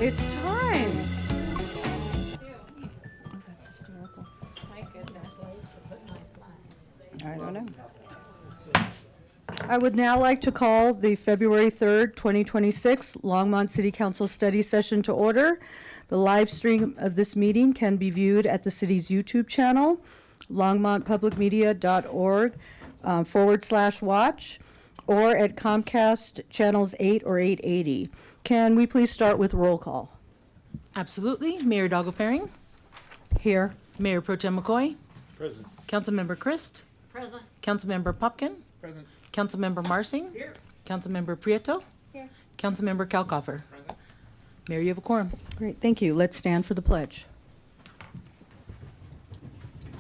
It's time. That's hysterical. My goodness. I don't know. I would now like to call the February 3rd, 2026 Longmont City Council study session to order. The live stream of this meeting can be viewed at the city's YouTube channel, longmontpublicmedia.org /watch, or at Comcast channels 8 or 880. Can we please start with roll call? Absolutely. Mayor Doggle-Faring, Here. Mayor Pro Tem McCoy, Present. Councilmember Christ, Present. Councilmember Popkin, Present. Councilmember Marsing, Here. Councilmember Prieto, Here. Councilmember Kalkofer. Present. Mayor, you have a quorum. Great, thank you. Let's stand for the pledge.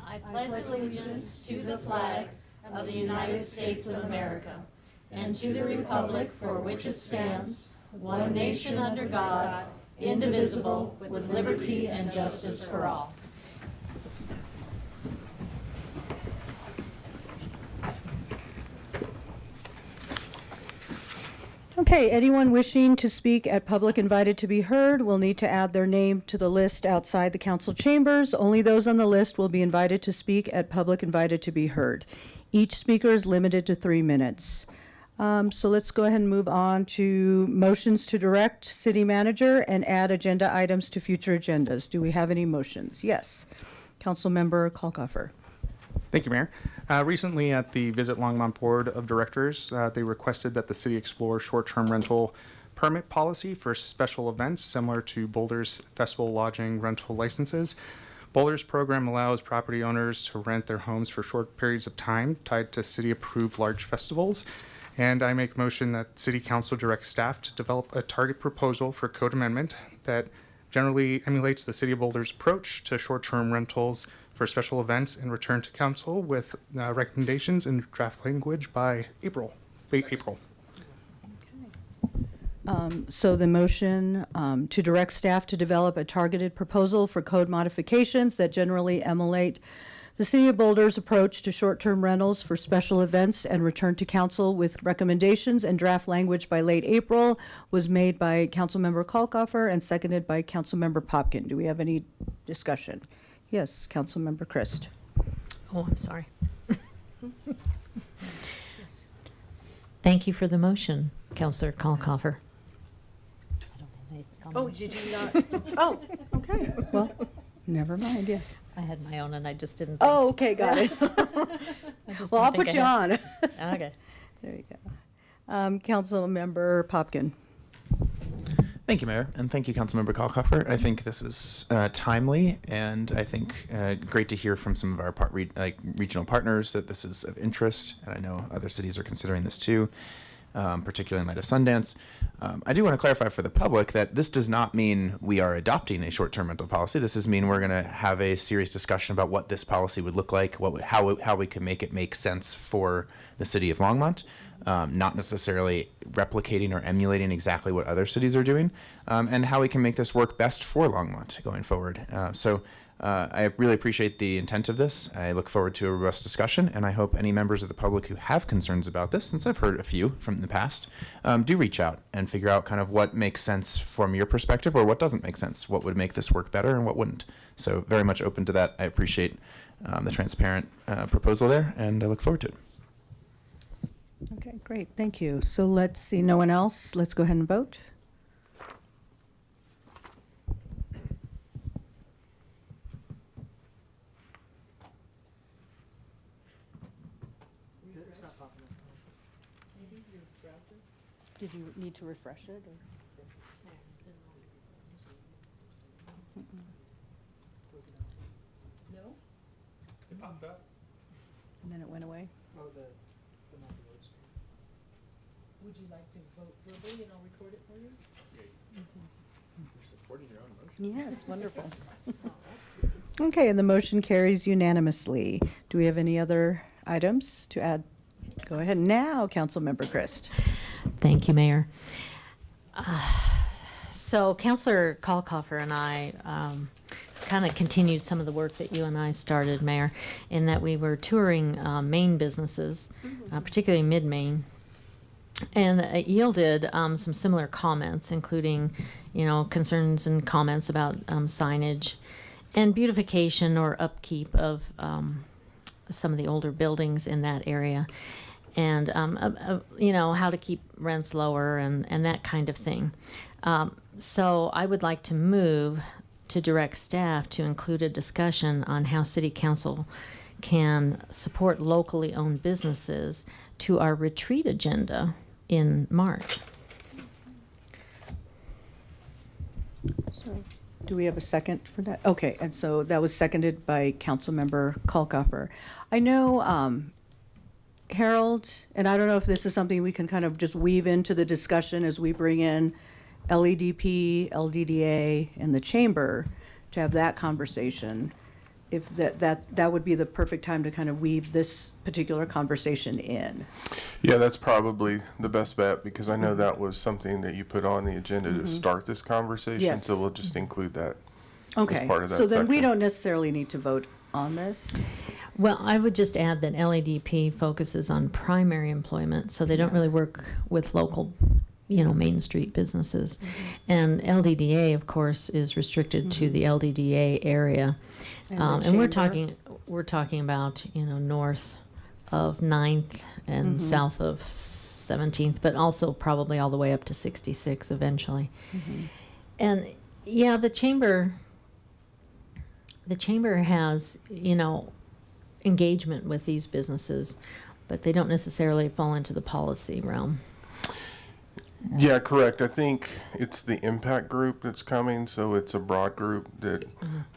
I pledge allegiance to the flag of the United States of America and to the republic for which it stands, one nation under God, indivisible, with liberty and justice for all. Okay, anyone wishing to speak at public invited to be heard will need to add their name to the list outside the council chambers. Only those on the list will be invited to speak at public invited to be heard. Each speaker is limited to 3 minutes. So let's go ahead and move on to motions to direct city manager and add agenda items to future agendas. Do we have any motions? Yes. Councilmember Kalkofer. Thank you, Mayor. Recently at the Visit Longmont Board of Directors, they requested that the city explore short-term rental permit policy for special events similar to Boulder's festival lodging rental licenses. Boulder's program allows property owners to rent their homes for short periods of time tied to city-approved large festivals. And I make motion that City Council direct staff to develop a target proposal for code amendment that generally emulates the City of Boulder's approach to short-term rentals for special events and return to council with recommendations in draft language by late April. So the motion to direct staff to develop a targeted proposal for code modifications that generally emulate the City of Boulder's approach to short-term rentals for special events and return to council with recommendations and draft language by late April was made by Councilmember Kalkofer and seconded by Councilmember Popkin. Do we have any discussion? Yes, Councilmember Christ. Oh, I'm sorry. Thank you for the motion, Councilor Kalkofer. Oh, did you not? Oh, okay. Well, never mind, yes. I had my own and I just didn't think. Oh, okay, got it. Well, I'll put you on. Okay. There you go. Councilmember Popkin. Thank you, Mayor, and thank you, Councilmember Kalkofer. I think this is timely, and I think great to hear from some of our regional partners that this is of interest, and I know other cities are considering this too, particularly in light of Sundance. I do want to clarify for the public that this does not mean we are adopting a short-term rental policy. This is mean we're going to have a serious discussion about what this policy would look like, how we can make it make sense for the city of Longmont. Not necessarily replicating or emulating exactly what other cities are doing, and how we can make this work best for Longmont going forward. So I really appreciate the intent of this. I look forward to a robust discussion, and I hope any members of the public who have concerns about this, since I've heard a few from the past, do reach out and figure out kind of what makes sense from your perspective or what doesn't make sense, what would make this work better and what wouldn't. So very much open to that. I appreciate the transparent proposal there, and I look forward to it. Okay, great, thank you. So let's see, no one else? Let's go ahead and vote. Did you need to refresh it? No? It popped up. And then it went away? Would you like to vote verbally and I'll record it for you? Yes, wonderful. Okay, and the motion carries unanimously. Do we have any other items to add? Go ahead now, Councilmember Christ. Thank you, Mayor. So Councilor Kalkofer and I kind of continued some of the work that you and I started, Mayor, in that we were touring Maine businesses, particularly mid-Maine, and it yielded some similar comments, including, concerns and comments about signage and beautification or upkeep of some of the older buildings in that area, and how to keep rents lower and that kind of thing. So I would like to move to direct staff to include a discussion on how City Council can support locally owned businesses to our retreat agenda in March. So, do we have a second for that? Okay, and so that was seconded by Councilmember Kalkofer. I know Harold, and I don't know if this is something we can kind of just weave into the discussion as we bring in LEDP, LDDA, and the chamber to have that conversation. If that would be the perfect time to kind of weave this particular conversation in. Yeah, that's probably the best bet, because I know that was something that you put on the agenda to start this conversation. Yes. So we'll just include that. Okay, part of that so then we section. don't necessarily need to vote on this. Well, I would just add that LADP focuses on primary employment, so they don't really work with local, Main Street businesses. And LDDA, of course, is restricted to the LDDA area. And the And we're chamber? talking about, north of 9th and south of 17th, but also probably all the way up to 66 eventually. And yeah, the chamber has, engagement with these businesses, but they don't necessarily fall into the policy realm. Yeah, correct. I think it's the impact group that's coming, so it's a broad group that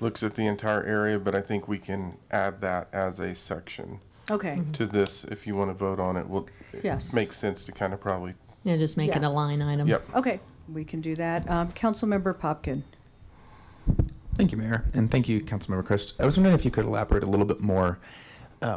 looks at the entire area, but I think we can add that as a section Okay, to this if you want to vote on it. Well, Yes. it makes sense to kind of probably, Just make it Yeah. a line item. yep. okay, we can do that. Councilmember Popkin. Thank you, Mayor, and thank you, Councilmember Christ. I was wondering if you could elaborate a little bit more.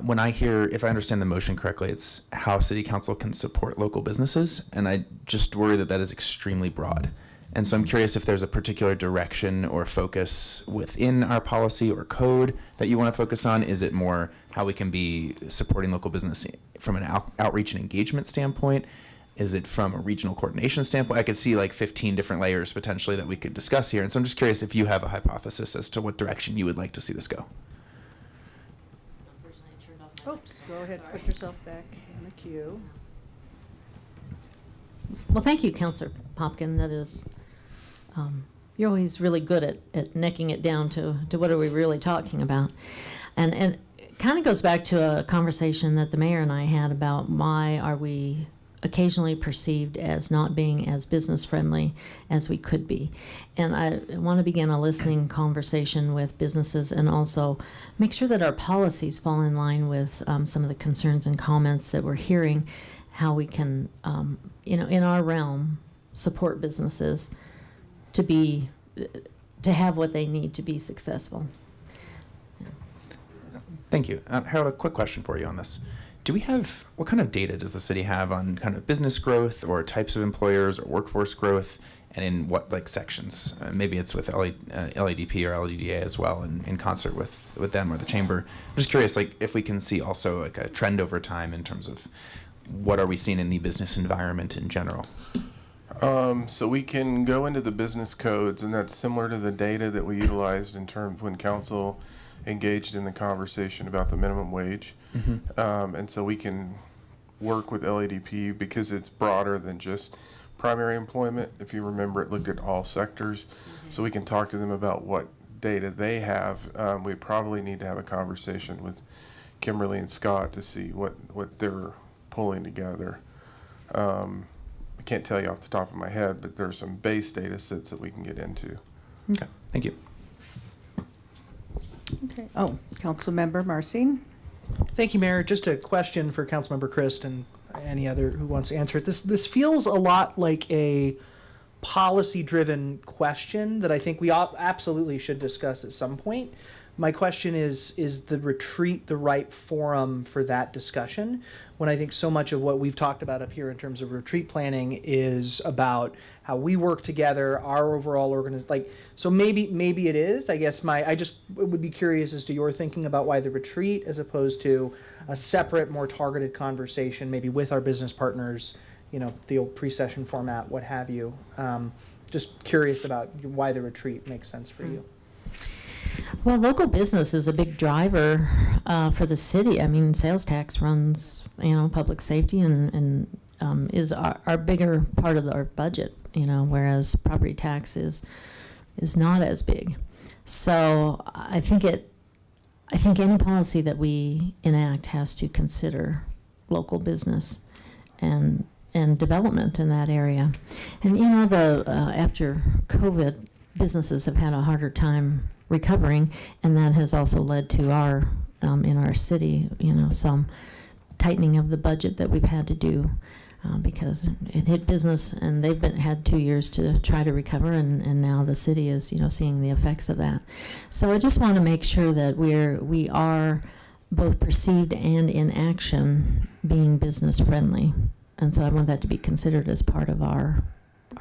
When I hear, if I understand the motion correctly, it's how City Council can support local businesses, and I just worry that that is extremely broad. And so I'm curious if there's a particular direction or focus within our policy or code that you want to focus on. Is it more how we can be supporting local business from an outreach and engagement standpoint? Is it from a regional coordination standpoint? I could see like 15 different layers potentially that we could discuss here. And so I'm just curious if you have a hypothesis as to what direction you would like to see this go. Oops, go ahead, put yourself back in the queue. Well, thank you, Councilor Popkin. That is, you're always really good at necking it down to what are we really talking about. And it kind of goes back to a conversation that the mayor and I had about why are we occasionally perceived as not being as business friendly as we could be. And I want to begin a listening conversation with businesses and also make sure that our policies fall in line with some of the concerns and comments that we're hearing, how we can, in our realm, support businesses to have what they need to be successful. Thank you. Harold, a quick question for you on this. What kind of data does the city have on kind of business growth or types of employers or workforce growth, and in what sections? Maybe it's with LADP or LDDA as well, in concert with them or the chamber. I'm just curious, if we can see also a trend over time in terms of what are we seeing in the business environment in general? So we can go into the business codes, and that's similar to the data that we utilized in terms when council engaged in the conversation about the minimum wage. And so we can work with LADP because it's broader than just primary employment. If you remember, it looked at all sectors. So we can talk to them about what data they have. We probably need to have a conversation with Kimberly and Scott to see what they're pulling together. can't tell you off the top of my head, but there's some base data sets that we can get into. Okay, thank you. Okay. Oh, Councilmember Marcin? Thank you, Mayor. Just a question for Councilmember Christ and any other who wants to answer it. This feels a lot like a policy-driven question that I think we absolutely should discuss at some point. My question is the retreat the right forum for that discussion? When I think so much of what we've talked about up here in terms of retreat planning is about how we work together, our overall so maybe it is. I guess I just would be curious as to your thinking about why the retreat as opposed to a separate, more targeted conversation, maybe with our business partners, the old pre-session format, what have you. Just curious about why the retreat makes sense for you. Well, local business is a big driver for the city. I mean, sales tax runs, public safety and is our bigger part of our budget, whereas property tax is not as big. So I think any policy that we enact has to consider local business and development in that area. And after COVID, businesses have had a harder time recovering, and that has also led to our in our city, some tightening of the budget that we've had to do because it hit business, and they've had 2 years to try to recover, and now the city is seeing the effects of that. So I just want to make sure that we are both perceived and in action being business friendly, and so I want that to be considered as part of our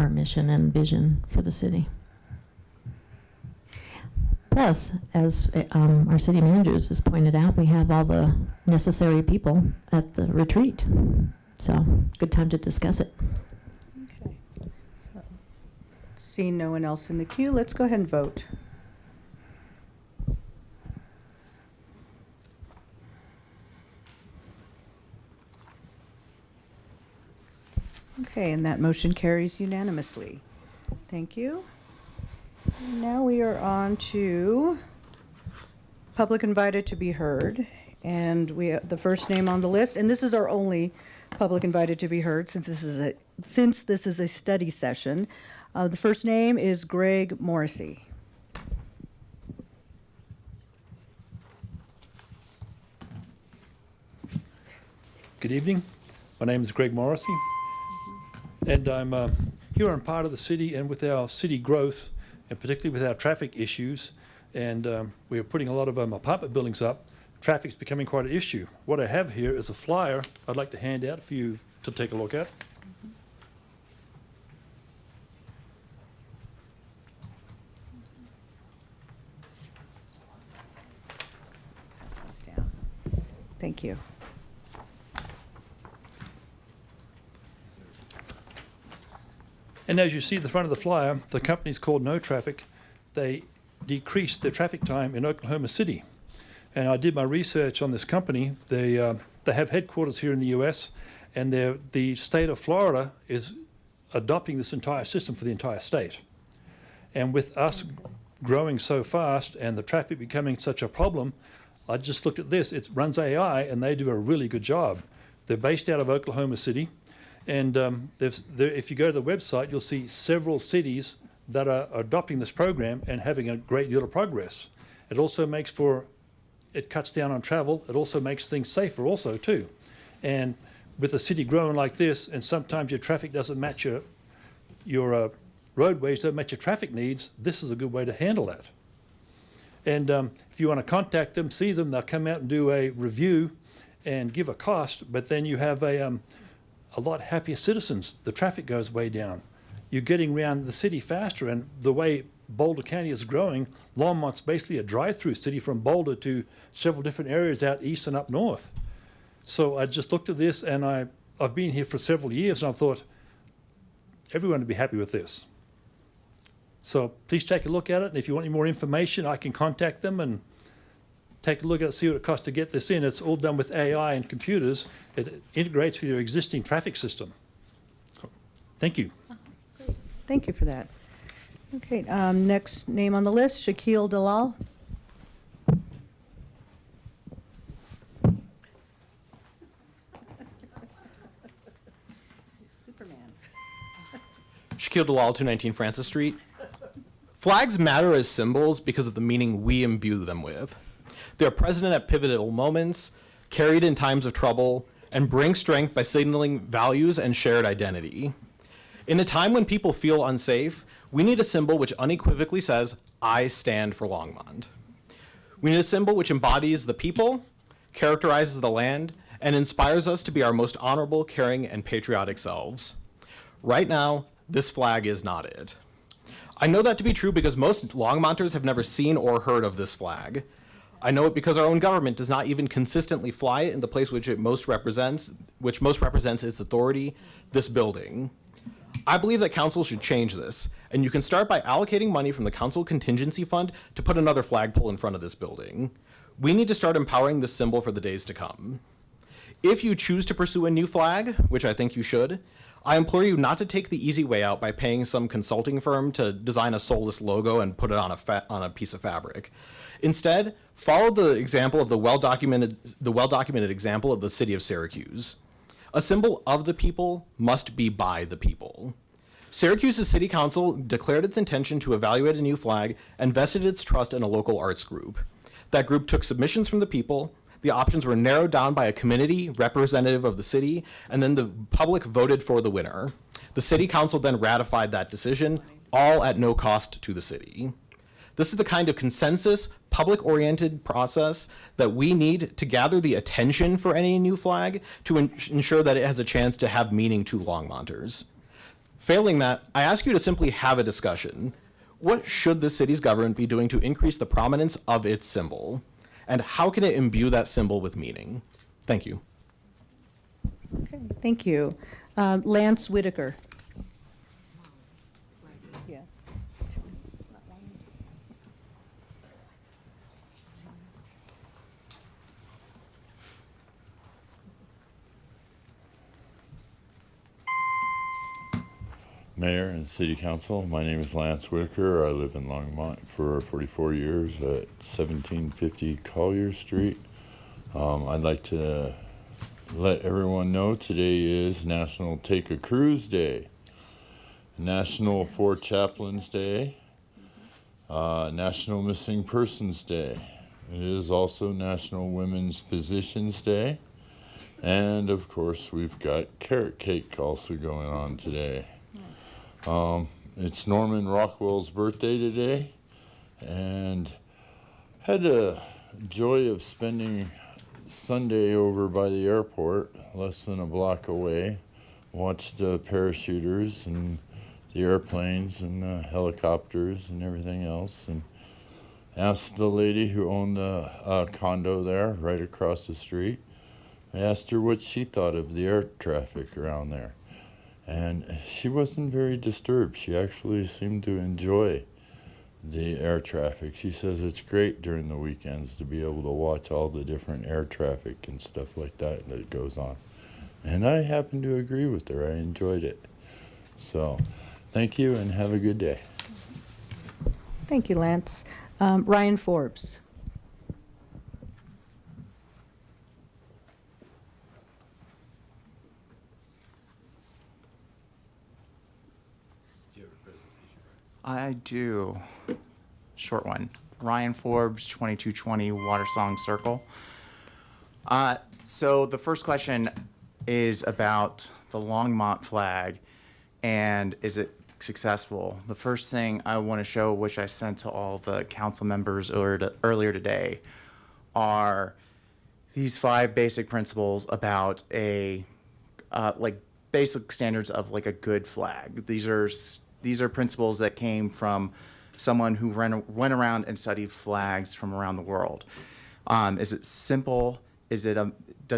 mission and vision for the city. Plus, as our city managers has pointed out, we have all the necessary people at the retreat. So, good time to discuss it. Okay. So, seeing no one else in the queue, let's go ahead and vote. Okay, and that motion carries unanimously. Thank you. Now we are on to public invited to be heard. And we have the first name on the list, and this is our only public invited to be heard since this is a study session. The first name is Greg Morrissey. Good evening. My name is Greg Morrissey, and I'm here on part of the city and with our city growth, and particularly with our traffic issues. And we're putting a lot of apartment buildings up. Traffic's becoming quite an issue. What I have here is a flyer I'd like to hand out for you to take a look at. Pass these down. Thank you. And as you see at the front of the flyer, the company's called No Traffic. They decreased their traffic time in Oklahoma City. And I did my research on this company. They have headquarters here in the U.S., and the state of Florida is adopting this entire system for the entire state. And with us growing so fast and the traffic becoming such a problem, I just looked at this. It runs AI, and they do a really good job. They're based out of Oklahoma City. And if you go to the website, you'll see several cities that are adopting this program and having a great deal of progress. It also it cuts down on travel. It also makes things safer also too. And with a city growing like this, and sometimes your traffic doesn't match your roadways don't match your traffic needs, this is a good way to handle that. And if you want to contact them, see them, they'll come out and do a review and give a cost, but then you have a lot happier citizens. The traffic goes way down. You're getting around the city faster, and the way Boulder County is growing, Longmont's basically a drive-through city from Boulder to several different areas out east and up north. So I just looked at this, and I've been here for several years, and I thought, everyone would be happy with this. So please take a look at it, and if you want any more information, I can contact them and take a look at it, see what it costs to get this in. It's all done with AI and computers. It integrates with your existing traffic system. So, thank you. Thank you for that. Okay, next name on the list, Shaquille Dalal. Superman. Shaquille Dalal, 219 Francis Street. Flags matter as symbols because of the meaning we imbue them with. They are present at pivotal moments, carried in times of trouble, and bring strength by signaling values and shared identity. In a time when people feel unsafe, we need a symbol which unequivocally says, I stand for Longmont. We need a symbol which embodies the people, characterizes the land, and inspires us to be our most honorable, caring, and patriotic selves. Right now, this flag is not it. I know that to be true because most Longmonters have never seen or heard of this flag. I know it because our own government does not even consistently fly it in the place which most represents its authority, this building. I believe that council should change this, and you can start by allocating money from the council contingency fund to put another flagpole in front of this building. We need to start empowering this symbol for the days to come. If you choose to pursue a new flag, which I think you should, I implore you not to take the easy way out by paying some consulting firm to design a soulless logo and put it on a piece of fabric. Instead, follow the example of the well-documented example of the city of Syracuse. A symbol of the people must be by the people. Syracuse's city council declared its intention to evaluate a new flag and vested its trust in a local arts group. That group took submissions from the people. The options were narrowed down by a committee representative of the city, and then the public voted for the winner. The city council then ratified that decision, all at no cost to the city. This is the kind of consensus, public-oriented process that we need to gather the attention for any new flag to ensure that it has a chance to have meaning to Longmonters. Failing that, I ask you to simply have a discussion. What should the city's government be doing to increase the prominence of its symbol? And how can it imbue that symbol with meaning? Thank you. Okay, thank you. Lance Whitaker. Yeah. Mayor and City Council, my name is Lance Whitaker. I live in Longmont for 44 years at 1750 Collier Street. I'd like to let everyone know today is National Take a Cruise Day, National Four Chaplains Day, National Missing Persons Day. It is also National Women's Physicians Day. And of course, we've got carrot cake also going on today. It's Norman Rockwell's birthday today, and had the joy of spending Sunday over by the airport, less than a block away. Watched the parachuters and the airplanes and the helicopters and everything else, and asked the lady who owned the condo there right across the street. I asked her what she thought of the air traffic around there. And she wasn't very disturbed. She actually seemed to enjoy the air traffic. She says it's great during the weekends to be able to watch all the different air traffic and stuff like that goes on. And I happen to agree with her. I enjoyed it. So thank you and have a good day. Thank you, Lance. Ryan Forbes. I do. Short one. Ryan Forbes, 2220 Watersong Circle. So the first question is about the Longmont flag and is it successful? The first thing I want to show, which I sent to all the council members earlier today, are these 5 basic principles about like basic standards of like a good flag. These are principles that came from someone who went around and studied flags from around the world. Is it simple? Does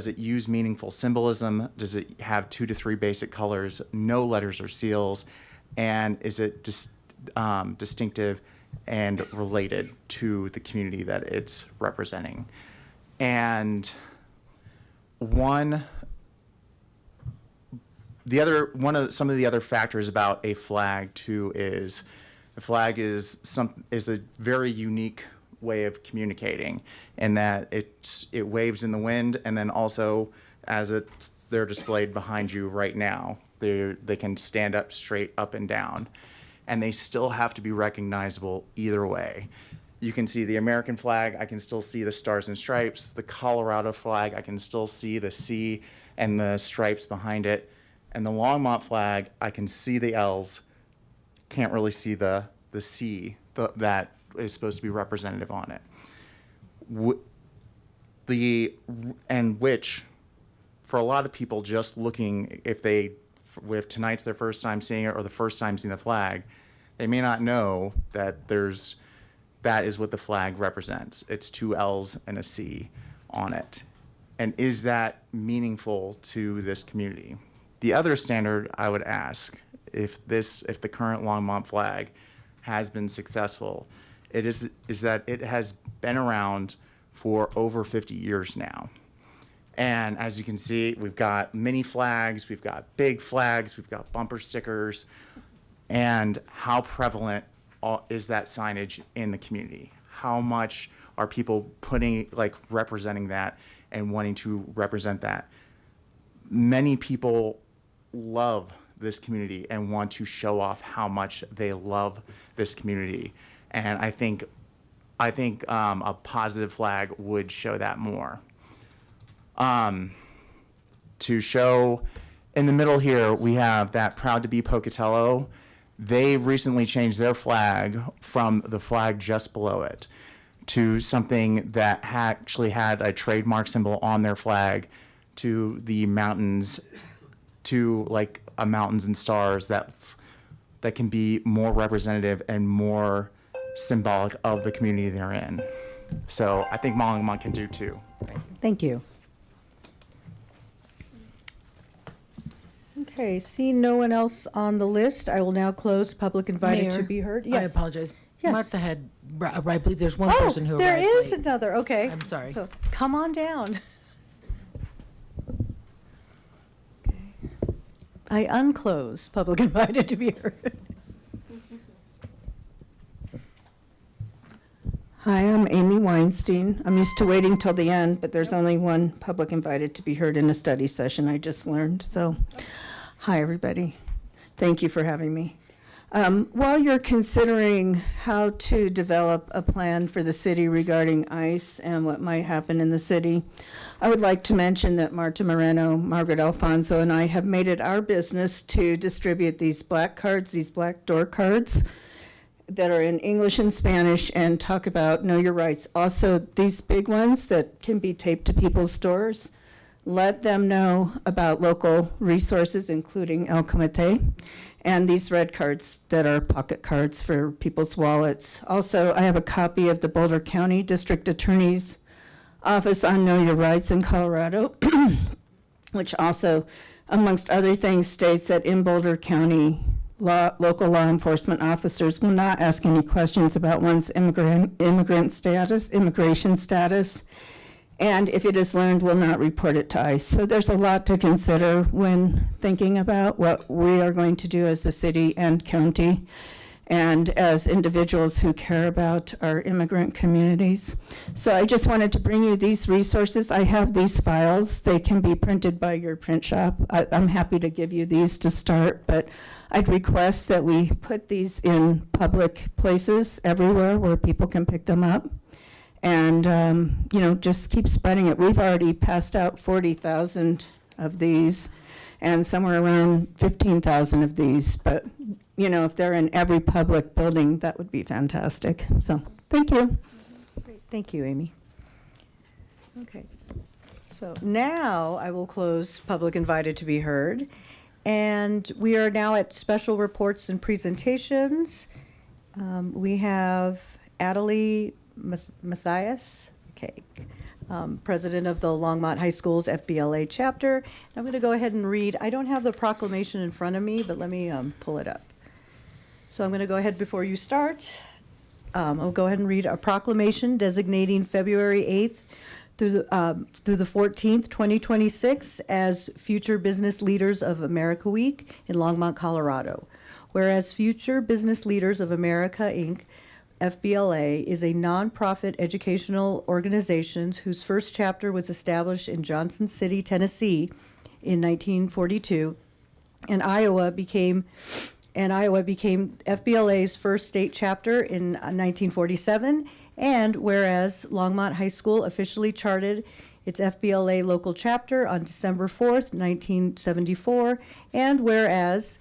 it use meaningful symbolism? Does it have 2 to 3 basic colors, no letters or seals? And is it distinctive and related to the community that it's representing? And some of the other factors about a flag too is a flag is a very unique way of communicating, in that it waves in the wind, and then also as they're displayed behind you right now. They can stand up straight up and down, and they still have to be recognizable either way. You can see the American flag, I can still see the stars and stripes. The Colorado flag, I can still see the C and the stripes behind it. And the Longmont flag, I can see the L's, can't really see the C that is supposed to be representative on it. Which, for a lot of people just looking, if tonight's their first time seeing it or the first time seeing the flag, they may not know that that is what the flag represents. It's two L's and a C on it. And is that meaningful to this community? The other standard I would ask, if the current Longmont flag has been successful, is that it has been around for over 50 years now. And as you can see, we've got mini flags, we've got big flags, we've got bumper stickers. And how prevalent is that signage in the community? How much are people representing that and wanting to represent that? Many people love this community and want to show off how much they love this community. And I think a positive flag would show that more. To show in the middle here, we have that Proud to be Pocatello. They recently changed their flag from the flag just below it to something that actually had a trademark symbol on their flag to the mountains, to like a mountains and stars that can be more representative and more symbolic of the community they're in. So I think Longmont can do too. Thank you. Okay, seeing no one else on the list, I will now close public invited to Mayor, be heard. I Yes. apologize. Yes. Martha had, I believe there's one Oh, person who there arrived is late. another, okay. I'm sorry. So come on down. Okay. I unclose public invited to be heard. Hi, I'm Amy Weinstein. I'm used to waiting till the end, but there's only one public invited to be heard in a study session, I just learned. So, hi, everybody. Thank you for having me. While you're considering how to develop a plan for the city regarding ICE and what might happen in the city, I would like to mention that Marta Moreno, Margaret Alfonso, and I have made it our business to distribute these black cards, these black door cards, that are in English and Spanish and talk about know your rights. Also, these big ones that can be taped to people's doors, let them know about local resources, including El Comité, and these red cards that are pocket cards for people's wallets. Also, I have a copy of the Boulder County District Attorney's Office on Know Your Rights in Colorado, which also, amongst other things, states that in Boulder County, local law enforcement officers will not ask any questions about one's immigration status, and if it is learned, will not report it to ICE. So there's a lot to consider when thinking about what we are going to do as a city and county, and as individuals who care about our immigrant communities. So I just wanted to bring you these resources. I have these files. They can be printed by your print shop. I'm happy to give you these to start, but I'd request that we put these in public places everywhere where people can pick them up. And, just keep spreading it. We've already passed out 40,000 of these and somewhere around 15,000 of these. But, if they're in every public building, that would be fantastic. So, thank you. Great, thank you, Amy. Okay, so now I will close public invited to be heard. And we are now at special reports and presentations. We have Adelie Matthias, president of the Longmont High School's FBLA chapter. I'm going to go ahead and read. I don't have the proclamation in front of me, but let me pull it up. So I'm going to go ahead before you start. I'll go ahead and read a proclamation designating February 8th through the 14th, 2026 as Future Business Leaders of America Week in Longmont, Colorado. Whereas Future Business Leaders of America, Inc., FBLA, is a nonprofit educational organization whose first chapter was established in Johnson City, Tennessee in 1942, and Iowa became FBLA's first state chapter in 1947, and whereas Longmont High School officially charted its FBLA local chapter on December 4th, 1974, and whereas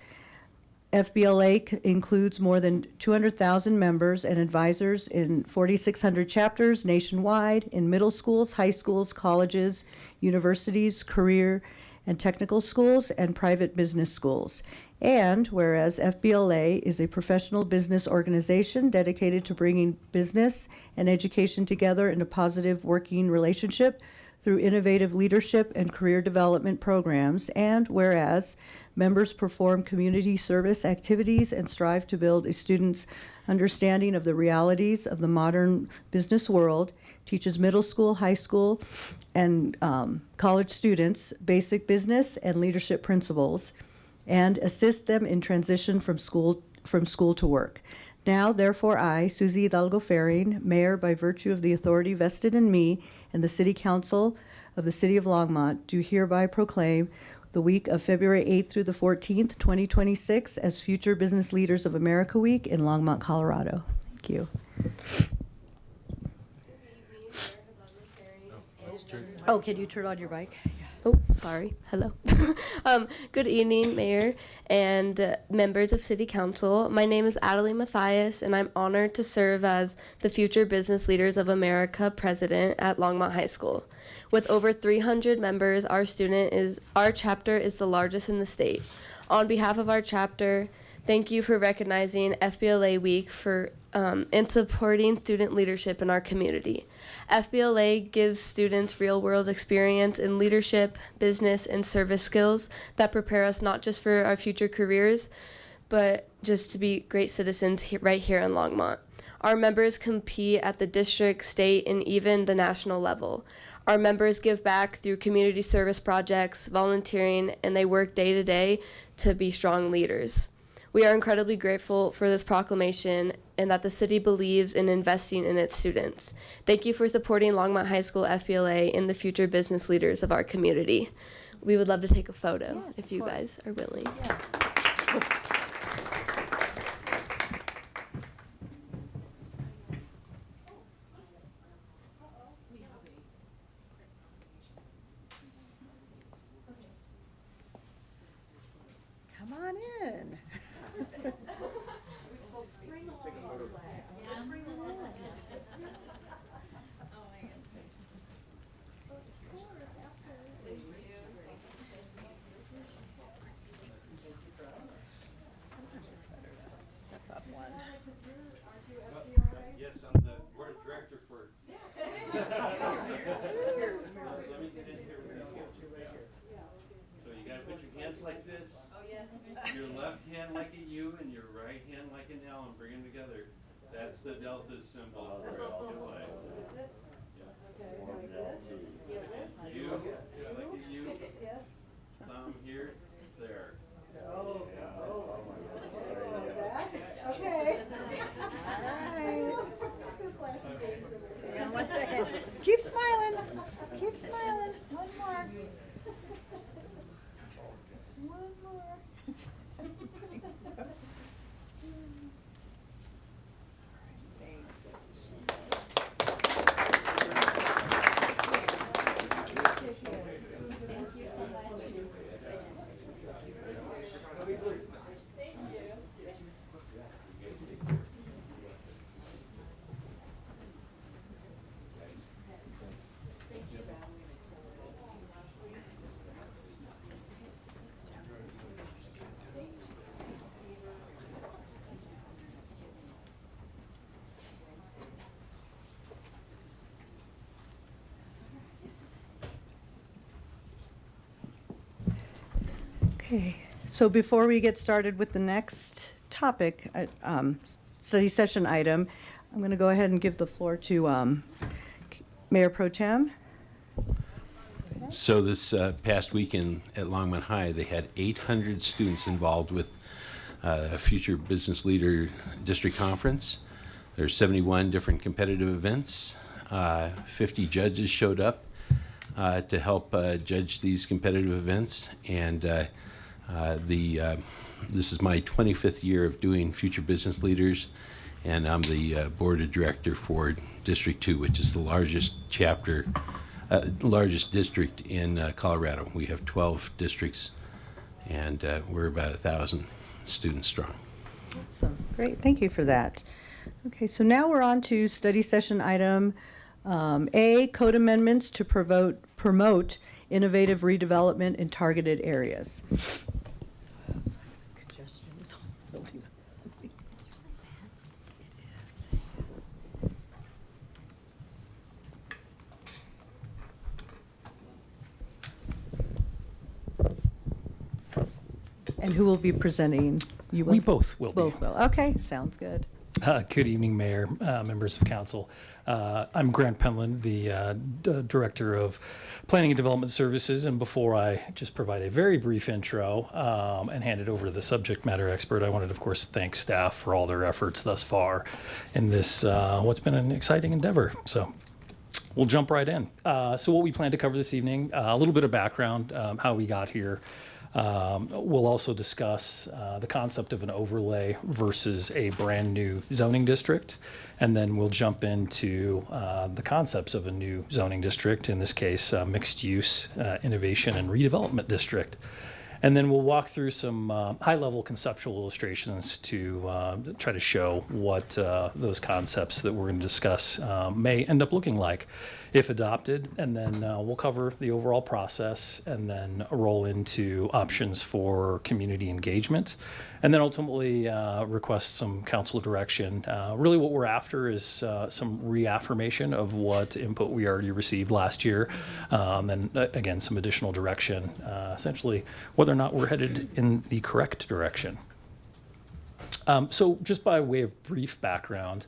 FBLA includes more than 200,000 members and advisors in 4,600 chapters nationwide in middle schools, high schools, colleges, universities, career and technical schools, and private business schools. And whereas FBLA is a professional business organization dedicated to bringing business and education together in a positive working relationship through innovative leadership and career development programs, and whereas members perform community service activities and strive to build a student's understanding of the realities of the modern business world, teaches middle school, high school, and college students basic business and leadership principles, and assist them in transition from school to work. Now, therefore, I, Susie Hidalgo Faring, Mayor by virtue of the authority vested in me and the City Council of the City of Longmont, do hereby proclaim the week of February 8th through the 14th, 2026 as Future Business Leaders of America Week in Longmont, Colorado. Thank you. Oh, can you turn on your mic? Oh, sorry. Hello. Good evening, Mayor and members of City Council. My name is Adelie Mathias, and I'm honored to serve as the Future Business Leaders of America President at Longmont High School. With over 300 members, our chapter is the largest in the state. On behalf of our chapter, thank you for recognizing FBLA Week and supporting student leadership in our community. FBLA gives students real-world experience in leadership, business, and service skills that prepare us not just for our future careers, but just to be great citizens right here in Longmont. Our members compete at the district, state, and even the national level. Our members give back through community service projects, volunteering, and they work day to day to be strong leaders. We are incredibly grateful for this proclamation and that the city believes in investing in its students. Thank you for supporting Longmont High School FBLA and the future business leaders of our community. We would love to take a photo if you guys are willing. Come on in. Yes, I'm the board director for. Let me get in here with these. So you gotta put your hands like this. Oh, yes. Your left hand like a U and your right hand like an L and bring them together. That's the Delta symbol for FBLA. U, like a U. Thumb here, there. Okay. Hang on 1 second. Keep smiling. Keep smiling. One more. One more. Thanks. Okay, so before we get started with the next topic, study session item, I'm going to go ahead and give the floor to Mayor Pro Tem. So this past weekend at Longmont High, they had 800 students involved with a Future Business Leader District Conference. There's 71 different competitive events. 50 judges showed up to help judge these competitive events, and This is my 25th year of doing Future Business Leaders, and I'm the board of director for District 2, which is the largest largest district in Colorado. We have 12 districts, and we're about 1,000 students strong. Awesome. Great, thank you for that. Okay, so now we're on to study session item A, code amendments to promote innovative redevelopment in targeted areas. Congestion is on building. And who will be presenting? You will? We both will be. Both will. Okay, sounds good. Good evening, Mayor, members of council. I'm Grant Penland, the Director of Planning and Development Services, and before I just provide a very brief intro and hand it over to the subject matter expert, I wanted, of course, to thank staff for all their efforts thus far in this, what's been an exciting endeavor. So we'll jump right in. So what we plan to cover this evening, a little bit of background, how we got here. We'll also discuss the concept of an overlay versus a brand new zoning district. And then we'll jump into the concepts of a new zoning district, in this case, mixed use, innovation, and redevelopment district. And then we'll walk through some high-level conceptual illustrations to try to show what those concepts that we're going to discuss may end up looking like if adopted. And then we'll cover the overall process and then roll into options for community engagement. And then ultimately request some council direction. Really what we're after is some reaffirmation of what input we already received last year. And again, some additional direction, essentially whether or not we're headed in the correct direction. So just by way of brief background,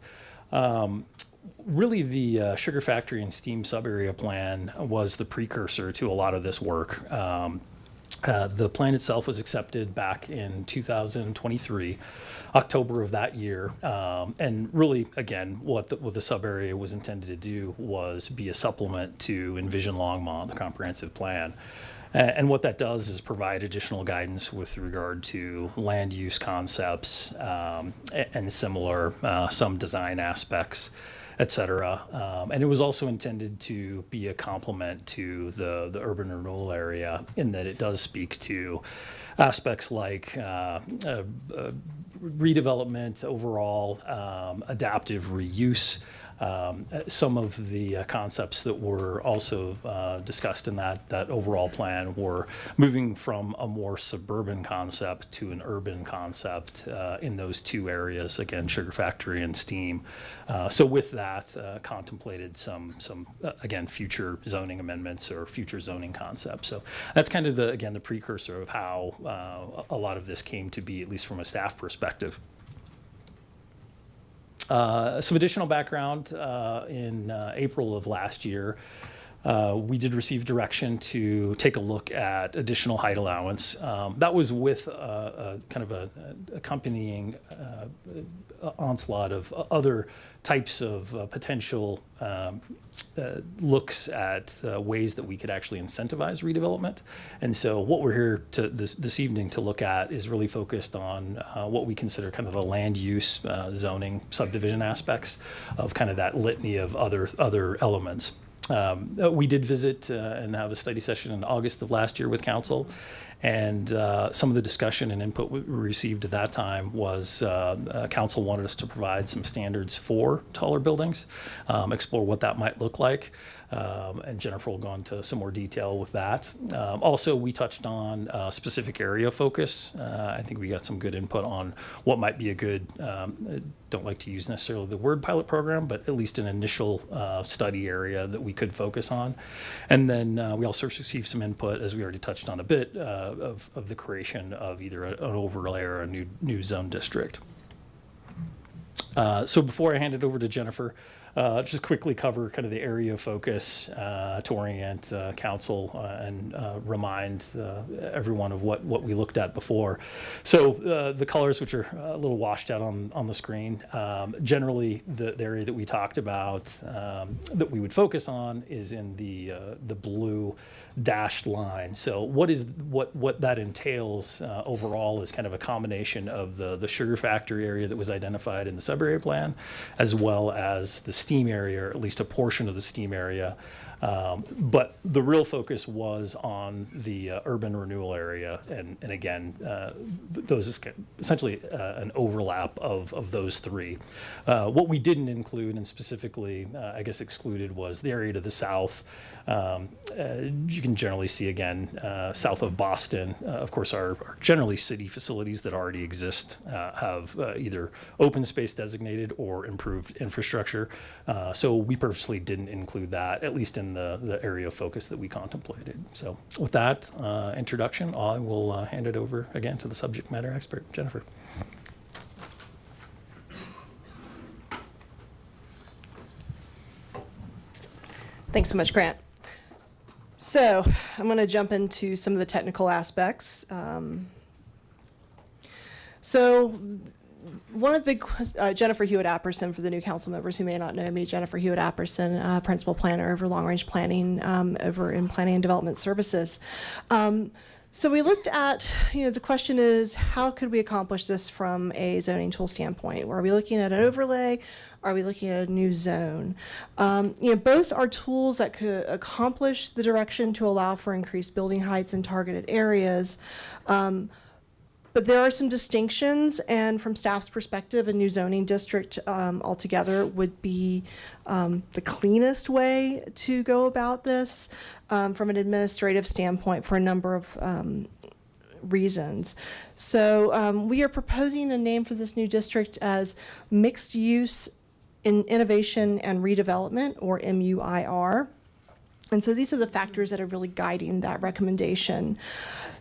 really the Sugar Factory and Steam Subarea Plan was the precursor to a lot of this work. The plan itself was accepted back in 2023, October of that year. And really, again, what the sub-area was intended to do was be a supplement to Envision Longmont, the comprehensive plan. And what that does is provide additional guidance with regard to land use concepts and similar, some design aspects, et cetera. And it was also intended to be a complement to the urban renewal area in that it does speak to aspects like redevelopment overall, adaptive reuse. Some of the concepts that were also discussed in that overall plan were moving from a more suburban concept to an urban concept in those two areas, again, Sugar Factory and Steam. So with that, contemplated some again, future zoning amendments or future zoning concepts. So that's kind of the precursor of how a lot of this came to be, at least from a staff perspective. Some additional background, in April of last year, we did receive direction to take a look at additional height allowance. That was with kind of a accompanying onslaught of other types of potential looks at ways that we could actually incentivize redevelopment. And so what we're here to this evening to look at is really focused on what we consider kind of the land use, zoning, subdivision aspects of kind of that litany of other elements. We did visit and have a study session in August of last year with council, and some of the discussion and input we received at that time was council wanted us to provide some standards for taller buildings, explore what that might look like. And Jennifer will go into some more detail with that. Also, we touched on specific area focus. I think we got some good input on what might be a good, don't like to use necessarily the word pilot program, but at least an initial study area that we could focus on. And then we also received some input, as we already touched on a bit, of the creation of either an overlay or a new zone district. So before I hand it over to Jennifer, just quickly cover kind of the area of focus to orient council and remind everyone of what we looked at before. So the colors, which are a little washed out on the screen, generally the area that we talked about that we would focus on is in the blue dashed line. So what that entails overall is kind of a combination of the sugar factory area that was identified in the sub-area plan, as well as the steam area, or at least a portion of the steam area. But the real focus was on the urban renewal area, and again, those is essentially an overlap of those three. What we didn't include, and specifically, I guess excluded, was the area to the south. You can generally see again south of Boston. Of course, our generally city facilities that already exist have either open space designated or improved infrastructure. So we purposely didn't include that, at least in the area of focus that we contemplated. So with that introduction, I will hand it over again to the subject matter expert, Jennifer. Thanks so much, Grant. So I'm going to jump into some of the technical aspects. So one of the big, Jennifer Hewitt-Apperson, for the new council members who may not know me, Jennifer Hewitt-Apperson, principal planner over long-range planning over in Planning and Development Services. So we looked at, the question is, how could we accomplish this from a zoning tool standpoint? Are we looking at an overlay? Are we looking at a new zone? Both are tools that could accomplish the direction to allow for increased building heights in targeted areas. But there are some distinctions, and from staff's perspective, a new zoning district altogether would be the cleanest way to go about this from an administrative standpoint for a number of reasons. So we are proposing a name for this new district as Mixed Use in Innovation and Redevelopment, or MUIR. And so these are the factors that are really guiding that recommendation.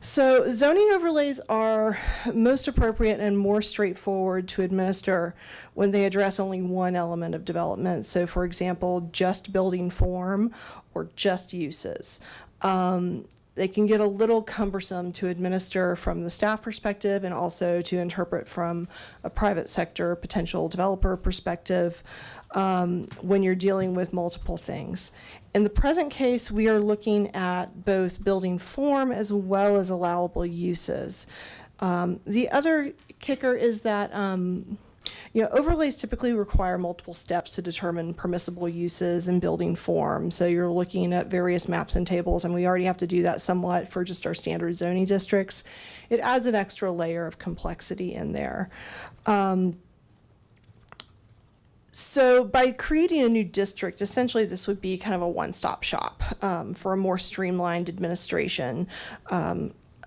So zoning overlays are most appropriate and more straightforward to administer when they address only one element of development. So for example, just building form or just uses. They can get a little cumbersome to administer from the staff perspective and also to interpret from a private sector potential developer perspective when you're dealing with multiple things. In the present case, we are looking at both building form as well as allowable uses. The other kicker is that overlays typically require multiple steps to determine permissible uses and building form. So you're looking at various maps and tables, and we already have to do that somewhat for just our standard zoning districts. It adds an extra layer of complexity in there. So by creating a new district, essentially this would be kind of a one-stop shop for a more streamlined administration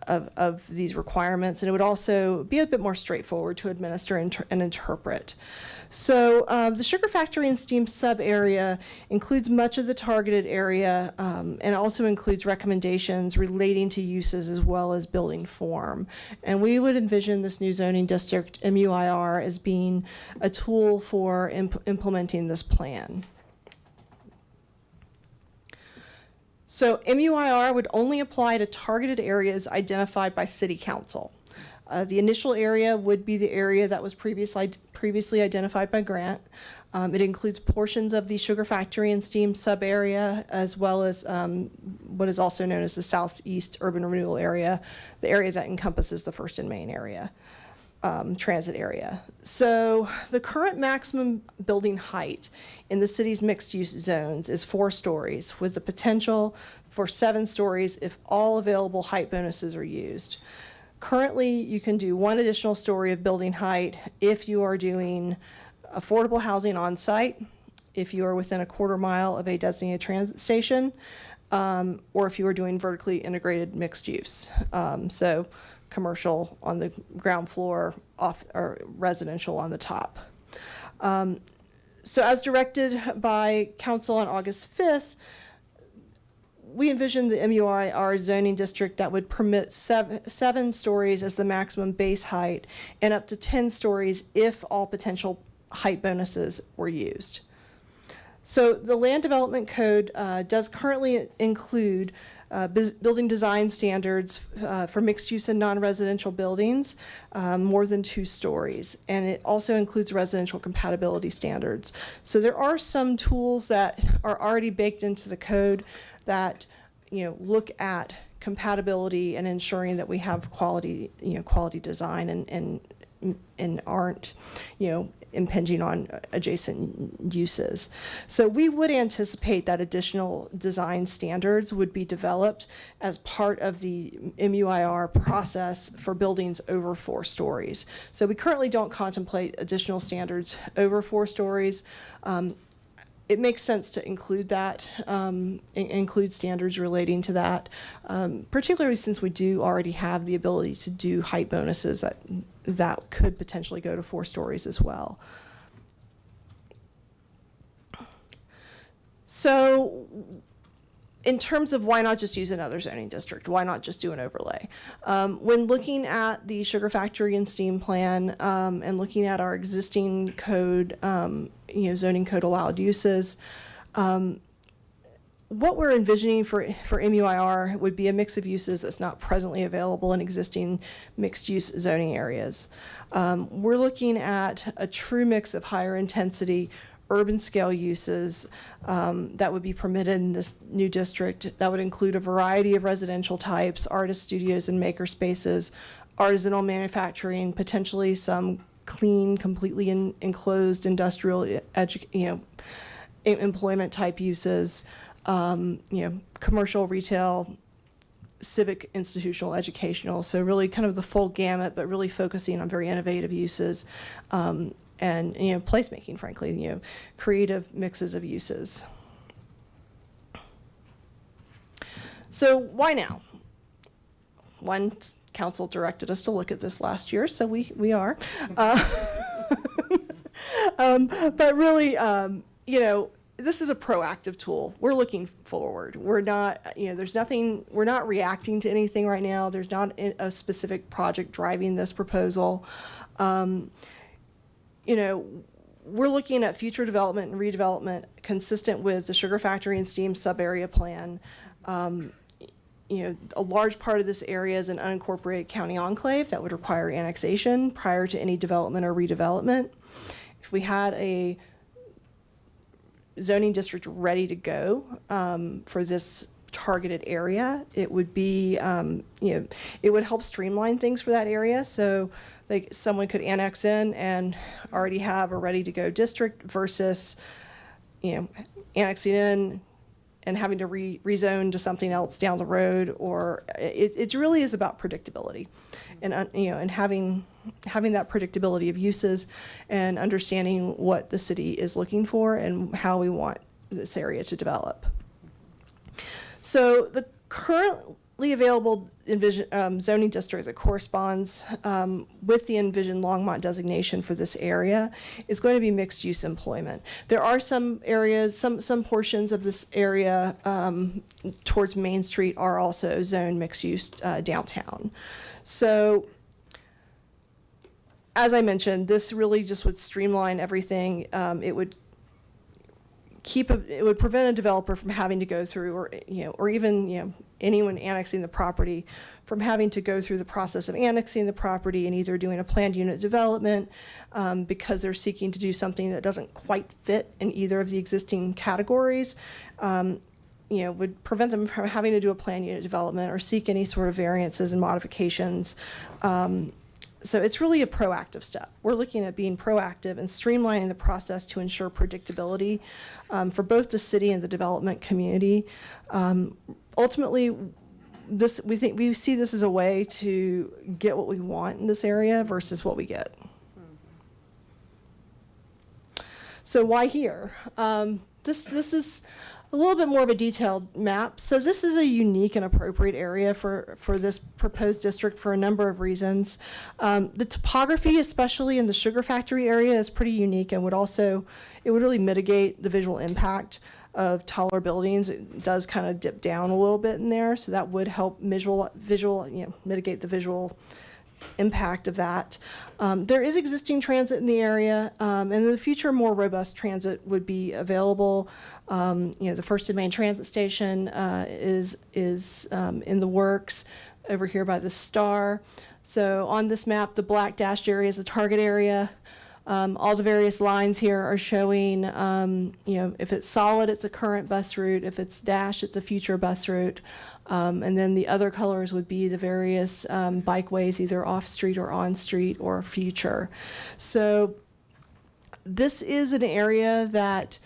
of these requirements, and it would also be a bit more straightforward to administer and interpret. So the sugar factory and steam sub-area includes much of the targeted area and also includes recommendations relating to uses as well as building form. And we would envision this new zoning district, MUIR, as being a tool for implementing this plan. So MUIR would only apply to targeted areas identified by City Council. The initial area would be the area that was previously identified by Grant. It includes portions of the sugar factory and steam sub-area, as well as what is also known as the Southeast Urban Renewal Area, the area that encompasses the First and Main area, transit area. So the current maximum building height in the city's mixed-use zones is 4 stories, with the potential for 7 stories if all available height bonuses are used. Currently, you can do 1 additional story of building height if you are doing affordable housing on site, if you are within a quarter mile of a designated transit station, or if you are doing vertically integrated mixed use. So commercial on the ground floor, or residential on the top. So as directed by Council on August 5th, we envision the MUIR zoning district that would permit 7 stories as the maximum base height and up to 10 stories if all potential height bonuses were used. So the Land Development Code does currently include building design standards for mixed use and non-residential buildings, more than 2 stories. And it also includes residential compatibility standards. So there are some tools that are already baked into the code that, look at compatibility and ensuring that we have quality, quality design and aren't, impinging on adjacent uses. So we would anticipate that additional design standards would be developed as part of the MUIR process for buildings over 4 stories. So we currently don't contemplate additional standards over 4 stories. It makes sense to include that, include standards relating to that, particularly since we do already have the ability to do height bonuses that could potentially go to 4 stories as well. So in terms of why not just use another zoning district, why not just do an overlay? When looking at the Sugar Factory and Steam plan and looking at our existing code, zoning code allowed uses, what we're envisioning for MUIR would be a mix of uses that's not presently available in existing mixed-use zoning areas. We're looking at a true mix of higher intensity urban scale uses that would be permitted in this new district. That would include a variety of residential types, artist studios and maker spaces, artisanal manufacturing, potentially some clean, completely enclosed industrial employment type uses, commercial, retail, civic, institutional, educational. So really kind of the full gamut, but really focusing on very innovative uses. And placemaking, frankly, creative mixes of uses. So why now? One, council directed us to look at this last year, so we are. But really, this is a proactive tool. We're looking forward. We're not, there's nothing, we're not reacting to anything right now. There's not a specific project driving this proposal. We're looking at future development and redevelopment consistent with the Sugar Factory and Steam sub-area plan. A large part of this area is an unincorporated county enclave that would require annexation prior to any development or redevelopment. If we had a zoning district ready to go for this targeted area, it would be, it would help streamline things for that area. So like someone could annex in and already have a ready to go district versus, annexing in and having to rezone to something else down the road, or it really is about predictability and, and having that predictability of uses and understanding what the city is looking for and how we want this area to develop. So the currently available zoning district that corresponds with the envisioned Longmont designation for this area is going to be mixed use employment. There are some areas, some portions of this area towards Main Street are also zoned mixed use downtown. So as I mentioned, this really just would streamline everything. It would it would prevent a developer from having to go through, or even anyone annexing the property from having to go through the process of annexing the property and either doing a planned unit development because they're seeking to do something that doesn't quite fit in either of the existing categories. Would prevent them from having to do a planned unit development or seek any sort of variances and modifications. So it's really a proactive step. We're looking at being proactive and streamlining the process to ensure predictability for both the city and the development community. Ultimately, we see this as a way to get what we want in this area versus what we get. So why here? This is a little bit more of a detailed map. So this is a unique and appropriate area for this proposed district for a number of reasons. The topography, especially in the Sugar Factory area, is pretty unique and it would really mitigate the visual impact of taller buildings. It does kind of dip down a little bit in there, so that would help mitigate the visual impact of that. There is existing transit in the area, and in the future, more robust transit would be available. The First and Main Transit Station is in the works over here by the Star. So on this map, the black dashed area is the target area. All the various lines here are showing, if it's solid, it's a current bus route. If it's dashed, it's a future bus route. And then the other colors would be the various bikeways, either off-street or on-street or future. So this is an area that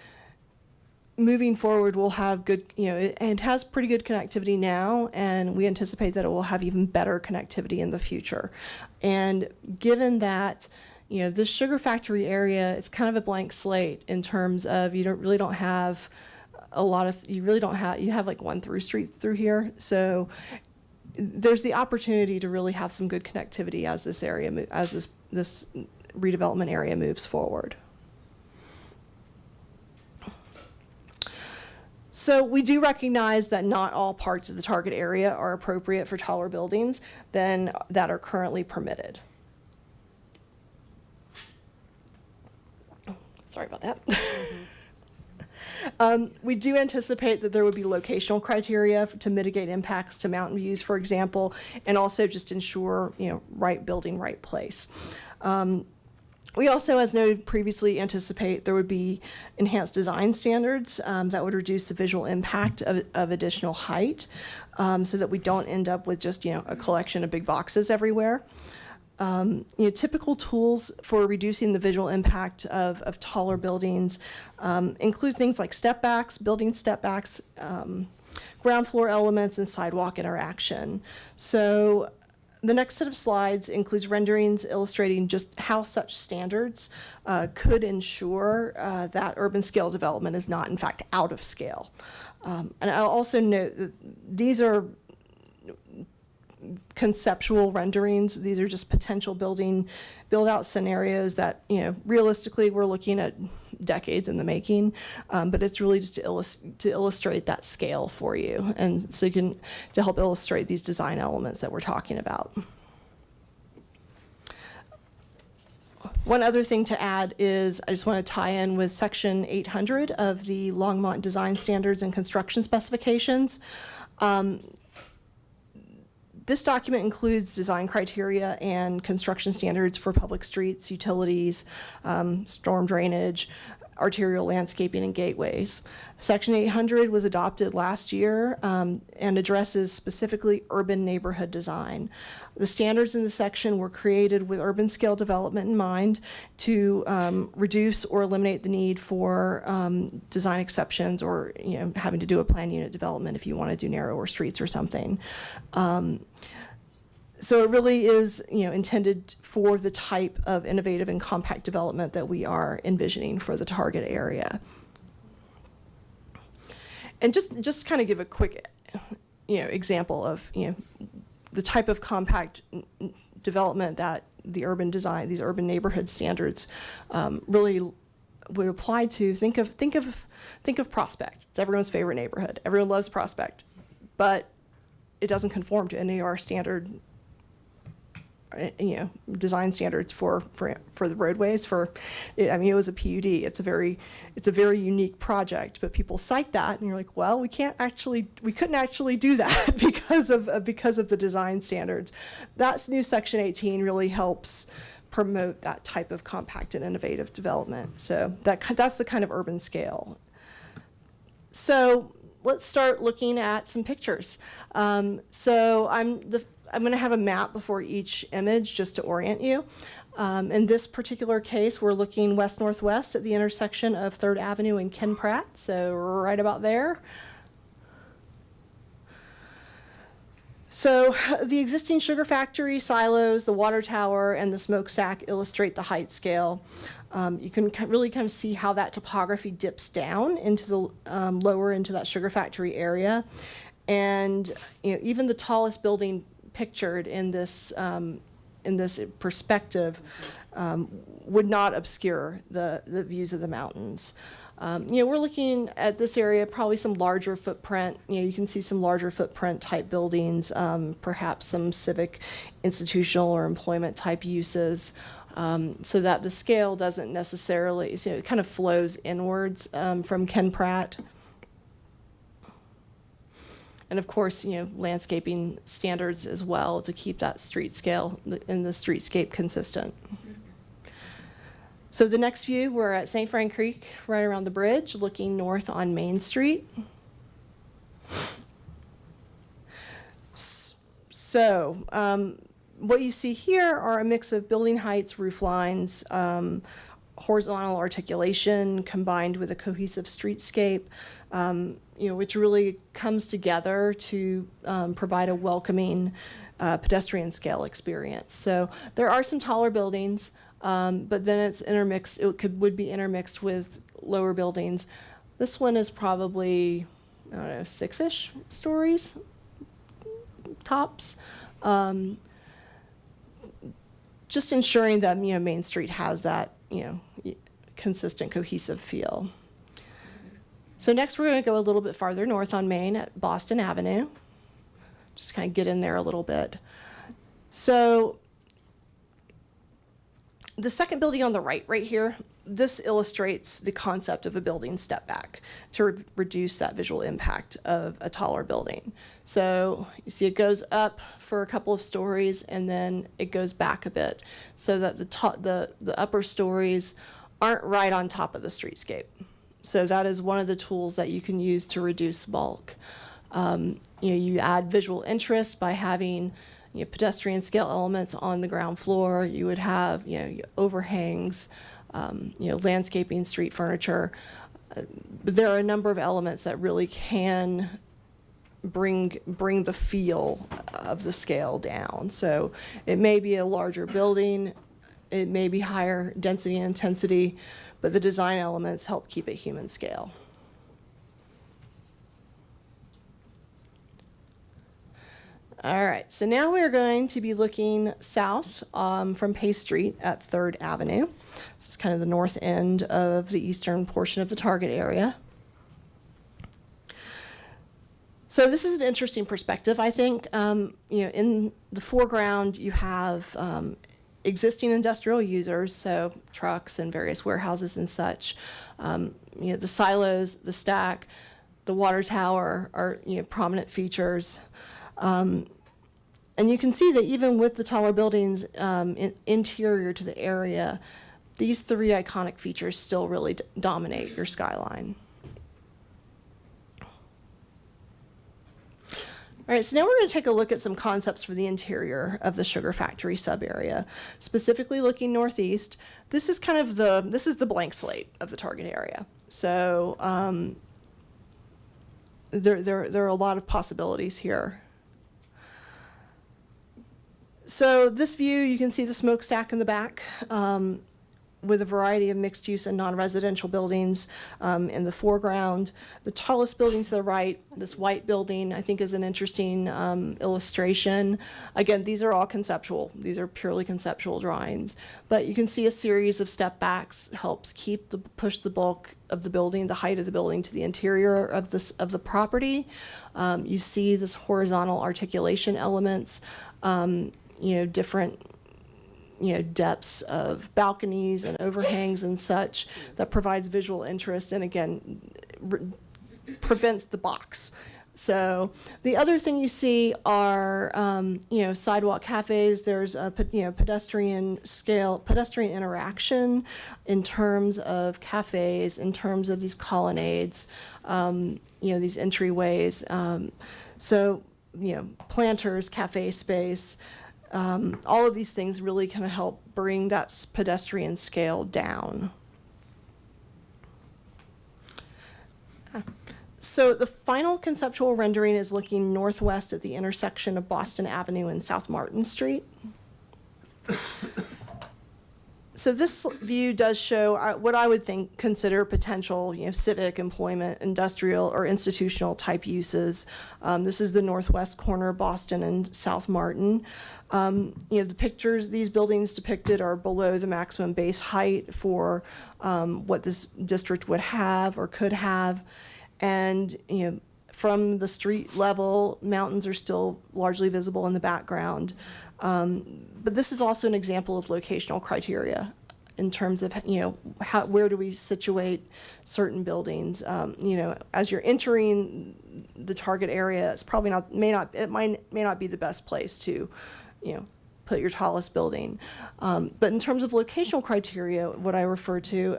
moving forward will have good, it has pretty good connectivity now, and we anticipate that it will have even better connectivity in the future. And given that, this sugar factory area is kind of a blank slate in terms of you don't have a lot of, you have like one through street through here. So there's the opportunity to really have some good connectivity as this area, as this redevelopment area moves forward. So we do recognize that not all parts of the target area are appropriate for taller buildings than that are currently permitted. Sorry about that. We do anticipate that there would be locational criteria to mitigate impacts to mountain views, for example, and also just ensure, right building, right place. We also, as noted previously, anticipate there would be enhanced design standards that would reduce the visual impact of additional height, so that we don't end up with just, a collection of big boxes everywhere. Typical tools for reducing the visual impact of taller buildings include things like step backs, building step backs, ground floor elements, and sidewalk interaction. So the next set of slides includes renderings illustrating just how such standards could ensure that urban scale development is not, in fact, out of scale. And I'll also note that these are conceptual renderings. These are just potential build-out scenarios that, realistically we're looking at decades in the making, but it's really just to illustrate that scale for you, and so to help illustrate these design elements that we're talking about. One other thing to add is I just want to tie in with Section 800 of the Longmont Design Standards and Construction Specifications. This document includes design criteria and construction standards for public streets, utilities, storm drainage, arterial landscaping, and gateways. Section 800 was adopted last year and addresses specifically urban neighborhood design. The standards in the section were created with urban scale development in mind to reduce or eliminate the need for design exceptions or having to do a plan unit development if you want to do narrower streets or something. So it really is, intended for the type of innovative and compact development that we are envisioning for the target area. And just kind of give a quick, example of, the type of compact development that the urban design, these urban neighborhood standards, really would apply to. Think of Prospect. It's everyone's favorite neighborhood. Everyone loves Prospect, but it doesn't conform to any of our standard design standards for the roadways. It was a PUD. It's a very unique project, but people cite that, and you're like, well, we couldn't actually do that because of the design standards. That new Section 18 really helps promote that type of compact and innovative development. So that's the kind of urban scale. So let's start looking at some pictures. So I'm going to have a map before each image just to orient you. In this particular case, we're looking west-northwest at the intersection of 3rd Avenue and Ken Pratt, so right about there. So the existing sugar factory, silos, the water tower, and the smokestack illustrate the height scale. You can really kind of see how that topography dips down into the lower into that sugar factory area. And even the tallest building pictured in this perspective would not obscure the views of the mountains. We're looking at this area, probably some larger footprint. You can see some larger footprint type buildings, perhaps some civic, institutional, or employment type uses, so that the scale doesn't necessarily, it kind of flows inwards from Ken Pratt. And of course, landscaping standards as well to keep that street scale and the streetscape consistent. So the next view, we're at St. Frank Creek, right around the bridge, looking north on Main Street. So what you see here are a mix of building heights, roof lines, horizontal articulation combined with a cohesive streetscape, which really comes together to provide a welcoming pedestrian scale experience. So there are some taller buildings, but then it's intermixed. Would be intermixed with lower buildings. This one is probably, I don't know, 6-ish stories tops. Just ensuring that Main Street has that consistent, cohesive feel. So next we're going to go a little bit farther north on Main at Boston Avenue. Just kind of get in there a little bit. So the second building on the right here, this illustrates the concept of a building step back to reduce that visual impact of a taller building. So you see it goes up for a couple of stories and then it goes back a bit so that the upper stories aren't right on top of the streetscape. So that is one of the tools that you can use to reduce bulk. You add visual interest by having pedestrian scale elements on the ground floor. You would have overhangs, landscaping, street furniture. But there are a number of elements that really can bring the feel of the scale down. So it may be a larger building, it may be higher density and intensity, but the design elements help keep it human scale. All right, so now we're going to be looking south from Pace Street at 3rd Avenue. This is kind of the north end of the eastern portion of the target area. So this is an interesting perspective, I think. In the foreground, you have existing industrial users, so trucks and various warehouses and such. The silos, the stack, the water tower are prominent features. And you can see that even with the taller buildings interior to the area, these three iconic features still really dominate your skyline. All right, so now we're going to take a look at some concepts for the interior of the Sugar Factory sub-area, specifically looking northeast. This is kind of the blank slate of the target area. So there are a lot of possibilities here. So this view, you can see the smokestack in the back with a variety of mixed use and non-residential buildings in the foreground. The tallest building to the right, this white building, I think is an interesting illustration. Again, these are all conceptual. These are purely conceptual drawings. But you can see a series of step backs helps push the bulk of the building, the height of the building to the interior of the property. You see this horizontal articulation elements, different depths of balconies and overhangs and such that provides visual interest and again prevents the box. So the other thing you see are sidewalk cafes. There's a pedestrian interaction in terms of cafes, in terms of these colonnades, these entryways. Planters, cafe space. All of these things really kind of help bring that pedestrian scale down. So the final conceptual rendering is looking northwest at the intersection of Boston Avenue and South Martin Street. So this view does show what I would consider potential, civic, employment, industrial, or institutional type uses. This is the northwest corner of Boston and South Martin. The pictures, these buildings depicted are below the maximum base height for what this district would have or could have. And, from the street level, mountains are still largely visible in the background. But this is also an example of locational criteria in terms of, where do we situate certain buildings? As you're entering the target area, it's probably may not be the best place to, put your tallest building. But in terms of locational criteria, what I refer to,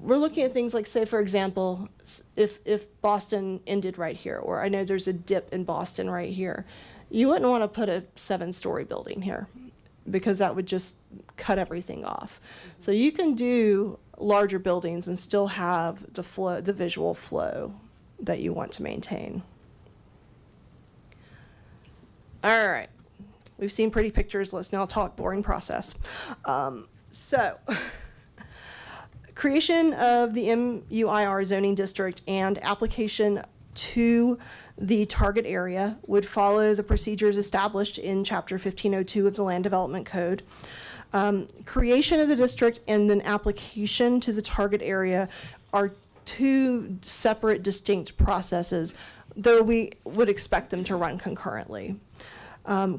we're looking at things like, say, for example, if Boston ended right here, or I know there's a dip in Boston right here, you wouldn't want to put a 7-story building here because that would just cut everything off. So you can do larger buildings and still have the visual flow that you want to maintain. All right, we've seen pretty pictures. Let's now talk boring process. Creation of the MUIR zoning district and application to the target area would follow the procedures established in Chapter 1502 of the Land Development Code. Creation of the district and then application to the target area are two separate, distinct processes, though we would expect them to run concurrently.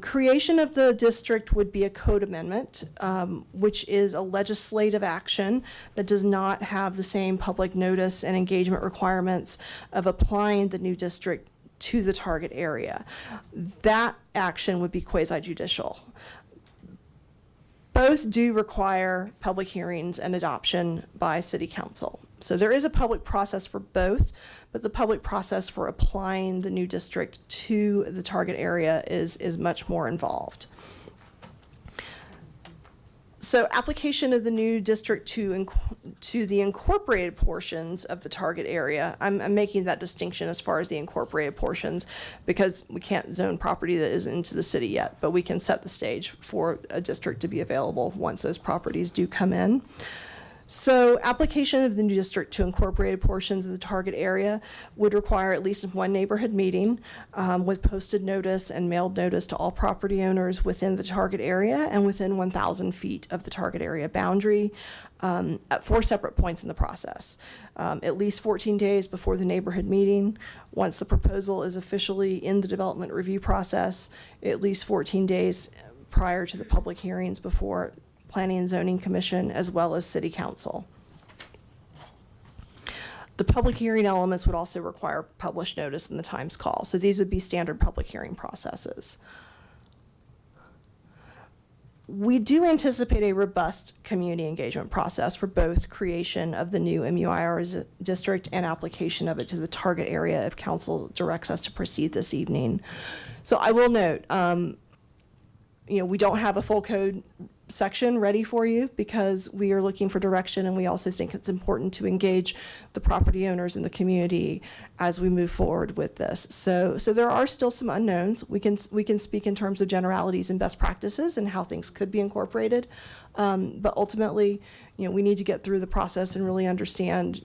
Creation of the district would be a code amendment, which is a legislative action that does not have the same public notice and engagement requirements of applying the new district to the target area. That action would be quasi-judicial. Both do require public hearings and adoption by City Council. So there is a public process for both, but the public process for applying the new district to the target area is much more involved. So application of the new district to the incorporated portions of the target area, I'm making that distinction as far as the incorporated portions because we can't zone property that isn't into the city yet, but we can set the stage for a district to be available once those properties do come in. So application of the new district to incorporated portions of the target area would require at least one neighborhood meeting with posted notice and mailed notice to all property owners within the target area and within 1,000 feet of the target area boundary at 4 separate points in the process. At least 14 days before the neighborhood meeting, once the proposal is officially in the development review process, at least 14 days prior to the public hearings before Planning and Zoning Commission, as well as City Council. The public hearing elements would also require published notice in the Times Call. So these would be standard public hearing processes. We do anticipate a robust community engagement process for both creation of the new MUIR district and application of it to the target area if Council directs us to proceed this evening. So I will note, we don't have a full code section ready for you because we are looking for direction, and we also think it's important to engage the property owners in the community as we move forward with this. So there are still some unknowns. We can speak in terms of generalities and best practices and how things could be incorporated, but ultimately, we need to get through the process and really understand,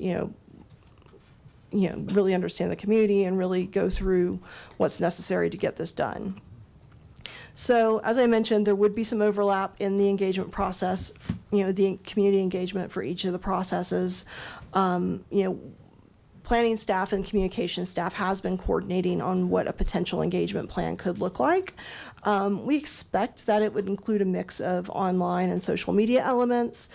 really understand the community and really go through what's necessary to get this done. So as I mentioned, there would be some overlap in the engagement process, the community engagement for each of the processes. Planning staff and communication staff has been coordinating on what a potential engagement plan could look like. We expect that it would include a mix of online and social media elements,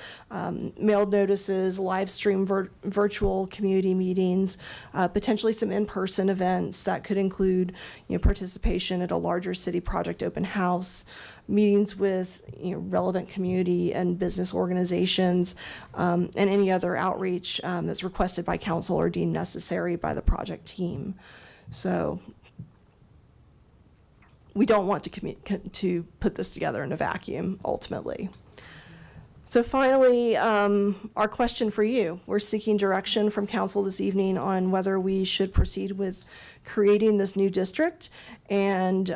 mailed notices, live stream virtual community meetings, potentially some in-person events that could include participation at a larger city project open house, meetings with relevant community and business organizations, and any other outreach that's requested by council or deemed necessary by the project team. So we don't want to put this together in a vacuum, ultimately. So finally, our question for you. We're seeking direction from council this evening on whether we should proceed with creating this new district and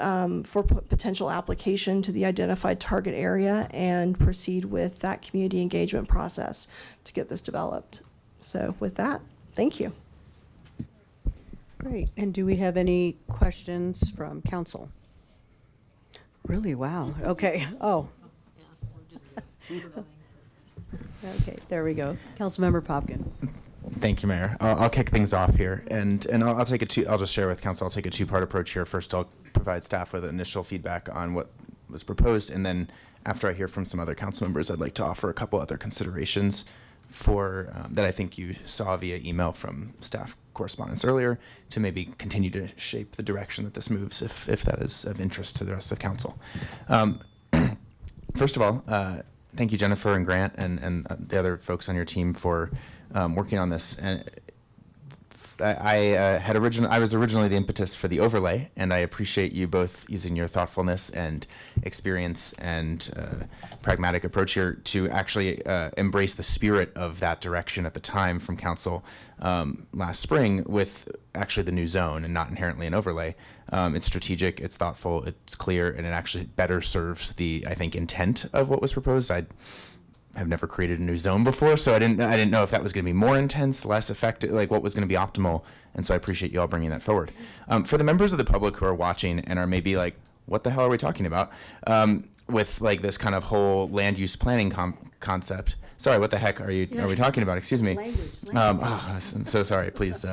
for potential application to the identified target area and proceed with that community engagement process to get this developed. So with that, thank you. Great. And do we have any questions from council? Really? Wow. Okay. Oh. Okay, there we go. Councilmember Popkin. Thank you, Mayor. I'll kick things off here, and I'll take I'll just share with council. I'll take a two-part approach here. First, I'll provide staff with initial feedback on what was proposed, and then after I hear from some other council members, I'd like to offer a couple other considerations for that I think you saw via email from staff correspondence earlier to maybe continue to shape the direction that this moves, if that is of interest to the rest of council. First of all, thank you, Jennifer and Grant, and the other folks on your team for working on this. And I was originally the impetus for the overlay, and I appreciate you both using your thoughtfulness and experience and pragmatic approach here to actually embrace the spirit of that direction at the time from council last spring with actually the new zone and not inherently an overlay. It's strategic, it's thoughtful, it's clear, and it actually better serves the, I think, intent of what was proposed. I've never created a new zone before, so I didn't know if that was going to be more intense, less effective, like what was going to be optimal. And so I appreciate you all bringing that forward. For the members of the public who are watching and are maybe like, what the hell are we talking about? With like this kind of whole land use planning concept. Sorry, what the heck are we talking about? Excuse me. Language. I'm so sorry. Please.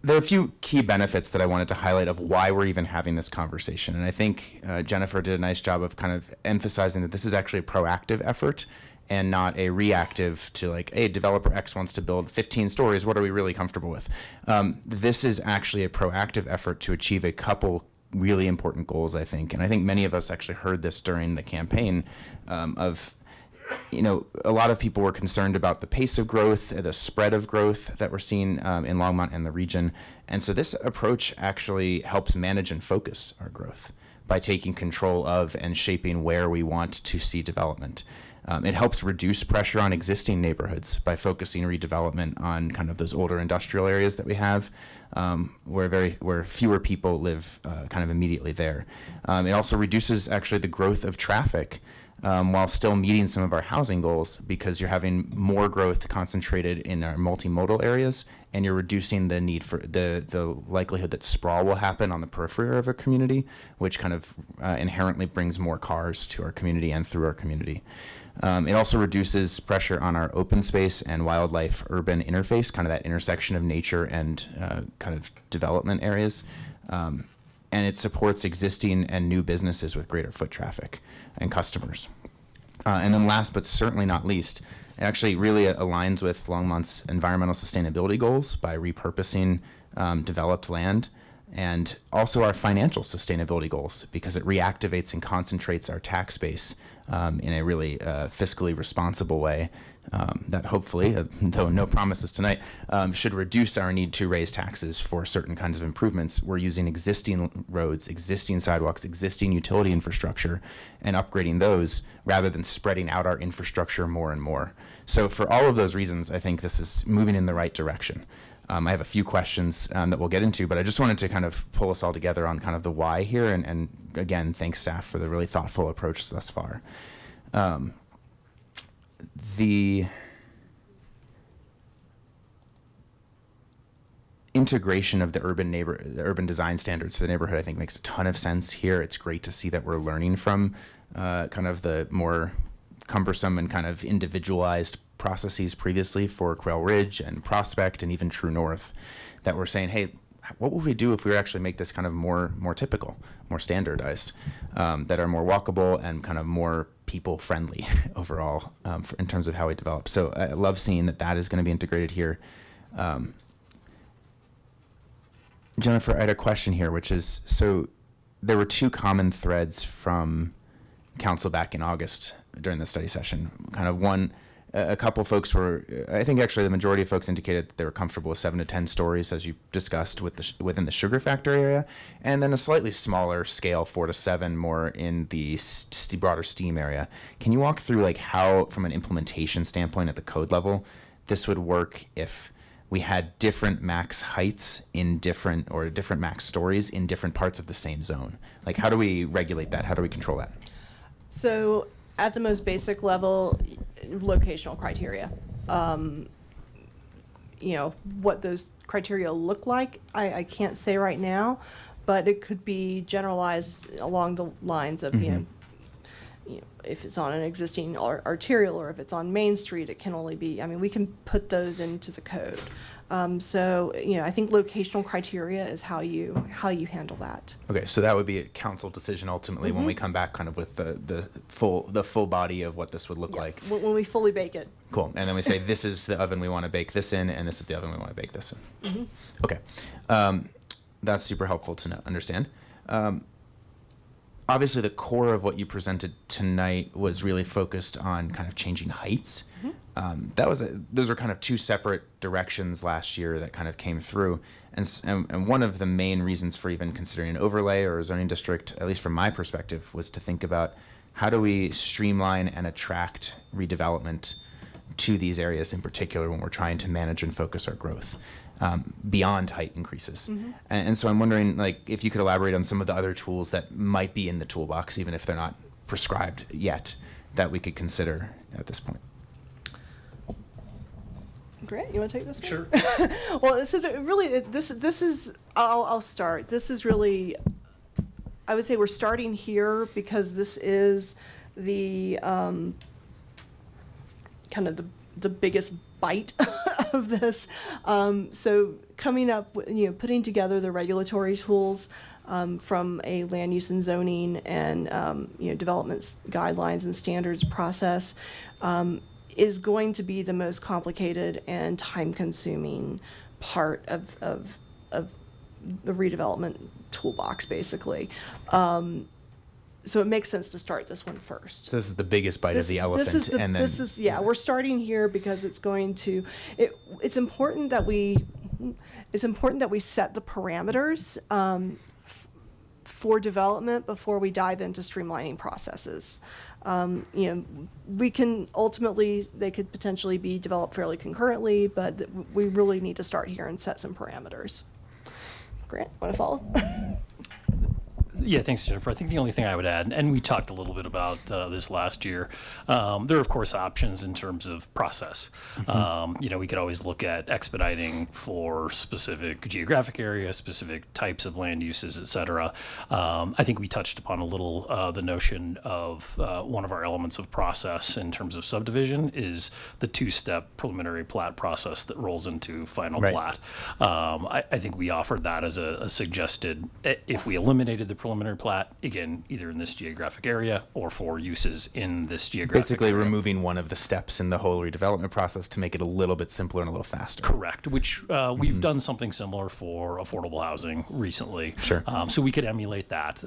There are a few key benefits that I wanted to highlight of why we're even having this conversation. And I think Jennifer did a nice job of kind of emphasizing that this is actually a proactive effort and not a reactive to like, hey, developer X wants to build 15 stories. What are we really comfortable with? This is actually a proactive effort to achieve a couple really important goals, I think. And I think many of us actually heard this during the campaign a lot of people were concerned about the pace of growth, the spread of growth that we're seeing in Longmont and the region. And so this approach actually helps manage and focus our growth by taking control of and shaping where we want to see development. It helps reduce pressure on existing neighborhoods by focusing redevelopment on kind of those older industrial areas that we have, where fewer people live kind of immediately there. It also reduces actually the growth of traffic while still meeting some of our housing goals, because you're having more growth concentrated in our multimodal areas, and you're reducing the need for the likelihood that sprawl will happen on the periphery of a community, which kind of inherently brings more cars to our community and through our community. It also reduces pressure on our open space and wildlife urban interface, kind of that intersection of nature and kind of development areas. And it supports existing and new businesses with greater foot traffic and customers. And then last but certainly not least, it actually really aligns with Longmont's environmental sustainability goals by repurposing developed land, and also our financial sustainability goals, because it reactivates and concentrates our tax base in a really fiscally responsible way that hopefully, though no promises tonight, should reduce our need to raise taxes for certain kinds of improvements. We're using existing roads, existing sidewalks, existing utility infrastructure, and upgrading those rather than spreading out our infrastructure more and more. So for all of those reasons, I think this is moving in the right direction. I have a few questions that we'll get into, but I just wanted to kind of pull us all together on kind of the why here. And again, thanks staff for the really thoughtful approach thus far. The integration of the urban design standards for the neighborhood, I think, makes a ton of sense here. It's great to see that we're learning from kind of the more cumbersome and kind of individualized processes previously for Quail Ridge and Prospect and even True North, that we're saying, hey, what would we do if we were actually make this kind of more typical, more standardized, that are more walkable and kind of more people friendly overall in terms of how we develop. So I love seeing that is going to be integrated here. Jennifer, I had a question here, which is, so there were two common threads from council back in August during the study session. Kind of one, a couple folks were, I think actually the majority of folks indicated that they were comfortable with 7 to 10 stories, as you discussed, within the sugar factory area, and then a slightly smaller scale, 4 to 7, more in the broader STEAM area. Can you walk through like how, from an implementation standpoint at the code level, this would work if we had different max heights in different max stories in different parts of the same zone. Like, how do we regulate that? How do we control that? So at the most basic level, locational criteria. What those criteria look like, I can't say right now, but it could be generalized along the lines of, if it's on an existing arterial or if it's on Main Street, it can only be, we can put those into the code. I think locational criteria is how you handle that. Okay, so that would be a council decision ultimately when we come back kind of with the full body of what this would look like. When we fully bake it. Cool. And then we say, this is the oven we want to bake this in, and this is the oven we want to bake this in. Okay. That's super helpful to understand. Obviously, the core of what you presented tonight was really focused on kind of changing heights. Those were kind of two separate directions last year that kind of came through. And one of the main reasons for even considering an overlay or a zoning district, at least from my perspective, was to think about how do we streamline and attract redevelopment to these areas in particular when we're trying to manage and focus our growth beyond height increases. And so I'm wondering, like, if you could elaborate on some of the other tools that might be in the toolbox, even if they're not prescribed yet, that we could consider at this point. Grant, you want to take this one? Sure. Well, so this is, I'll start. This is really, I would say we're starting here because this is the kind of the biggest bite of this. So coming up, putting together the regulatory tools from a land use and zoning and development guidelines and standards process is going to be the most complicated and time-consuming part of the redevelopment toolbox, basically. So it makes sense to start this one first. So this is the biggest bite of the elephant, we're starting here because it's going to. It's important that we set the parameters for development before we dive into streamlining processes. We can ultimately, they could potentially be developed fairly concurrently, but we really need to start here and set some parameters. Grant, want to follow? Yeah, thanks, Jennifer. I think the only thing I would add, and we talked a little bit about this last year, there are, of course, options in terms of process. We could always look at expediting for specific geographic areas, specific types of land uses, et cetera. I think we touched upon a little the notion of one of our elements of process in terms of subdivision is the two-step preliminary plat process that rolls into final plat. I think we offered that as a suggested, if we eliminated the preliminary plat, again, either in this geographic area or for uses in this geographic Basically area. removing one of the steps in the whole redevelopment process to make it a little bit simpler and a little faster. Correct, which we've done something similar for affordable housing recently. Sure. So we could emulate that.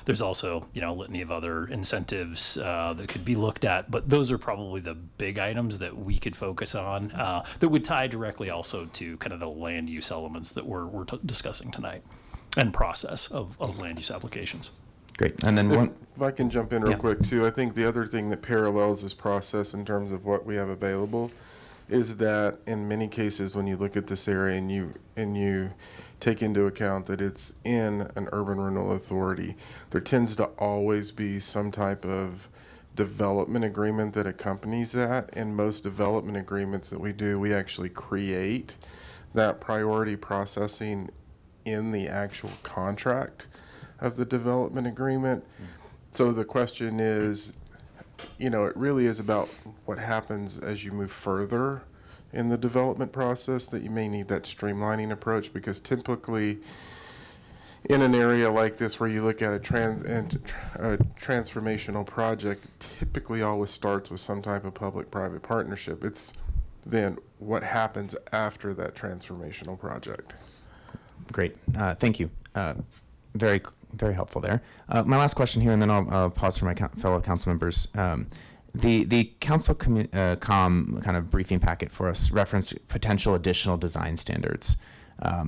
There's also, a litany of other incentives that could be looked at, but those are probably the big items that we could focus on that would tie directly also to kind of the land use elements that we're discussing tonight and process of land use applications. Great. And then If I can jump in real quick too, I think the other thing that parallels this process in terms of what we have available is that in many cases when you look at this area and you take into account that it's in an urban renewal authority, there tends to always be some type of development agreement that accompanies that. In most development agreements that we do, we actually create that priority processing in the actual contract of the development agreement. So the question is, it really is about what happens as you move further in the development process that you may need that streamlining approach, because typically in an area like this where you look at a transformational project, it typically always starts with some type of public-private partnership. It's then what happens after that transformational project. Great. Thank you. Very, very helpful there. My last question here, and then I'll pause for my fellow council members. The council kind of briefing packet for us referenced potential additional design standards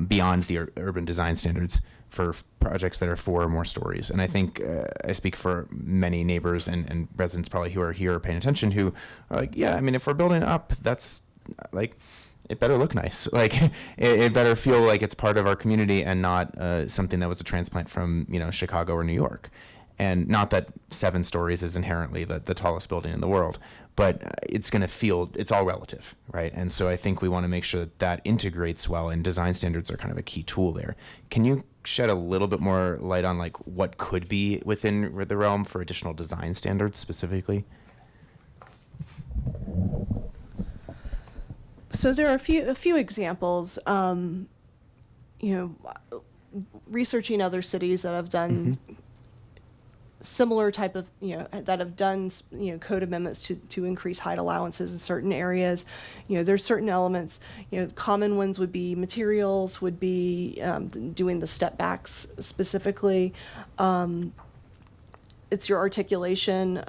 beyond the urban design standards for projects that are 4 or more stories. And I think I speak for many neighbors and residents probably who are here paying attention who are like, yeah, I mean, if we're building up, that's like, it better look nice. Like it better feel like it's part of our community and not something that was a transplant from, you know, Chicago or New York. And not that 7 stories is inherently the tallest building in the world, but it's going to feel, it's all relative, right? And so I think we want to make sure that that integrates well, and design standards are kind of a key tool there. Can you shed a little bit more light on like what could be within the realm for additional design standards specifically? So there are a few examples. Researching other cities that have done similar type of, that have done, code amendments to increase height allowances in certain areas. There's certain elements, common ones would be materials, would be doing the step backs specifically. It's your articulation.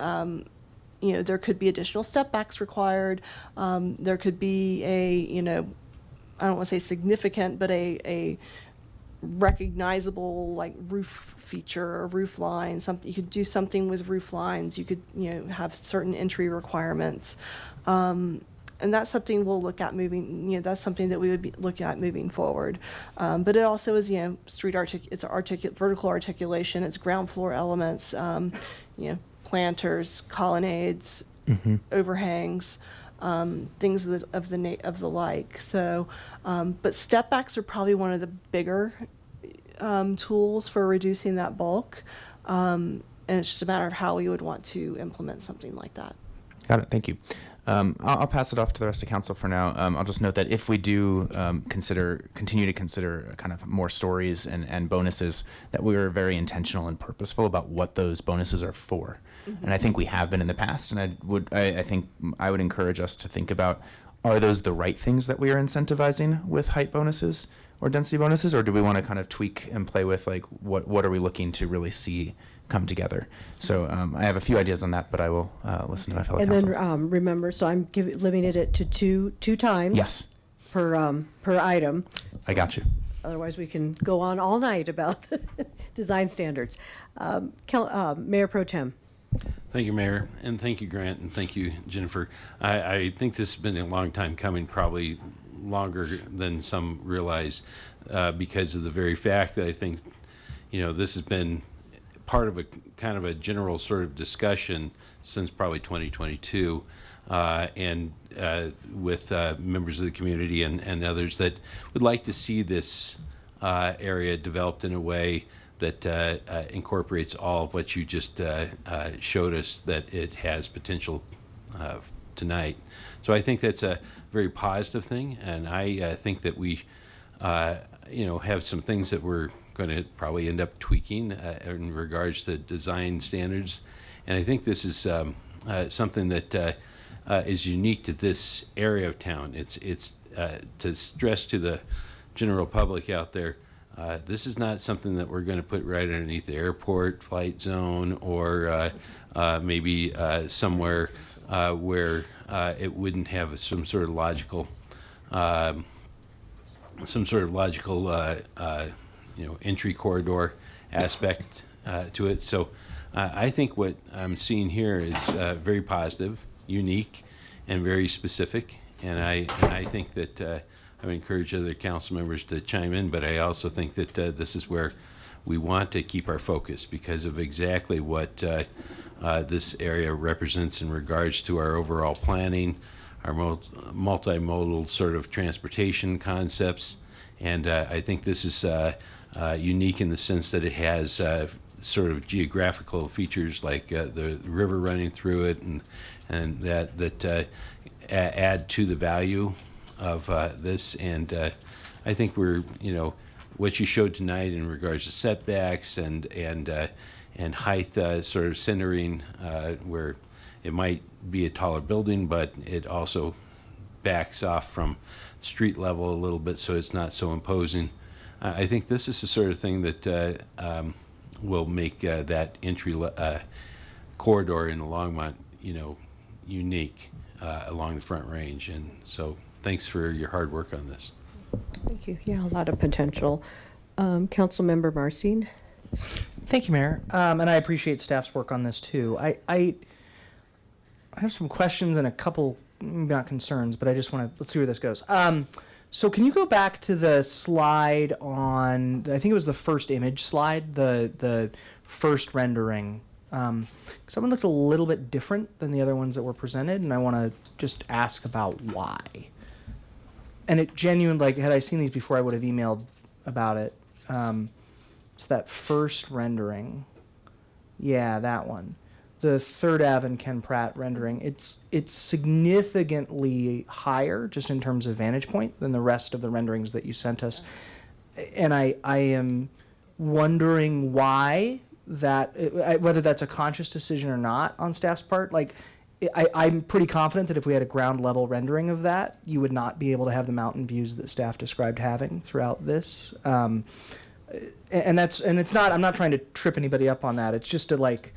There could be additional step backs required. There could be I don't want to say significant, but a recognizable like roof feature or roof line. Something you could do something with roof lines. You could have certain entry requirements, and that's something we'll look at moving. That's something that we would look at moving forward. But it also is it's vertical articulation. It's ground floor elements. Planters, colonnades, overhangs, things of the like. So, but step backs are probably one of the bigger tools for reducing that bulk, and it's just a matter of how we would want to implement something like that. Got it. Thank you. I'll pass it off to the rest of council for now. I'll just note that if we do continue to consider kind of more stories and bonuses, that we were very intentional and purposeful about what those bonuses are for. And I think we have been in the past, and I think I would encourage us to think about, are those the right things that we are incentivizing with height bonuses or density bonuses, or do we want to kind of tweak and play with like what are we looking to really see come together? So I have a few ideas on that, but I will listen to my fellow council. And then remember, so I'm limiting it to two times. Yes. Per item. I got you. Otherwise, we can go on all night about the design standards. Mayor Pro Tem. Thank you, Mayor, and thank you, Grant, and thank you, Jennifer. I think this has been a long time coming, probably longer than some realize, because of the very fact that I think, this has been part of a kind of a general sort of discussion since probably 2022, and with members of the community and others that would like to see this area developed in a way that incorporates all of what you just showed us that it has potential tonight. So I think that's a very positive thing, and I think that we, have some things that we're going to probably end up tweaking in regards to design standards. And I think this is something that is unique to this area of town. It's to stress to the general public out there, this is not something that we're going to put right underneath the airport flight zone or maybe somewhere where it wouldn't have some sort of logical entry corridor aspect to it. So I think what I'm seeing here is very positive, unique, and very specific. And I think that I would encourage other council members to chime in, but I also think that this is where we want to keep our focus because of exactly what this area represents in regards to our overall planning, our multimodal sort of transportation concepts. And I think this is unique in the sense that it has sort of geographical features like the river running through it and that add to the value of this. And I think we're, what you showed tonight in regards to setbacks and height sort of centering where it might be a taller building, but it also backs off from street level a little bit so it's not so imposing. I think this is the sort of thing that will make that entry corridor in Longmont, unique along the Front Range. And so thanks for your hard work on this. Thank you. Yeah, a lot of potential. Councilmember Marcin. Thank you, Mayor. And I appreciate staff's work on this too. I have some questions and a couple not concerns, but I just want to, let's see where this goes. So can you go back to the slide on, I think it was the first image slide, the first rendering? Someone looked a little bit different than the other ones that were presented, and I want to just ask about why. And it genuine, like, had I seen these before, I would have emailed about it. It's that first rendering. Yeah, that one. The 3rd Ave and Ken Pratt rendering. It's significantly higher, just in terms of vantage point, than the rest of the renderings that you sent us. And I am wondering why that, whether that's a conscious decision or not on staff's part. Like, I'm pretty confident that if we had a ground level rendering of that, you would not be able to have the mountain views that staff described having throughout this. And it's not, I'm not trying to trip anybody up on that. It's just to like,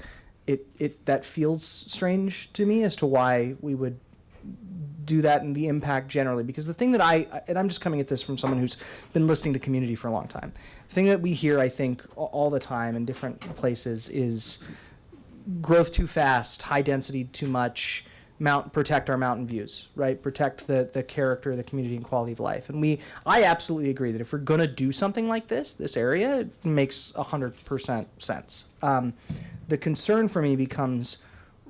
that feels strange to me as to why we would do that and the impact generally. Because the thing that and I'm just coming at this from someone who's been listening to community for a long time. The thing that we hear, I think, all the time in different places is growth too fast, high density too much, protect our mountain views, right? Protect the character, the community, and quality of life. And I absolutely agree that if we're going to do something like this area, it makes 100% sense. The concern for me becomes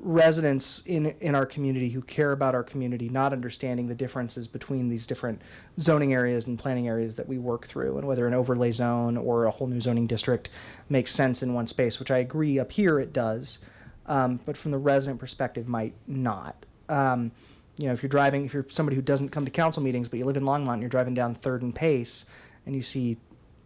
residents in our community who care about our community not understanding the differences between these different zoning areas and planning areas that we work through, and whether an overlay zone or a whole new zoning district makes sense in one space, which I agree up here it does, but from the resident perspective might not. If you're somebody who doesn't come to council meetings but you live in Longmont and you're driving down 3rd and Pace and you see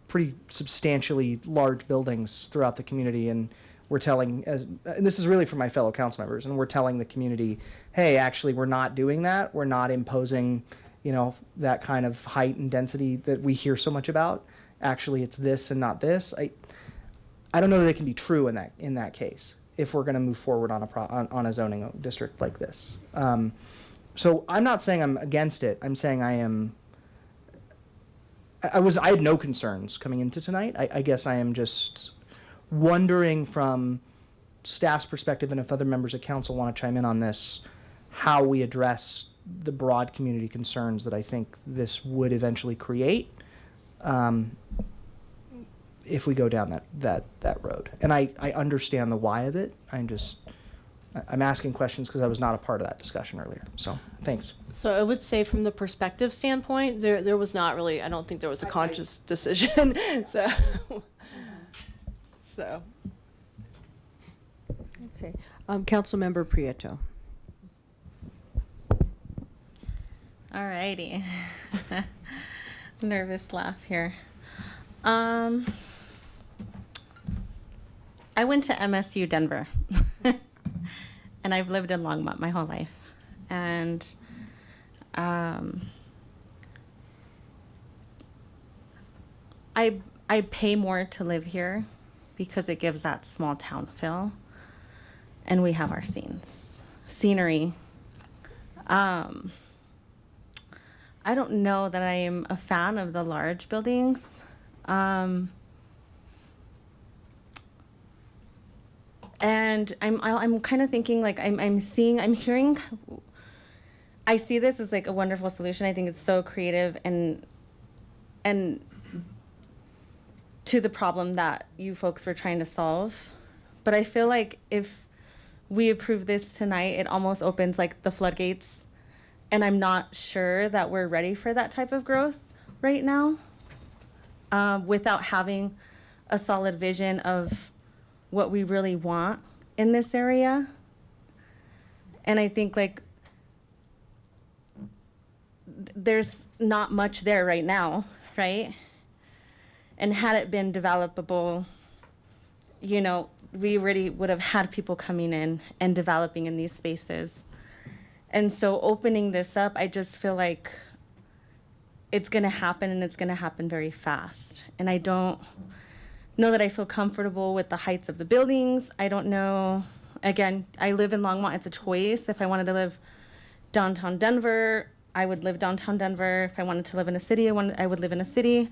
pretty substantially large buildings throughout the community, and we're telling, and this is really for my fellow council members, and we're telling the community, hey, actually, we're not doing that. We're not imposing, that kind of height and density that we hear so much about. Actually, it's this and not this. I don't know that it can be true in that case if we're going to move forward on a zoning district like this. So I'm not saying I'm against it. I'm saying I had no concerns coming into tonight. I guess I am just wondering from staff's perspective, and if other members of council want to chime in on this, how we address the broad community concerns that I think this would eventually create if we go down that road. And I understand the why of it. I'm asking questions because I was not a part of that discussion earlier. So thanks. So I would say from the perspective standpoint, there was not really, I don't think there was a conscious decision. So. Okay. Councilmember Prieto. All righty. Nervous laugh here. I went to MSU Denver, and I've lived in Longmont my whole life. And I pay more to live here because it gives that small town feel, and we have our scenery. I don't know that I am a fan of the large buildings. And I'm kind of thinking, like, I'm hearing, I see this as like a wonderful solution. I think it's so creative and to the problem that you folks were trying to solve. But I feel like if we approve this tonight, it almost opens like the floodgates, and I'm not sure that we're ready for that type of growth right now, without having a solid vision of what we really want in this area. And I think like there's not much there right now, right? And had it been developable, we already would have had people coming in and developing in these spaces. And so opening this up, I just feel like it's going to happen, and it's going to happen very fast. And I don't know that I feel comfortable with the heights of the buildings. I don't know. Again, I live in Longmont. It's a choice. If I wanted to live downtown Denver, I would live downtown Denver. If I wanted to live in a city, I would live in a city.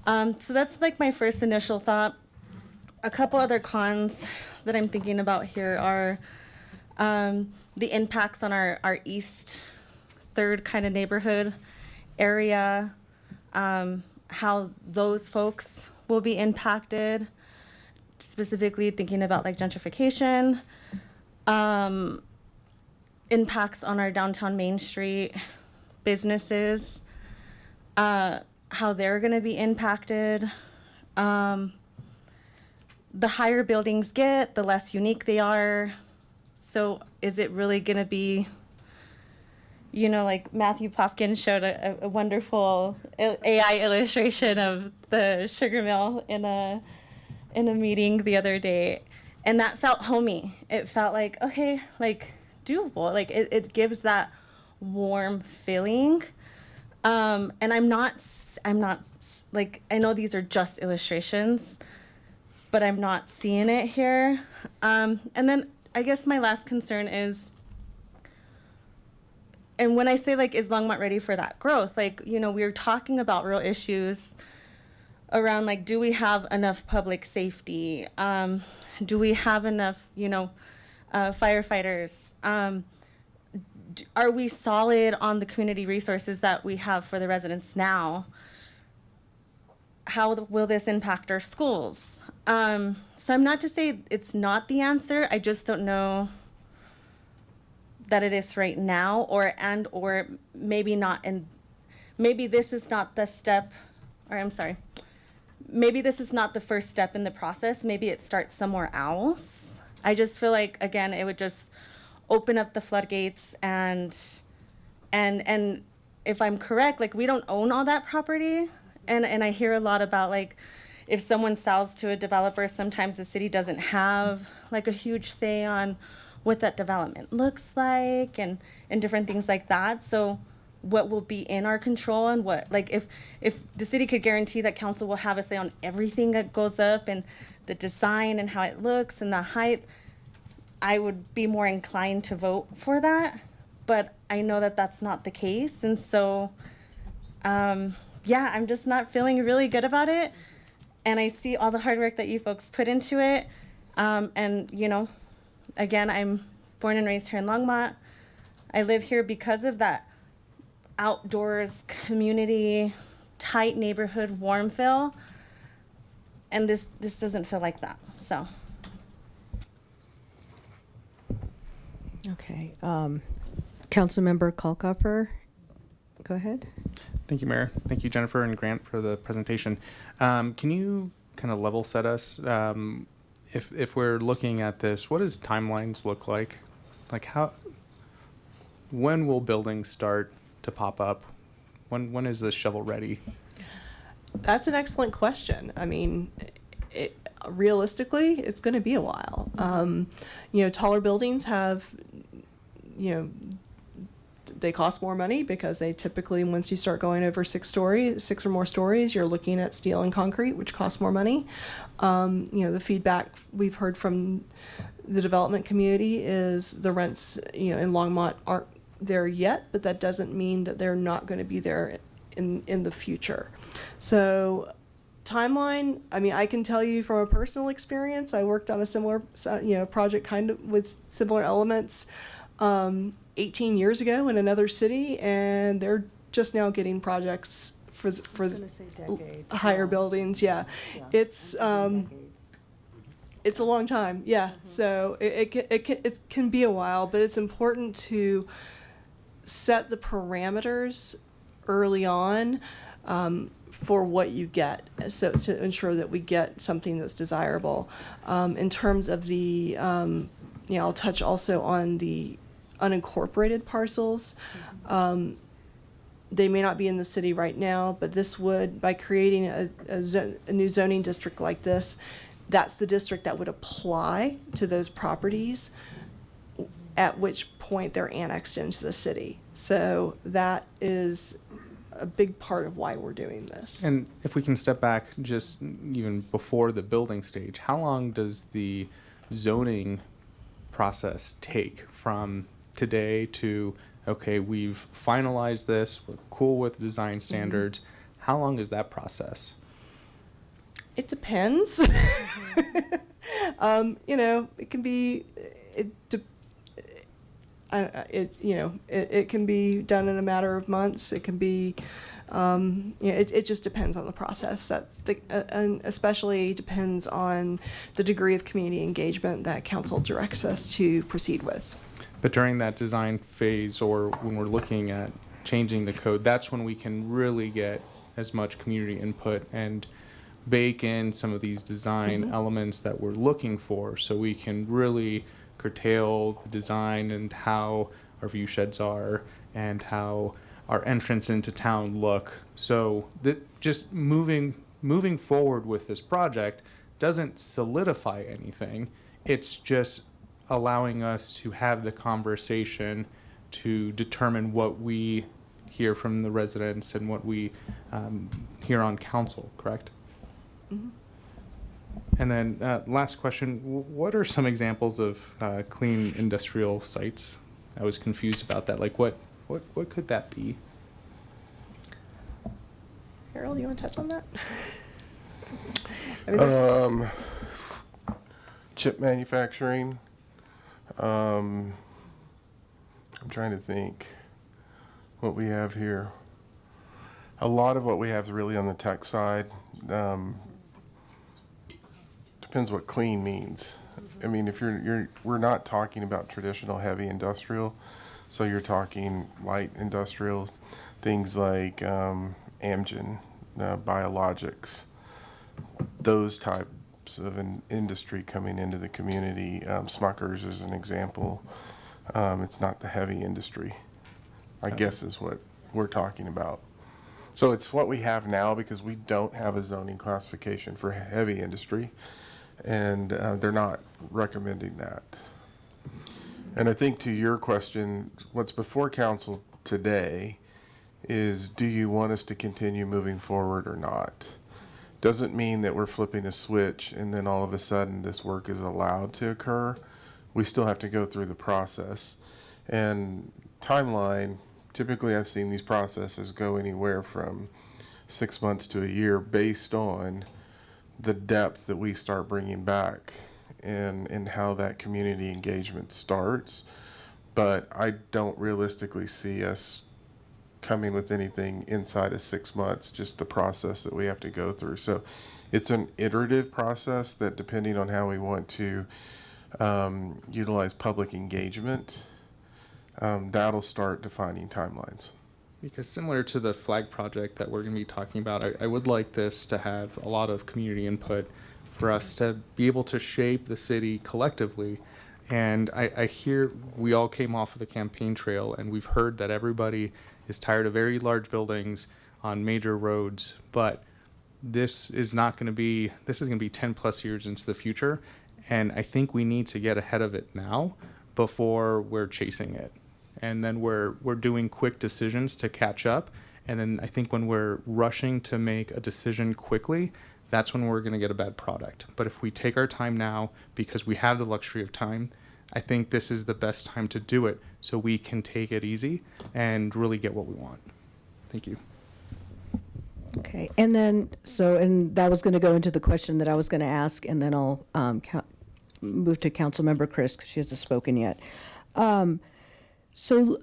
So that's like my first initial thought. A couple other cons that I'm thinking about here are the impacts on our east third kind of neighborhood area, how those folks will be impacted, specifically thinking about like gentrification, impacts on our downtown Main Street businesses, how they're going to be impacted. The higher buildings get, the less unique they are. So is it really going to be, you know, like Matthew Popkins showed a wonderful AI illustration of the sugar mill in a meeting the other day, and that felt homey. It felt like, okay, like doable. Like it gives that warm feeling. And I'm not like, I know these are just illustrations, but I'm not seeing it here. And then I guess my last concern is, and when I say like, is Longmont ready for that growth? Like, you know, we're talking about real issues around like, do we have enough public safety? Do we have enough, you know, firefighters? Are we solid on the community resources that we have for the residents now? How will this impact our schools? So I'm not to say it's not the answer. I just don't know that it is right now, or maybe not. And maybe this is not the step, or I'm sorry, maybe this is not the first step in the process. Maybe it starts somewhere else. I just feel like, again, it would just open up the floodgates, and if I'm correct, like we don't own all that property. And I hear a lot about like, if someone sells to a developer, sometimes the city doesn't have like a huge say on what that development looks like and different things like that. So what will be in our control, and what, like if the city could guarantee that council will have a say on everything that goes up and the design and how it looks and the height, I would be more inclined to vote for that. But I know that that's not the case. And so, yeah, I'm just not feeling really good about it. And I see all the hard work that you folks put into it. And, you know, again, I'm born and raised here in Longmont. I live here because of that outdoors, community, tight neighborhood, warm feel. And this doesn't feel like that, so. Okay. Councilmember Kalkofer, go ahead. Thank you, Mayor. Thank you, Jennifer and Grant, for the presentation. Can you kind of level set us? If we're looking at this, what does timelines look like? Like when will buildings start to pop up? When is this shovel ready? That's an excellent question. I mean, realistically, it's going to be a while. You know, taller buildings have, you know, they cost more money because they typically, once you start going over 6 or more stories, you're looking at steel and concrete, which costs more money. You know, the feedback we've heard from the development community is the rents, you know, in Longmont aren't there yet, but that doesn't mean that they're not going to be there in the future. So timeline, I mean, I can tell you from a personal experience, I worked on a similar, you know, project kind of with similar elements 18 years ago in another city, and they're just now getting projects for higher buildings. Yeah. It's a long time. Yeah. So it can be a while, but it's important to set the parameters early on for what you get, so to ensure that we get something that's desirable. In terms of the, you know, I'll touch also on the unincorporated parcels. They may not be in the city right now, but this would, by creating a new zoning district like this, that's the district that would apply to those properties, at which point they're annexed into the city. So that is a big part of why we're doing this. And if we can step back just even before the building stage, how long does the zoning process take from today to, okay, we've finalized this, we're cool with design standards? How long is that process? It depends. You know, it can be, it can be done in a matter of months. It can be, it just depends on the process and especially depends on the degree of community engagement that council directs us to proceed with. But during that design phase, or when we're looking at changing the code, that's when we can really get as much community input and bake in some of these design elements that we're looking for, so we can really curtail the design and how our view sheds are and how our entrance into town look. So that just moving forward with this project doesn't solidify anything. It's just allowing us to have the conversation to determine what we hear from the residents and what we hear on council, correct? Mm-hmm. And then last question, what are some examples of clean industrial sites? I was confused about that. Like what could that be? Harold, you want to touch on that? Chip manufacturing. I'm trying to think what we have here. A lot of what we have is really on the tech side. Depends what clean means. I mean, if we're not talking about traditional heavy industrial, so you're talking light industrial, things like Amgen, biologics, those types of an industry coming into the community. Smuckers is an example. It's not the heavy industry, I guess is what we're talking about. So it's what we have now, because we don't have a zoning classification for heavy industry, and they're not recommending that. And I think to your question, what's before council today is, do you want us to continue moving forward or not? Doesn't mean that we're flipping a switch and then all of a sudden this work is allowed to occur. We still have to go through the process. And timeline, typically I've seen these processes go anywhere from 6 months to a year based on the depth that we start bringing back and how that community engagement starts. But I don't realistically see us coming with anything inside of 6 months, just the process that we have to go through. So it's an iterative process that, depending on how we want to utilize public engagement, that'll start defining timelines. Because similar to the flag project that we're going to be talking about, I would like this to have a lot of community input for us to be able to shape the city collectively. And I hear we all came off of the campaign trail, and we've heard that everybody is tired of very large buildings on major roads, but this is going to be 10 plus years into the future. And I think we need to get ahead of it now before we're chasing it. And then we're doing quick decisions to catch up. And then I think when we're rushing to make a decision quickly, that's when we're going to get a bad product. But if we take our time now, because we have the luxury of time, I think this is the best time to do it, so we can take it easy and really get what we want. Thank you. Okay, and then, and that was going to go into the question that I was going to ask, and then I'll move to Councilmember Chris, because she hasn't spoken yet. So,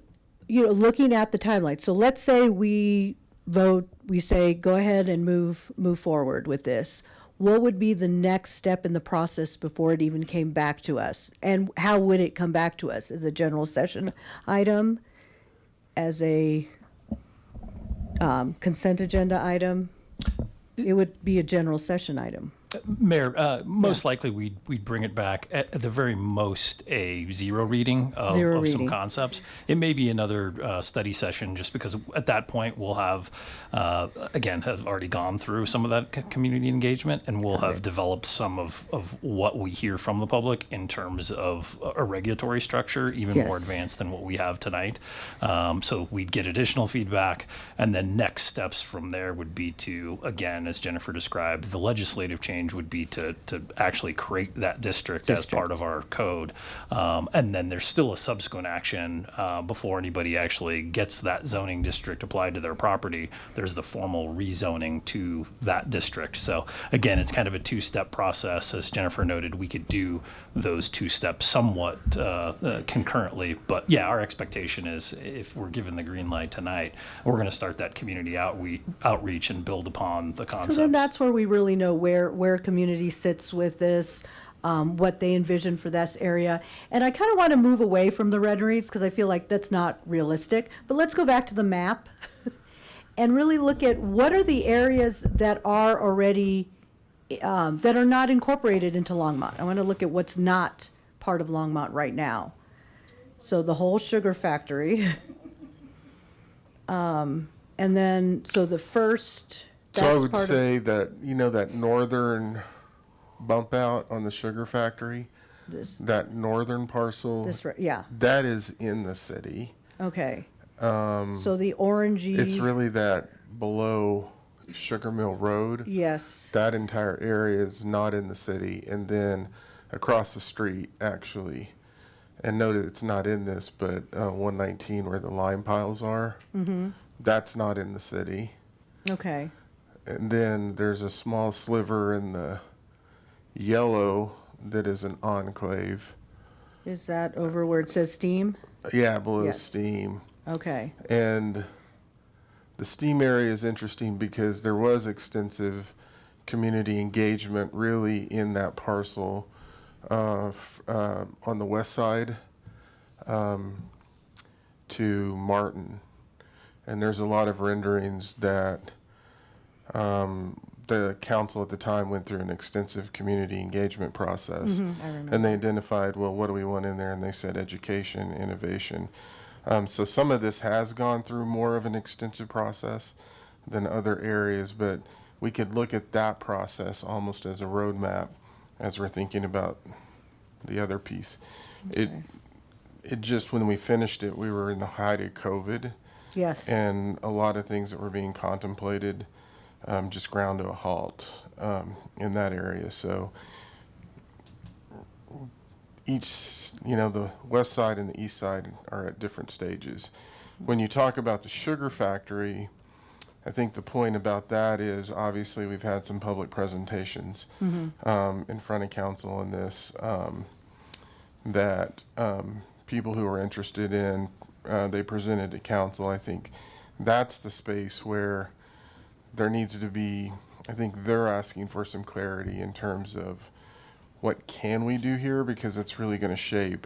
looking at the timeline, so let's say we vote, we say, go ahead and move forward with this. What would be the next step in the process before it even came back to us? And how would it come back to us? As a general session item? As a consent agenda item? It would be a general session item. Mayor, most likely we'd bring it back at the very most a zero reading of some concepts. It may be another study session, just because at that point we'll have, again, have already gone through some of that community engagement, and we'll have developed some of what we hear from the public in terms of a regulatory structure, even more advanced than what we have tonight. So we'd get additional feedback, and then next steps from there would be to, again, as Jennifer described, the legislative change change would be to actually create that district as part of our code. And then there's still a subsequent action before anybody actually gets that zoning district applied to their property. There's the formal rezoning to that district. So again, it's kind of a two-step process. As Jennifer noted, we could do those two steps somewhat concurrently. But yeah, our expectation is if we're given the green light tonight, we're going to start that community outreach and build upon the concepts. So then that's where we really know where community sits with this, what they envision for this area. And I kind of want to move away from the renderings because I feel like that's not realistic. But let's go back to the map and really look at what are the areas that are already that are not incorporated into Longmont. I want to look at what's not part of Longmont right now. So the whole sugar factory. And then, so the first, So I that's would part say that, you know, that northern bump out on the sugar factory, This. that northern parcel, This, yeah, that is in the city. okay. So the orangey. It's really that below Sugar Mill Road. Yes, That entire area is not in the city. And then across the street, actually, and note that it's not in this, but 119 where the lime piles are, that's not in the city. okay, And then there's a small sliver in the yellow that is an enclave. is that over where it says steam? Yeah, below Yes. Steam. Okay, And the Steam area is interesting because there was extensive community engagement really in that parcel on the west side to Martin. And there's a lot of renderings that the council at the time went through an extensive community engagement process. I remember. And they identified, well, what do we want in there? And they said education, innovation. So some of this has gone through more of an extensive process than other areas, but we could look at that process almost as a roadmap as we're thinking about the other piece. It just, when we finished it, we were in the height of COVID, yes, and a lot of things that were being contemplated just ground to a halt in that area. So each, you know, the west side and the east side are at different stages. When you talk about the sugar factory, I think the point about that is obviously we've had some public presentations in front of council on this that people who are interested in, they presented to council. I think that's the space where there needs to be, I think they're asking for some clarity in terms of what can we do here, because it's really going to shape,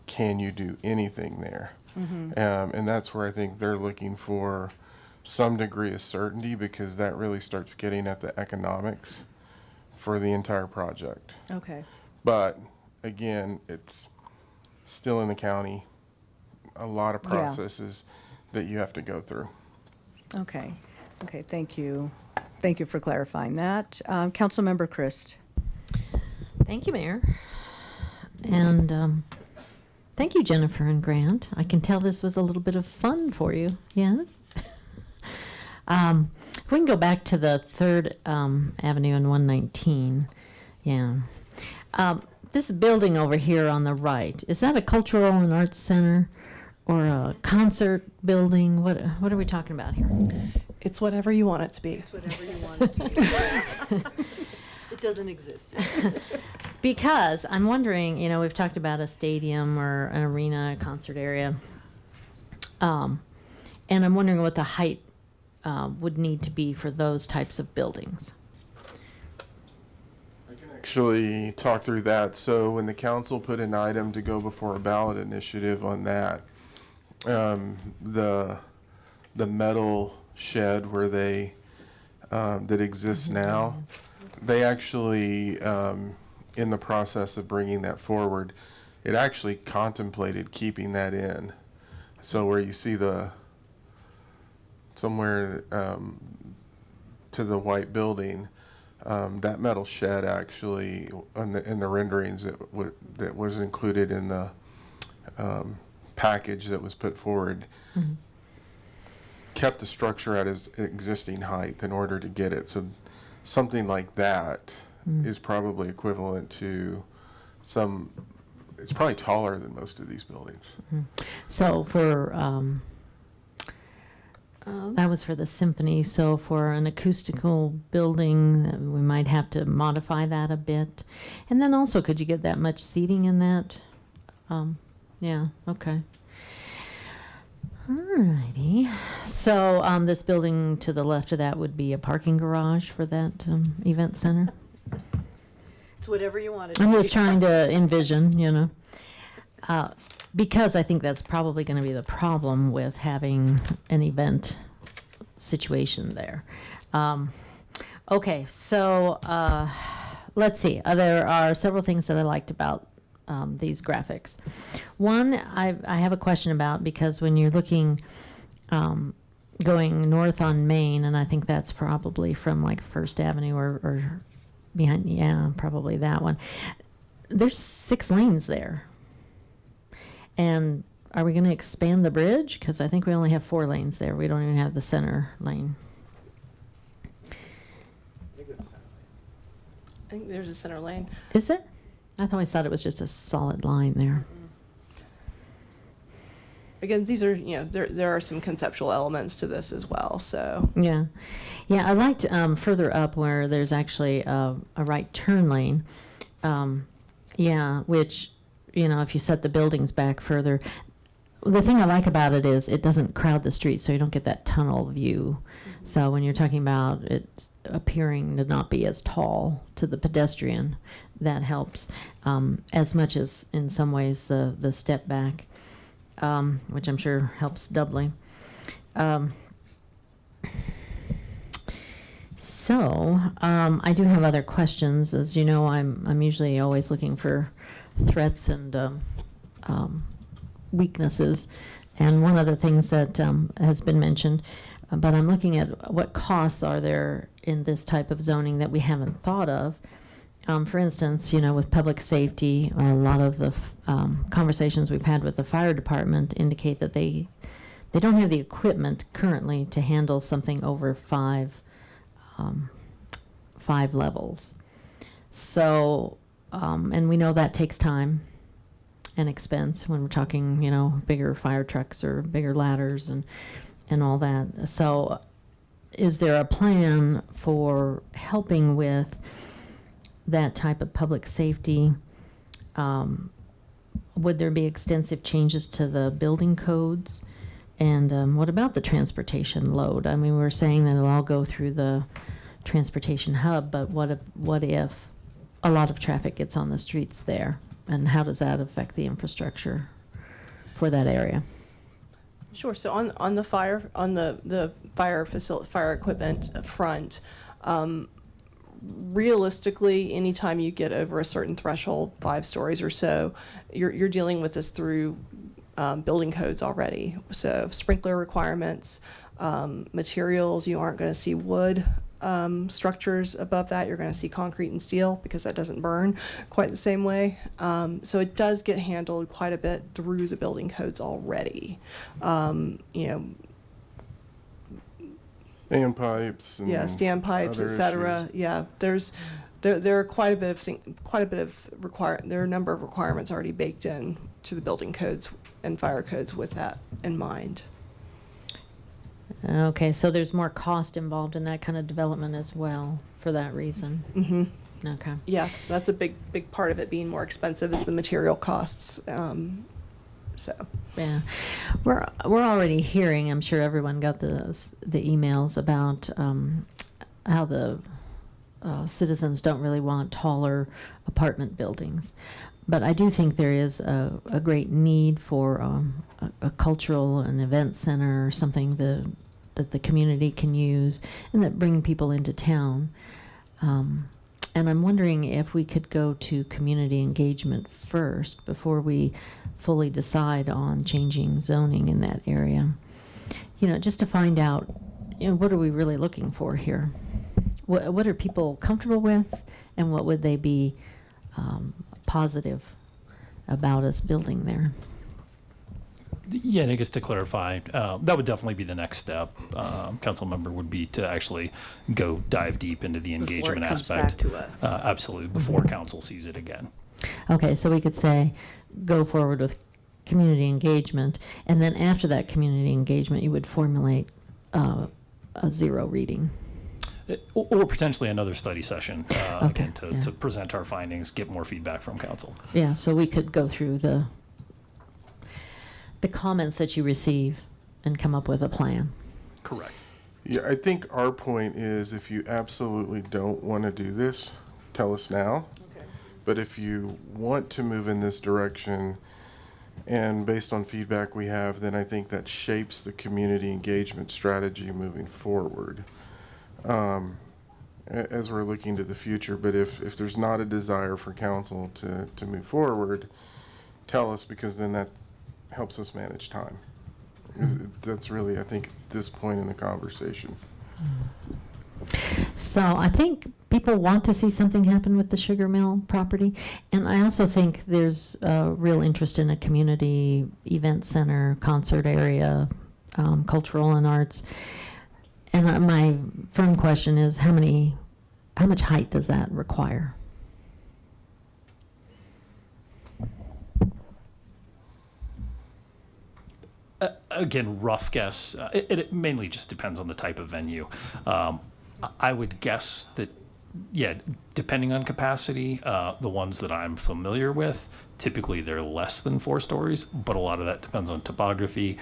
can you do anything there? And that's where I think they're looking for some degree of certainty, because that really starts getting at the economics for the entire project. okay, But again, it's still in the county, a lot of Yeah. processes that you have to go through. okay, okay, thank you. Thank you for clarifying that. Councilmember Christ. Thank you, Mayor. And thank you, Jennifer and Grant. I can tell this was a little bit of fun for you. Yes? If we can go back to the 3rd Avenue and 119. Yeah. This building over here on the right, is that a cultural and arts center or a concert building? What are we talking about here? It's whatever you want it to be. It's whatever you want it to be. It doesn't exist. Because I'm wondering, you know, we've talked about a stadium or an arena, a concert area. And I'm wondering what the height would need to be for those types of buildings. Actually talk through that. So when the council put an item to go before a ballot initiative on that, the metal shed where they that exists now, they actually in the process of bringing that forward, it actually contemplated keeping that in. So where you see the somewhere to the white building, that metal shed actually in the renderings that was included in the package that was put forward, kept the structure at its existing height in order to get it. So something like that is probably equivalent to some, it's probably taller than most of these buildings. So for, that was for the symphony, so for an acoustical building, we might have to modify that a bit. And then also, could you get that much seating in that? Yeah, okay. Alrighty, so this building to the left of that would be a parking garage for that event center? It's whatever you want. I'm just trying to envision, you know, because I think that's probably going to be the problem with having an event situation there. Okay, so let's see. There are several things that I liked about these graphics. One, I have a question about, because when you're looking going north on Main, and I think that's probably from like First Avenue or behind, yeah, probably that one. There's 6 lanes there. And are we going to expand the bridge? Because I think we only have 4 lanes there. We don't even have the center lane. I think there's a center lane. Is there? I always thought it was just a solid line there. Again, these are, you know, there are some conceptual elements to this as well, so. Yeah. Yeah, I liked further up where there's actually a right turn lane. Yeah, which, you know, if you set the buildings back further, the thing I like about it is it doesn't crowd the street, so you don't get that tunnel view. So when you're talking about it appearing to not be as tall to the pedestrian, that helps, as much as in some ways the step back, which I'm sure helps doubly. So I do have other questions. As you know, I'm usually always looking for threats and weaknesses. And one of the things that has been mentioned, but I'm looking at what costs are there in this type of zoning that we haven't thought of. For instance, you know, with public safety, a lot of the conversations we've had with the fire department indicate that they don't have the equipment currently to handle something over 5 levels. So, and we know that takes time and expense when we're talking, you know, bigger fire trucks or bigger ladders and all that. So is there a plan for helping with that type of public safety? Would there be extensive changes to the building codes? And what about the transportation load? I mean, we're saying that it'll all go through the transportation hub, but what if a lot of traffic gets on the streets there? And how does that affect the infrastructure for that area? Sure. So on the fire equipment front, realistically, anytime you get over a certain threshold, 5 stories or so, you're dealing with this through building codes already. So sprinkler requirements, materials, you aren't going to see wood structures above that. You're going to see concrete and steel because that doesn't burn quite the same way. So it does get handled quite a bit through the building codes already. You know, Standpipes. And standpipes, et cetera. issues. Yeah, there are quite a bit of there are a number of requirements already baked in to the building codes and fire codes with that in mind. Okay, so there's more cost involved in that kind of development as well for that reason. Mm-hmm. Okay. Yeah, that's a big part of it being more expensive is the material costs. So. Yeah, we're already hearing. I'm sure everyone got the emails about how the citizens don't really want taller apartment buildings, but I do think there is a great need for a cultural and event center or something that the community can use and that bring people into town. And I'm wondering if we could go to community engagement first before we fully decide on changing zoning in that area. You know, just to find out, you know, what are we really looking for here? What are people comfortable with, and what would they be positive about us building there? Yeah, and I guess to clarify, that would definitely be the next step. Council member would be to actually go dive deep into the Before it engagement comes aspect. back to us. Absolutely, before council sees it again. Okay, so we could say, go forward with community engagement, and then after that community engagement, you would formulate a zero reading. Or potentially another study session, Okay, again, yeah. to present our findings, get more feedback from council. Yeah, so we could go through the comments that you receive and come up with a plan. Correct. Yeah, I think our point is if you absolutely don't want to do this, tell us now. Okay. But if you want to move in this direction, and based on feedback we have, then I think that shapes the community engagement strategy moving forward as we're looking to the future. But if there's not a desire for council to move forward, tell us, because then that helps us manage time. That's really, I think, this point in the conversation. So I think people want to see something happen with the sugar mill property. And I also think there's a real interest in a community event center, concert area, cultural and arts. And my firm question is, how much height does that require? Again, rough guess. It mainly just depends on the type of venue. I would guess that, yeah, depending on capacity, the ones that I'm familiar with, typically they're less than 4 stories, but a lot of that depends on topography.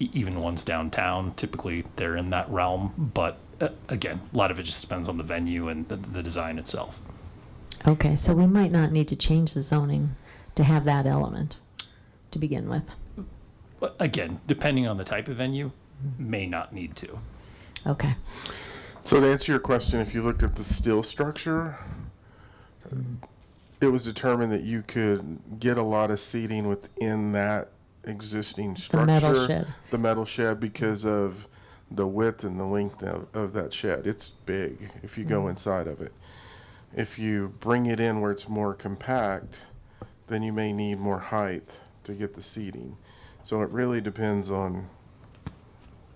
Even ones downtown, typically they're in that realm. But again, a lot of it just depends on the venue and the design itself. Okay, so we might not need to change the zoning to have that element to begin with. But again, depending on the type of venue, may not need to. Okay. So to answer your question, if you looked at the steel structure, it was determined that you could get a lot of seating within that existing structure. The metal shed. The metal shed, because of the width and the length of that shed. It's big if you go inside of it. If you bring it in where it's more compact, then you may need more height to get the seating. So it really depends on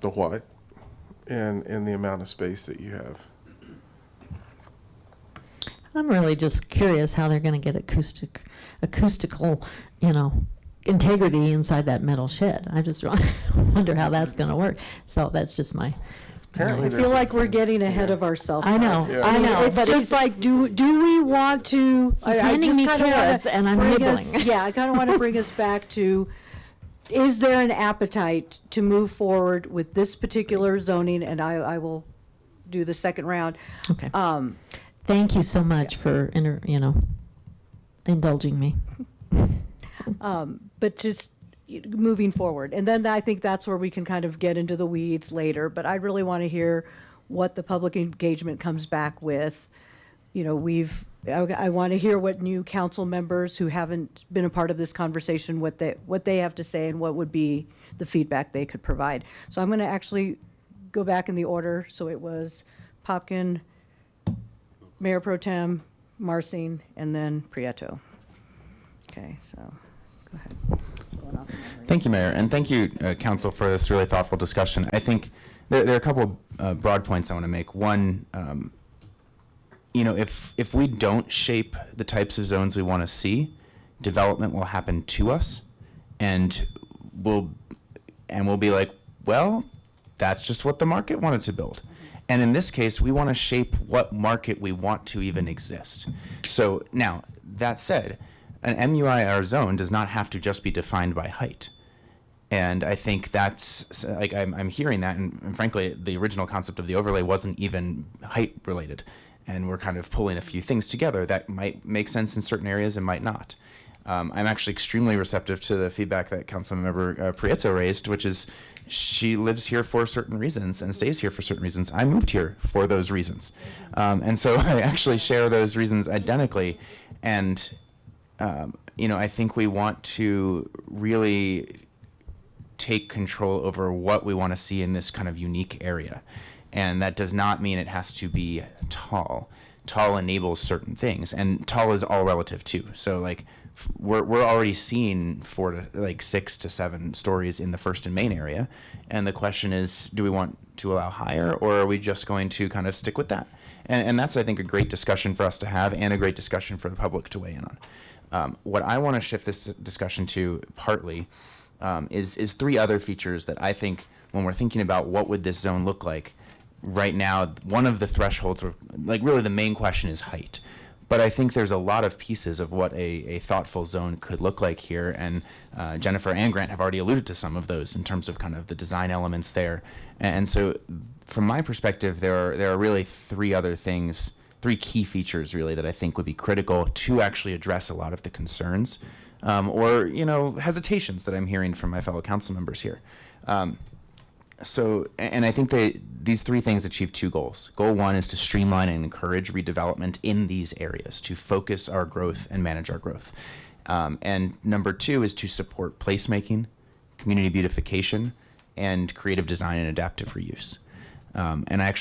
the what and the amount of space that you have. I'm really just curious how they're going to get acoustical, integrity inside that metal shed. I just wonder how that's going to work. So that's just my. Apparently I feel like we're getting ahead of ourselves. I know, Yeah. I know. It's but just like, do we want to? handing me carrots and I'm nibbling. Yeah, I kind of want to bring us back to, is there an appetite to move forward with this particular zoning? And I will do the second round. Okay. Thank you so much for indulging me. But just moving forward. And then I think that's where we can kind of get into the weeds later. But I really want to hear what the public engagement comes back with. I want to hear what new council members who haven't been a part of this conversation, what they have to say and what would be the feedback they could provide. So I'm going to actually go back in the order. So it was Popkin, Mayor Pro Tem, Marsing, and then Prieto. Okay, so go ahead. Going off memory. Thank you, Mayor, and thank you, Council, for this really thoughtful discussion. I think there are a couple of broad points I want to make. One, if we don't shape the types of zones we want to see, development will happen to us, and we'll be like, well, that's just what the market wanted to build. And in this case, we want to shape what market we want to even exist. So now, that said, an MUIR zone does not have to just be defined by height. And I think that's, like, I'm hearing that, and frankly, the original concept of the overlay wasn't even height related. And we're kind of pulling a few things together that might make sense in certain areas and might not. I'm actually extremely receptive to the feedback that Councilmember Prieto raised, which is she lives here for certain reasons and stays here for certain reasons. I moved here for those reasons. And so I actually share those reasons identically. And, I think we want to really take control over what we want to see in this kind of unique area. And that does not mean it has to be tall. Tall enables certain things, and tall is all relative too. So, like, we're already seeing 6 to 7 stories in the First and Main area, and the question is, do we want to allow higher, or are we just going to kind of stick with that? And that's, I think, a great discussion for us to have, and a great discussion for the public to weigh in on. What I want to shift this discussion to partly is 3 other features that I think, when we're thinking about what would this zone look like, right now, one of the thresholds, or like really the main question, is height. But I think there's a lot of pieces of what a thoughtful zone could look like here, and Jennifer and Grant have already alluded to some of those in terms of kind of the design elements there. And so, from my perspective, there are really 3 other things, 3 key features really that I think would be critical to actually address a lot of the concerns or hesitations that I'm hearing from my fellow council members here. And I think these 3 things achieve 2 goals. Goal 1 is to streamline and encourage redevelopment in these areas, to focus our growth and manage our growth. And number 2 is to support placemaking, community beautification, and creative design and adaptive reuse. And I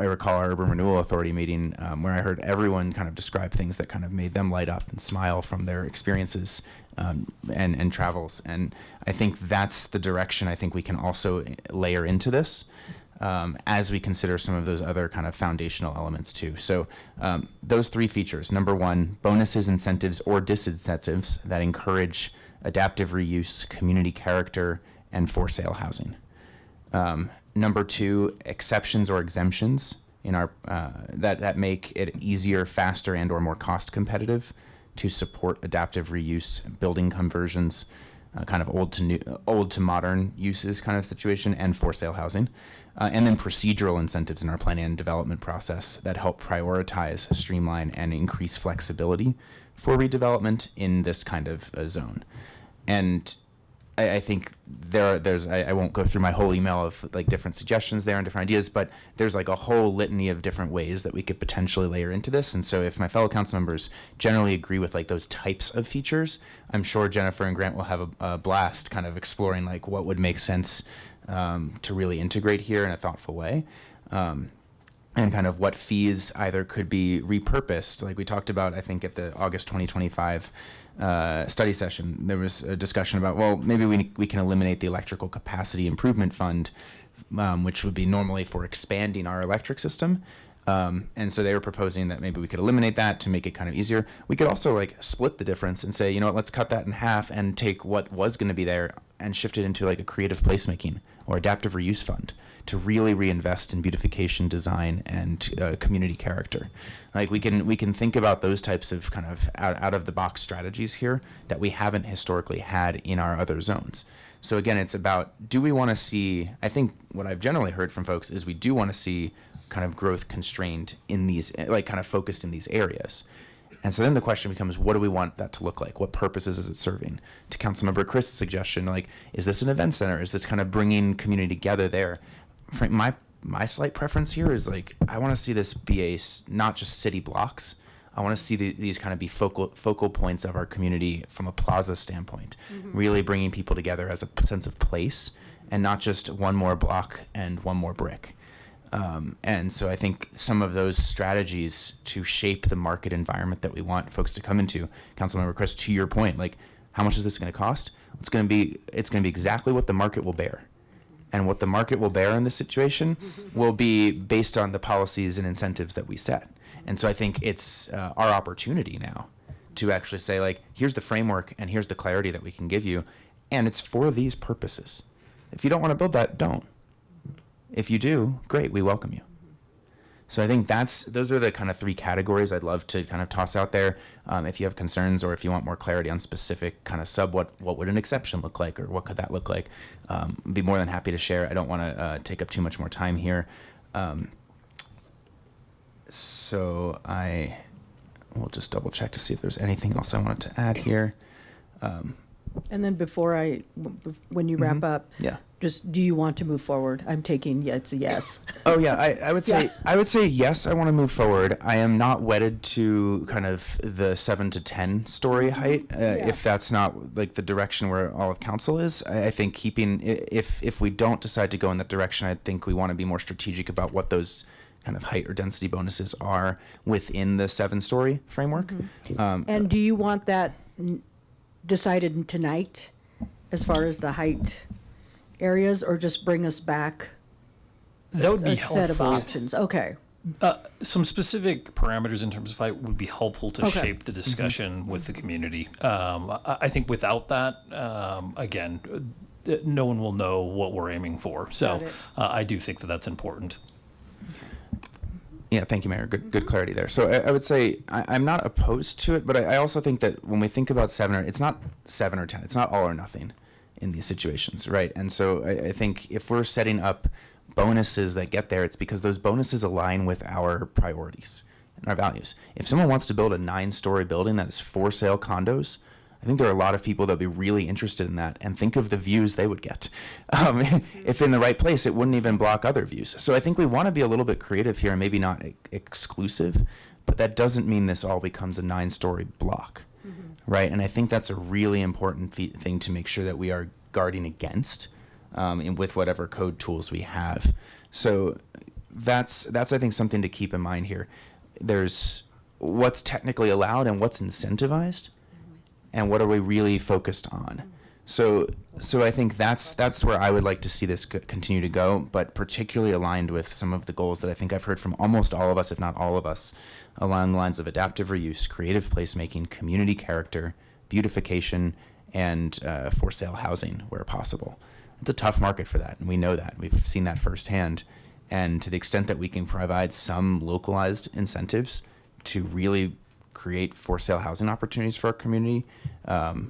recall our Urban Renewal Authority meeting where I heard everyone kind of describe things that kind of made them light up and smile from their experiences and travels. And I think that's the direction I think we can also layer into this as we consider some of those other kind of foundational elements too. So those 3 features: number 1, bonuses, incentives, or disincentives that encourage adaptive reuse, community character, and for sale housing. Number 2, exceptions or exemptions in our that make it easier, faster, and or more cost competitive to support adaptive reuse, building conversions, kind of old to modern uses kind of situation, and for sale housing. And then procedural incentives in our planning and development process that help prioritize, streamline, and increase flexibility for redevelopment in this kind of zone. And I think I won't go through my whole email of like different suggestions there and different ideas, but there's like a whole litany of different ways that we could potentially layer into this. And so if my fellow council members generally agree with like those types of features, I'm sure Jennifer and Grant will have a blast kind of exploring like what would make sense to really integrate here in a thoughtful way. And kind of what fees either could be repurposed. Like we talked about, I think at the August 2025 study session, there was a discussion about, well, maybe we can eliminate the electrical capacity improvement fund, which would be normally for expanding our electric system. And so they were proposing that maybe we could eliminate that to make it kind of easier. We could also like split the difference and say, you know what, let's cut that in half and take what was going to be there and shift it into like a creative placemaking or adaptive reuse fund to really reinvest in beautification, design, and community character. Like we can think about those types of kind of out of the box strategies here that we haven't historically had in our other zones. So again, it's about, do we want to see, I think what I've generally heard from folks is we do want to see kind of growth constrained in these, like kind of focused in these areas. And so then the question becomes, what do we want that to look like? What purposes is it serving? To Councilmember Chris' suggestion, like, is this an event center? Is this kind of bringing community together there? My slight preference here is like, I want to see this be not just city blocks. I want to see these kind of be focal points of our community from a plaza standpoint, really bringing people together as a sense of place and not just one more block and one more brick. And so I think some of those strategies to shape the market environment that we want folks to come into, Councilmember Chris, to your point, like how much is this going to cost? It's going to be exactly what the market will bear. And what the market will bear in this situation will be based on the policies and incentives that we set. And so I think it's our opportunity now to actually say, like, here's the framework and here's the clarity that we can give you. And it's for these purposes. If you don't want to build that, don't. If you do, great, we welcome you. So I think those are the kind of 3 categories I'd love to kind of toss out there. If you have concerns or if you want more clarity on specific kind of what would an exception look like or what could that look like, I'd be more than happy to share. I don't want to take up too much more time here. So I will just double check to see if there's anything else I wanted to add here. And then when you wrap up, yeah. Just, do you want to move forward? I'm taking, it's a yes. Oh yeah, I would say yes, I want to move forward. I am not wedded to kind of the 7 to 10 story height. If that's not like the direction where all of council is, I think keeping, if we don't decide to go in that direction, I think we want to be more strategic about what those kind of height or density bonuses are within the 7-story framework. And do you want that decided tonight as far as the height areas, or just bring us back That would be a set of helpful. options? Okay. Some specific parameters in terms of height would be helpful to Okay. shape the discussion with the community. I think without that, again, no one will know what we're aiming for. So Got it. I do think that that's important. Yeah, thank you, Mayor. Good clarity there. So I would say I'm not opposed to it, but I also think that when we think about it's not 7 or 10. It's not all or nothing in these situations, right? And so I think if we're setting up bonuses that get there, it's because those bonuses align with our priorities and our values. If someone wants to build a 9-story building that is for sale condos, I think there are a lot of people that would be really interested in that, and think of the views they would get. If in the right place, it wouldn't even block other views. So I think we want to be a little bit creative here and maybe not exclusive, but that doesn't mean this all becomes a 9-story block, right? And I think that's a really important thing to make sure that we are guarding against with whatever code tools we have. So that's I think something to keep in mind here. There's what's technically allowed and what's incentivized, and what are we really focused on. So I think that's where I would like to see this continue to go, but particularly aligned with some of the goals that I think I've heard from almost all of us, if not all of us, along the lines of adaptive reuse, creative placemaking, community character, beautification, and for sale housing where possible. It's a tough market for that, and we know that. We've seen that firsthand. And to the extent that we can provide some localized incentives to really create for sale housing opportunities for our community,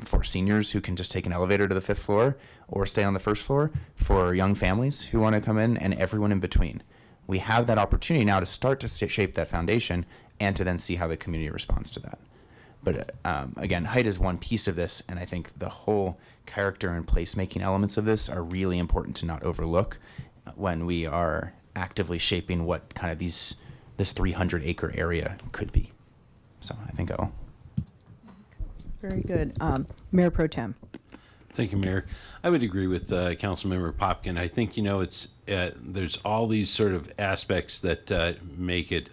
for seniors who can just take an elevator to the 5th floor or stay on the 1st floor, for young families who want to come in, and everyone in between. We have that opportunity now to start to shape that foundation and to then see how the community responds to that. But again, height is one piece of this, and I think the whole character and placemaking elements of this are really important to not overlook when we are actively shaping what kind of this 300-acre area could be. So I think I'll. Very good. Mayor Pro Tem. Thank you, Mayor. I would agree with Councilmember Popkin. I think, it's there's all these sort of aspects that make it,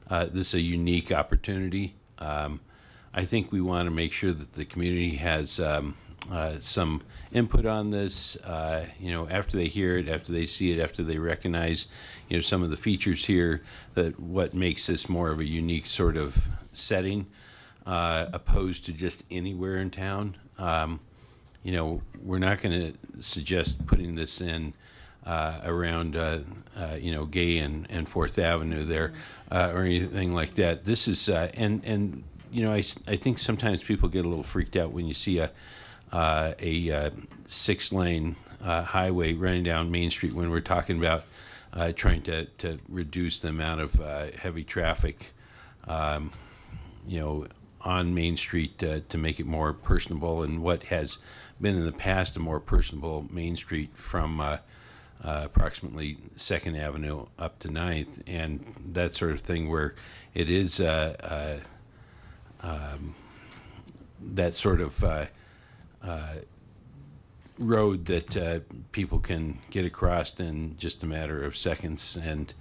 this a unique opportunity. I think we want to make sure that the community has some input on this, after they hear it, after they see it, after they recognize, some of the features here, that what makes this more of a unique sort of setting, opposed to just anywhere in town. We're not going to suggest putting this in around, Gay and 4th Avenue there, or anything like that. This is, I think sometimes people get a little freaked out when you see a 6-lane highway running down Main Street, when we're talking about trying to reduce the amount of heavy traffic, on Main Street to make it more personable, and what has been in the past a more personable Main Street from approximately 2nd Avenue up to 9th, and that sort of thing, where it is that sort of road that people can get across in just a matter of seconds and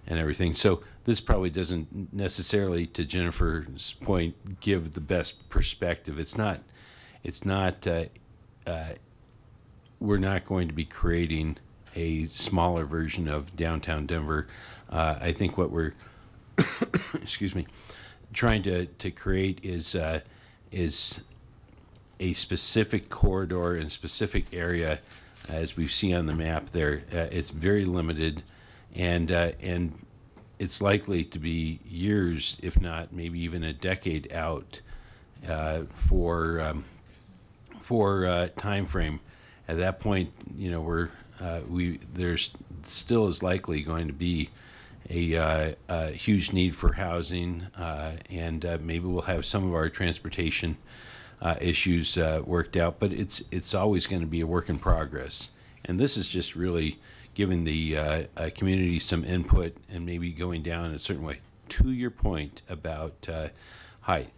everything. So this probably doesn't necessarily, to Jennifer's point, give the best perspective. It's not we're not going to be creating a smaller version of downtown Denver. I think what we're excuse me, trying to create is a specific corridor and specific area, as we see on the map there. It's very limited, and it's likely to be years, if not maybe even a decade out, for time frame. At that point, there's still is likely going to be a huge need for housing, and maybe we'll have some of our transportation issues worked out, but it's always going to be a work in progress. And this is just really giving the community some input and maybe going down in a certain way. To your point about height,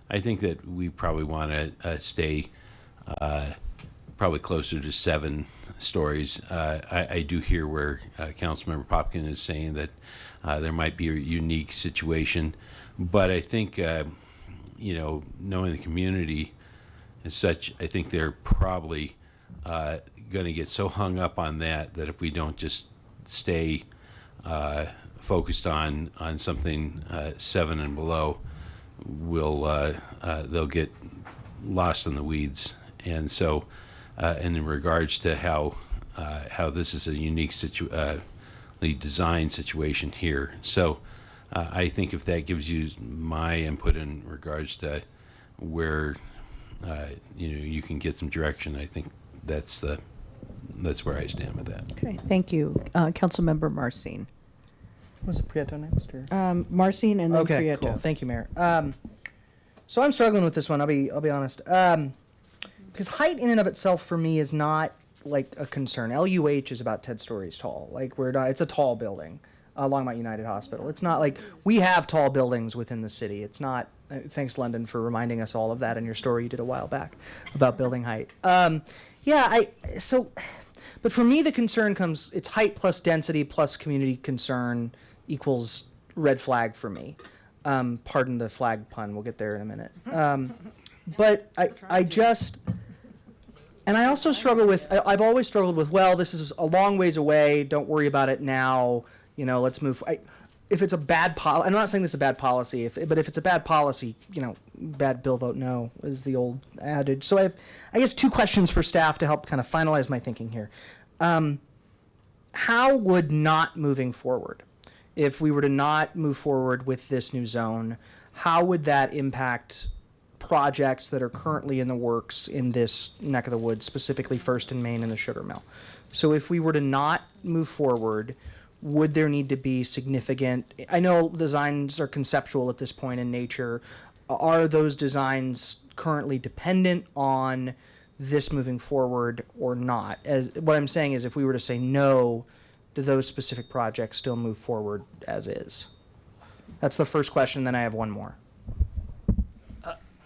I think that we probably want to stay probably closer to 7 stories. I do hear where Councilmember Popkin is saying that there might be a unique situation, but I think knowing the community and such, I think they're probably going to get so hung up on that if we don't just stay focused on something 7 and below, they'll get lost in the weeds. And so, and in regards to how this is a unique designed situation here, so I think if that gives you my input in regards to where you can get some direction, I think that's where I stand with that. Okay, thank you. Councilmember Marcin. Was it Prieto next? Or? Marcin and then Okay, Prieto. cool. Thank you, Mayor. So I'm struggling with this one. I'll be honest. Because height in and of itself for me is not like a concern. LUH is about 10 stories tall. Like it's a tall building, Longmont United Hospital. It's not like we have tall buildings within the city. It's not. Thanks, London, for reminding us all of that in your story you did a while back about building height. But for me the concern comes. It's height plus density plus community concern equals red flag for me. Pardon the flag pun. We'll get there in a minute. But I just, and I also struggle with, I've always struggled with, well, this is a long ways away. Don't worry about it now. Let's move. If it's a bad policy, I'm not saying this is a bad policy, but if it's a bad policy, bad bill, vote no is the old adage. So I guess 2 questions for staff to help kind of finalize my thinking here. How would not moving forward, if we were to not move forward with this new zone, how would that impact projects that are currently in the works in this neck of the woods, specifically First and Main and the sugar mill? So if we were to not move forward, would there need to be significant, I know designs are conceptual at this point in nature. Are those designs currently dependent on this moving forward or not? What I'm saying is if we were to say no, do those specific projects still move forward as is? That's the first question, then I have one more.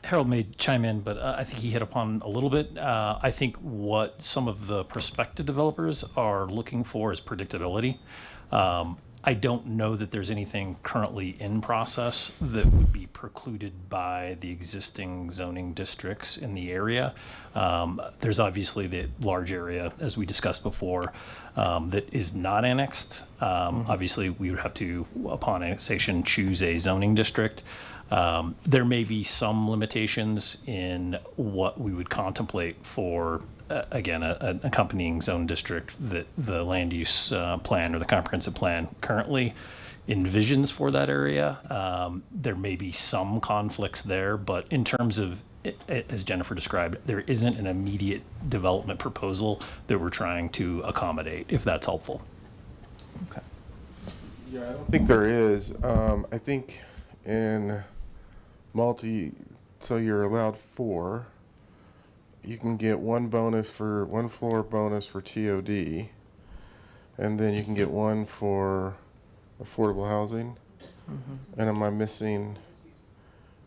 Harold may chime in, but I think he hit upon a little bit. I think what some of the prospective developers are looking for is predictability. I don't know that there's anything currently in process that would be precluded by the existing zoning districts in the area. There's obviously the large area, as we discussed before, that is not annexed. Obviously, we would have to, upon annexation, choose a zoning district. There may be some limitations in what we would contemplate for, again, an accompanying zone district that the land use plan or the comprehensive plan currently envisions for that area. There may be some conflicts there, but in terms of, as Jennifer described, there isn't an immediate development proposal that we're trying to accommodate, if that's helpful. Okay. Yeah, I don't think there is. I think in so you're allowed 4. You can get one floor bonus for TOD, and then you can get one for affordable housing. And am I missing?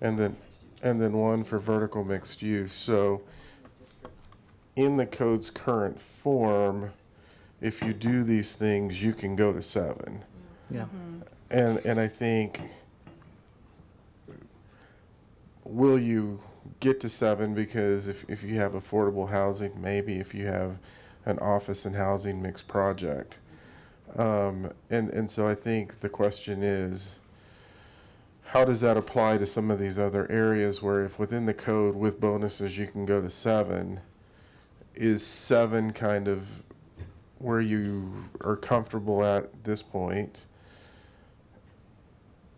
And then one for vertical mixed use. So in the code's current form, if you do these things, you can go to 7. Yeah. And I think, will you get to 7? Because if you have affordable housing, maybe if you have an office and housing mixed project. And so I think the question is, how does that apply to some of these other areas where if within the code with bonuses you can go to 7, is 7 kind of where you are comfortable at this point?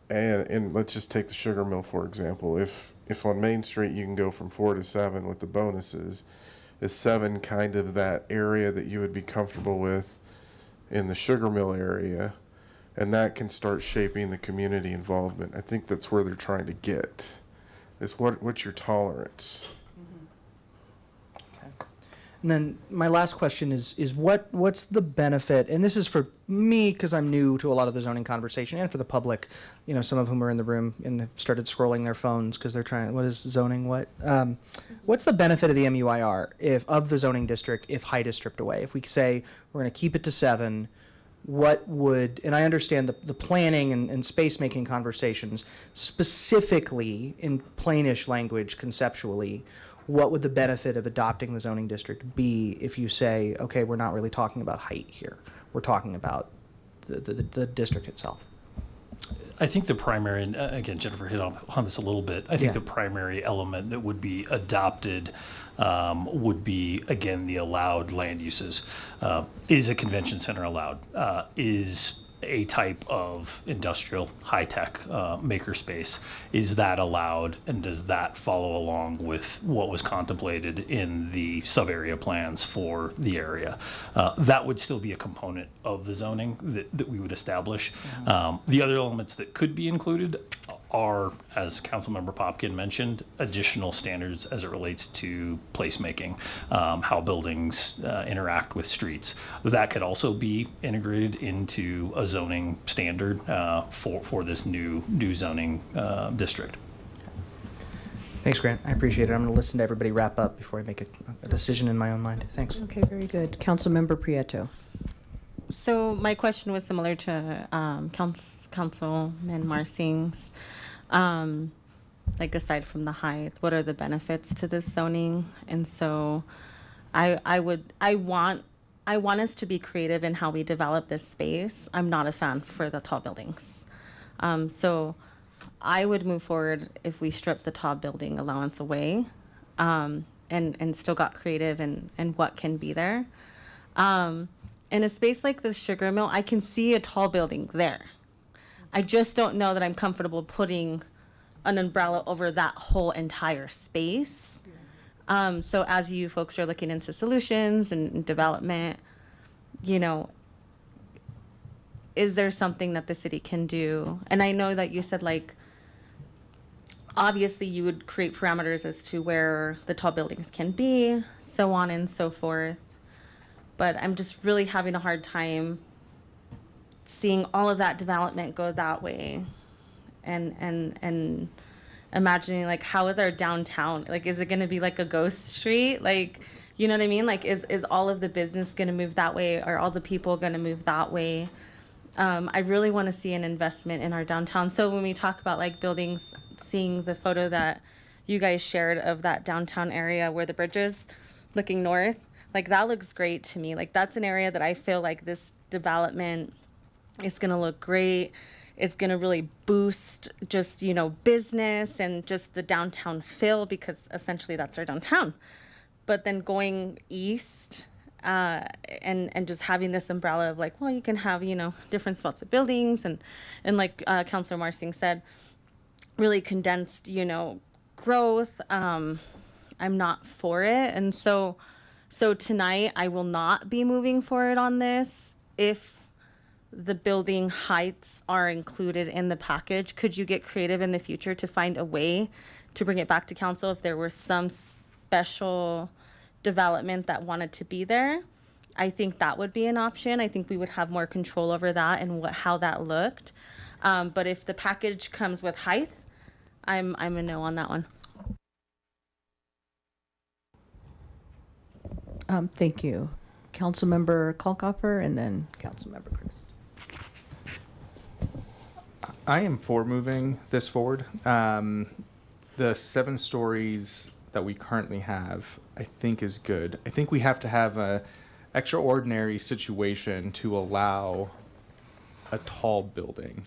And let's just take the sugar mill, for example. If on Main Street you can go from 4 to 7 with the bonuses, is 7 kind of that area that you would be comfortable with in the sugar mill area? And that can start shaping the community involvement. I think that's where they're trying to get, is what's your tolerance? And then my last question is what's the benefit, and this is for me because I'm new to a lot of the zoning conversation, and for the public, some of whom are in the room and have started scrolling their phones because they're trying, what is zoning, what's the benefit of the MUIR of the zoning district if height is stripped away? If we say we're going to keep it to 7, what would, and I understand the planning and space making conversations, specifically in plainish language conceptually, what would the benefit of adopting the zoning district be if you say, okay, we're not really talking about height here, we're talking about the district itself? I think the primary, and again, Jennifer hit on this a little bit, I think Yeah. the primary element that would be adopted would be, again, the allowed land uses. Is a convention center allowed? Is a type of industrial high-tech makerspace, is that allowed, and does that follow along with what was contemplated in the sub-area plans for the area? That would still be a component of the zoning that we would establish. The other elements that could be included are, as Councilmember Popkin mentioned, additional standards as it relates to placemaking, how buildings interact with streets. That could also be integrated into a zoning standard for this new zoning district. Thanks, Grant. I appreciate it. I'm going to listen to everybody wrap up before I make a decision in my own mind. Thanks. Okay, very good. Councilmember Prieto. So my question was similar to Councilman Marsing's. Like aside from the height, what are the benefits to this zoning? And so I want us to be creative in how we develop this space. I'm not a fan for the tall buildings. So I would move forward if we strip the tall building allowance away, and still got creative and what can be there. In a space like the sugar mill, I can see a tall building there. I just don't know that I'm comfortable putting an umbrella over that whole entire space. So as you folks are looking into solutions and development, you know, is there something that the city can do? And I know that you said, like, obviously you would create parameters as to where the tall buildings can be, so on and so forth. But I'm just really having a hard time seeing all of that development go that way, and imagining, like, how is our downtown, like, is it going to be like a ghost street, like, you know what I mean, like, is all of the business going to move that way? Are all the people going to move that way? I really want to see an investment in our downtown. So when we talk about, like, buildings, seeing the photo that you guys shared of that downtown area where the bridge is looking north, like, that looks great to me. Like, that's an area that I feel like this development is going to look great. It's going to really boost just, you know, business and just the downtown feel, because essentially that's our downtown. But then going east and just having this umbrella of, like, well, you can have, you know, different spots of buildings and like Councilor Marsing said, really condensed, you know, growth. I'm not for it. And so tonight I will not be moving forward on this if the building heights are included in the package. Could you get creative in the future to find a way to bring it back to council if there were some special development that wanted to be there? I think that would be an option. I think we would have more control over that and how that looked. But if the package comes with height, I'm a no on that one. Thank you. Councilmember Kalkoffer and then Councilmember Christ. I am for moving this forward. The 7 stories that we currently have, I think, is good. I think we have to have a extraordinary situation to allow a tall building.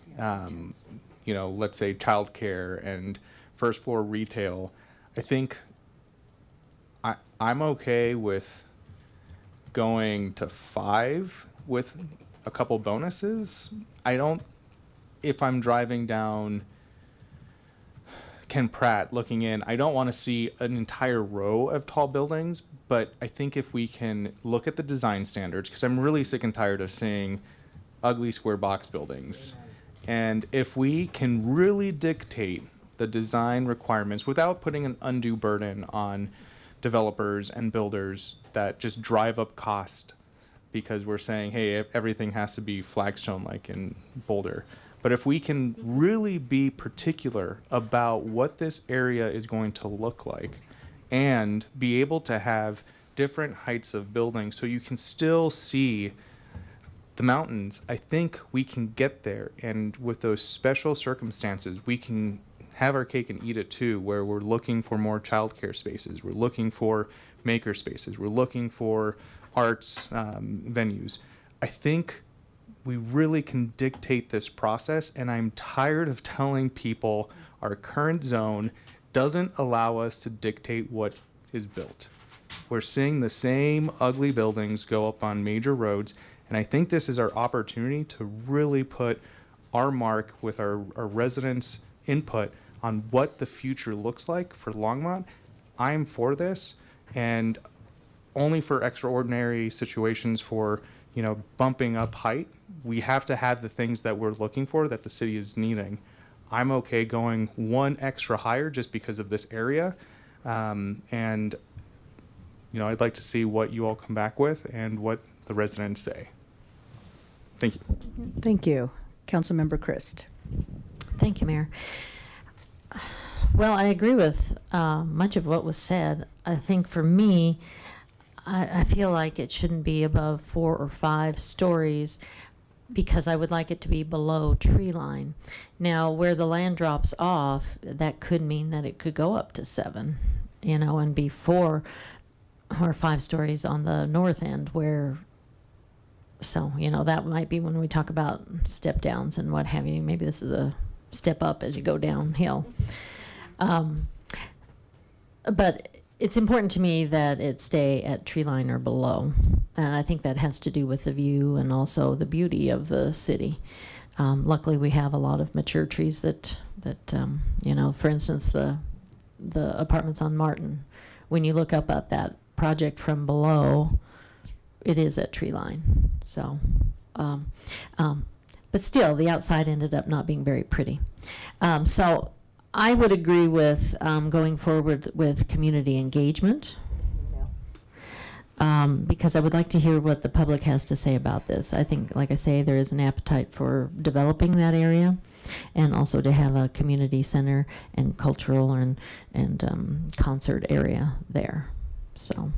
You know, let's say childcare and first floor retail. I think I'm okay with going to 5 with a couple bonuses. If I'm driving down Ken Pratt looking in, I don't want to see an entire row of tall buildings, but I think if we can look at the design standards, because I'm really sick and tired of seeing ugly square box buildings. And if we can really dictate the design requirements without putting an undue burden on developers and builders that just drive up cost because we're saying, hey, everything has to be flagstone like in Boulder. But if we can really be particular about what this area is going to look like and be able to have different heights of buildings so you can still see the mountains, I think we can get there. And with those special circumstances, we can have our cake and eat it too, where we're looking for more childcare spaces. We're looking for maker spaces. We're looking for arts venues. I think we really can dictate this process, and I'm tired of telling people our current zone doesn't allow us to dictate what is built. We're seeing the same ugly buildings go up on major roads, and I think this is our opportunity to really put our mark with our residents' input on what the future looks like for Longmont. I'm for this, and only for extraordinary situations, for bumping up height, we have to have the things that we're looking for, that the city is needing. I'm okay going one extra higher just because of this area. And I'd like to see what you all come back with and what the residents say. Thank you. Thank you. Councilmember Christ. Thank you, Mayor. Well, I agree with much of what was said. I think for me, I feel like it shouldn't be above 4 or 5 stories because I would like it to be below tree line. Now, where the land drops off, that could mean that it could go up to 7, and be 4 or 5 stories on the north end that might be when we talk about step downs and what have you. Maybe this is a step up as you go downhill. But it's important to me that it stay at tree line or below. And I think that has to do with the view and also the beauty of the city. Luckily, we have a lot of mature trees that for instance, the apartments on Martin, when you look up at that project from below, it is at tree line. So, but still, the outside ended up not being very pretty. So I would agree with going forward with community engagement, because I would like to hear what the public has to say about this. I think, like I say, there is an appetite for developing that area, and also to have a community center and cultural and concert area there. So.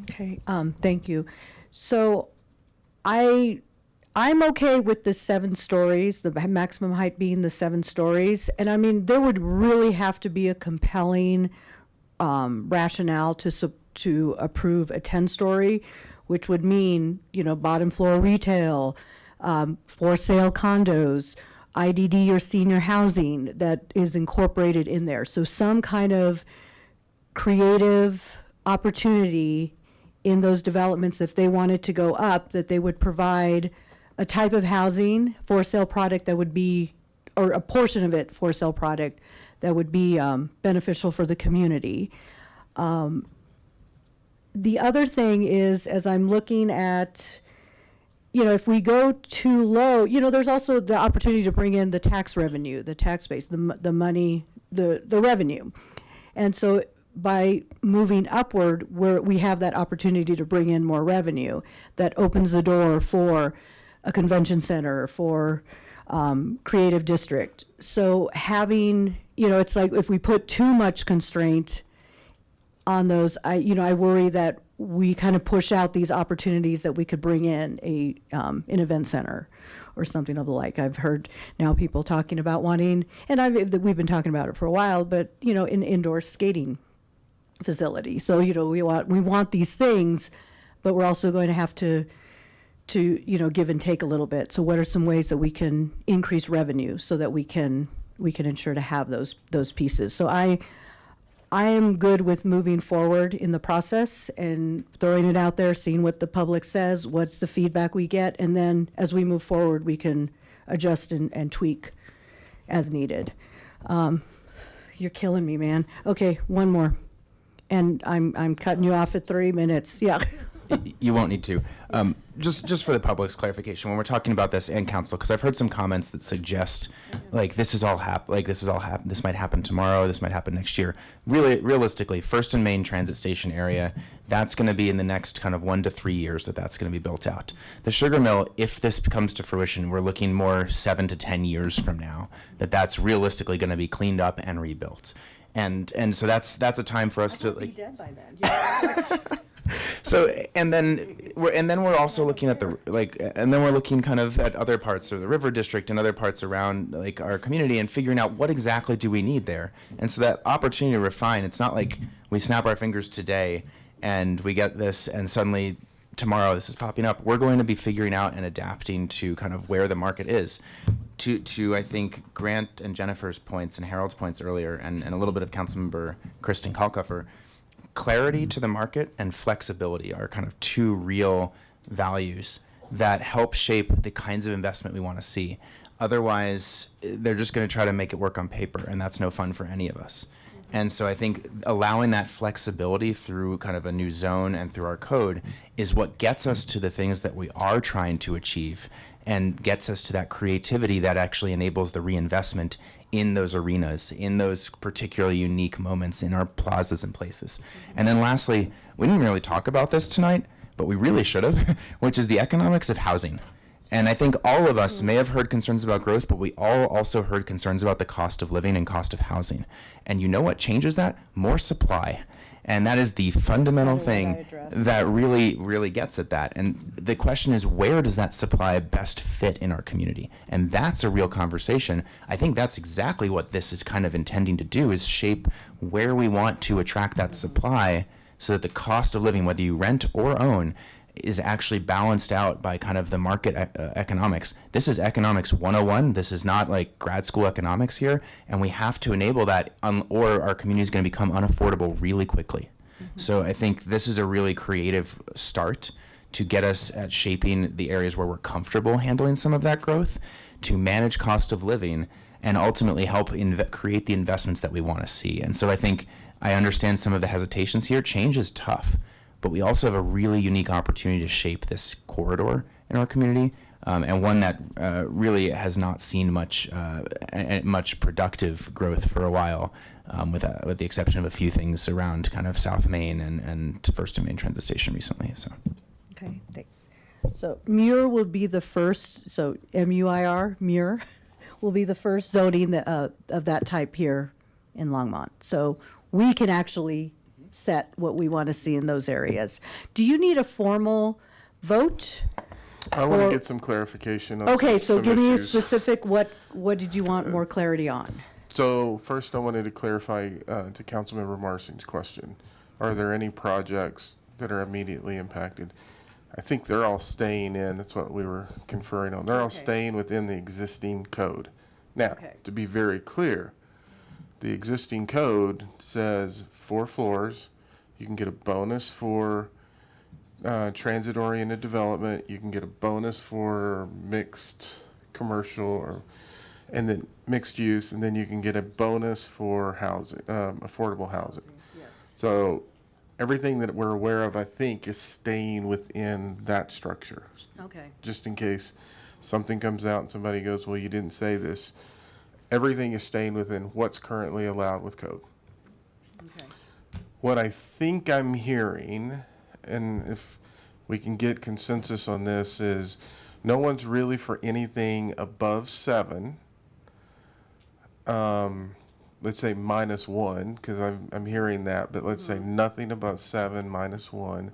Okay, thank you. So I'm okay with the 7 stories, the maximum height being the 7 stories. And I mean, there would really have to be a compelling rationale to approve a 10-story, which would mean, bottom floor retail, for sale condos, IDD or senior housing that is incorporated in there. So some kind of creative opportunity in those developments, if they wanted to go up, that they would provide a type of housing for sale product that would be, or a portion of it for sale product that would be beneficial for the community. The other thing is, as I'm looking at, if we go too low, there's also the opportunity to bring in the tax revenue, the tax base, the money, the revenue. And so by moving upward, where we have that opportunity to bring in more revenue, that opens the door for a convention center, for creative district. So having, it's like if we put too much constraint on those, I worry that we kind of push out these opportunities that we could bring in an event center or something of the like. I've heard now people talking about wanting, and we've been talking about it for a while, but an indoor skating facility. So we want these things, but we're also going to have to give and take a little bit. So what are some ways that we can increase revenue so that we can ensure to have those pieces? So I am good with moving forward in the process and throwing it out there, seeing what the public says, what's the feedback we get, and then as we move forward, we can adjust and tweak as needed. You're killing me, man. Okay, one more. And I'm cutting you off at 3 minutes. Yeah. You won't need to. Just for the public's clarification, when we're talking about this and council, because I've heard some comments that suggest this might happen tomorrow, this might happen next year. Really, realistically, First and Main transit station area, that's going to be in the next kind of 1 to 3 years that's going to be built out. The sugar mill, if this comes to fruition, we're looking more 7 to 10 years from now that's realistically going to be cleaned up and rebuilt. And so that's a time for us to Be dead by then. So, and then we're also looking at and then we're looking kind of at other parts of the river district and other parts around like our community and figuring out what exactly do we need there. And so that opportunity to refine, it's not like we snap our fingers today and we get this and suddenly tomorrow this is popping up. We're going to be figuring out and adapting to kind of where the market is. To I think Grant and Jennifer's points and Harold's points earlier, and a little bit of Councilmember Kristen Kalkofer, clarity to the market and flexibility are kind of two real values that help shape the kinds of investment we want to see. Otherwise, they're just going to try to make it work on paper, and that's no fun for any of us. And so I think allowing that flexibility through kind of a new zone and through our code is what gets us to the things that we are trying to achieve and gets us to that creativity that actually enables the reinvestment in those arenas, in those particularly unique moments in our plazas and places. And then lastly, we didn't really talk about this tonight, but we really should have, which is the economics of housing. And I think all of us may have heard concerns about growth, but we all also heard concerns about the cost of living and cost of housing. And you know what changes that? More supply. And that is the fundamental thing that really, really gets at that. And the question is, where does that supply best fit in our community? And that's a real conversation. I think that's exactly what this is kind of intending to do, is shape where we want to attract that supply so that the cost of living, whether you rent or own, is actually balanced out by kind of the market economics. This is economics 101. This is not like grad school economics here. And we have to enable that or our community is going to become unaffordable really quickly. So I think this is a really creative start to get us at shaping the areas where we're comfortable handling some of that growth, to manage cost of living, and ultimately help create the investments that we want to see. And so I think I understand some of the hesitations here. Change is tough. But we also have a really unique opportunity to shape this corridor in our community, and one that really has not seen much productive growth for a while, with the exception of a few things around kind of South Main and First and Main Transit Station recently. So. Okay, thanks. So Muir will be the first, so M-U-I-R, Muir, will be the first zoning of that type here in Longmont. So we can actually set what we want to see in those areas. Do you need a formal vote? I want Or- to get some clarification on Okay, so some give me a issues. specific, what did you want more clarity on? So first, I wanted to clarify to Councilmember Marcing's question. Are there any projects that are immediately impacted? I think they're all staying in. That's what we were conferring on. They're all staying within the existing code. Now, to be very clear, the existing code says 4 floors. You can get a bonus for transit-oriented development. You can get a bonus for mixed commercial and then mixed use, and then you can get a bonus for housing, affordable housing. So everything that we're aware of, I think, is staying within that structure. Okay. Just in case something comes out and somebody goes, well, you didn't say this. Everything is staying within what's currently allowed with code. Okay. What I think I'm hearing, and if we can get consensus on this, is no one's really for anything above 7. Let's say -1, because I'm hearing that, but let's say nothing above 7, -1.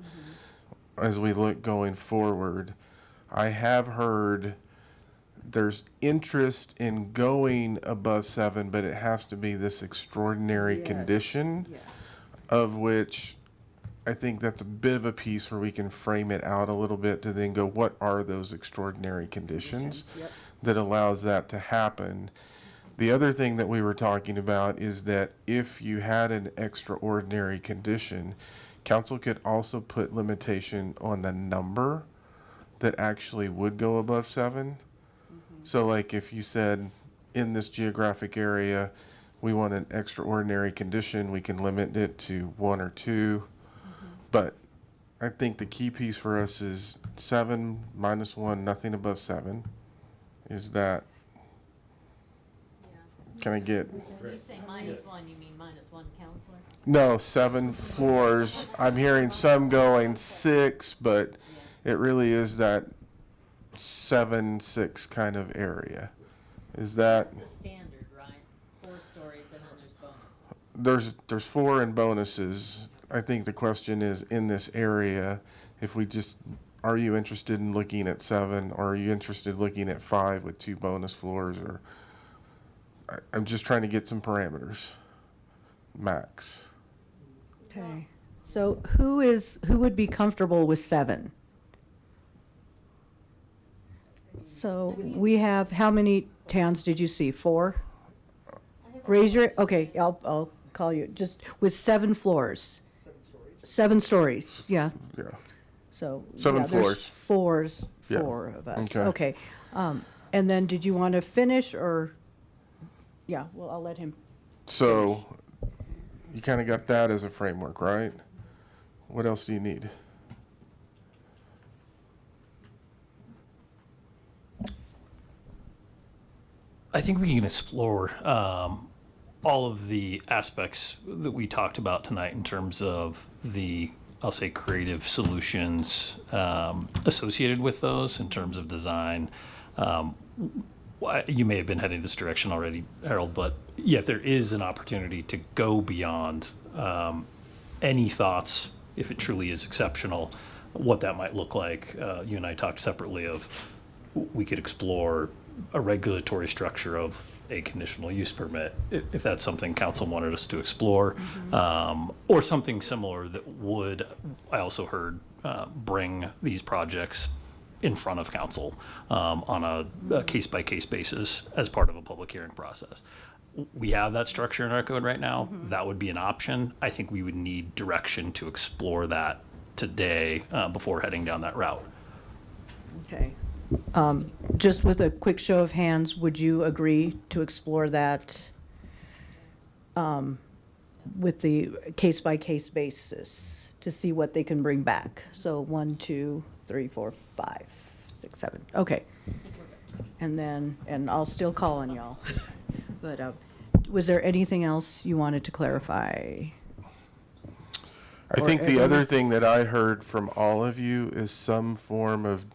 As we look going forward, I have heard there's interest in going above 7, but it has to be this extraordinary condition, of which I think that's a bit of a piece where we can frame it out a little bit to then go, what are those extraordinary conditions that allows that to happen? The other thing that we were talking about is that if you had an extraordinary condition, council could also put limitation on the number that actually would go above 7. So like if you said in this geographic area, we want an extraordinary condition, we can limit it to 1 or 2. But I think the key piece for us is 7 -1, nothing above 7. Is that, can I get? When you say -1, you mean -1 counselor? No, 7 floors. I'm hearing some going 6, but it really is that 7, 6 kind of area. Is that? That's the standard, right? 4 stories and then there's bonuses. There's 4 and bonuses. I think the question is, in this area, if we just, are you interested in looking at 7, or are you interested in looking at 5 with 2 bonus floors, or I'm just trying to get some parameters, max. Okay. So who would be comfortable with 7? So we have, how many towns did you see? 4? Raise your, okay, I'll call you, just with 7 floors. 7 stories, yeah. Yeah. So. 7 yeah, there's floors. Yeah. 4 of us. Okay. Okay. And then did you want to finish or, yeah, well, I'll let him. So you kind of got that as a framework, right? What else do you need? I think we can explore all of the aspects that we talked about tonight in terms of the, I'll say, creative solutions associated with those in terms of design. You may have been heading this direction already, Harold, but yeah, if there is an opportunity to go beyond any thoughts, if it truly is exceptional, what that might look like. You and I talked separately of we could explore a regulatory structure of a conditional use permit, if that's something council wanted us to explore, or something similar that would, I also heard, bring these projects in front of council on a case-by-case basis as part of a public hearing process. We have that structure in our code right now. That would be an option. I think we would need direction to explore that today before heading down that route. Okay. Just with a quick show of hands, would you agree to explore that with the case-by-case basis to see what they can bring back? So 1, 2, 3, 4, 5, 6, 7. Okay. And then, and I'll still call on y'all. But was there anything else you wanted to clarify? I think the other thing that I heard from all of you is some form of,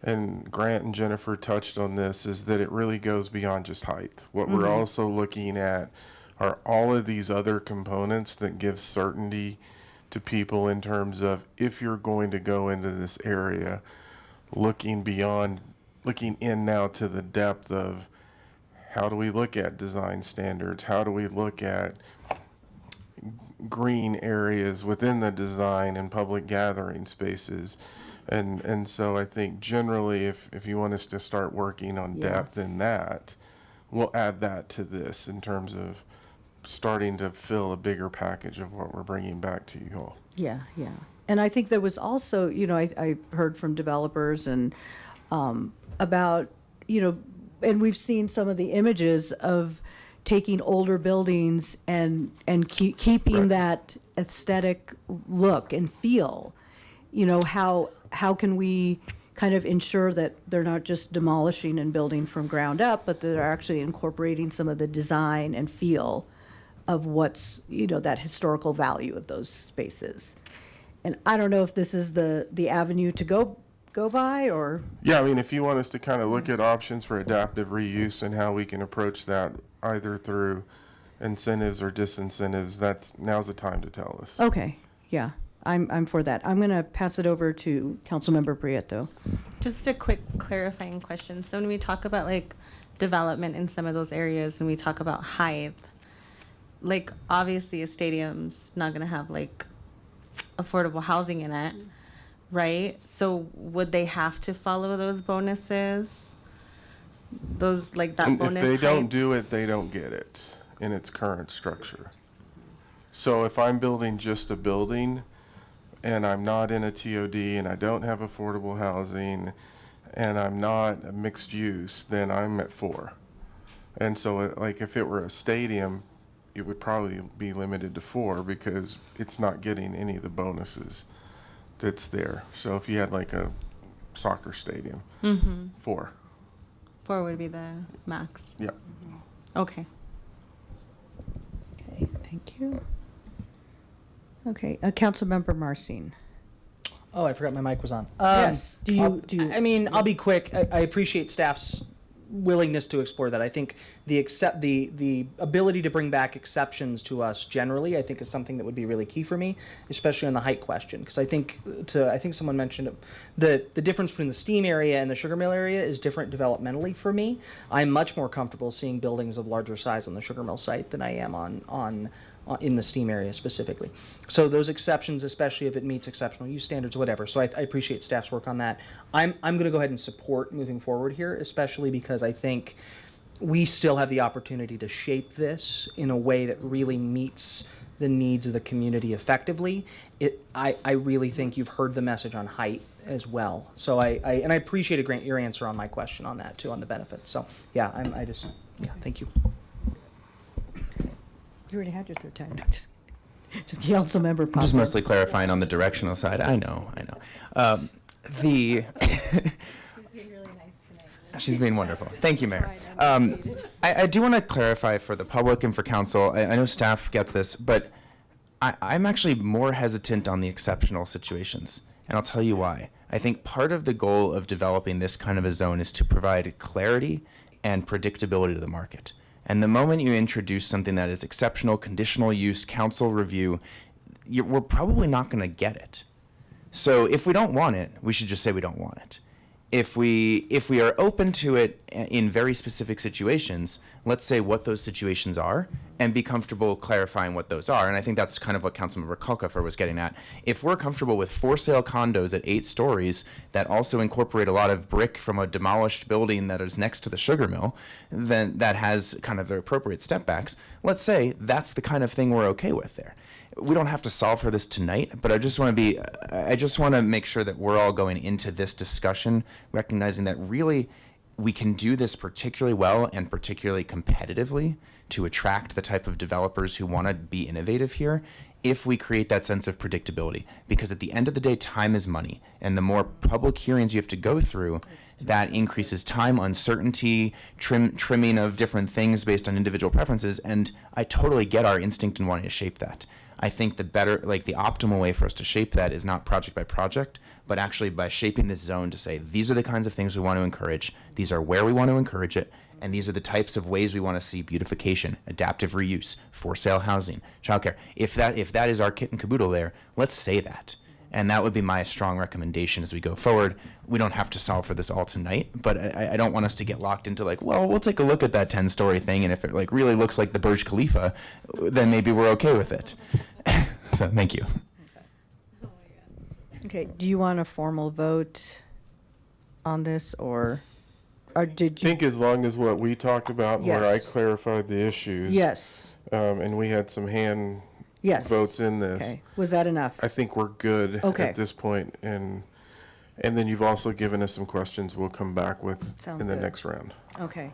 and Grant and Jennifer touched on this, is that it really goes beyond just height. What we're also looking at are all of these other components that give certainty to people in terms of, if you're going to go into this area, looking in now to the depth of, how do we look at design standards? How do we look at green areas within the design and public gathering spaces? And so I think generally, if you want us to start working on depth in that, we'll add that to this in terms of starting to fill a bigger package of what we're bringing back to you all. Yeah, yeah. And I think there was also, I heard from developers and about, and we've seen some of the images of taking older buildings and keeping that aesthetic look and feel. How can we kind of ensure that they're not just demolishing and building from ground up, but that they're actually incorporating some of the design and feel of what's, that historical value of those spaces. And I don't know if this is the avenue to go by, or? Yeah, I mean, if you want us to kind of look at options for adaptive reuse and how we can approach that, either through incentives or disincentives, now's the time to tell us. Okay, yeah, I'm for that. I'm going to pass it over to Councilmember Prieto. Just a quick clarifying question. So when we talk about like development in some of those areas and we talk about height, like obviously a stadium's not going to have like affordable housing in it, right? So would they have to follow those bonuses? Those like that And bonus if they don't height? do it, they don't get it in its current structure. So if I'm building just a building and I'm not in a TOD and I don't have affordable housing and I'm not a mixed use, then I'm at 4. And so like if it were a stadium, it would probably be limited to 4 because it's not getting any of the bonuses that's there. So if you had like a soccer stadium, 4. 4 would be the max. Yeah. Okay. Okay, thank you. Okay, Councilmember Marcin. Oh, I forgot my mic was on. Yes. Do you? I mean, I'll be quick. I appreciate staff's willingness to explore that. I think the ability to bring back exceptions to us generally, I think, is something that would be really key for me, especially on the height question. Because I think someone mentioned it, the difference between the Steam area and the Sugar Mill area is different developmentally for me. I'm much more comfortable seeing buildings of larger size on the Sugar Mill site than I am on in the Steam area specifically. So those exceptions, especially if it meets exceptional use standards, whatever. So I appreciate staff's work on that. I'm going to go ahead and support moving forward here, especially because I think we still have the opportunity to shape this in a way that really meets the needs of the community effectively. I really think you've heard the message on height as well. So I appreciate, Grant, your answer on my question on that too, on the benefits. So yeah, thank you. You already had your third time. Just Councilmember Poplar. Just mostly clarifying on the directional side. I know. She's being wonderful. Thank you, Mayor. I do want to clarify for the public and for council. I know staff gets this, but I'm actually more hesitant on the exceptional situations, and I'll tell you why. I think part of the goal of developing this kind of a zone is to provide clarity and predictability to the market. And the moment you introduce something that is exceptional, conditional use, council review, we're probably not going to get it. So if we don't want it, we should just say we don't want it. If we are open to it in very specific situations, let's say what those situations are and be comfortable clarifying what those are. And I think that's kind of what Councilmember Kalkofer was getting at. If we're comfortable with for sale condos at 8 stories that also incorporate a lot of brick from a demolished building that is next to the sugar mill, then that has kind of the appropriate step backs, let's say that's the kind of thing we're okay with there. We don't have to solve for this tonight, but I just want to make sure that we're all going into this discussion recognizing that really we can do this particularly well and particularly competitively to attract the type of developers who want to be innovative here if we create that sense of predictability. Because at the end of the day, time is money, and the more public hearings you have to go through, that increases time, uncertainty, trimming of different things based on individual preferences, and I totally get our instinct in wanting to shape that. I think the optimal way for us to shape that is not project by project, but actually by shaping this zone to say, these are the kinds of things we want to encourage, these are where we want to encourage it, and these are the types of ways we want to see beautification, adaptive reuse, for sale housing, childcare. If that is our kit and caboodle there, let's say that. And that would be my strong recommendation as we go forward. We don't have to solve for this all tonight, but I don't want us to get locked into we'll take a look at that 10-story thing, and if it really looks like the Burj Khalifa, then maybe we're okay with it. So thank you. Okay, do you want a formal vote on this, or did you? I think as long as what we talked about, where I Yes. clarified the issues. Yes. And we had some hand Yes. votes in this. Okay, was that enough? I think we're good Okay. at this point, and then you've also given us some questions we'll come back with Sounds in the good. next round. Okay,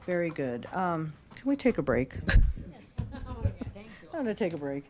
very good. Can we take a break? I'm going to take a break.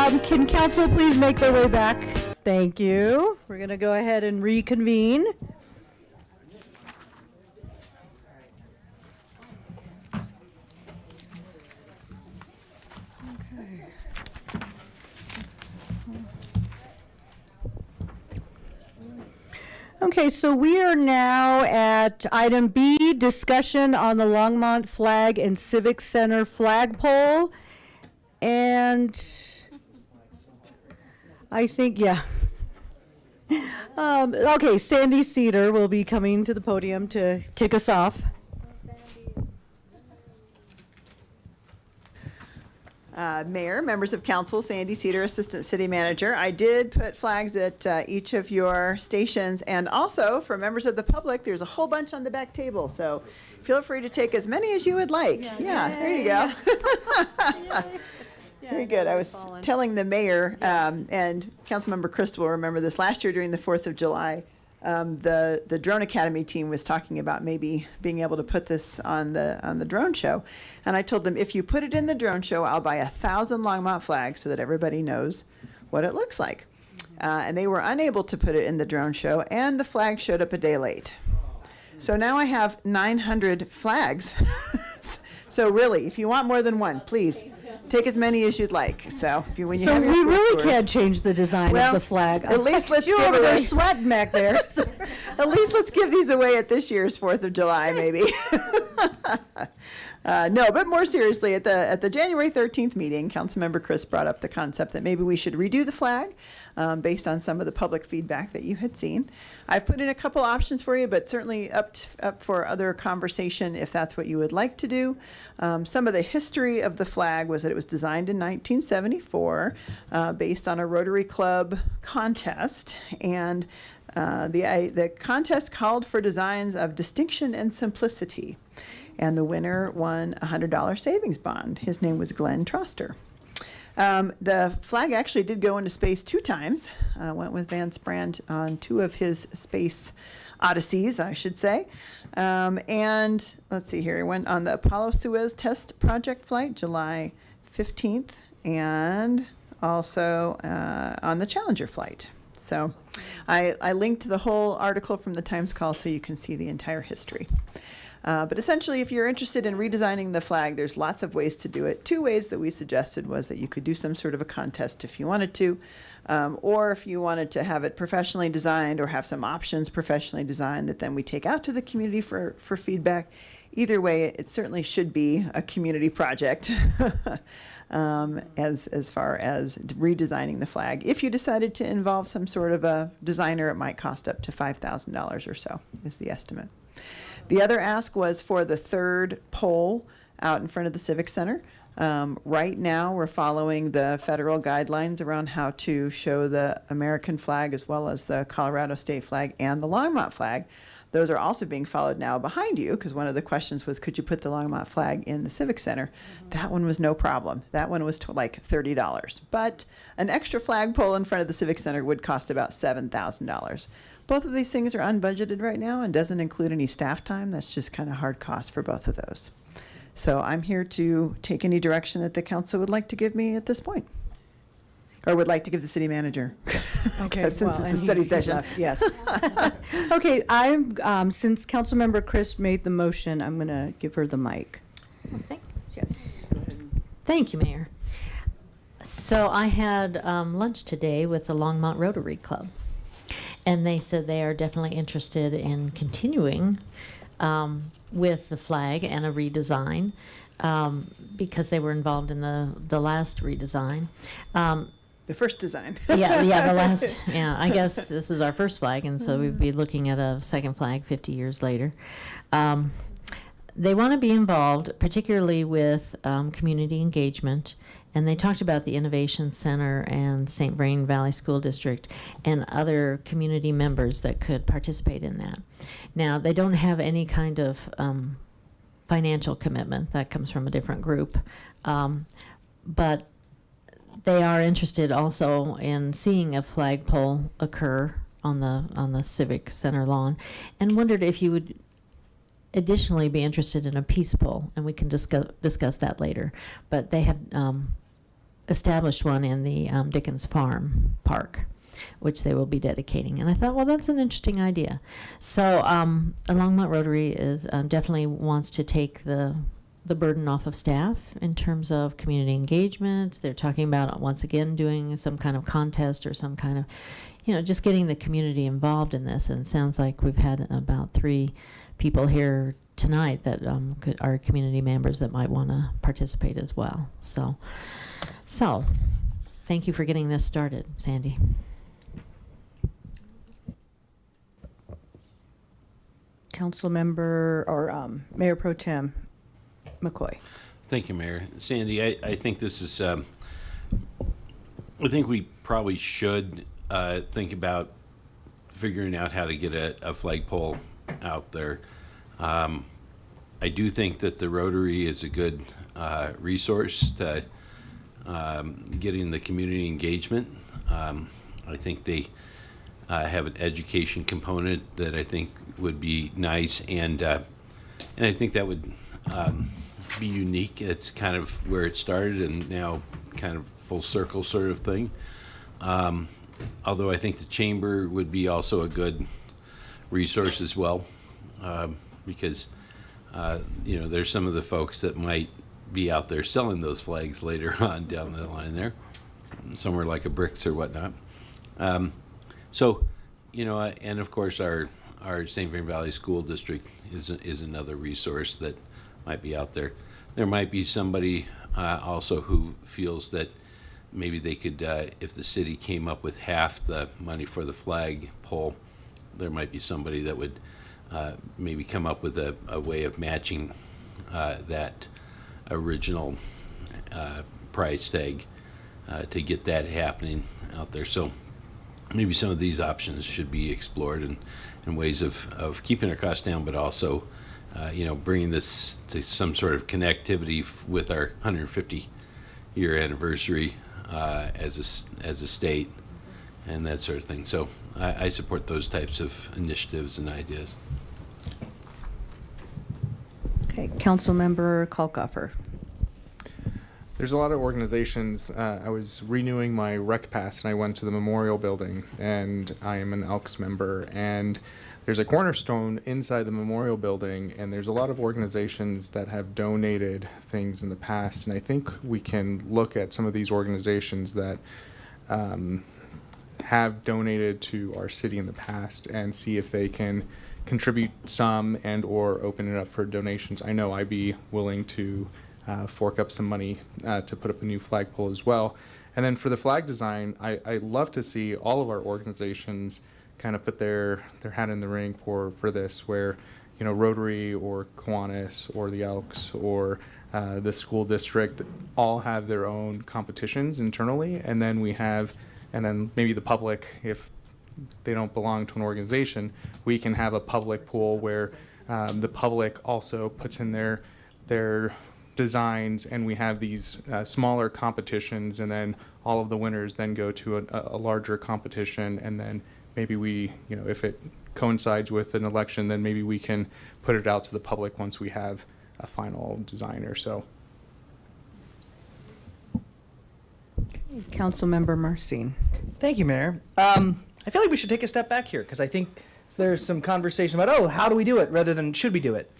Can council please make their way back? Thank you. We're going to go ahead and reconvene. Okay, so we are now at item B, discussion on the Longmont Flag and Civic Center flagpole. And I think, yeah. Okay, Sandy Cedar will be coming to the podium to kick us off. Mayor, members of council, Sandy Cedar, Assistant City Manager. I did put flags at each of your stations, and also for members of the public, there's a whole bunch on the back table, so feel free to take as many as you would like. Yeah, there you go. Very good. I was telling the mayor, and Councilmember Christ will remember this, last year during the 4th of July, the Drone Academy team was talking about maybe being able to put this on the drone show. And I told them, if you put it in the drone show, I'll buy 1,000 Longmont flags so that everybody knows what it looks like. And they were unable to put it in the drone show, and the flag showed up a day late. So now I have 900 flags. So really, if you want more than one, please take as many as you'd like. So if you, when you So have your we school really tours- can't change the design Well, of the flag. at least let's You give over there away- sweating back there. At least let's give these away at this year's 4th of July, maybe. No, but more seriously, at the January 13th meeting, Councilmember Chris brought up the concept that maybe we should redo the flag based on some of the public feedback that you had seen. I've put in a couple options for you, but certainly up for other conversation if that's what you would like to do. Some of the history of the flag was that it was designed in 1974 based on a Rotary Club contest, and the contest called for designs of distinction and simplicity. And the winner won a $100 savings bond. His name was Glenn Troster. The flag actually did go into space 2 times. Went with Van Sprand on 2 of his space odysseys, I should say. And let's see here, he went on the Apollo-Suez test project flight, July 15th, and also on the Challenger flight. So I linked the whole article from the Times Call so you can see the entire history. But essentially, if you're interested in redesigning the flag, there's lots of ways to do it. 2 ways that we suggested was that you could do some sort of a contest if you wanted to, or if you wanted to have it professionally designed or have some options professionally designed that then we take out to the community for feedback. Either way, it certainly should be a community project as far as redesigning the flag. If you decided to involve some sort of a designer, it might cost up to $5,000 or so is the estimate. The other ask was for the 3rd pole out in front of the Civic Center. Right now, we're following the federal guidelines around how to show the American flag as well as the Colorado state flag and the Longmont flag. Those are also being followed now behind you, because one of the questions was, could you put the Longmont flag in the Civic Center? That one was no problem. That one was like $30. But an extra flagpole in front of the Civic Center would cost about $7,000. Both of these things are unbudgeted right now and doesn't include any staff time. That's just kind of hard cost for both of those. So I'm here to take any direction that the council would like to give me at this point. Or would like to give the city manager. Okay, Since well, it's a and study he session. left, yes. Okay, since Councilmember Chris made the motion, I'm going to give her the mic. Thank you, Mayor. So I had lunch today with the Longmont Rotary Club, and they said they are definitely interested in continuing with the flag and a redesign because they were involved in the last redesign. The first design. The last, I guess this is our first flag, and so we'd be looking at a second flag 50 years later. They want to be involved, particularly with community engagement, and they talked about the Innovation Center and St. Vrain Valley School District and other community members that could participate in that. Now, they don't have any kind of financial commitment. That comes from a different group. But they are interested also in seeing a flagpole occur on the Civic Center lawn, and wondered if you would additionally be interested in a peace pole, and we can discuss that later. But they have established one in the Dickens Farm Park, which they will be dedicating. And I thought, well, that's an interesting idea. So Longmont Rotary is definitely wants to take the burden off of staff in terms of community engagement. They're talking about, once again, doing some kind of contest or some kind of, just getting the community involved in this. And it sounds like we've had about 3 people here tonight that are community members that might want to participate as well. So thank you for getting this started, Sandy. Council member or Mayor Pro Tem McCoy. Thank you, Mayor. Sandy, I think this is, I think we probably should think about figuring out how to get a flagpole out there. I do think that the Rotary is a good resource to getting the community engagement. I think they have an education component that I think would be nice, and I think that would be unique. It's kind of where it started and now kind of full circle sort of thing. Although I think the chamber would be also a good resource as well, because there's some of the folks that might be out there selling those flags later on down the line there, somewhere like a Bricks or whatnot. And of course our St. Vrain Valley School District is another resource that might be out there. There might be somebody also who feels that maybe they could, if the city came up with half the money for the flag pole, there might be somebody that would maybe come up with a way of matching that original price tag to get that happening out there. So maybe some of these options should be explored in ways of keeping our costs down, but also bringing this to some sort of connectivity with our 150-year anniversary as a state and that sort of thing. So I support those types of initiatives and ideas. Okay, Councilmember Kalkoffer. There's a lot of organizations. I was renewing my rec pass and I went to the Memorial Building, and I am an Elks member, and there's a cornerstone inside the Memorial Building, and there's a lot of organizations that have donated things in the past, and I think we can look at some of these organizations that have donated to our city in the past and see if they can contribute some and or open it up for donations. I know I'd be willing to fork up some money to put up a new flagpole as well. And then for the flag design, I love to see all of our organizations kind of put their hat in the ring for this, where Rotary or Kiwanis or the Elks or the school district all have their own competitions internally, and then maybe the public, if they don't belong to an organization, we can have a public pool where the public also puts in their designs, and we have these smaller competitions, and then all of the winners then go to a larger competition, and then maybe we, if it coincides with an election, then maybe we can put it out to the public once we have a final design or so. Councilmember Marcin. Thank you, Mayor. I feel like we should take a step back here because I think there's some conversation about, how do we do it rather than should we do it?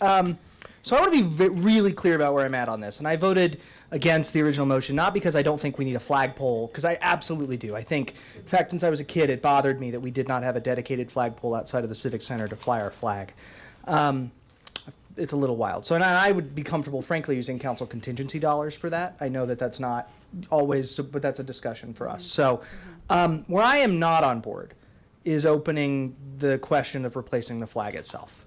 So I want to be really clear about where I'm at on this. And I voted against the original motion, not because I don't think we need a flagpole, because I absolutely do. I think, in fact, since I was a kid, it bothered me that we did not have a dedicated flagpole outside of the Civic Center to fly our flag. It's a little wild. So and I would be comfortable, frankly, using council contingency dollars for that. I know that that's not always, but that's a discussion for us. So where I am not on board is opening the question of replacing the flag itself.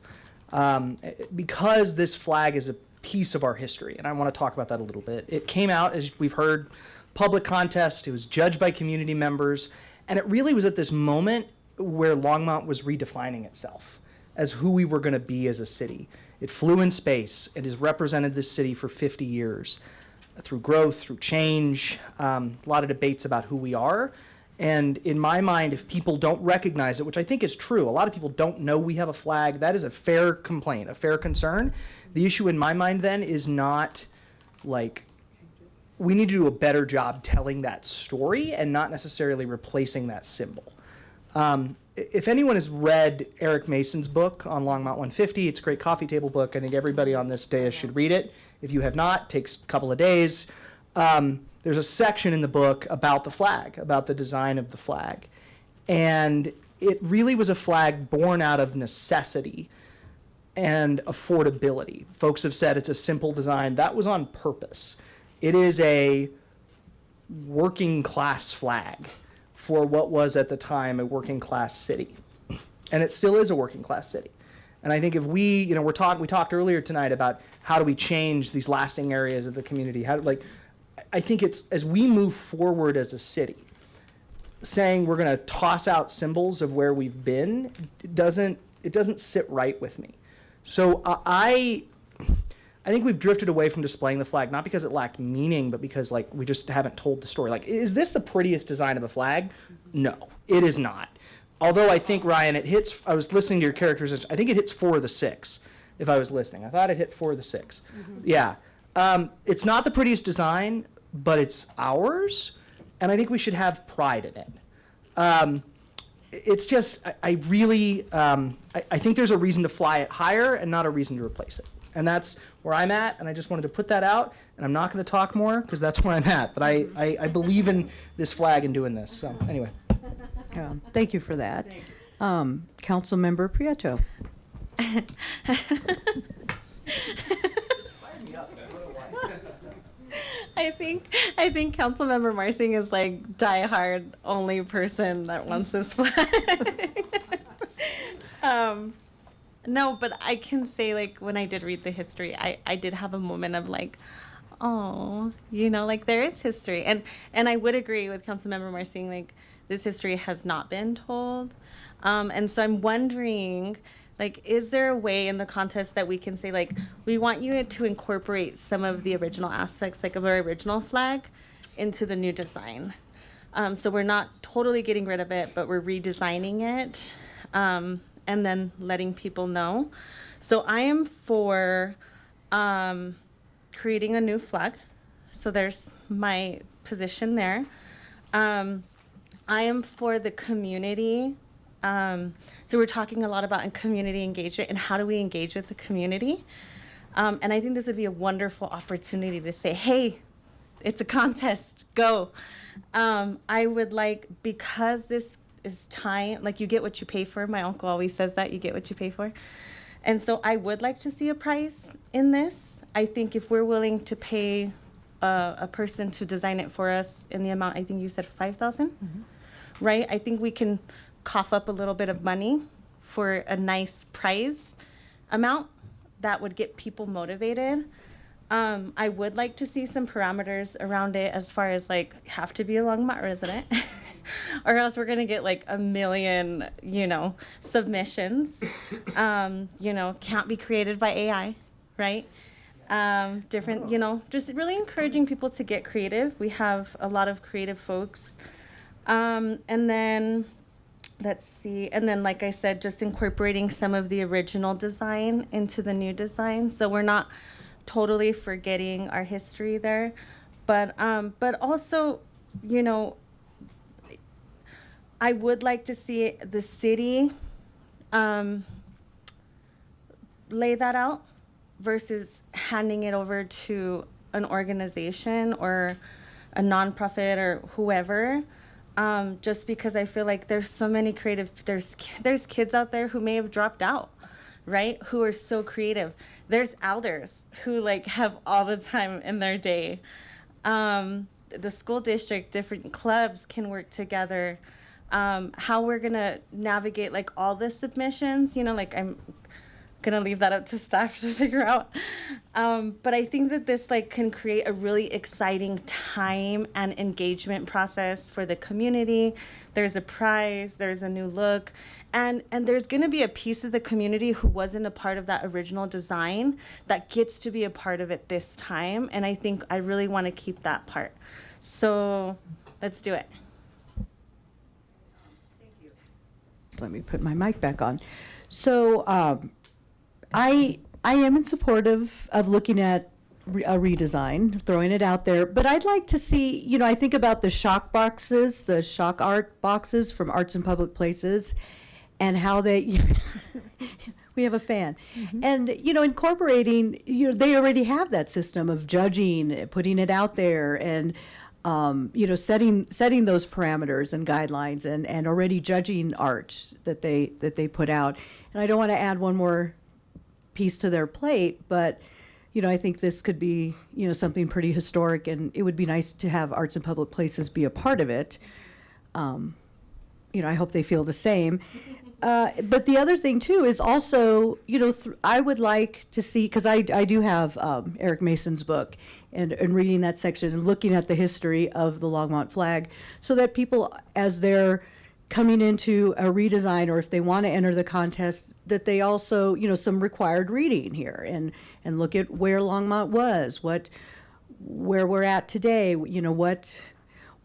Because this flag is a piece of our history, and I want to talk about that a little bit. It came out, as we've heard, public contest. It was judged by community members, and it really was at this moment where Longmont was redefining itself as who we were going to be as a city. It flew in space. It has represented this city for 50 years through growth, through change, a lot of debates about who we are. And in my mind, if people don't recognize it, which I think is true, a lot of people don't know we have a flag. That is a fair complaint, a fair concern. The issue in my mind then is not like we need to do a better job telling that story and not necessarily replacing that symbol. If anyone has read Eric Mason's book on Longmont 150, it's a great coffee table book. I think everybody on this dais should read it. If you have not, it takes a couple of days. There's a section in the book about the flag, about the design of the flag. And it really was a flag born out of necessity and affordability. Folks have said it's a simple design. That was on purpose. It is a working class flag for what was at the time a working class city. And it still is a working class city. And I think if we talked earlier tonight about how do we change these lasting areas of the community, I think it's, as we move forward as a city, saying we're going to toss out symbols of where we've been, it doesn't sit right with me. So I think we've drifted away from displaying the flag, not because it lacked meaning, but because we just haven't told the story. Is this the prettiest design of the flag? No, it is not. Although I think, Ryan, I was listening to your characterization, I think it hits 4 of the 6, if I was listening. I thought it hit 4 of the 6. Yeah. It's not the prettiest design, but it's ours, and I think we should have pride in it. It's just, I think there's a reason to fly it higher and not a reason to replace it. And that's where I'm at, and I just wanted to put that out, and I'm not going to talk more because that's where I'm at. But I believe in this flag and doing this. So anyway. Thank you for that. Councilmember Prieto. I think Councilmember Marsing is diehard only person that wants this flag. No, but I can say when I did read the history, I did have a moment of oh, there is history. And I would agree with Councilmember Marsing, this history has not been told. And so I'm wondering, is there a way in the contest that we can say, we want you to incorporate some of the original aspects, of our original flag into the new design? So we're not totally getting rid of it, but we're redesigning it, and then letting people know. So I am for creating a new flag. So there's my position there. I am for the community. So we're talking a lot about community engagement and how do we engage with the community. And I think this would be a wonderful opportunity to say, hey, it's a contest, go. I would because this is time, you get what you pay for. My uncle always says that, you get what you pay for. And so I would like to see a price in this. I think if we're willing to pay a person to design it for us in the amount, I think you said 5,000, right? I think we can cough up a little bit of money for a nice prize amount that would get people motivated. I would like to see some parameters around it as far as have to be a Longmont resident or else we're going to get 1 million, submissions. Can't be created by AI, right? Different, just really encouraging people to get creative. We have a lot of creative folks. And then, let's see. And then, like I said, just incorporating some of the original design into the new design. So we're not totally forgetting our history there. But also, I would like to see the city lay that out versus handing it over to an organization or a nonprofit or whoever. Just because I feel there's so many creative, there's kids out there who may have dropped out, right? Who are so creative. There's elders who have all the time in their day. The school district, different clubs can work together. How we're gonna navigate all the submissions, I'm gonna leave that up to staff to figure out. But I think that this can create a really exciting time and engagement process for the community. There's a prize, there's a new look, and there's gonna be a piece of the community who wasn't a part of that original design that gets to be a part of it this time. And I think I really wanna keep that part. So let's do it. Let me put my mic back on. So I am in support of looking at a redesign, throwing it out there. But I'd like to see, you know, I think about the shock boxes, the shock art boxes from Arts and Public Places, and how they, we have a fan. And, you know, incorporating, you know, they already have that system of judging, putting it out there, and, you know, setting those parameters and guidelines, and already judging art that they put out. And I don't want to add one more piece to their plate, but you know, I think this could be, you know, something pretty historic, and it would be nice to have Arts and Public Places be a part of it. You know, I hope they feel the same. But the other thing too is also, you know, I would like to see, because I do have Eric Mason's book, and reading that section and looking at the history of the Longmont flag, so that people, as they're coming into a redesign, or if they want to enter the contest, that they also, you know, some required reading here, and look at where Longmont was, where we're at today, you know, what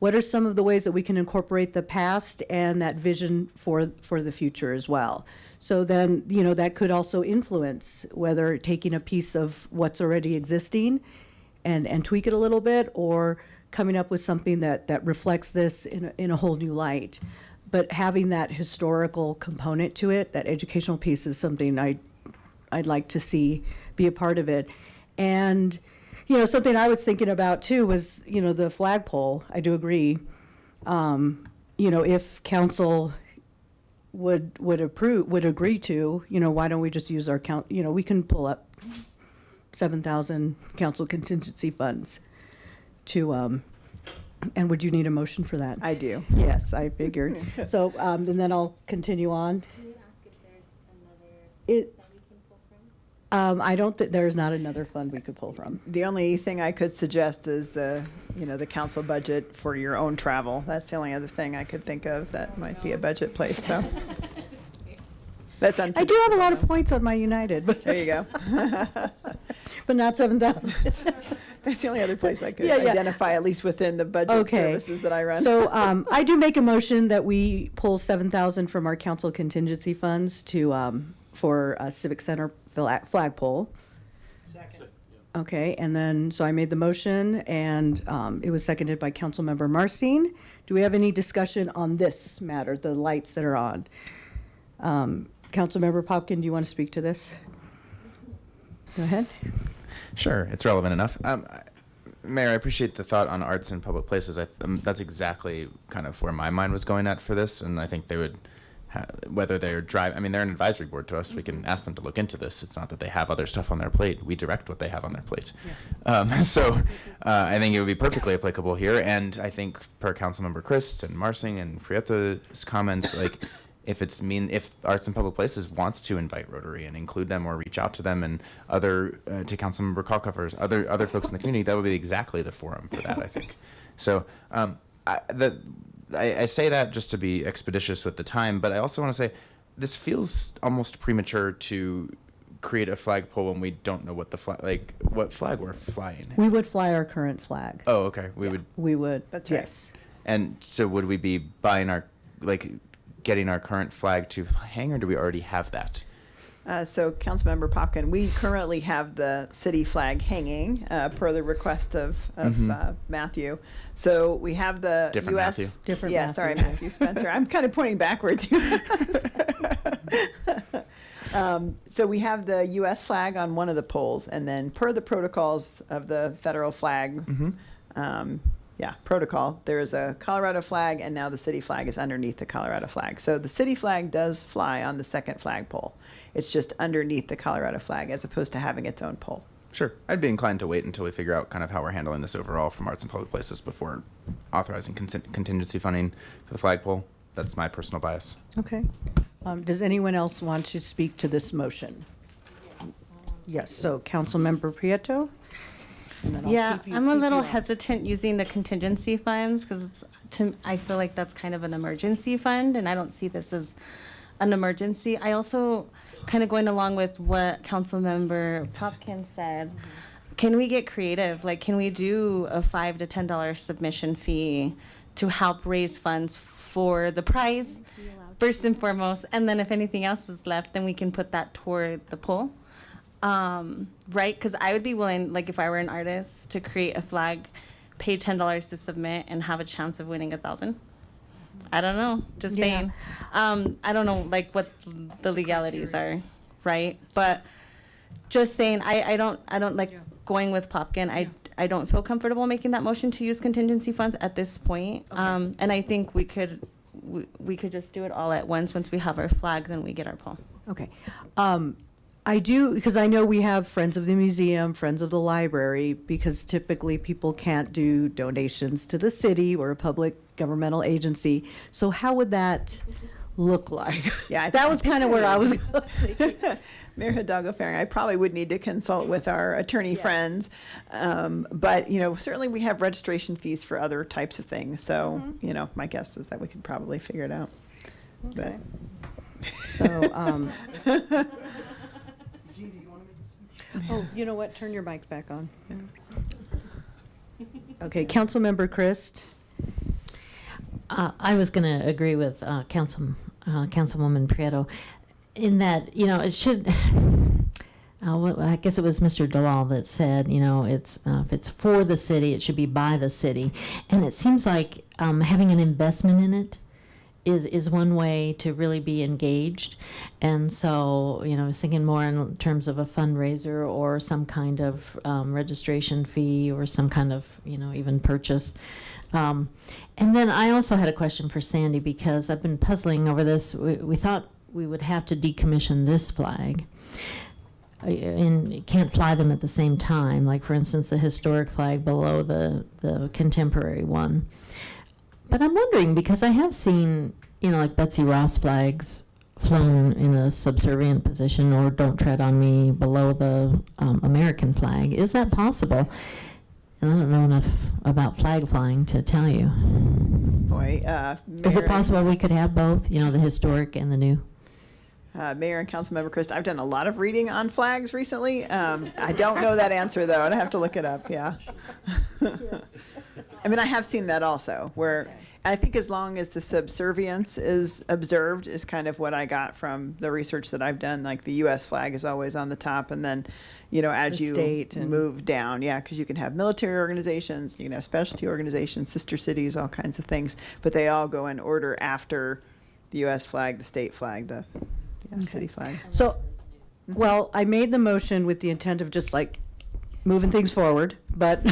are some of the ways that we can incorporate the past and that vision for the future as well. So then, you know, that could also influence whether taking a piece of what's already existing and tweak it a little bit, or coming up with something that reflects this in a whole new light. But having that historical component to it, that educational piece, is something I'd like to see be a part of it. And, you know, something I was thinking about too was, you know, the flagpole. I do agree. You know, if council would agree to, you know, why don't we just use our you know, we can pull up 7,000 council contingency funds to, and would you need a motion for that? I do. Yes, I figured. So, and then I'll continue on. Can you ask if there's another It, that we can pull from? I don't think, there's not another fund we could pull from. The only thing I could suggest is the council budget for your own travel. That's the only other thing I could think of that might be a budget place, so. That's I do have a lot of points on my United, but. There you go. But not 7,000. That's the only other place I could Yeah, yeah. identify, at least within the budget Okay. services that I run. So I do make a motion that we pull 7,000 from our council contingency funds to, for a Civic Center flagpole. Second. Okay, and then, so I made the motion, and it was seconded by Councilmember Marcin. Do we have any discussion on this matter, the lights that are on? Councilmember Popkin, do you want to speak to this? Go ahead. Sure, it's relevant enough. Mayor, I appreciate the thought on Arts and Public Places. That's exactly kind of where my mind was going at for this, and I think they would, whether they're I mean, they're an advisory board to us. We can ask them to look into this. It's not that they have other stuff on their plate. We direct what they have on their plate. So I think it would be perfectly applicable here, and I think per Councilmember Christ and Marsing and Prieta's comments, like, if Arts and Public Places wants to invite Rotary and include them or reach out to them and to Councilmember Kalkofer's, other folks in the community, that would be exactly the forum for that, I think. So I say that just to be expeditious with the time, but I also want to say this feels almost premature to create a flagpole when we don't know what what flag we're flying. We would fly our current flag. Oh, okay. We would. That's right. Yes. And so would we be buying getting our current flag to hang, or do we already have that? So Councilmember Popkin, we currently have the city flag hanging per the request of Matthew. So we have the Different U.S. Matthew. Different Yeah, Matthew. sorry, Matthew Spencer. I'm kind of pointing backwards. So we have the U.S. flag on one of the poles, and then per the protocols of the federal flag, protocol, there is a Colorado flag, and now the city flag is underneath the Colorado flag. So the city flag does fly on the second flagpole. It's just underneath the Colorado flag as opposed to having its own pole. Sure. I'd be inclined to wait until we figure out kind of how we're handling this overall from Arts and Public Places before authorizing contingency funding for the flagpole. That's my personal bias. Okay. Does anyone else want to speak to this motion? Yes, so Councilmember Prieto? And then I'll Yeah, keep you- I'm a keep little you on. hesitant using the contingency funds because I feel like that's kind of an emergency fund, and I don't see this as an emergency. I also, kind of going along with what Councilmember Popkin said, can we get creative? Like, can we do a $5 to $10 submission fee to help raise funds for the prize, first and foremost, and then if anything else is left, then we can put that toward the poll? right? Because I would be willing, like if I were an artist, to create a flag, pay $10 to submit, and have a chance of winning 1,000. I don't know. Just Yeah. saying. I don't know like what the legalities are, right? But just saying, I don't like going with Popkin. I don't feel comfortable making that motion to use contingency funds at this point. And I think we could just do it all at once. Once we have our flag, then we get our pole. Okay. I do, because I know we have Friends of the Museum, Friends of the Library, because typically people can't do donations to the city or a public governmental agency. So how would that look like? Yeah, That was kind of where I was. Mayor Hidalgo Faring, I probably would need to consult with our attorney friends. But, certainly we have registration fees for other types of things. So, my guess is that we could probably figure it out. Okay. So, oh, you know what? Turn your mic back on. Okay, Councilmember Christ. I was going to agree with Councilwoman Prieto in that, it should, I guess it was Mr. Dalal that said, it's if it's for the city, it should be by the city. And it seems like having an investment in it is one way to really be engaged. And so, I was thinking more in terms of a fundraiser or some kind of registration fee or some kind of, even purchase. And then I also had a question for Sandy because I've been puzzling over this. We thought we would have to decommission this flag. And you can't fly them at the same time. Like, for instance, the historic flag below the contemporary one. But I'm wondering, because I have seen, like Betsy Ross flags flown in a subservient position or don't tread on me below the American flag. Is that possible? And I don't know enough about flag flying to tell you. Boy, Is it Mayor- possible we could have both, the historic and the new? Mayor and Councilmember Christ, I've done a lot of reading on flags recently. I don't know that answer, though. I'd have to look it up, yeah. I mean, I have seen that also, where I think as long as the subservience is observed is kind of what I got from the research that I've done. Like the U.S. flag is always on the top, and then, as The you state and- move down, yeah, because you can have military organizations, you can have specialty organizations, sister cities, all kinds of things, but they all go in order after the U.S. flag, the state flag, the city flag. So, well, I made the motion with the intent of just like moving things forward, but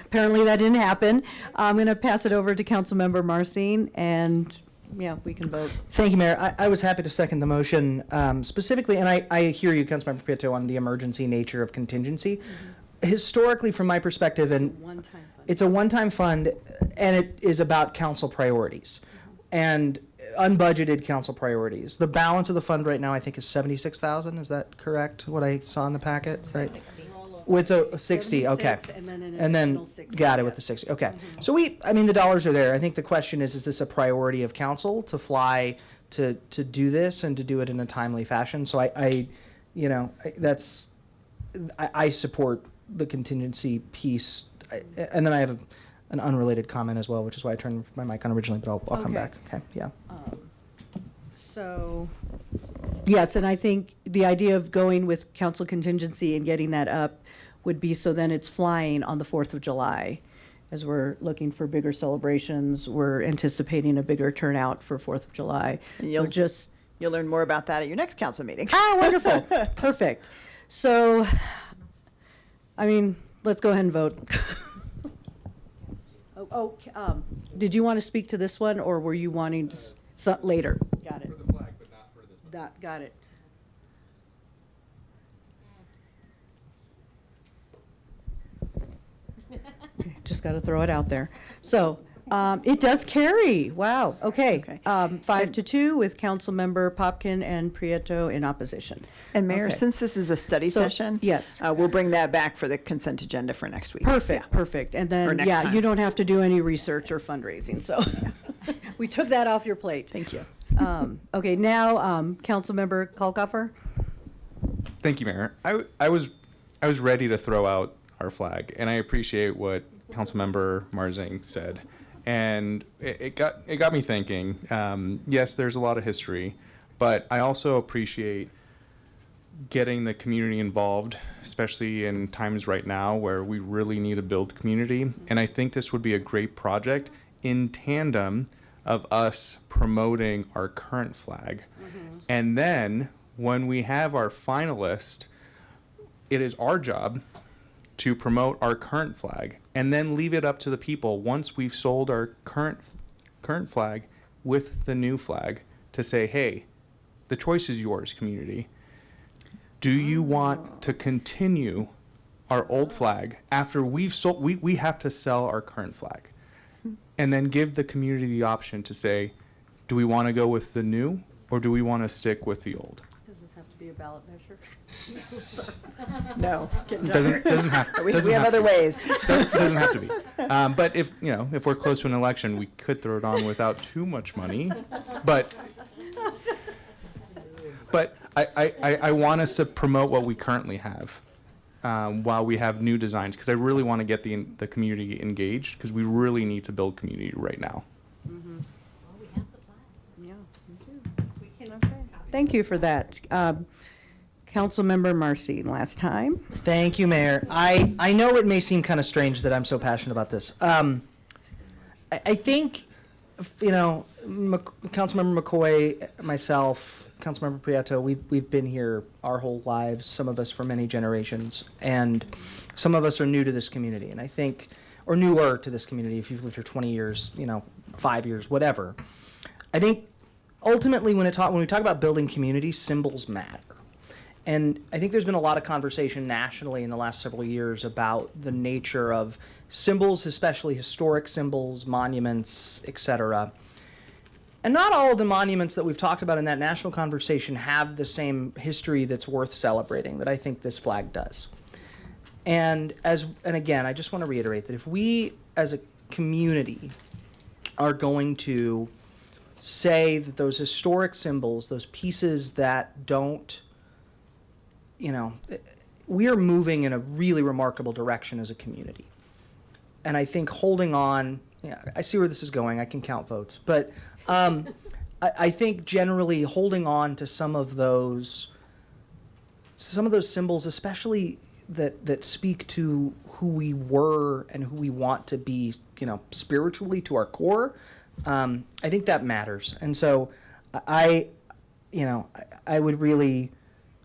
apparently that didn't happen. I'm going to pass it over to Councilmember Marcin, and yeah, we can vote. Thank you, Mayor. I was happy to second the motion specifically, and I hear you, Councilmember Prieto, on the emergency nature of contingency. Historically, from my perspective, and it's a one-time fund, and it is about council priorities and unbudgeted council priorities. The balance of the fund right now, I think, is 76,000. Is that correct? What I saw in the packet, right? With the 60, okay. 76, and then an And then, additional 60, got it yeah. with the 60, okay. So the dollars are there. I think the question is this a priority of council to fly, to do this and to do it in a timely fashion? So I support the contingency piece. And then I have an unrelated comment as well, which is why I turned my mic on originally, but I'll come Okay. back. Okay, yeah. So, yes, and I think the idea of going with council contingency and getting that up would be so then it's flying on the 4th of July. As we're looking for bigger celebrations, we're anticipating a bigger turnout for 4th of July. And So you'll learn more about that at your next council meeting. Ah, wonderful. Perfect. So, I mean, let's go ahead and vote. Did you want to speak to this one, or were you wanting to, later? Got it. For the flag, but not for this one. Got it. Just got to throw it out there. So, it does carry. Wow. Okay. 5-2 with Councilmember Popkin and Prieto in opposition. And Mayor, Okay. since this is a study So, session, yes. we'll bring that back for the consent agenda for next week. Perfect, Yeah. perfect. And Or then, next yeah, time. you don't have to do any research or fundraising, so we took that off your plate. Thank you. Okay, now, Councilmember Kalkofer? Thank you, Mayor. I was ready to throw out our flag, and I appreciate what Councilmember Marzing said, and it got me thinking. Yes, there's a lot of history, but I also appreciate getting the community involved, especially in times right now where we really need to build community. And I think this would be a great project in tandem of us promoting our current flag. And then when we have our finalist, it is our job to promote our current flag and then leave it up to the people once we've sold our current flag with the new flag to say, hey, the choice is yours, community. Do you want to continue our old flag after we've sold? We have to sell our current flag, and then give the community the option to say, do we want to go with the new or do we want to stick with the old? Does this have to be a ballot measure? No. Doesn't have. We doesn't have to other be. ways. Doesn't have to be. But if if we're close to an election, we could throw it on without too much money. But I want us to promote what we currently have while we have new designs, because I really want to get the community engaged, because we really need to build community right now. Thank you for that. Councilmember Marcy, last time. Thank you, Mayor. I know it may seem kind of strange that I'm so passionate about this. I think, Councilmember McCoy, myself, Councilmember Prieto, we've been here our whole lives, some of us for many generations, and some of us are new to this community, and I think, or newer to this community, if you've lived here 20 years, 5 years, whatever. I think ultimately when we talk about building community, symbols matter. And I think there's been a lot of conversation nationally in the last several years about the nature of symbols, especially historic symbols, monuments, etc. And not all of the monuments that we've talked about in that national conversation have the same history that's worth celebrating that I think this flag does. And again, I just want to reiterate that if we as a community are going to say that those historic symbols, those pieces that don't, we are moving in a really remarkable direction as a community. And I think holding on, I see where this is going, I can count votes, but I think generally holding on to some of those symbols, especially that speak to who we were and who we want to be, spiritually to our core, I think that matters. And so I would really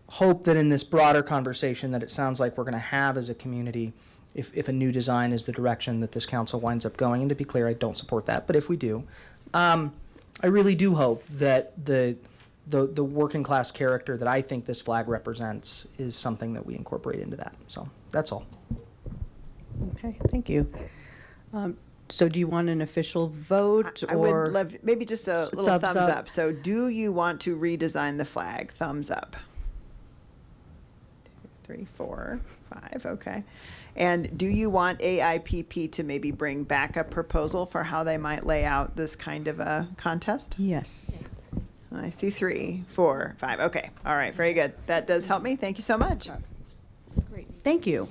hope that in this broader conversation that it sounds like we're going to have as a community, if a new design is the direction that this council winds up going, and to be clear, I don't support that, but if we do, I really do hope that the working class character that I think this flag represents is something that we incorporate into that. So that's all. Okay, thank you. So do you want an official vote I or? would love, maybe just a little Thumbs thumbs up. up. So do you want to redesign the flag? Thumbs up. 2, 3, 4, 5, okay. And do you want AIPP to maybe bring back a proposal for how they might lay out this kind of a contest? Yes. I see 3, 4, 5, okay. All right, very good. That does help me. Thank you so much. Great, thank you.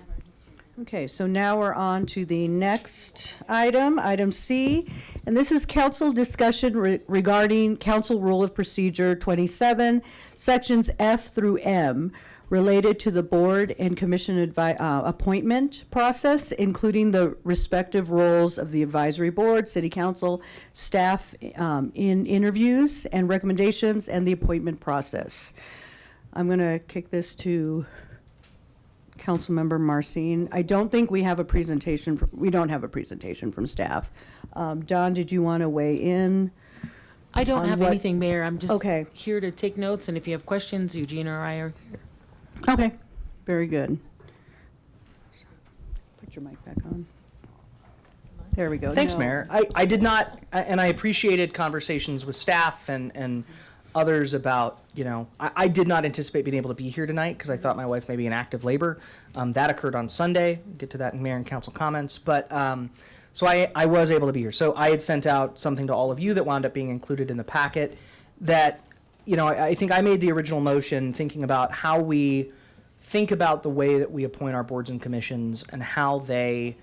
Okay, so now we're on to the next item, item C, and this is council discussion regarding Council Rule of Procedure 27, sections F through M, related to the board and commission appointment process, including the respective roles of the advisory board, city council, staff in interviews and recommendations, and the appointment process. I'm going to kick this to Councilmember Marcin. I don't think we have a presentation. We don't have a presentation from staff. Don, did you want to weigh in? I don't on have what- anything, Mayor. I'm just Okay. here to take notes, and if you have questions, Eugene or I are here. Okay, very good. Put your mic back on. There we go. Thanks, No. Mayor. I did not, and I appreciated conversations with staff and others about, I did not anticipate being able to be here tonight because I thought my wife may be in active labor. That occurred on Sunday. We'll get to that in Mayor and Council comments. But so I was able to be here. So I had sent out something to all of you that wound up being included in the packet that, I think I made the original motion thinking about how we think about the way that we appoint our boards and commissions and how they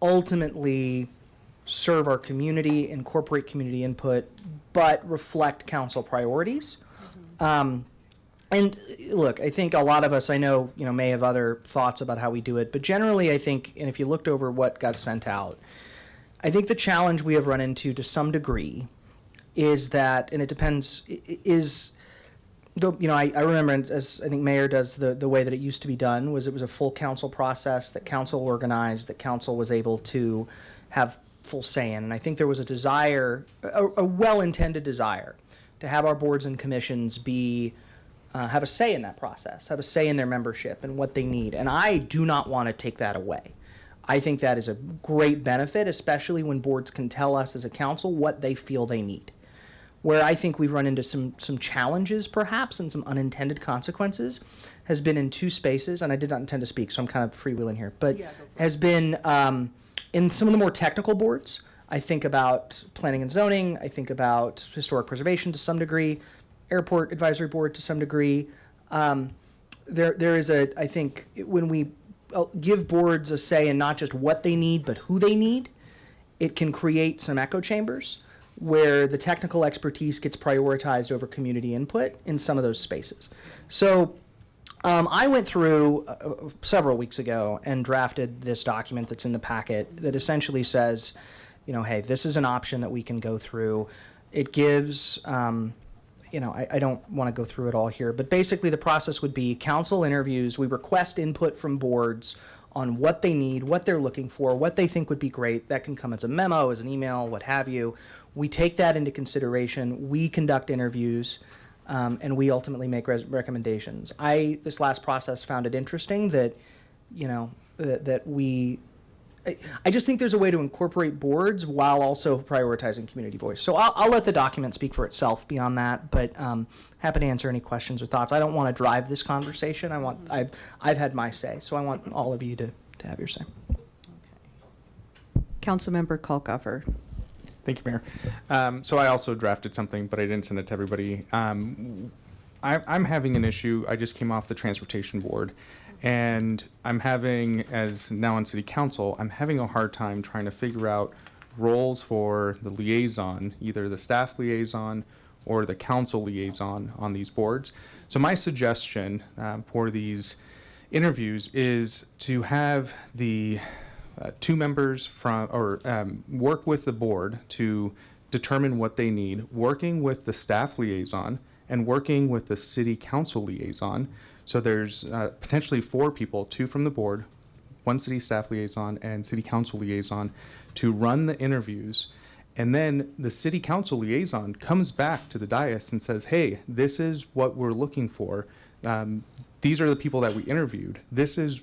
ultimately serve our community, incorporate community input, but reflect council priorities. And And look, I think a lot of us, I know, may have other thoughts about how we do it, but generally I think, and if you looked over what got sent out, I think the challenge we have run into to some degree is that, and it depends, is, I remember, as I think Mayor does, the way that it used to be done was it was a full council process that council organized, that council was able to have full say in. And I think there was a desire, a well-intended desire, to have our boards and commissions have a say in that process, have a say in their membership and what they need. And I do not want to take that away. I think that is a great benefit, especially when boards can tell us as a council what they feel they need. Where I think we've run into some challenges, perhaps, and some unintended consequences, has been in two spaces, and I did not intend to speak, so I'm kind of freewheeling here, but has been in some of the more technical boards. I think about planning and zoning, I think about historic preservation to some degree, airport advisory board to some degree. There is I think when we give boards a say in not just what they need, but who they need, it can create some echo chambers where the technical expertise gets prioritized over community input in some of those spaces. So I went through several weeks ago and drafted this document that's in the packet that essentially says, hey, this is an option that we can go through. It gives, I don't want to go through it all here, but basically the process would be council interviews. We request input from boards on what they need, what they're looking for, what they think would be great. That can come as a memo, as an email, what have you. We take that into consideration. We conduct interviews, and we ultimately make recommendations. This last process found it interesting that, I just think there's a way to incorporate boards while also prioritizing community voice. So I'll let the document speak for itself beyond that, but happy to answer any questions or thoughts. I don't want to drive this conversation. I've had my say, so I want all of you to have your say. Councilmember Kalkoffer. Thank you, Mayor. So I also drafted something, but I didn't send it to everybody. I'm having an issue. I just came off the transportation board, and I'm having, as now on city council, I'm having a hard time trying to figure out roles for the liaison, either the staff liaison or the council liaison on these boards. So my suggestion for these interviews is to have the two members work with the board to determine what they need, working with the staff liaison and working with the city council liaison. So there's potentially 4 people, 2 from the board, 1 city staff liaison and city council liaison, to run the interviews. And then the city council liaison comes back to the dais and says, hey, this is what we're looking for. These are the people that we interviewed. This is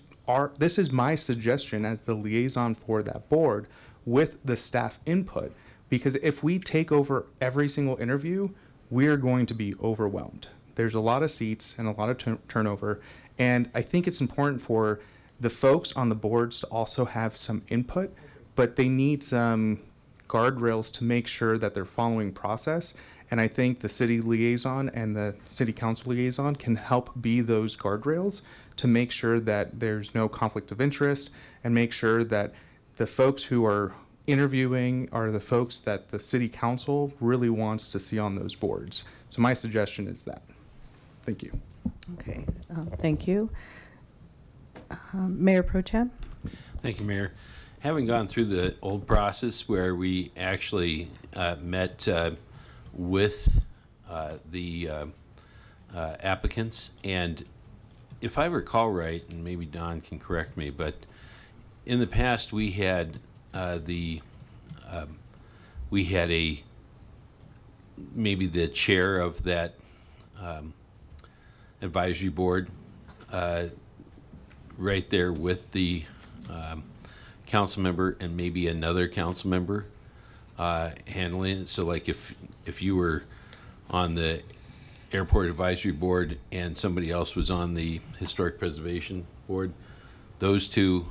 my suggestion as the liaison for that board with the staff input. Because if we take over every single interview, we're going to be overwhelmed. There's a lot of seats and a lot of turnover. And I think it's important for the folks on the boards to also have some input, but they need some guardrails to make sure that they're following process. And I think the city liaison and the city council liaison can help be those guardrails to make sure that there's no conflict of interest and make sure that the folks who are interviewing are the folks that the city council really wants to see on those boards. So my suggestion is that. Thank you. Okay, thank you. Mayor Pro Tem? Thank you, Mayor. Having gone through the old process where we actually met with the applicants, and if I recall right, and maybe Don can correct me, but in the past we had maybe the chair of that advisory board right there with the council member and maybe another council member handling it. So like if you were on the airport advisory board and somebody else was on the historic preservation board, those two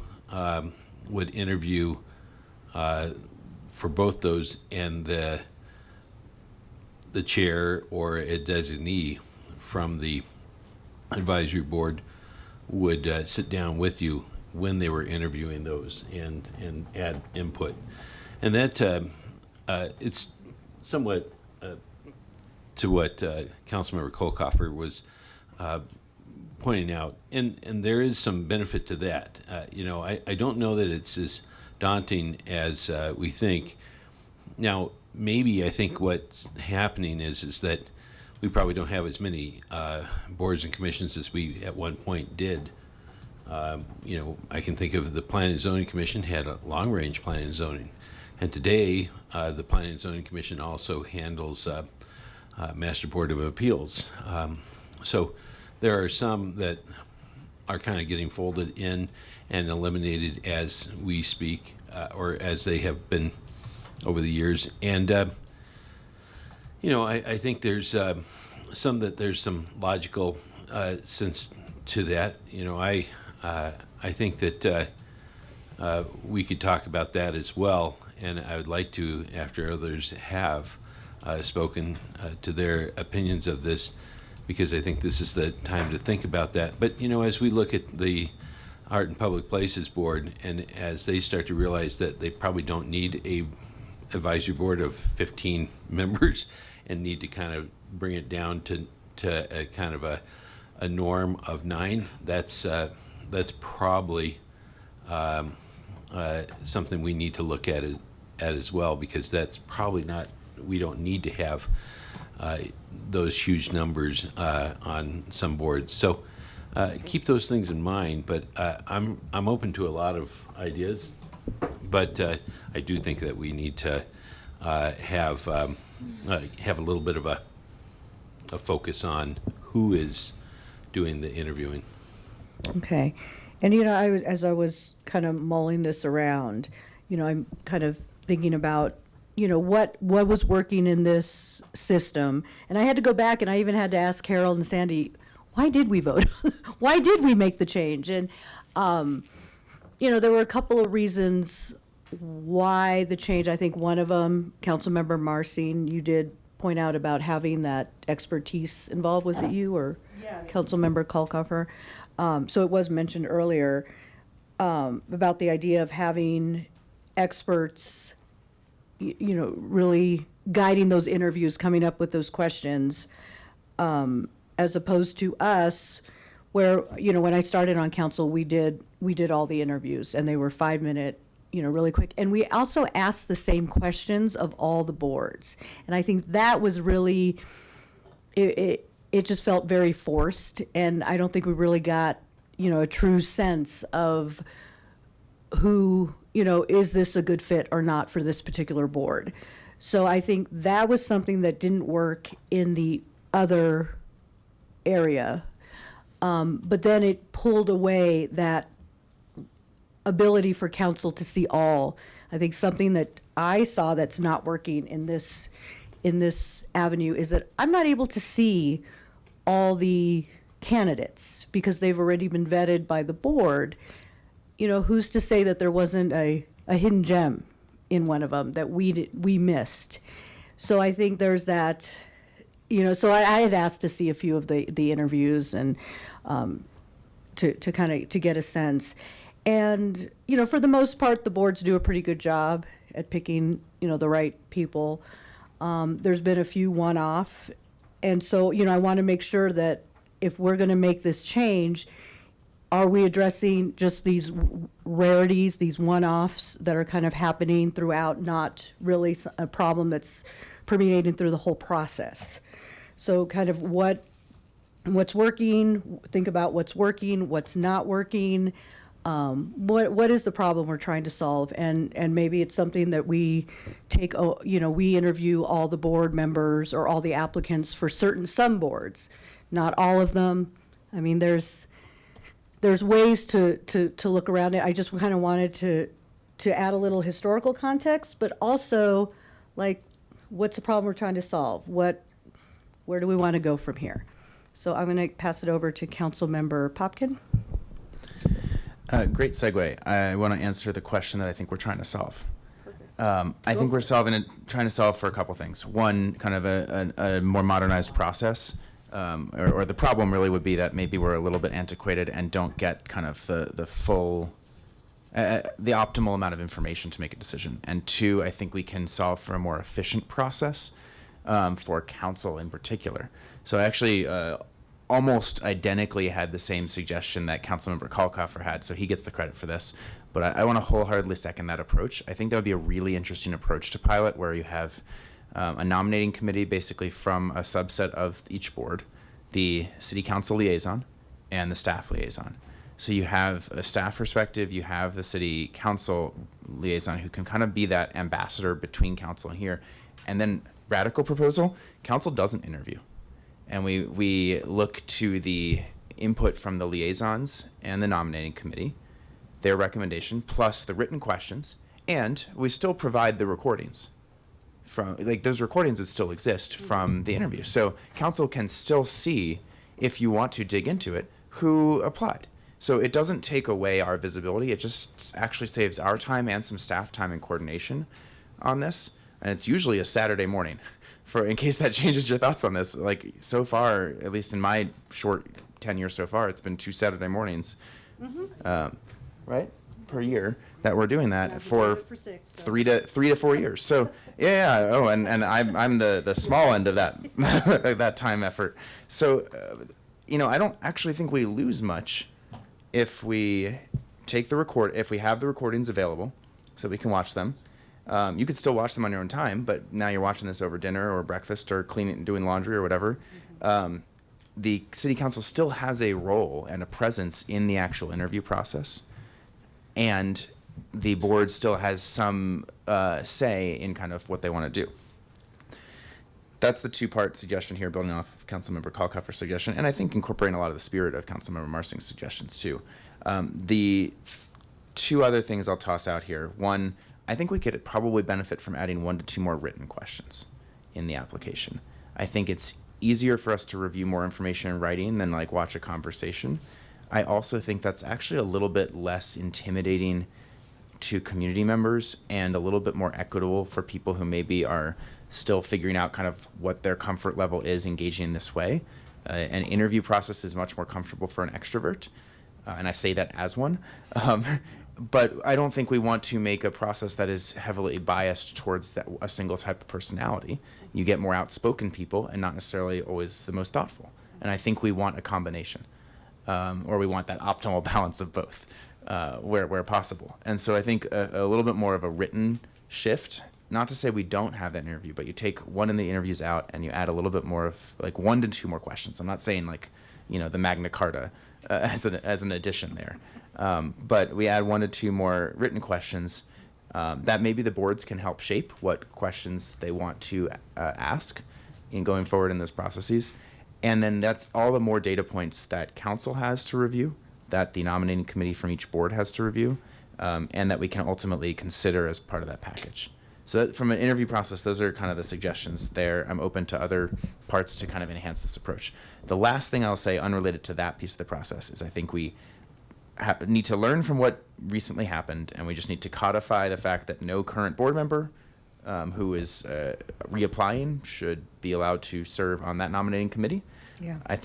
would interview for both those, and the chair or a designee from the advisory board would sit down with you when they were interviewing those and add input. And that it's somewhat to what Councilmember Kolkoffer was pointing out, and there is some benefit to that. I don't know that it's as daunting as we think. Now, maybe I think what's happening is that we probably don't have as many boards and commissions as we at one point did. I can think of the Planning and Zoning Commission had a long-range planning and zoning, and today the Planning and Zoning Commission also handles Master Board of Appeals. So there are some that are kind of getting folded in and eliminated as we speak, or as they have been over the years. And, I think there's there's some logical sense to that. I think that we could talk about that as well, and I would like to, after others have spoken to their opinions of this, because I think this is the time to think about that. But, as we look at the Art and Public Places Board, and as they start to realize that they probably don't need a advisory board of 15 members and need to kind of bring it down to a kind of a norm of 9, that's probably something we need to look at as well, because that's probably not, we don't need to have those huge numbers on some boards. So keep those things in mind, but I'm open to a lot of ideas, but I do think that we need to have a little bit of a focus on who is doing the interviewing. Okay. And, as I was kind of mulling this around, I'm kind of thinking about, what was working in this system. And I had to go back, and I even had to ask Harold and Sandy, why did we vote? Why did we make the change? And, there were a couple of reasons why the change. I think one of them, Councilmember Marcin, you did point out about having that expertise involved. Was it you or Councilmember Kalkofer? So it was mentioned earlier about the idea of having experts, really guiding those interviews, coming up with those questions, as opposed to us, where, when I started on council, we did all the interviews, and they were 5-minute, really quick. And we also asked the same questions of all the boards. And I think that was really, it just felt very forced, and I don't think we really got, a true sense of who, is this a good fit or not for this particular board. So I think that was something that didn't work in the other area. But then it pulled away that ability for council to see all. I think something that I saw that's not working in this avenue is that I'm not able to see all the candidates because they've already been vetted by the board. Who's to say that there wasn't a hidden gem in one of them that we missed? So I think there's that, so I had asked to see a few of the interviews and to kind of to get a sense. And, for the most part, the boards do a pretty good job at picking, the right people. There's been a few one-off. And so, I want to make sure that if we're going to make this change, are we addressing just these rarities, these one-offs that are kind of happening throughout, not really a problem that's permeating through the whole process? So kind of what's working, think about what's working, what's not working, what is the problem we're trying to solve, and maybe it's something that we take, we interview all the board members or all the applicants for some boards, not all of them. I mean, there's ways to look around it. I just kind of wanted to add a little historical context, but also, like, what's the problem we're trying to solve? Where do we want to go from here? So I'm going to pass it over to Councilmember Popkin. Great segue. I want to answer the question that I think we're trying to solve. I think we're trying to solve for a couple things. One, kind of a more modernized process, or the problem really would be that maybe we're a little bit antiquated and don't get kind of the full, the optimal amount of information to make a decision. And two, I think we can solve for a more efficient process for council in particular. So actually, almost identically had the same suggestion that Councilmember Kalkoffer had, so he gets the credit for this. But I want to wholeheartedly second that approach. I think that would be a really interesting approach to pilot, where you have a nominating committee basically from a subset of each board, the city council liaison, and the staff liaison. So you have a staff perspective, you have the city council liaison who can kind of be that ambassador between council and here. And then radical proposal, council doesn't interview. And we look to the input from the liaisons and the nominating committee, their recommendation, plus the written questions, and we still provide the recordings. From, like, those recordings would still exist from the interview. So council can still see, if you want to dig into it, who applied. So it doesn't take away our visibility. It just actually saves our time and some staff time and coordination on this. And it's usually a Saturday morning. For in case that changes your thoughts on this, like so far, at least in my short tenure so far, it's been 2 Saturday mornings, right, per year that we're doing that for 3 to 4 years. So yeah. Oh, and I'm the small end of that that time effort. So I don't actually think we lose much if we take if we have the recordings available, so we can watch them. You could still watch them on your own time, but now you're watching this over dinner or breakfast or cleaning, doing laundry or whatever. The city council still has a role and a presence in the actual interview process, and the board still has some say in kind of what they want to do. That's the two-part suggestion here, building off of Councilmember Kalkoffer's suggestion, and I think incorporating a lot of the spirit of Councilmember Marsing's suggestions too. The two other things I'll toss out here. One, I think we could probably benefit from adding 1 to 2 more written questions in the application. I think it's easier for us to review more information in writing than like watch a conversation. I also think that's actually a little bit less intimidating to community members and a little bit more equitable for people who maybe are still figuring out kind of what their comfort level is engaging in this way. An interview process is much more comfortable for an extrovert, and I say that as one. But I don't think we want to make a process that is heavily biased towards a single type of personality. You get more outspoken people and not necessarily always the most thoughtful. And I think we want a combination, or we want that optimal balance of both, where possible. And so I think a little bit more of a written shift, not to say we don't have that interview, but you take one of the interviews out and you add a little bit more of like 1 to 2 more questions. I'm not saying like, the Magna Carta as an addition there. But we add 1 to 2 more written questions that maybe the boards can help shape what questions they want to ask in going forward in those processes. And then that's all the more data points that council has to review, that the nominating committee from each board has to review, and that we can ultimately consider as part of that package. So that from an interview process, those are kind of the suggestions there. I'm open to other parts to kind of enhance this approach. The last thing I'll say, unrelated to that piece of the process, is I think we need to learn from what recently happened, and we just need to codify the fact that no current board member who is reapplying should be allowed to serve on that nominating committee. Yeah. I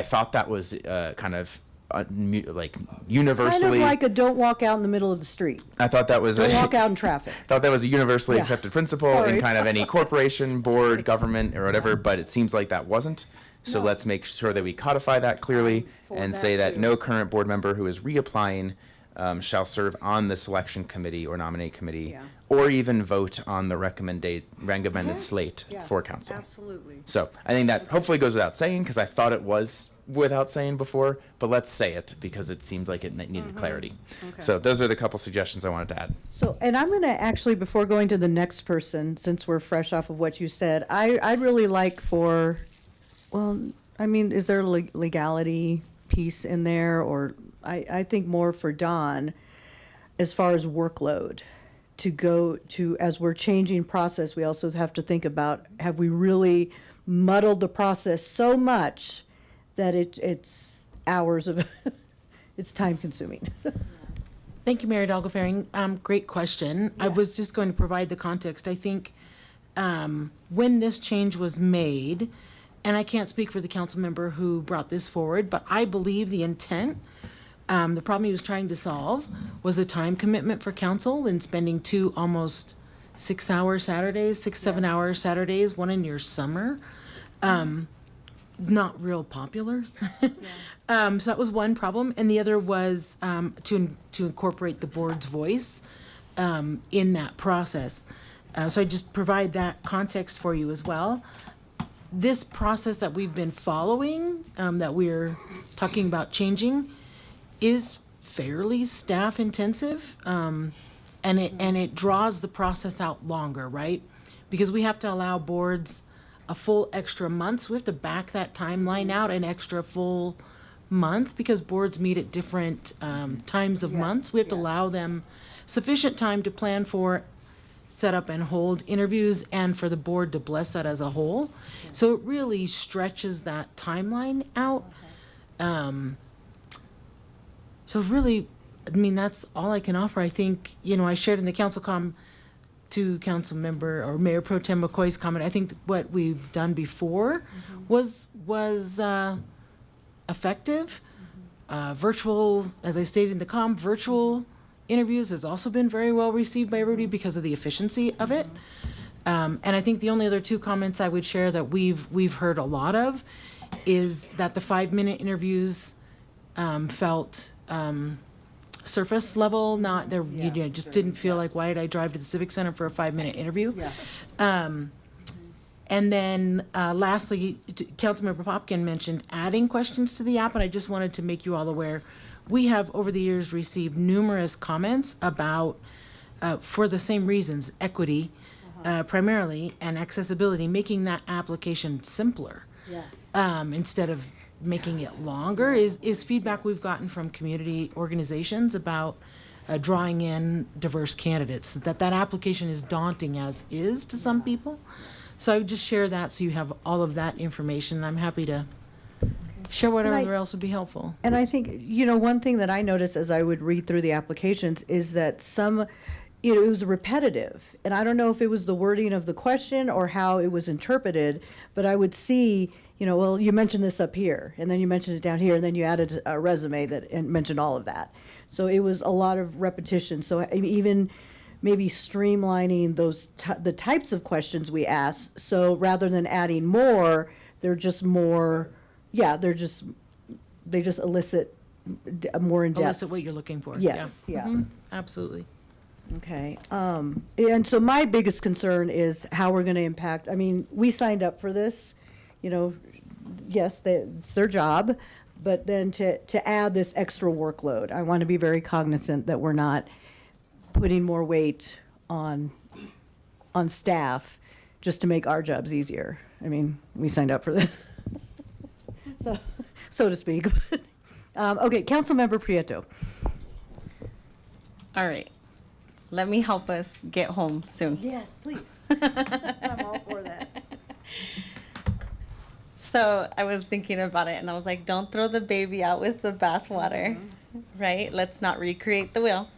thought that was kind of like universally. Kind of like a don't walk out in the middle of the street. I thought that was Don't walk out in traffic. Thought that was a universally Yeah. accepted principle Sorry. in kind of any corporation, board, government, or whatever, but it seems like that wasn't. So No. let's make sure that we codify that clearly For and that say that too. no current board member who is reapplying shall serve on the selection committee or nominate committee, Yeah. or even vote on the recommended Yes. slate Yes, for council. Absolutely. So I think that hopefully goes without saying, because I thought it was without saying before, but let's say it because it seemed like it needed clarity. Okay. So those are the couple suggestions I wanted to add. So, and I'm going to actually, before going to the next person, since we're fresh off of what you said, I'd really like for, well, I mean, is there a legality piece in there? Or I think more for Don, as far as workload, to go to, as we're changing process, we also have to think about, have we really muddled the process so much that it's hours of, it's time consuming? Thank you, Mayor Dalgofaring. Great question. I was just going to provide the context. I think when this change was made, and I can't speak for the council member who brought this forward, but I believe the intent, the problem he was trying to solve was a time commitment for council in spending 2 almost 6-hour Saturdays, 6-7 hour Saturdays, one in your summer. not real popular. So that was one problem, and the other was to incorporate the board's voice in that process. So I just provide that context for you as well. This process that we've been following, that we're talking about changing, is fairly staff intensive, and it draws the process out longer, right? Because we have to allow boards a full extra month. So we have to back that timeline out an extra full month because boards meet at different times of months. We have to allow them sufficient time to plan for, set up and hold interviews, and for the board to bless that as a whole. So it really stretches that timeline out. So really, I mean, that's all I can offer. I think, I shared in the council to council member or Mayor Pro Tem McCoy's comment. I think what we've done before was effective. Virtual, as I stated in the virtual interviews has also been very well received by everybody because of the efficiency of it. And I think the only other two comments I would share that we've heard a lot of is that the 5-minute interviews felt surface level, not there. Just didn't feel like, why did I drive to the Civic Center for a 5-minute interview? And then lastly, Councilmember Popkin mentioned adding questions to the app, and I just wanted to make you all aware. We have, over the years, received numerous comments about, for the same reasons, equity primarily, and accessibility, making that application simpler. Instead of making it longer, is feedback we've gotten from community organizations about drawing in diverse candidates, that application is daunting as is to some people. So I would just share that so you have all of that information. I'm happy to share whatever else would be helpful. And I think, one thing that I noticed as I would read through the applications is that some, it was repetitive. And I don't know if it was the wording of the question or how it was interpreted, but I would see, well, you mentioned this up here, and then you mentioned it down here, and then you added a resume and mentioned all of that. So it was a lot of repetition. So even maybe streamlining the types of questions we ask. So rather than adding more, they're just more, they just elicit a more in-depth. Elicit what you're looking for. Yes, yeah. Absolutely. Okay. And so my biggest concern is how we're going to impact. I mean, we signed up for this, yes, it's their job, but then to add this extra workload, I want to be very cognizant that we're not putting more weight on staff just to make our jobs easier. I mean, we signed up for this, so to speak. Okay, Councilmember Prieto. All right. Let me help us get home soon. Yes, please. I'm all for that. So I was thinking about it, and I was like, don't throw the baby out with the bathwater, right? Let's not recreate the wheel.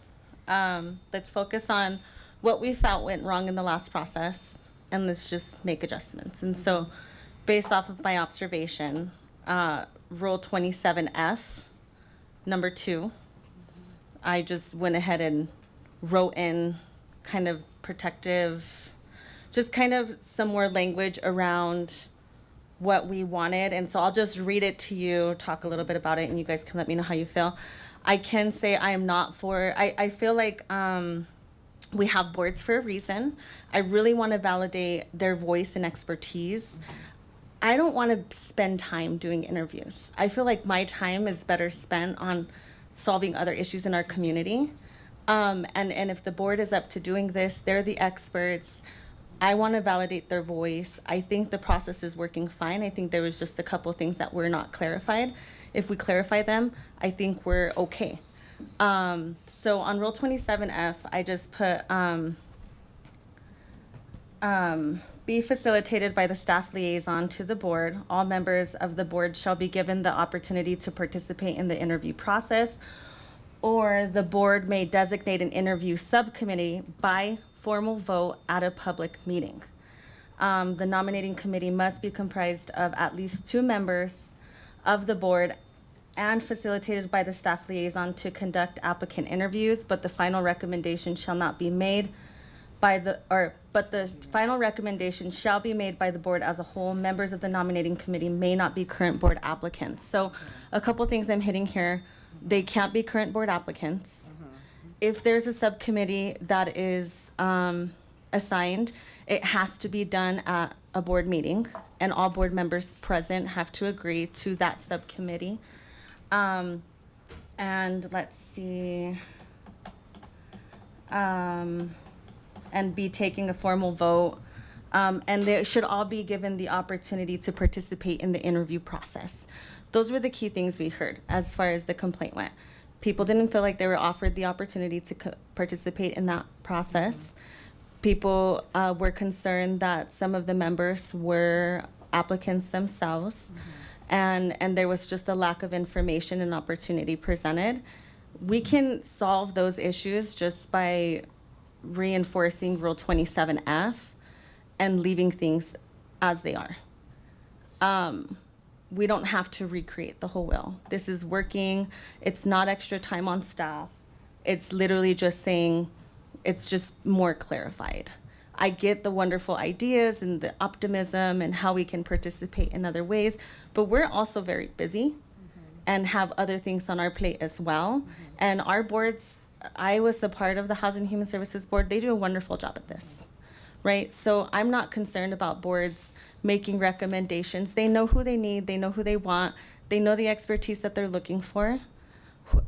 Let's focus on what we felt went wrong in the last process, and let's just make adjustments. And so based off of my observation, Rule 27F, number 2, I just went ahead and wrote in kind of protective, just kind of some more language around what we wanted. And so I'll just read it to you, talk a little bit about it, and you guys can let me know how you feel. I can say I am not for, I feel like we have boards for a reason. I really want to validate their voice and expertise. I don't want to spend time doing interviews. I feel like my time is better spent on solving other issues in our community. And if the board is up to doing this, they're the experts. I want to validate their voice. I think the process is working fine. I think there was just a couple of things that were not clarified. If we clarify them, I think we're okay. So on Rule 27F, I just put be facilitated by the staff liaison to the board. All members of the board shall be given the opportunity to participate in the interview process, or the board may designate an interview subcommittee by formal vote at a public meeting. The nominating committee must be comprised of at least 2 members of the board and facilitated by the staff liaison to conduct applicant interviews, but the final recommendation shall not be made but the final recommendation shall be made by the board as a whole. Members of the nominating committee may not be current board applicants. So a couple things I'm hitting here. They can't be current board applicants. If there's a subcommittee that is assigned, it has to be done at a board meeting, and all board members present have to agree to that subcommittee. And let's see. And be taking a formal vote. And they should all be given the opportunity to participate in the interview process. Those were the key things we heard as far as the complaint went. People didn't feel like they were offered the opportunity to participate in that process. People were concerned that some of the members were applicants themselves, and there was just a lack of information and opportunity presented. We can solve those issues just by reinforcing Rule 27F and leaving things as they are. We don't have to recreate the whole wheel. This is working. It's not extra time on staff. It's literally just saying, it's just more clarified. I get the wonderful ideas and the optimism and how we can participate in other ways, but we're also very busy and have other things on our plate as well. And our boards, I was a part of the Housing and Human Services Board. They do a wonderful job at this, right? So I'm not concerned about boards making recommendations. They know who they need. They know who they want. They know the expertise that they're looking for.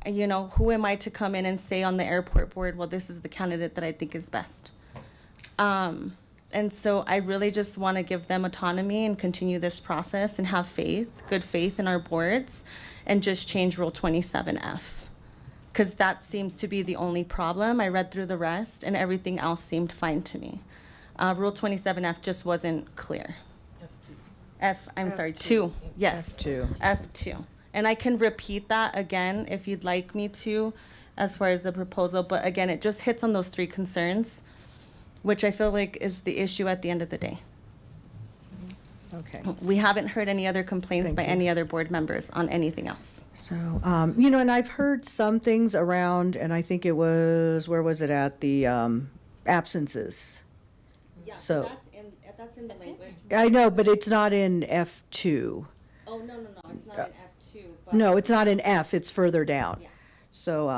You know, who am I to come in and say on the airport board, well, this is the candidate that I think is best? And so I really just want to give them autonomy and continue this process and have faith, good faith in our boards, and just change Rule 27F. Because that seems to be the only problem. I read through the rest, and everything else seemed fine to me. Rule 27F just wasn't clear. Two. Yes. F2. And I can repeat that again if you'd like me to, as far as the proposal. But again, it just hits on those three concerns, which I feel like is the issue at the end of the day. Okay. We haven't heard any other complaints Thank by you. any other board members on anything else. So, you know, and I've heard some things around, and I think it was, where was it at? The absences. Yeah, So- that's in the language. I know, but it's not in F2. Oh, no, it's not in F2. But No, it's not in F, it's further down. Yeah. So,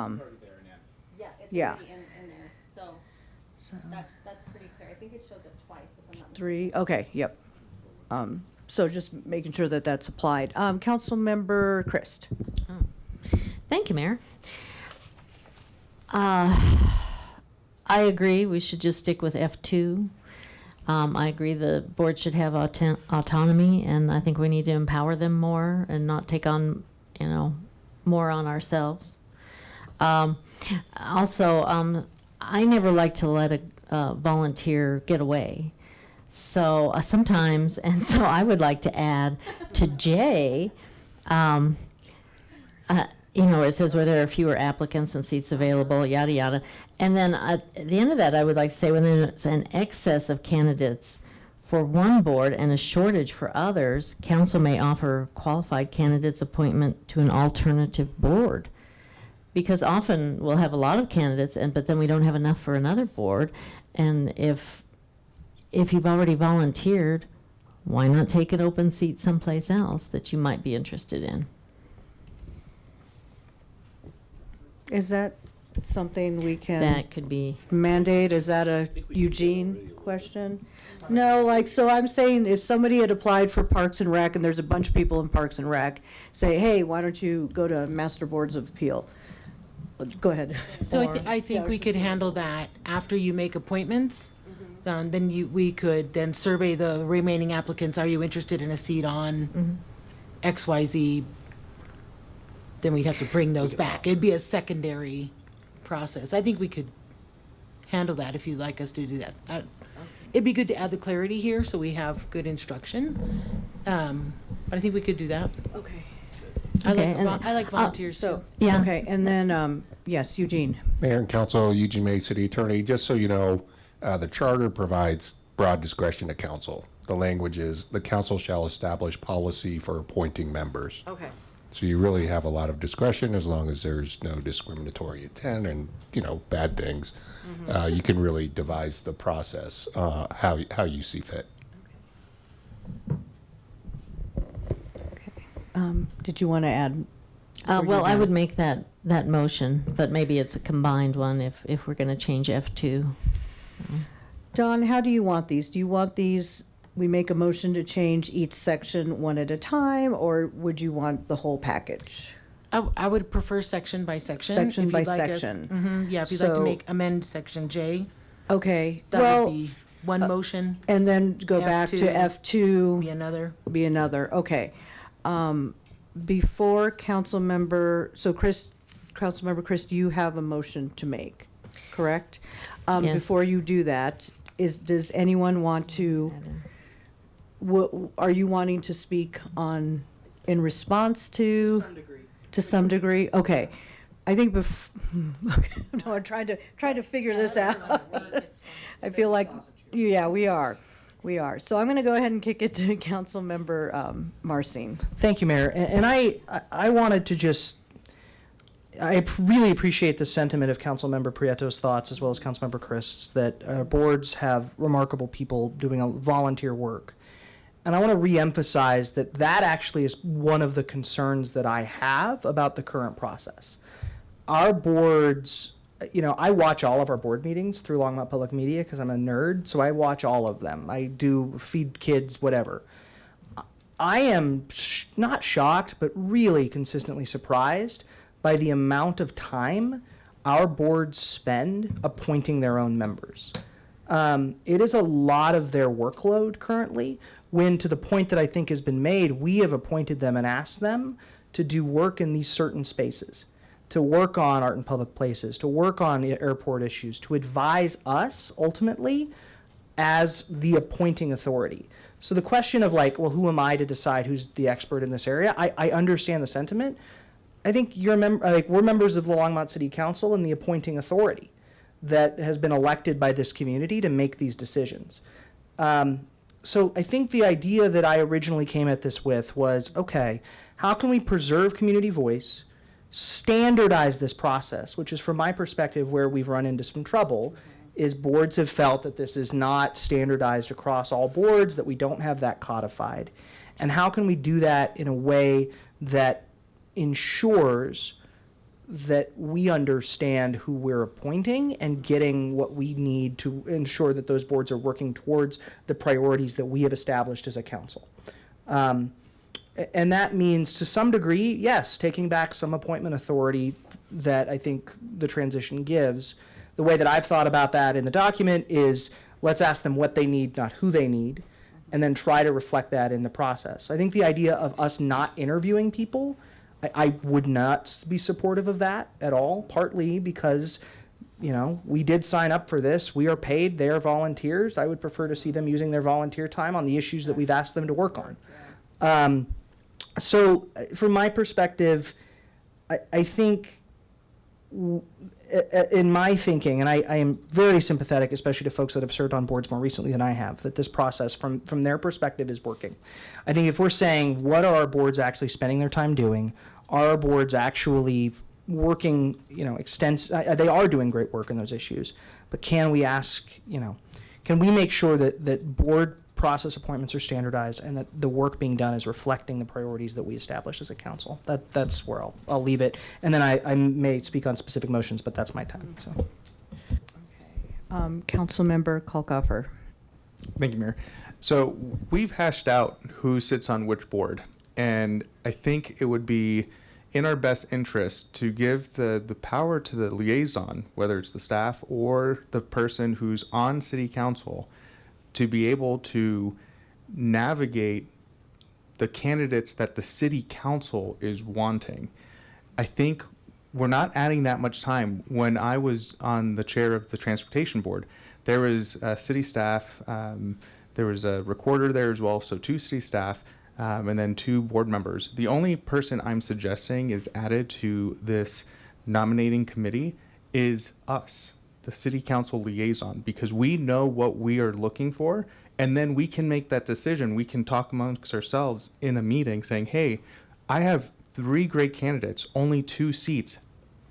Yeah, it's Yeah. already in there, so that's pretty clear. I think it shows it twice, if I'm not mistaken. 3, okay, yep. So just making sure that that's applied. Councilmember Christ. Thank you, Mayor. I agree, we should just stick with F2. I agree the board should have autonomy, and I think we need to empower them more and not take on, more on ourselves. Also, I never like to let a volunteer get away. So sometimes, and so I would like to add to J, it says where there are fewer applicants and seats available, yada, yada. And then at the end of that, I would like to say when there's an excess of candidates for one board and a shortage for others, council may offer qualified candidates appointment to an alternative board. Because often we'll have a lot of candidates, but then we don't have enough for another board. And if you've already volunteered, why not take an open seat someplace else that you might be interested in? Is that something we can That could be. mandate? Is that a Eugene question? No, like, so I'm saying if somebody had applied for Parks and Rec and there's a bunch of people in Parks and Rec, say, hey, why don't you go to Master Boards of Appeal? Go ahead. So I think we could handle that after you make appointments. Then we could then survey the remaining applicants. Are you interested in a seat on XYZ? Then we'd have to bring those back. It'd be a secondary process. I think we could handle that if you'd like us to do that. It'd be good to add the clarity here so we have good instruction. But I think we could do that. Okay. I like volunteers too. Yeah. Okay, and then, yes, Eugene. Mayor and Council, Eugene May, City Attorney. Just so you know, the charter provides broad discretion to council. The language is, the council shall establish policy for appointing members. Okay. So you really have a lot of discretion as long as there's no discriminatory intent and, bad things. You can really devise the process how you see fit. Did you want to add? Well, I would make that motion, but maybe it's a combined one if we're going to change F2. Don, how do you want these? Do you want these, we make a motion to change each section one at a time, or would you want the whole package? I would prefer section by section. Section if by you'd like us- section. Yeah, if you'd like to So- amend section J, Okay, that well, would be one motion, and then go back to be F2, another. be another, okay. Before Councilmember, so Councilmember Chris, do you have a motion to make, correct? Yes. Before you do that, does anyone want to, are you wanting to speak in response to? some degree. To some degree, okay. I think no, I'm trying to figure this out. I feel like, yeah, we are. So I'm going to go ahead and kick it to Councilmember Marcin. Thank you, Mayor. And I wanted to just, I really appreciate the sentiment of Councilmember Prieto's thoughts as well as Councilmember Chris, that boards have remarkable people doing a volunteer work. And I want to reemphasize that actually is one of the concerns that I have about the current process. Our boards, I watch all of our board meetings through Longmont Public Media because I'm a nerd, so I watch all of them. I do feed kids, whatever. I am not shocked, but really consistently surprised by the amount of time our boards spend appointing their own members. It is a lot of their workload currently, when to the point that I think has been made, we have appointed them and asked them to do work in these certain spaces, to work on art in public places, to work on airport issues, to advise us ultimately as the appointing authority. So the question of well, who am I to decide who's the expert in this area? I understand the sentiment. I think we're members of the Longmont City Council and the appointing authority that has been elected by this community to make these decisions. So I think the idea that I originally came at this with was, okay, how can we preserve community voice, standardize this process, which is from my perspective where we've run into some trouble, is boards have felt that this is not standardized across all boards, that we don't have that codified. And how can we do that in a way that ensures that we understand who we're appointing and getting what we need to ensure that those boards are working towards the priorities that we have established as a council. And that means, to some degree, yes, taking back some appointment authority that I think the transition gives. The way that I've thought about that in the document is, let's ask them what they need, not who they need, and then try to reflect that in the process. I think the idea of us not interviewing people, I would not be supportive of that at all, partly because, we did sign up for this. We are paid. They are volunteers. I would prefer to see them using their volunteer time on the issues that we've asked them to work on. So from my perspective, I think in my thinking, and I am very sympathetic, especially to folks that have served on boards more recently than I have, that this process from their perspective is working. I think if we're saying, what are our boards actually spending their time doing? Are our boards actually working, they are doing great work in those issues, but can we ask, can we make sure that board process appointments are standardized and that the work being done is reflecting the priorities that we establish as a council? That's where I'll leave it. And then I may speak on specific motions, but that's my time. So. Councilmember Kalkofer. Thank you, Mayor. So we've hashed out who sits on which board, and I think it would be in our best interest to give the power to the liaison, whether it's the staff or the person who's on city council, to be able to navigate the candidates that the city council is wanting. I think we're not adding that much time. When I was on the chair of the transportation board, there was city staff, there was a recorder there as well, so 2 city staff, and then 2 board members. The only person I'm suggesting is added to this nominating committee is us, the city council liaison, because we know what we are looking for, and then we can make that decision. We can talk amongst ourselves in a meeting saying, hey, I have 3 great candidates, only 2 seats.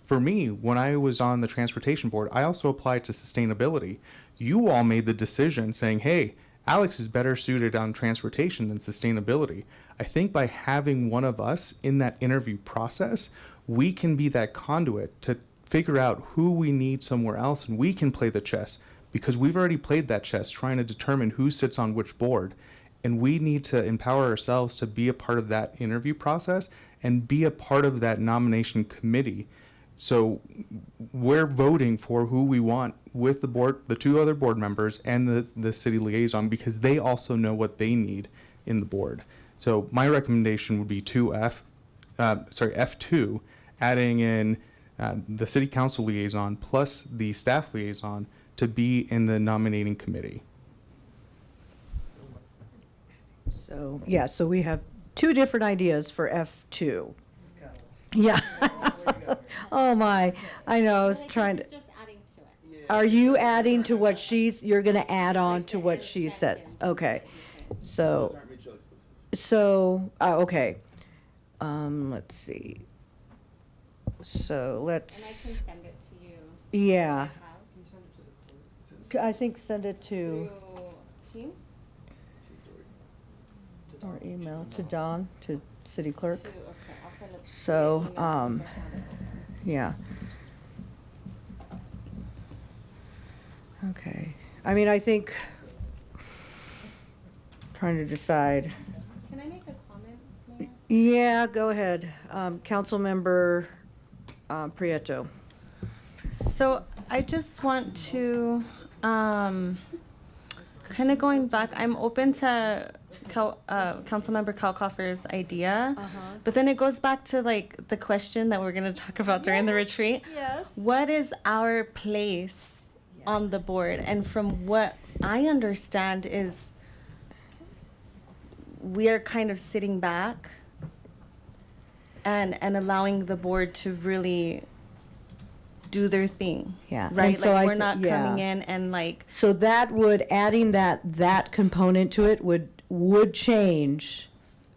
For me, when I was on the transportation board, I also applied to sustainability. You all made the decision saying, hey, Alex is better suited on transportation than sustainability. I think by having one of us in that interview process, we can be that conduit to figure out who we need somewhere else, and we can play the chess, because we've already played that chess trying to determine who sits on which board. And we need to empower ourselves to be a part of that interview process and be a part of that nomination committee. So we're voting for who we want with the board, the 2 other board members and the city liaison, because they also know what they need in the board. So my recommendation would be F2, adding in the city council liaison plus the staff liaison to be in the nominating committee. So, yeah, so we have 2 different ideas for F2. Yeah. Oh, my. I know, I was trying to. Are you adding to what you're going to add on to what she says? Okay. So, okay. Let's see. So let's. And I can send it to you. Yeah. I think send it to. Teams? Or email to Dawn, to city clerk. Okay, I'll send it to So, you. yeah. Okay. I mean, I think, trying to decide. Can I make a comment, Mayor? Yeah, go ahead. Councilmember Prieto. So I just want to, kind of going back, I'm open to Councilmember Kalkoffer's idea, but then it goes back to like the question that we're going to talk about during the retreat. Yes. What is our place on the board? And from what I understand is we are kind of sitting back and allowing the board to really do their thing. Yeah. Right? And so like I we're thi- not yeah. coming in and like So that would, adding that component to it would change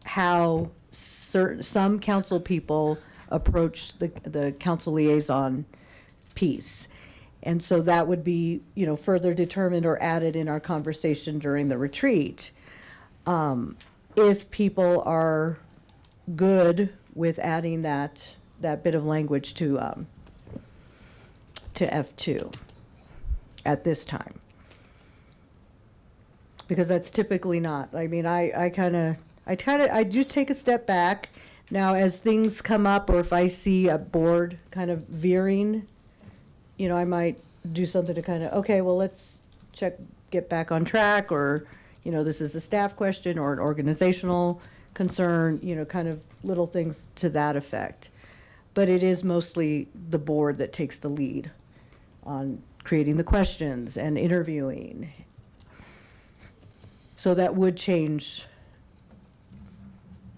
how some council people approach the council liaison piece. And so that would be, further determined or added in our conversation during the retreat. If people are good with adding that bit of language to F2 at this time. Because that's typically not. I mean, I do take a step back. Now, as things come up, or if I see a board kind of veering, I might do something to kind of, okay, well, let's get back on track, or, this is a staff question or an organizational concern, kind of little things to that effect. But it is mostly the board that takes the lead on creating the questions and interviewing. So that would change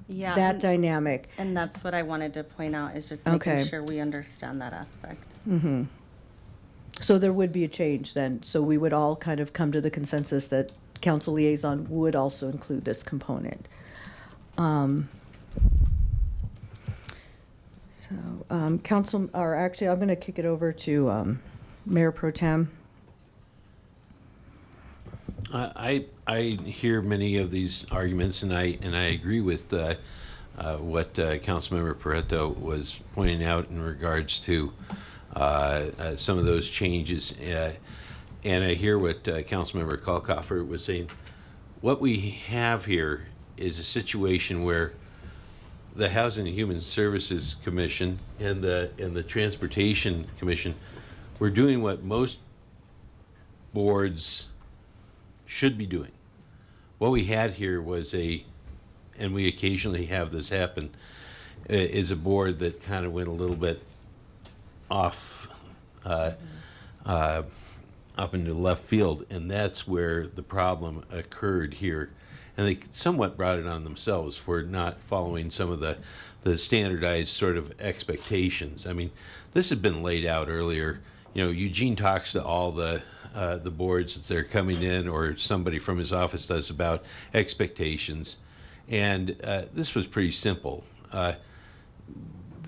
yeah, that and, dynamic. and that's what I wanted to point out is just making Okay. sure we understand that aspect. Mm-hmm. So there would be a change then. So we would all kind of come to the consensus that council liaison would also include this component. Council, or actually, I'm going to kick it over to Mayor Pro Tem. I hear many of these arguments, and I agree with what Councilmember Pareto was pointing out in regards to some of those changes, and I hear what Councilmember Kalkoffer was saying. What we have here is a situation where the Housing and Human Services Commission and the Transportation Commission were doing what most boards should be doing. What we had here was and we occasionally have this happen, is a board that kind of went a little bit off, up into left field, and that's where the problem occurred here. And they somewhat brought it on themselves for not following some of the standardized sort of expectations. I mean, this had been laid out earlier. Eugene talks to all the boards that they're coming in, or somebody from his office does, about expectations. And this was pretty simple.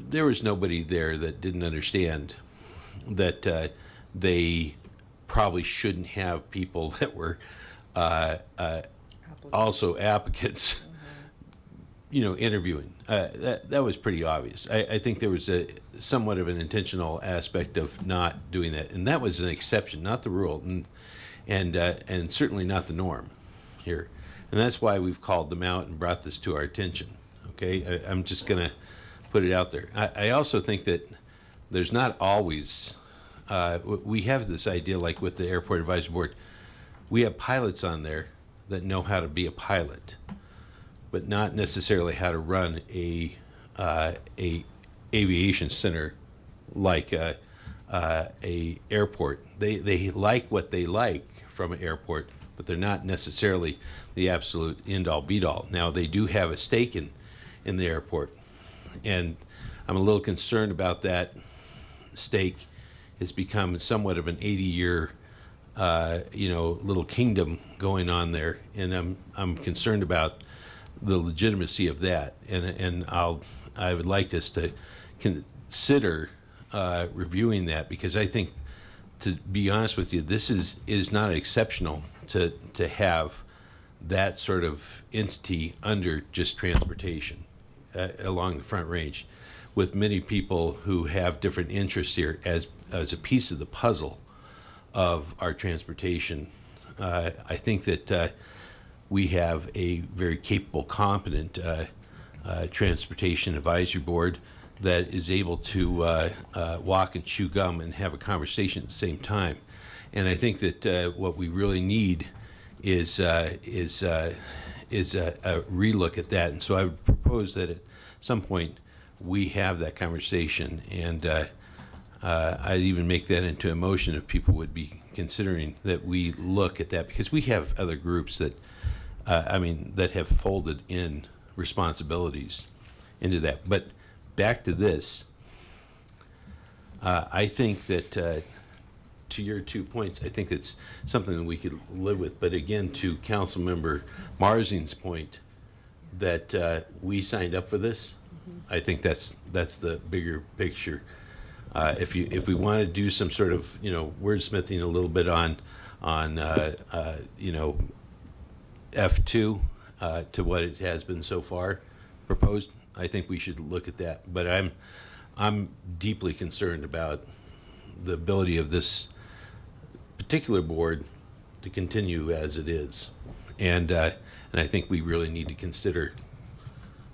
there was nobody there that didn't understand that they probably shouldn't have people that were also applicants, interviewing. That was pretty obvious. I think there was a somewhat of an intentional aspect of not doing that, and that was an exception, not the rule, and certainly not the norm here. And that's why we've called them out and brought this to our attention. Okay, I'm just going to put it out there. I also think that there's not always, we have this idea like with the Airport Advisory Board, we have pilots on there that know how to be a pilot, but not necessarily how to run a aviation center like a airport. They like what they like from an airport, but they're not necessarily the absolute end-all be-all. Now, they do have a stake in the airport, and I'm a little concerned about that stake. It's become somewhat of an 80-year little kingdom going on there, and I'm concerned about the legitimacy of that, and I would like us to consider reviewing that, because I think, to be honest with you, it is not exceptional to have that sort of entity under just transportation along the Front Range, with many people who have different interests here as a piece of the puzzle of our transportation. I think that we have a very capable, competent transportation advisory board that is able to walk and chew gum and have a conversation at the same time. And I think that what we really need is a relook at that. And so I would propose that at some point we have that conversation, and I'd even make that into a motion if people would be considering that we look at that, because we have other groups that that have folded in responsibilities into that. But back to this, I think that to your 2 points, I think it's something that we could live with. But again, to Councilmember Marzin's point, that we signed up for this, I think that's the bigger picture. If we want to do some sort of wordsmithing a little bit on F2 to what it has been so far proposed, I think we should look at that. But I'm deeply concerned about the ability of this particular board to continue as it is, and I think we really need to consider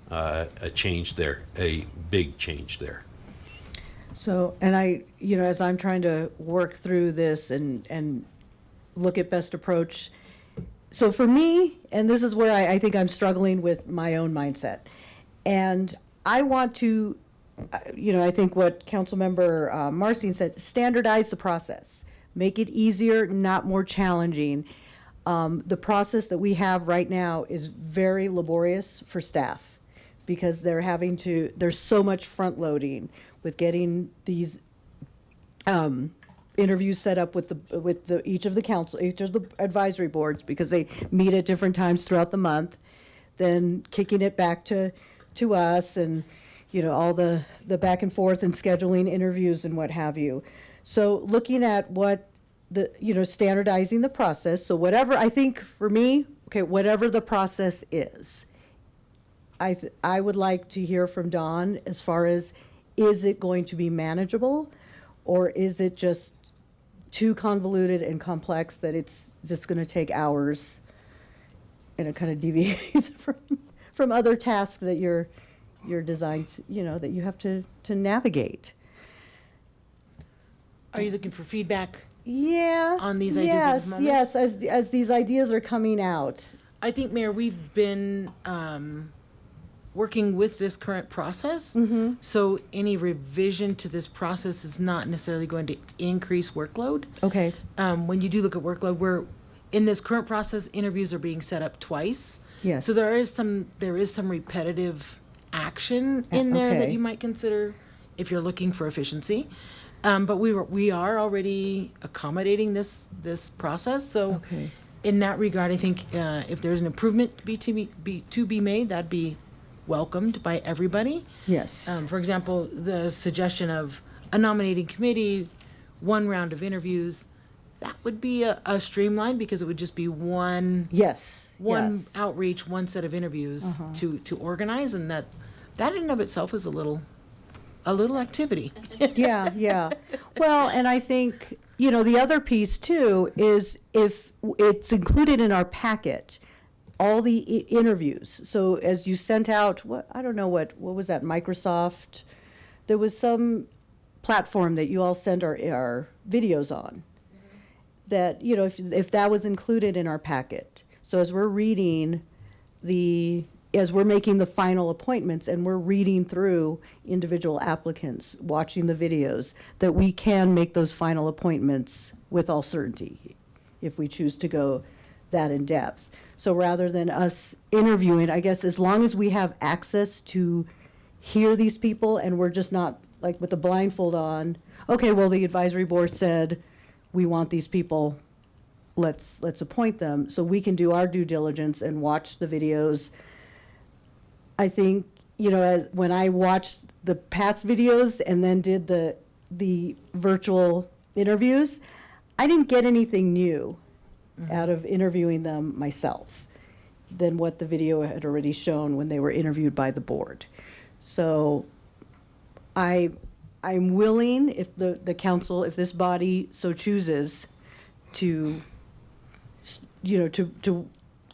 a change there, a big change there. So, and as I'm trying to work through this and look at best approach, so for me, and this is where I think I'm struggling with my own mindset, and I want to, I think what Councilmember Marcin said, standardize the process, make it easier, not more challenging. The process that we have right now is very laborious for staff, because there's so much front loading with getting these interviews set up with each of the advisory boards, because they meet at different times throughout the month, then kicking it back to us, and all the back and forth and scheduling interviews and what have you. So looking at what standardizing the process. So whatever, I think for me, whatever the process is, I would like to hear from Dawn as far as, is it going to be manageable, or is it just too convoluted and complex that it's just going to take hours, and it kind of deviates from other tasks that you're designed, that you have to navigate. Are you looking for feedback? Yeah. On these ideas at the moment? Yes, as these ideas are coming out. I think, Mayor, we've been working with this current process. Mm-hmm. So any revision to this process is not necessarily going to increase workload. Okay. When you do look at workload, in this current process, interviews are being set up twice. Yes. So there is some repetitive action in there that Okay. you might consider if you're looking for efficiency. But we are already accommodating this process. So in that regard, I think if there's an improvement to be made, that'd be welcomed by everybody. Yes. For example, the suggestion of a nominating committee, one round of interviews, that would be a streamline because it would just be one Yes. outreach, one set of interviews to organize, and that in and of itself is a little activity. Yeah. Well, and I think, the other piece too is if it's included in our packet, all the interviews. So as you sent out, what was that, Microsoft? There was some platform that you all send our videos on. That, if that was included in our packet. So as we're making the final appointments and we're reading through individual applicants, watching the videos, that we can make those final appointments with all certainty if we choose to go that in depth. So rather than us interviewing, I guess as long as we have access to hear these people and we're just not like with the blindfold on, okay, well, the advisory board said we want these people, let's appoint them, so we can do our due diligence and watch the videos. I think, when I watched the past videos and then did the virtual interviews, I didn't get anything new out of interviewing them myself than what the video had already shown when they were interviewed by the board. So I'm willing, if the council, if this body so chooses, to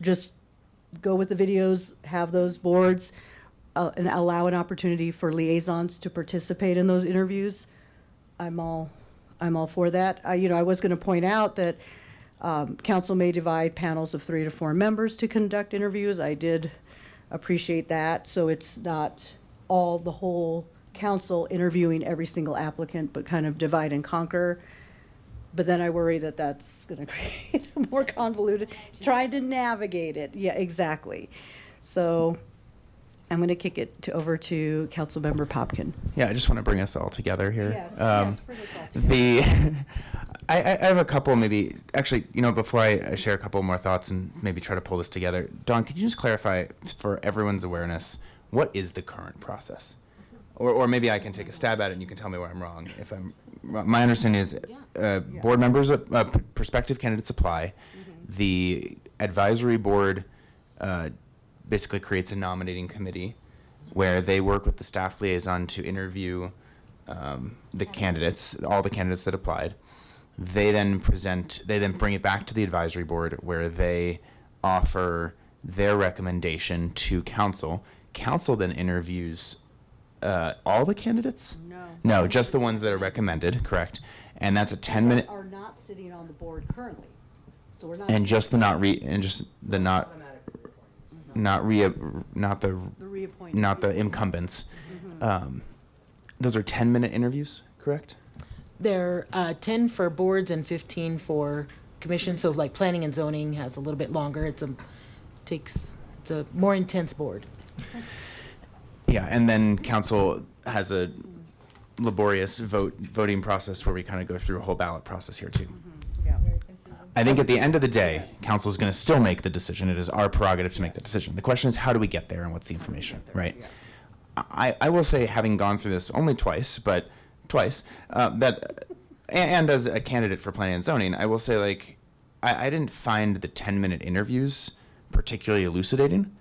just go with the videos, have those boards, and allow an opportunity for liaisons to participate in those interviews. I'm all for that. I was going to point out that council may divide panels of 3 to 4 members to conduct interviews. I did appreciate that, so it's not the whole council interviewing every single applicant, but kind of divide and conquer. But then I worry that that's going to create a more convoluted, trying to navigate it. Yeah, exactly. So I'm going to kick it over to Councilmember Popkin. Yeah, I just want to bring us all together here. Yes, bring us all together. I have a couple, maybe, actually, before I share a couple more thoughts and maybe try to pull this together, Dawn, could you just clarify for everyone's awareness, what is the current process? Or maybe I can take a stab at it and you can tell me where I'm wrong. My understanding is board members, prospective candidates apply. The advisory board basically creates a nominating committee where they work with the staff liaison to interview the candidates, all the candidates that applied. They then bring it back to the advisory board where they offer their recommendation to council. Council then interviews all the candidates? No, just the ones that are recommended, correct. And that's a 10-minute. Are not sitting on the board currently. So we're not. And just the incumbents. Those are 10-minute interviews, correct? They're 10 for boards and 15 for commissions. So like planning and zoning has a little bit longer. It's a more intense board. Yeah, and then council has a laborious voting process where we kind of go through a whole ballot process here too. I think at the end of the day, council is going to still make the decision. It is our prerogative to make the decision. The question is, how do we get there and what's the information, right? I will say, having gone through this only twice, and as a candidate for planning and zoning, I will say, I didn't find the 10-minute interviews particularly elucidating,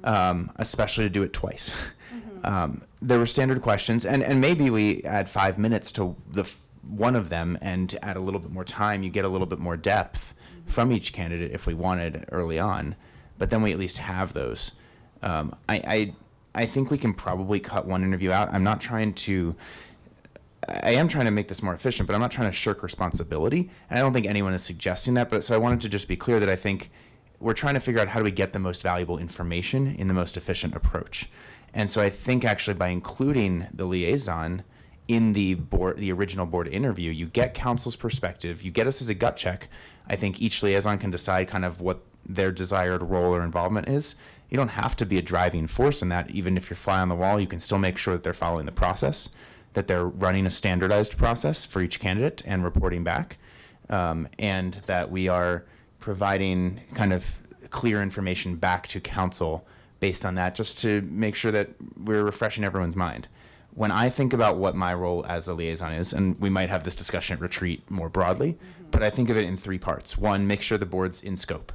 especially to do it twice. There were standard questions, and maybe we add 5 minutes to one of them, and to add a little bit more time, you get a little bit more depth from each candidate if we wanted early on. But then we at least have those. I think we can probably cut one interview out. I am trying to make this more efficient, but I'm not trying to shirk responsibility. And I don't think anyone is suggesting that. But so I wanted to just be clear that I think we're trying to figure out how do we get the most valuable information in the most efficient approach. And so I think actually by including the liaison in the original board interview, you get council's perspective, you get us as a gut check. I think each liaison can decide kind of what their desired role or involvement is. You don't have to be a driving force in that. Even if you're fly on the wall, you can still make sure that they're following the process, that they're running a standardized process for each candidate and reporting back, and that we are providing kind of clear information back to council based on that, just to make sure that we're refreshing everyone's mind. When I think about what my role as a liaison is, and we might have this discussion at retreat more broadly, but I think of it in 3 parts. 1, make sure the board's in scope.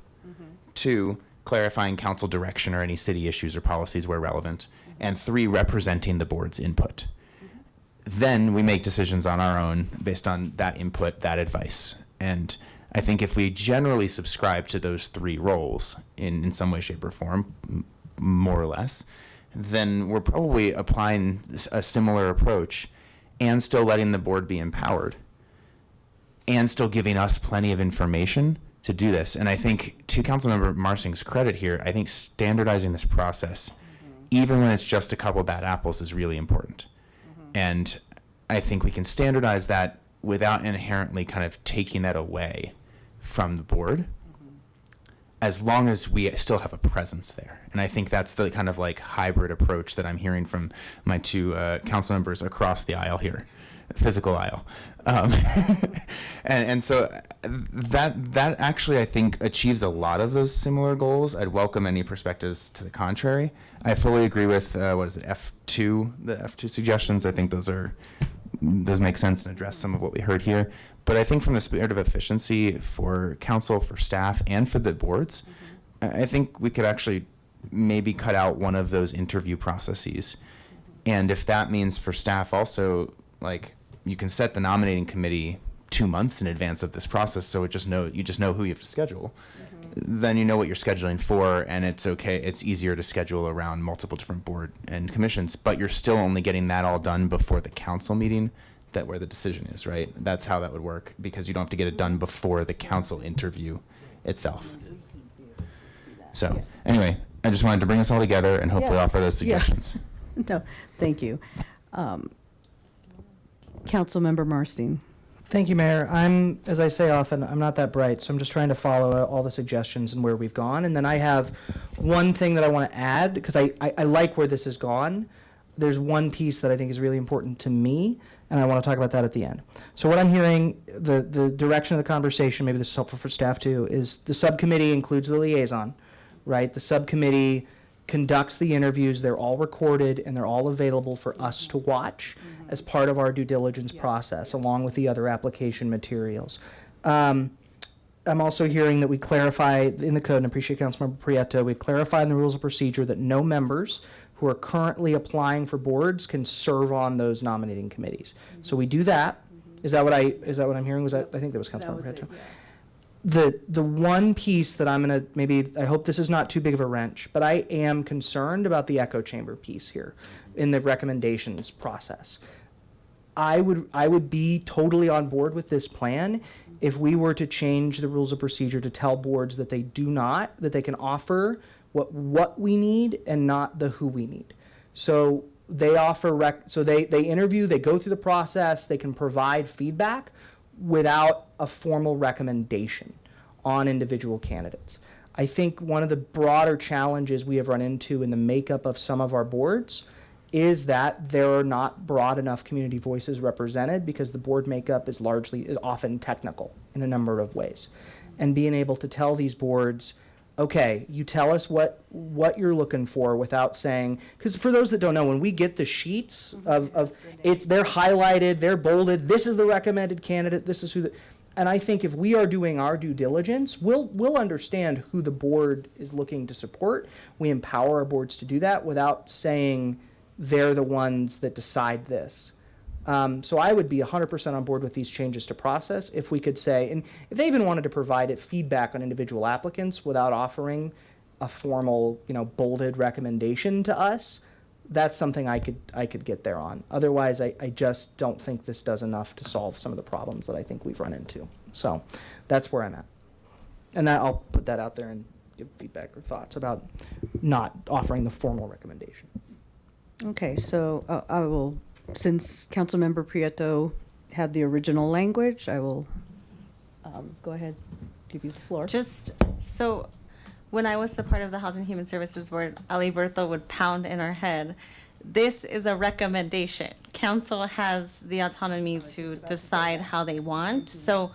2, clarifying council direction or any city issues or policies where relevant. And 3, representing the board's input. Then we make decisions on our own based on that input, that advice. And I think if we generally subscribe to those 3 roles in some way, shape, or form, more or less, then we're probably applying a similar approach and still letting the board be empowered and still giving us plenty of information to do this. And I think, to Councilmember Marsing's credit here, I think standardizing this process, even when it's just a couple bad apples, is really important. And I think we can standardize that without inherently kind of taking that away from the board, as long as we still have a presence there. And I think that's the kind of like hybrid approach that I'm hearing from my 2 council members across the aisle here, physical aisle. And so that actually, I think, achieves a lot of those similar goals. I'd welcome any perspectives to the contrary. I fully agree with, F2, the F2 suggestions. I think those make sense and address some of what we heard here. But I think from the spirit of efficiency for council, for staff, and for the boards, I think we could actually maybe cut out one of those interview processes. And if that means for staff also, like, you can set the nominating committee 2 months in advance of this process, so you just know who you have to schedule. Then you know what you're scheduling for, and it's okay. It's easier to schedule around multiple different board and commissions, but you're still only getting that all done before the council meeting, that where the decision is, right? That's how that would work, because you don't have to get it done before the council interview itself. So anyway, I just wanted to bring us all together and hopefully offer those suggestions. No, thank you. Councilmember Marstein. Thank you, Mayor. As I say often, I'm not that bright, so I'm just trying to follow all the suggestions and where we've gone. And then I have one thing that I want to add, because I like where this has gone. There's one piece that I think is really important to me, and I want to talk about that at the end. So what I'm hearing, the direction of the conversation, maybe this is helpful for staff too, is the subcommittee includes the liaison, right? The subcommittee conducts the interviews. They're all recorded, and they're all available for us to watch as part of our due diligence process, along with the other application materials. I'm also hearing that we clarify in the code, and I appreciate Councilmember Prieto, we clarify in the rules of procedure that no members who are currently applying for boards can serve on those nominating committees. So we do that. Is that what I'm hearing? I think that was Councilmember Prieto. The one piece that I'm going to I hope this is not too big of a wrench, but I am concerned about the echo chamber piece here in the recommendations process. I would be totally on board with this plan if we were to change the rules of procedure to tell boards that they can offer what we need and not the who we need. So they offer they interview, they go through the process, they can provide feedback without a formal recommendation on individual candidates. I think one of the broader challenges we have run into in the makeup of some of our boards is that there are not broad enough community voices represented, because the board makeup is often technical in a number of ways. And being able to tell these boards, okay, you tell us what you're looking for without saying, because for those that don't know, when we get the sheets they're highlighted, they're bolded, this is the recommended candidate, this is who and I think if we are doing our due diligence, we'll understand who the board is looking to support. We empower our boards to do that without saying they're the ones that decide this. So I would be 100% on board with these changes to process if we could say, and if they even wanted to provide feedback on individual applicants without offering a formal, bolded recommendation to us, that's something I could get there on. Otherwise, I just don't think this does enough to solve some of the problems that I think we've run into. So that's where I'm at. And I'll put that out there and give feedback or thoughts about not offering the formal recommendation. Okay, so I will, since Councilmember Prieto had the original language, I will go ahead, give you the floor. Just so, when I was a part of the Housing and Human Services Board, Ali Bertho would pound in our head, this is a recommendation. Council has the autonomy to decide how they want. So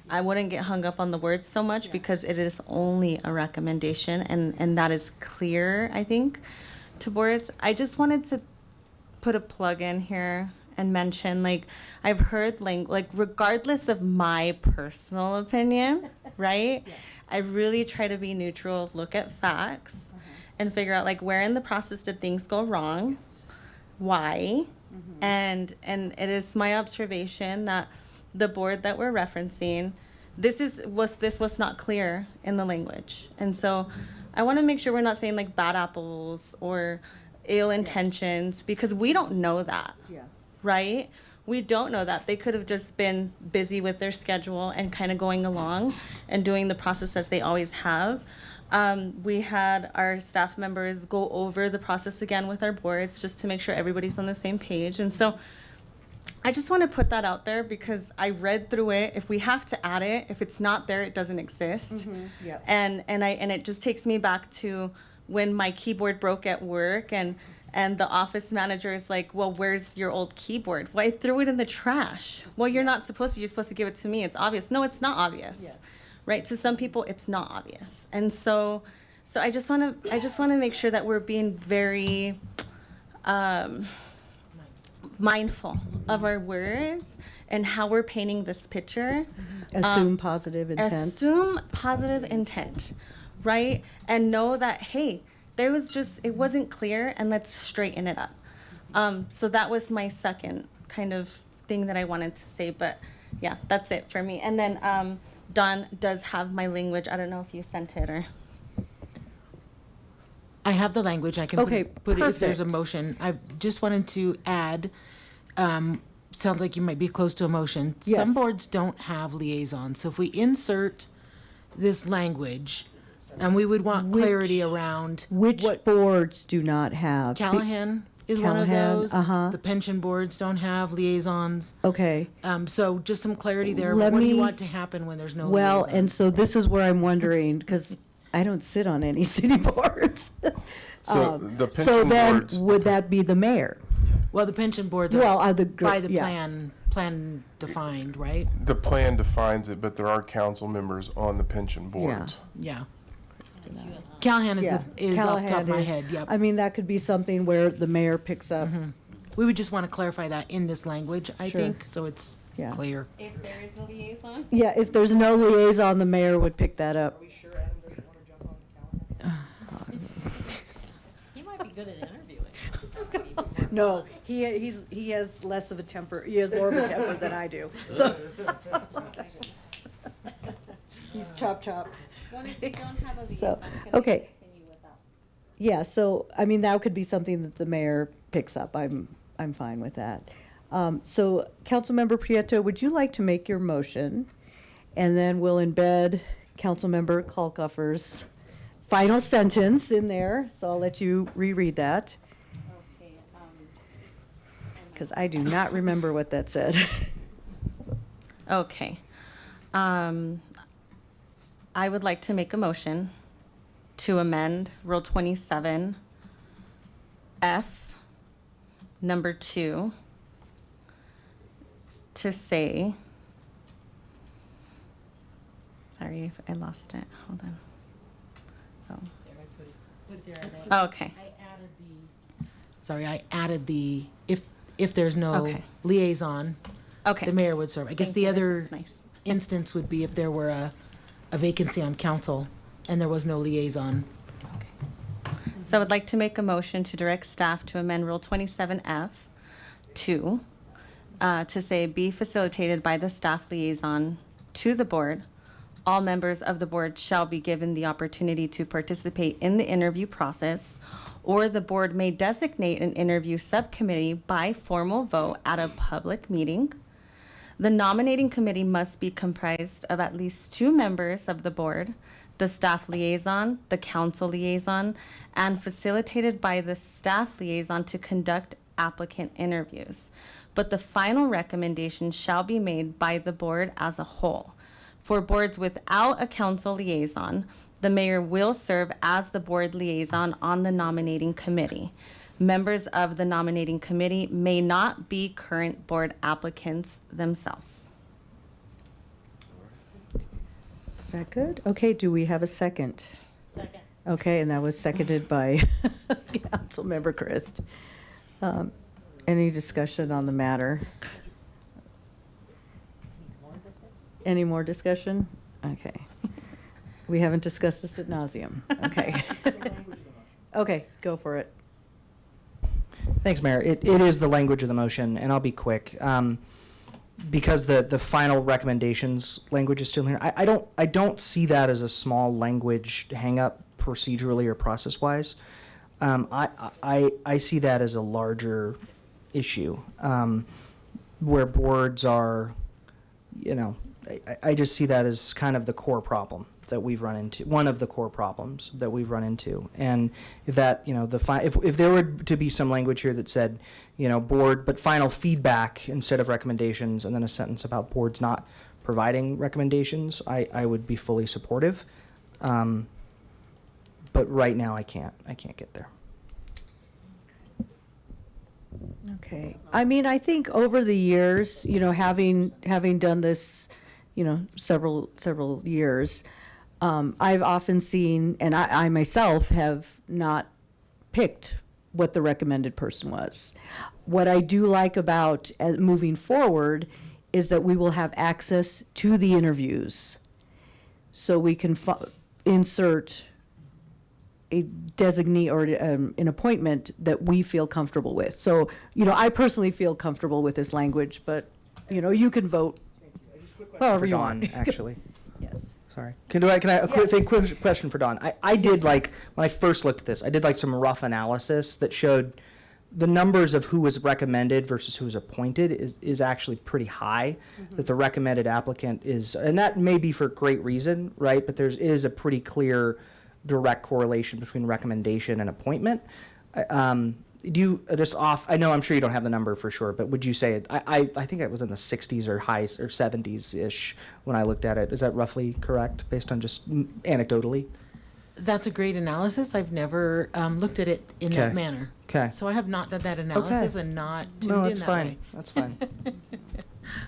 I wouldn't get hung up on the words so much because it is only a recommendation and that is clear, I think, to boards. I just wanted to put a plug in here and mention, like, I've heard like regardless of my personal opinion, right? I really try to be neutral, look at facts, and figure out like where in the process did things go wrong, why, and it is my observation that the board that we're referencing, this was not clear in the language, and so I want to make sure we're not saying like bad apples or ill intentions because we don't know that. Right? We don't know that. They could have just been busy with their schedule and kind of going along and doing the process as they always have. We had our staff members go over the process again with our boards just to make sure everybody's on the same page. And so I just want to put that out there because I read through it. If we have to add it, if it's not there, it doesn't exist. And it just takes me back to when my keyboard broke at work and the office manager is like, well, where's your old keyboard? Well, I threw it in the trash. Well, you're not supposed to. You're supposed to give it to me. It's obvious. No, it's not obvious. Right? To some people, it's not obvious. And so I just want to make sure that we're being very mindful of our words and how we're painting this picture. Assume positive intent. Assume positive intent, right? And know that, hey, it wasn't clear, and let's straighten it up. So that was my second kind of thing that I wanted to say, but yeah, that's it for me. And then Dawn does have my language. I don't know if you sent it or. I have the language. I can Okay, put it if there's a perfect. motion. I just wanted to add, sounds like you might be close to a motion. Yes. Some boards don't have liaisons, so if we insert this language, and we would want clarity around Which boards do not have? Callahan is one of Callahan, those. uh-huh. The pension boards don't have liaisons. Okay. So just some clarity there. Let What do you me- want to happen when there's no Well, liaison? and so this is where I'm wondering, because I don't sit on any city boards. So the So pension then, boards- would that be the mayor? Well, the pension boards Well, are are the by the yeah. plan defined, right? The plan defines it, but there are council members on the pension boards. Yeah. Callahan is, Yeah, off the top of Callahan my is- head, yep. I mean, that could be something where the mayor picks up. We would just want to clarify that in this language, I Sure. think, so it's Yeah. clear. If there is no liaison? Yeah, if there's no liaison, the mayor would pick that up. He might be good at interviewing. No, he has less of a temper, he has more of a temper than I do, so. He's chop. Well, if we don't have a So, liaison, can we okay. continue with that? Yeah, so, I mean, that could be something that the mayor picks up. I'm fine with that. So, Councilmember Prieto, would you like to make your motion? And then we'll embed Councilmember Kalkoffer's final sentence in there, so I'll let you reread that. Okay, Because I do not remember what that said. Okay. I would like to make a motion to amend Rule 27F, number 2, to say, sorry if I lost it, hold on. Oh. Okay. Sorry, I added the, if there's no Okay. liaison, Okay. the mayor would serve. I guess Thank the you, this other is nice. instance would be if there were a vacancy on council and there was no liaison. So I would like to make a motion to direct staff to amend Rule 27F to say, be facilitated by the staff liaison to the board. All members of the board shall be given the opportunity to participate in the interview process, or the board may designate an interview subcommittee by formal vote at a public meeting. The nominating committee must be comprised of at least 2 members of the board, the staff liaison, the council liaison, and facilitated by the staff liaison to conduct applicant interviews. But the final recommendation shall be made by the board as a whole. For boards without a council liaison, the mayor will serve as the board liaison on the nominating committee. Members of the nominating committee may not be current board applicants themselves. that good? Okay, do we have a second? Second. Okay, and that was seconded by Councilmember Christ. Any discussion on the matter? Any more discussion? Okay. We haven't discussed this ad nauseum. Okay. Okay, go for it. Thanks, Mayor. It is the language of the motion, and I'll be quick. Because the final recommendations language is still here, I don't see that as a small language hang-up procedurally or process-wise. I see that as a larger issue, where boards are, I just see that as kind of the core problem that we've run into, one of the core problems that we've run into. And if that, if there were to be some language here that said, board, but final feedback instead of recommendations, and then a sentence about boards not providing recommendations, I would be fully supportive. But right now I can't get there. Okay. I mean, I think over the years, having done this, several years, I've often seen, and I myself have not picked what the recommended person was. What I do like about moving forward is that we will have access to the interviews, so we can insert a designee or an appointment that we feel comfortable with. So, I personally feel comfortable with this language, but, you can vote however For you Dawn, want. actually. Yes. Sorry. Can I quick question for Dawn? I did when I first looked at this, I did some rough analysis that showed the numbers of who was recommended versus who was appointed is actually pretty high. That the recommended applicant is, and that may be for great reason, right? But there is a pretty clear direct correlation between recommendation and appointment. Do you I know I'm sure you don't have the number for sure, but would you say I think it was in the 60s or high or 70s ish when I looked at it. Is that roughly correct based on just anecdotally? That's a great analysis. I've never looked at it in that Okay. manner. Okay. So I have not done that analysis and not tuned No, in that's that fine. way. That's fine.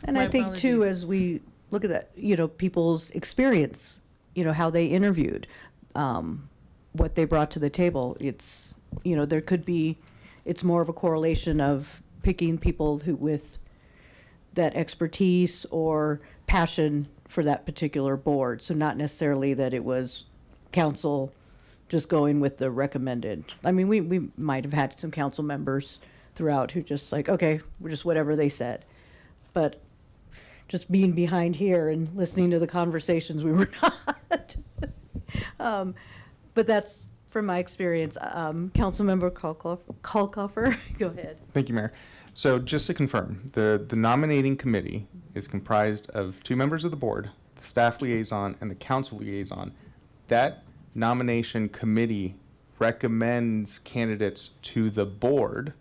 And My I think too, apologies. as we look at that, people's experience, how they interviewed, what they brought to the table, it's, there could be, it's more of a correlation of picking people who with that expertise or passion for that particular board. So not necessarily that it was council just going with the recommended. I mean, we might have had some council members throughout who just okay, we're just whatever they said. But just being behind here and listening to the conversations, we were not. But that's from my experience. Councilmember Kalkofer, go ahead. Thank you, Mayor. So just to confirm, the nominating committee is comprised of 2 members of the board, the staff liaison, and the council liaison. That nomination committee recommends candidates to the board.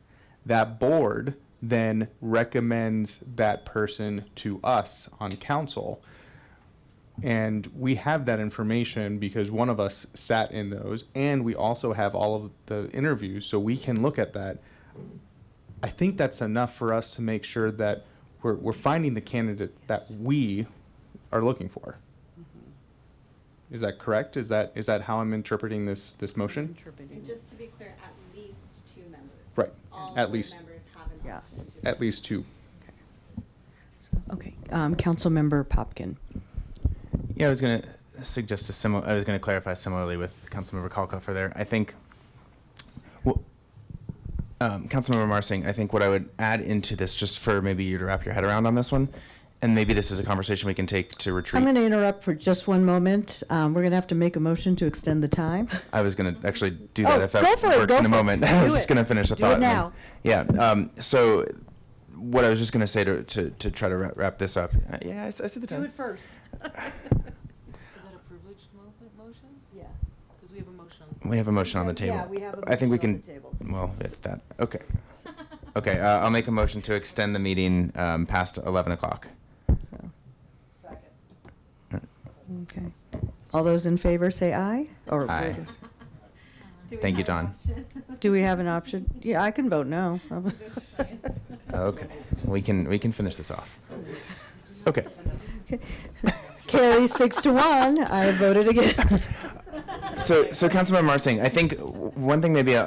That board then recommends that person to us on council. And we have that information because one of us sat in those, and we also have all of the interviews, so we can look at that. I think that's enough for us to make sure that we're finding the candidate that we are looking for. Is that correct? Is that how I'm interpreting this motion? And just to be clear, at least 2 members. Right. All At board least. members have an Yeah. option to At least 2. Okay, Councilmember Popkin. Yeah, I was going to suggest I was going to clarify similarly with Councilmember Kalkofer there. I think, Councilmember Marsing, I think what I would add into this, just for maybe you to wrap your head around on this one, and maybe this is a conversation we can take to retreat. I'm going to interrupt for just one moment. We're going to have to make a motion to extend the time. I was going to actually do that if that go for it, works go in a for it. moment. I was Do just it. going to finish the Do thought. it and then- now. Yeah. So what I was just going to say to try to wrap this up. Yeah, I said the time. Do it first. Is that a privileged motion? Yeah. Because we have a motion. We have a motion on the table. Yeah, we have a I think we motion on can. the table. Well, if that. Okay. Okay. I'll make a motion to extend the meeting past 11 o'clock. Okay. All those in favor say aye? Or Aye. Thank you, John. do we have an option? Yeah, I can vote no. Okay. We can finish this off. Okay. carries 6-1. I voted against. So Councilmember Marsing, I think one thing maybe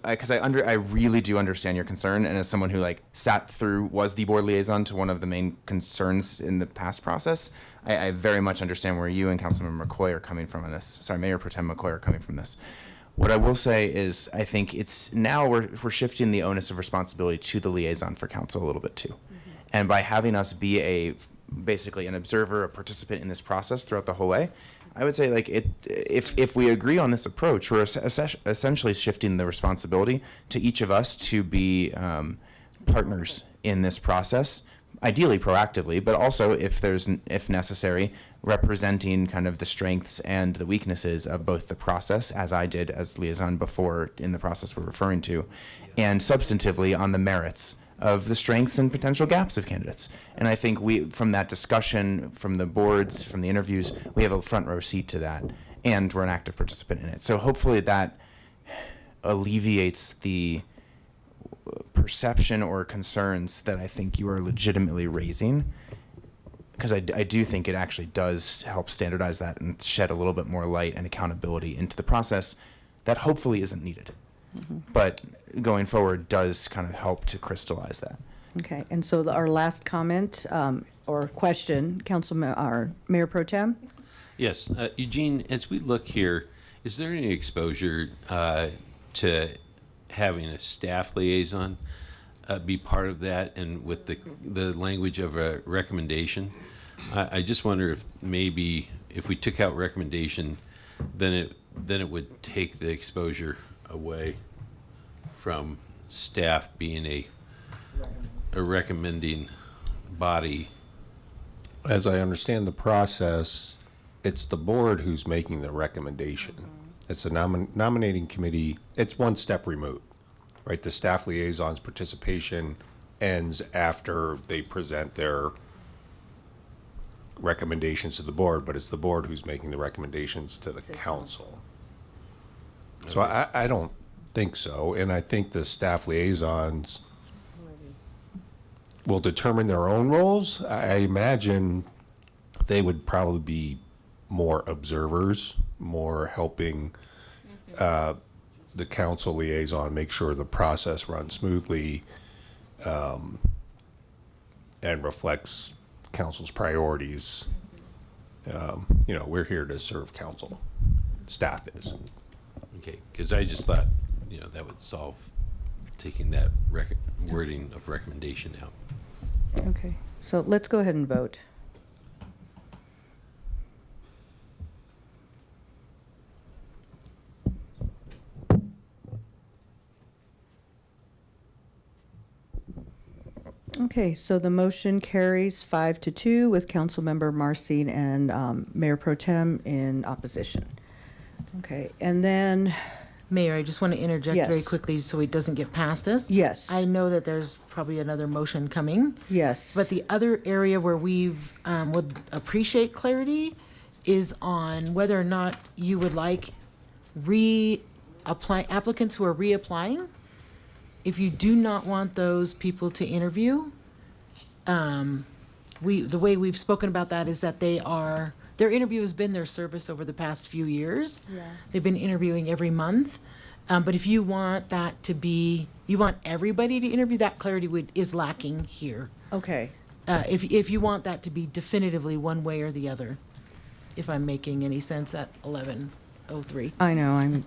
because I really do understand your concern, and as someone who was the board liaison to one of the main concerns in the past process, I very much understand where you and Councilmember McCoy are coming from on this. Sorry, Mayor Pro Tem McCoy are coming from this. What I will say is I think it's now we're shifting the onus of responsibility to the liaison for council a little bit too. And by having us be basically an observer, a participant in this process throughout the whole way, I would say if we agree on this approach, we're essentially shifting the responsibility to each of us to be partners in this process, ideally proactively, but also if necessary, representing kind of the strengths and the weaknesses of both the process, as I did as liaison before in the process we're referring to, and substantively on the merits of the strengths and potential gaps of candidates. And I think from that discussion, from the boards, from the interviews, we have a front row seat to that, and we're an active participant in it. So hopefully that alleviates the perception or concerns that I think you are legitimately raising, because I do think it actually does help standardize that and shed a little bit more light and accountability into the process that hopefully isn't needed. But going forward does kind of help to crystallize that. Okay, and so our last comment or question, Mayor Pro Tem? Yes, Eugene, as we look here, is there any exposure to having a staff liaison be part of that, and with the language of a recommendation? I just wonder if maybe if we took out recommendation, then it would take the exposure away from staff being a recommending body. As I understand the process, it's the board who's making the recommendation. It's a nominating committee. It's one step removed, right? The staff liaison's participation ends after they present their recommendations to the board, but it's the board who's making the recommendations to the council. So I don't think so, and I think the staff liaisons will determine their own roles. I imagine they would probably be more observers, more helping the council liaison make sure the process runs smoothly and reflects council's priorities. We're here to serve council. Staff is. Okay, because I just thought, that would solve taking that wording of recommendation out. Okay, so let's go ahead and vote. Okay, so the motion carries 5-2 with Councilmember Marcin and Mayor Pro Tem in opposition. Okay, and then, Mayor, I just want to interject very Yes. quickly so it doesn't get past us. Yes. I know that there's probably another motion coming. yes. But the other area where we've would appreciate clarity is on whether or not you would like applicants who are reapplying. If you do not want those people to interview, the way we've spoken about that is that their interview has been their service over the past few years. Yeah. They've been interviewing every month. But if you want that to be, you want everybody to interview, that clarity is lacking here. Okay, If you want that to be definitively one way or the other, if I'm making any sense at 11:03. I know, and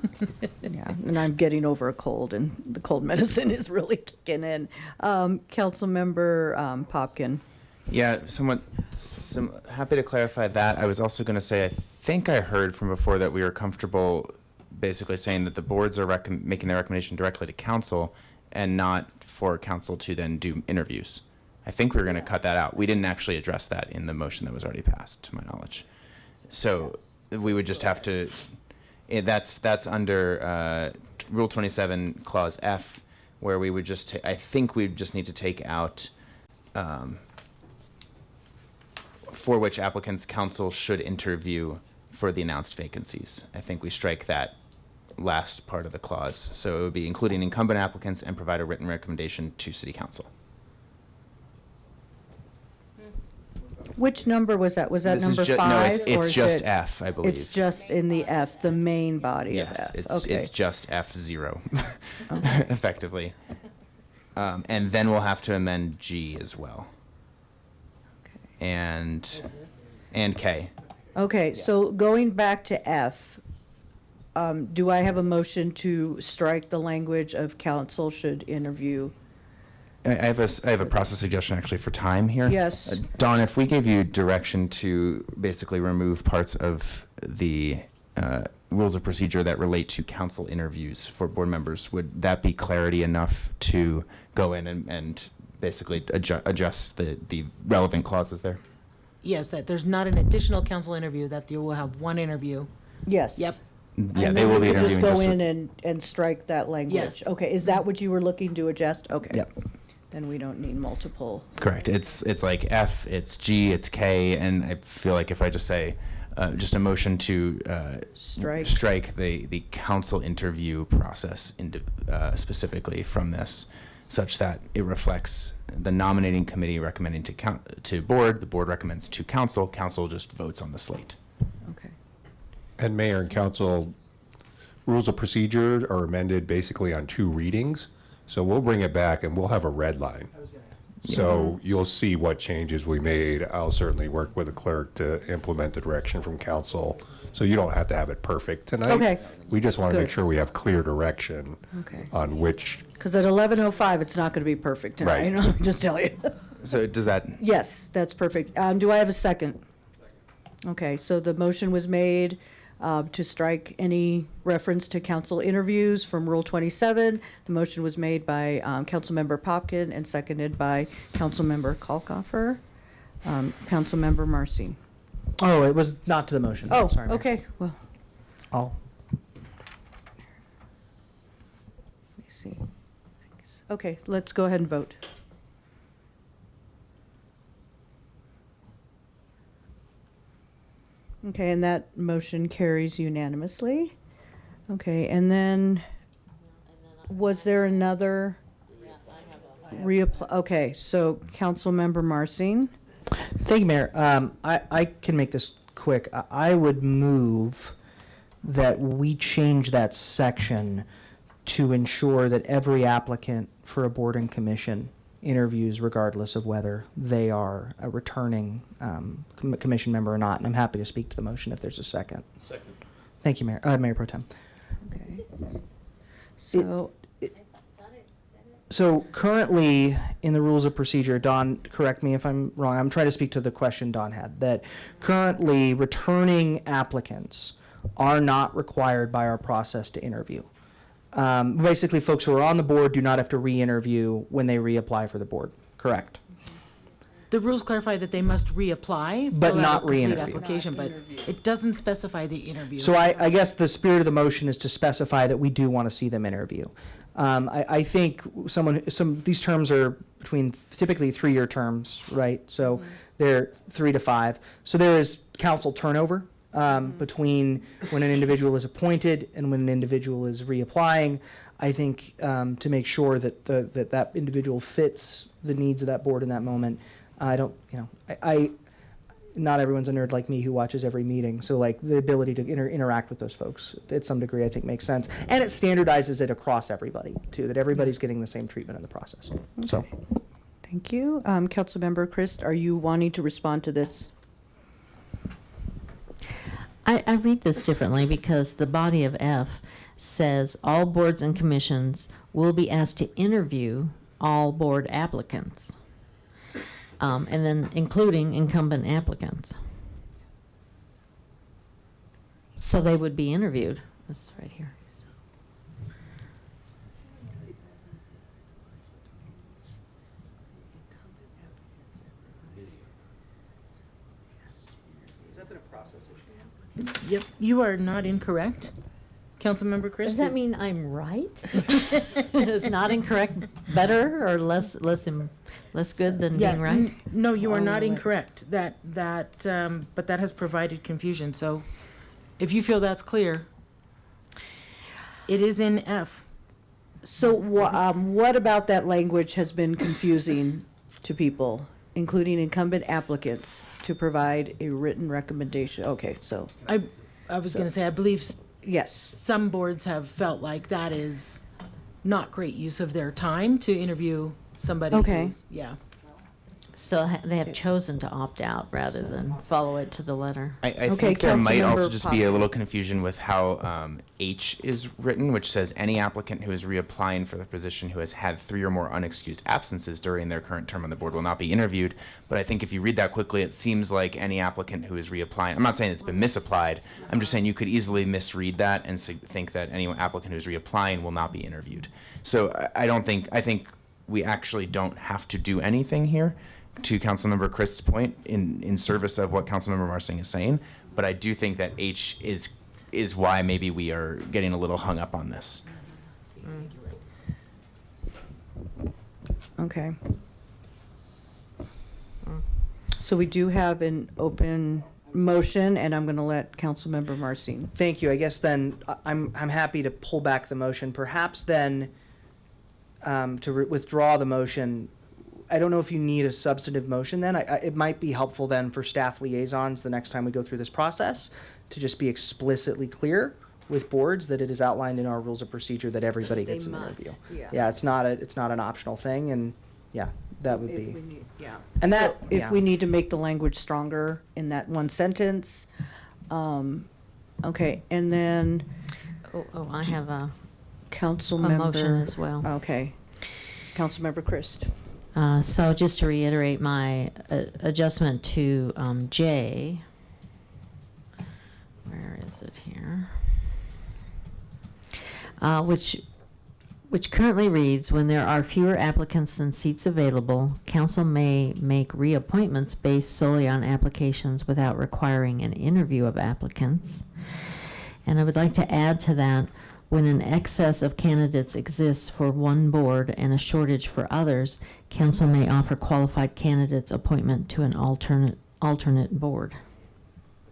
I'm getting over a cold, and the cold medicine is really kicking in. Councilmember Popkin. Yeah, happy to clarify that. I was also going to say, I think I heard from before that we were comfortable basically saying that the boards are making their recommendation directly to council and not for council to then do interviews. I think we were going to cut that out. We didn't actually address that in the motion that was already passed, to my knowledge. So we would just have to, that's under Rule 27, Clause F, where we would just, I think we just need to take out for which applicants council should interview for the announced vacancies. I think we strike that last part of the clause. So it would be including incumbent applicants and provide a written recommendation to city council. Which number was that? Was that This is number ju- no, five? it's or is just it- F, I believe. It's just in the F, the main body of Yes, F. Okay. it's just F0, effectively. And then we'll have to amend G as well. And K. Okay, so going back to F, do I have a motion to strike the language of council should interview? I have a process suggestion actually for time here. Yes. Dawn, if we gave you direction to basically remove parts of the rules of procedure that relate to council interviews for board members, would that be clarity enough to go in and basically adjust the relevant clauses there? Yes, that there's not an additional council interview, that you will have one interview. Yes. Yep. Yeah, And they then will we be could interviewing just just go for- in and strike that language? Yes. Okay, is that what you were looking to adjust? Okay. Yep. Then we don't need multiple. Correct. It's like F, it's G, it's K, and I feel like if I just say, just a motion to strike the council interview process specifically from this, such that it reflects the nominating committee recommending to board, the board recommends to council, council just votes on the slate. Okay. And Mayor and Council, rules of procedure are amended basically on 2 readings. So we'll bring it back and we'll have a red line. So you'll see what changes we made. I'll certainly work with the clerk to implement the direction from council. So you don't have to have it perfect tonight. Okay. We just want to make Good. sure we have clear direction Okay. on which, Because at 11:05, it's not going to be perfect tonight, Right. I'll just tell you. So does that, Yes, that's perfect. Do I have a second? Okay, so the motion was made to strike any reference to council interviews from Rule 27. The motion was made by Councilmember Popkin and seconded by Councilmember Kalkofer. Councilmember Marcy. Oh, it was not to the motion. Oh, Sorry, Mayor. okay, well, I'll let me see. Okay, let's go ahead and vote. Okay, and that motion carries unanimously. Okay, and then, was there another reapply? Okay, so Councilmember Marcin. Thank you, Mayor. I can make this quick. I would move that we change that section to ensure that every applicant for a board and commission interviews regardless of whether they are a returning commission member or not. And I'm happy to speak to the motion if there's a second. Second. Thank you, Mayor. Mayor Pro Tem. Okay. So, So currently, in the rules of procedure, Don, correct me if I'm wrong, I'm trying to speak to the question Don had, that currently returning applicants are not required by our process to interview. Basically, folks who are on the board do not have to re-interview when they reapply for the board, correct? The rules clarify that they must reapply. But fill out not a complete re-interview. application, but it doesn't specify the interview. So I guess the spirit of the motion is to specify that we do want to see them interview. I think these terms are between typically 3-year terms, right? So they're 3 to 5. So there is council turnover between when an individual is appointed and when an individual is reapplying. I think to make sure that that individual fits the needs of that board in that moment. Not everyone's a nerd like me who watches every meeting, so like the ability to interact with those folks at some degree I think makes sense, and it standardizes it across everybody too, that everybody's getting the same treatment in the process. So, thank you. Councilmember Christ, are you wanting to respond to this? I read this differently because the body of F says all boards and commissions will be asked to interview all board applicants, and then including incumbent applicants. So they would be interviewed. This is right here. has that been a process issue? Yep, you are not incorrect, Councilmember Chris. Does that mean I'm right? Is not incorrect better or less good than being right? No, you are not Oh. incorrect. But that has provided confusion. So, if you feel that's clear, it is in F. So what about that language has been confusing to people? including incumbent applicants, to provide a written recommendation. Okay, so, I was going to say, I believe yes. some boards have felt like that is not great use of their time to interview somebody Okay. who's, yeah. So they have chosen to opt out rather than follow it to the letter. I Okay, think there might also Councilmember just be a Pop. little confusion with how H is written, which says any applicant who is reapplying for the position who has had 3 or more unexcused absences during their current term on the board will not be interviewed. But I think if you read that quickly, it seems like any applicant who is reapplying, I'm not saying it's been misapplied, I'm just saying you could easily misread that and think that any applicant who is reapplying will not be interviewed. So I think we actually don't have to do anything here, to Councilmember Chris' point, in service of what Councilmember Marsing is saying, but I do think that H is why maybe we are getting a little hung up on this. Okay. So we do have an open motion, and I'm going to let Councilmember Marsine. Thank you. I guess then I'm happy to pull back the motion. Perhaps then to withdraw the motion. I don't know if you need a substantive motion then. It might be helpful then for staff liaisons the next time we go through this process to just be explicitly clear with boards that it is outlined in our rules of procedure that everybody gets an interview. yes. Yeah, it's not an optional thing, and yeah, that would be. Yeah. And that, If yeah. we need to make the language stronger in that one sentence, okay, and then Oh, I have a Councilmember. motion as well. Okay. Councilmember Christ. So just to reiterate my adjustment to J, where is it here? Which currently reads, when there are fewer applicants than seats available, council may make reappointments based solely on applications without requiring an interview of applicants. And I would like to add to that, when an excess of candidates exists for one board and a shortage for others, council may offer qualified candidates appointment to an alternate board.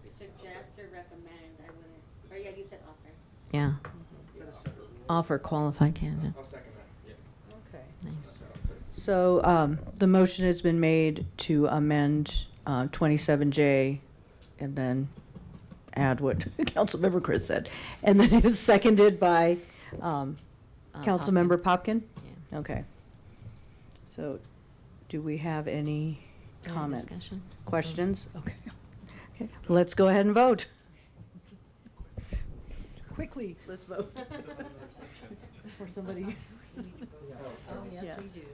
Suggest or recommend, I wouldn't, or yeah, you said offer. Yeah. Offer qualified candidates. Okay. Thanks. So the motion has been made to amend 27J and then add what Councilmember Chris said. And then it was seconded by Councilmember Popkin? Yeah. Okay. So do we have any Any comments? discussion? Questions? Okay. Okay. Let's go ahead and vote. Quickly, let's vote. For somebody. Oh, yes, we do.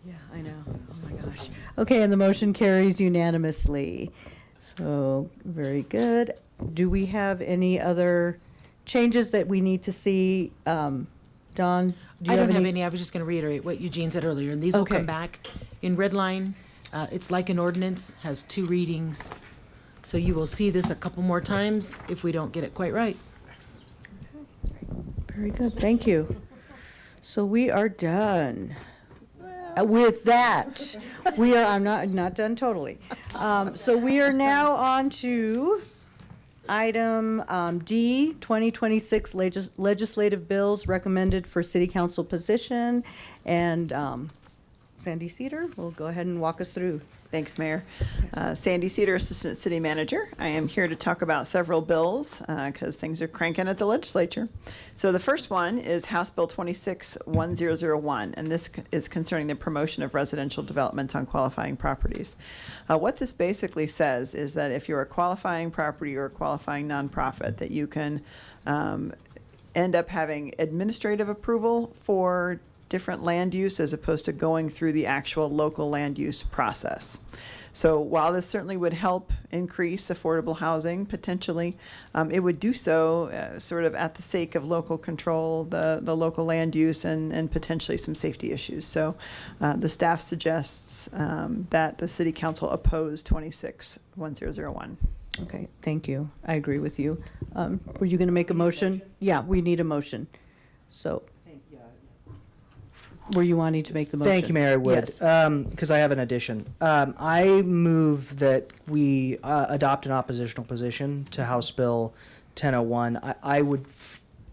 Yeah, I know. Oh, my gosh. Okay, and the motion carries unanimously. So, very good. Do we have any other changes that we need to see? Don, do you I don't have any. I was just going to reiterate what Eugene said earlier, and these will Okay. come back in red line. It's like an ordinance, has 2 readings. So you will see this a couple more times if we don't get it quite right. Very good, thank you. So we are done. With that, I'm not done totally. So we are now on to item D, 2026 legislative bills recommended for city council position. And Sandy Cedar will go ahead and walk us through. Thanks, Mayor. Sandy Cedar, Assistant City Manager. I am here to talk about several bills because things are cranking at the legislature. So the first one is House Bill 26-1001, and this is concerning the promotion of residential developments on qualifying properties. What this basically says is that if you're a qualifying property or a qualifying nonprofit, that you can end up having administrative approval for different land use as opposed to going through the actual local land use process. So while this certainly would help increase affordable housing potentially, it would do so sort of at the sake of local control, the local land use, and potentially some safety issues. So the staff suggests that the City Council oppose 26-1001. Okay, thank you. I agree with you. Were you going to make a motion? Yeah, we need a motion. So, were you wanting to make the motion? Thank you, Mayor. I would, Yes. because I have an addition. I move that we adopt an oppositional position to House Bill 1001. I would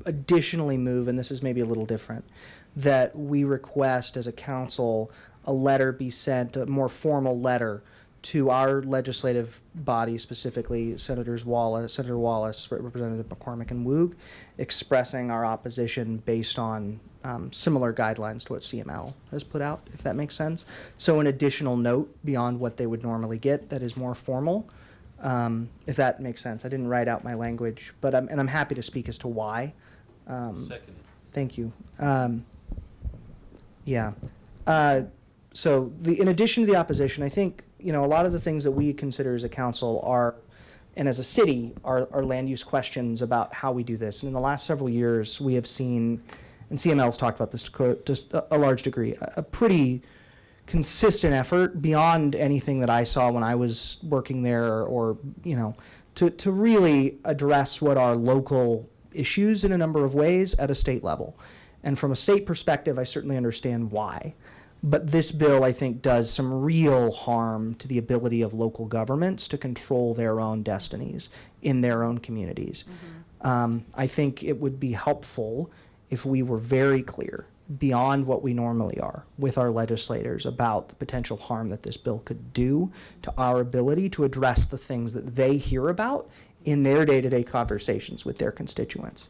additionally move, and this is maybe a little different, that we request as a council a letter be sent, a more formal letter to our legislative body, specifically Senator Wallace, Representative McCormick, and Woog, expressing our opposition based on similar guidelines to what CML has put out, if that makes sense. So an additional note beyond what they would normally get that is more formal, if that makes sense. I didn't write out my language, but I'm happy to speak as to why. Second. Thank you. Yeah. So in addition to the opposition, I think, a lot of the things that we consider as a council are, and as a city, are land use questions about how we do this. And in the last several years, we have seen, and CML's talked about this to just a large degree, a pretty consistent effort beyond anything that I saw when I was working there, or to really address what are local issues in a number of ways at a state level. And from a state perspective, I certainly understand why. But this bill, I think, does some real harm to the ability of local governments to control their own destinies in their own communities. I think it would be helpful if we were very clear, beyond what we normally are, with our legislators about the potential harm that this bill could do to our ability to address the things that they hear about in their day-to-day conversations with their constituents.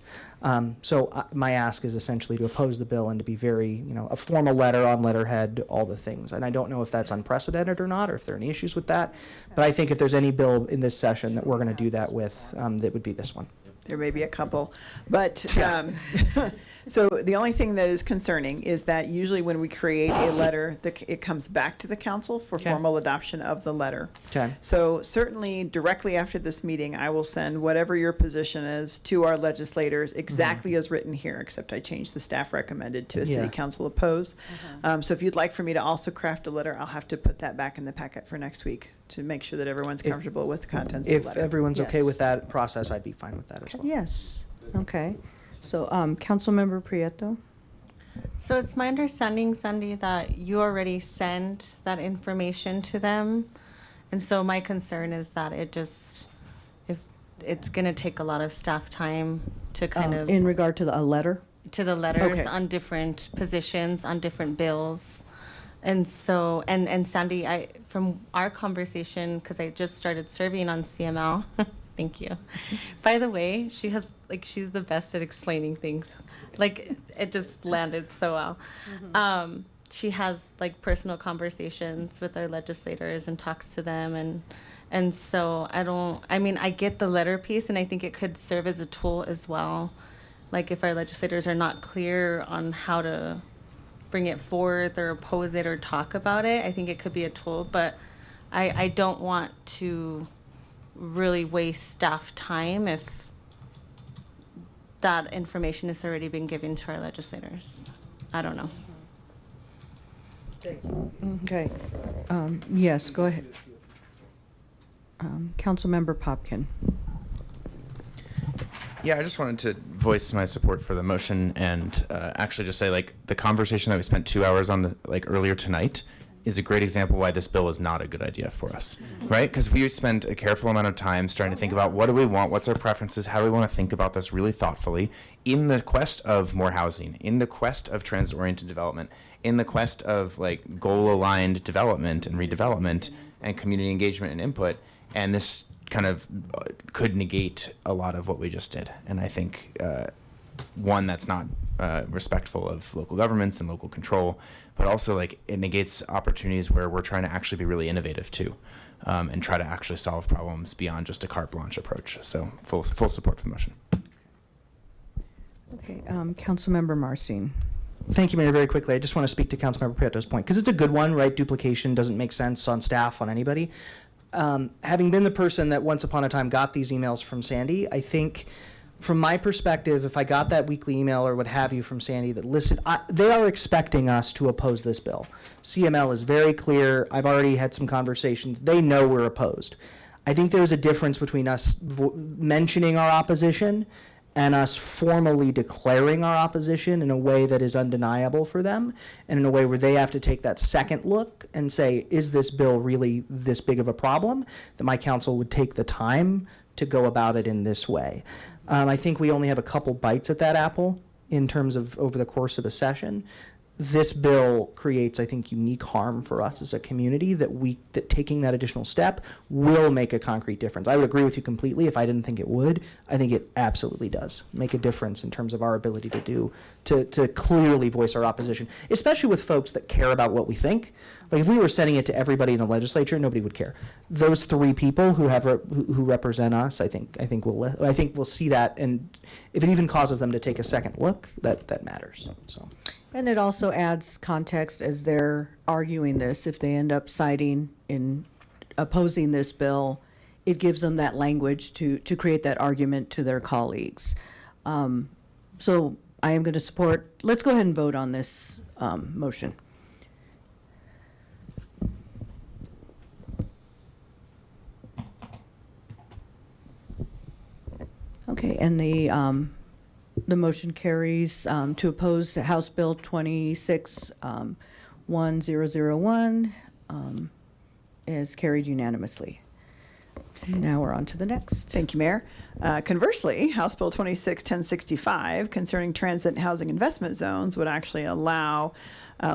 So my ask is essentially to oppose the bill and to be very, a formal letter on letterhead, all the things. And I don't know if that's unprecedented or not, or if there are any issues with that. But I think if there's any bill in this session that we're going to do that with, that would be this one. There may be a couple, but so the only thing that is concerning is that usually when we create a letter, it comes back to the council for formal adoption of the letter. Okay. So certainly directly after this meeting, I will send whatever your position is to our legislators exactly as written here, except I changed the staff recommended to a city council opposed. So if you'd like for me to also craft a letter, I'll have to put that back in the packet for next week to make sure that everyone's comfortable with the contents of the letter. If everyone's okay with that process, I'd be fine with that as well. Yes, okay. So, Councilmember Prieto? So it's my understanding, Sandy, that you already sent that information to them. And so my concern is that if it's going to take a lot of staff time to kind of. In regard to a letter? To the letters Okay. on different positions, on different bills. And so, and Sandy, from our conversation, because I just started serving on CML, thank you. By the way, she's the best at explaining things. Like, it just landed so well. She has personal conversations with our legislators and talks to them. And so I get the letter piece, and I think it could serve as a tool as well. Like, if our legislators are not clear on how to bring it forth or oppose it or talk about it, I think it could be a tool. But I don't want to really waste staff time if that information has already been given to our legislators. I don't know. Okay. Yes, go ahead. Councilmember Popkin. Yeah, I just wanted to voice my support for the motion and actually just say, the conversation that we spent 2 hours on earlier tonight is a great example why this bill is not a good idea for us, right? Because we spent a careful amount of time starting to think about what do we want, what's our preferences, how do we want to think about this really thoughtfully in the quest of more housing, in the quest of transit-oriented development, in the quest of goal-aligned development and redevelopment and community engagement and input. And this kind of could negate a lot of what we just did. And I think one, that's not respectful of local governments and local control, but also it negates opportunities where we're trying to actually be really innovative too, and try to actually solve problems beyond just a carte blanche approach. So full support for the motion. Okay, Councilmember Marcin. Thank you, Mayor. Very quickly, I just want to speak to Councilmember Prieto's point, because it's a good one, right? Duplication doesn't make sense on staff, on anybody. Having been the person that once upon a time got these emails from Sandy, I think from my perspective, if I got that weekly email or what have you from Sandy that listed, they are expecting us to oppose this bill. CML is very clear. I've already had some conversations. They know we're opposed. I think there's a difference between us mentioning our opposition and us formally declaring our opposition in a way that is undeniable for them, and in a way where they have to take that second look and say, is this bill really this big of a problem that my council would take the time to go about it in this way? I think we only have a couple bites at that apple in terms of over the course of a session, this bill creates, I think, unique harm for us as a community that taking that additional step will make a concrete difference. I would agree with you completely if I didn't think it would. I think it absolutely does make a difference in terms of our ability to clearly voice our opposition, especially with folks that care about what we think. Like if we were sending it to everybody in the legislature, nobody would care. Those three people who represent us, I think we'll see that, and if it even causes them to take a second look, that matters. So. And it also adds context as they're arguing this. If they end up siding in opposing this bill, it gives them that language to create that argument to their colleagues. So I am going to support, let's go ahead and vote on this motion. Okay, and the motion carries to oppose House Bill 26-1001 is carried unanimously. Now we're on to the next. Thank you, Mayor. Conversely, House Bill 26-1065 concerning transit and housing investment zones would actually allow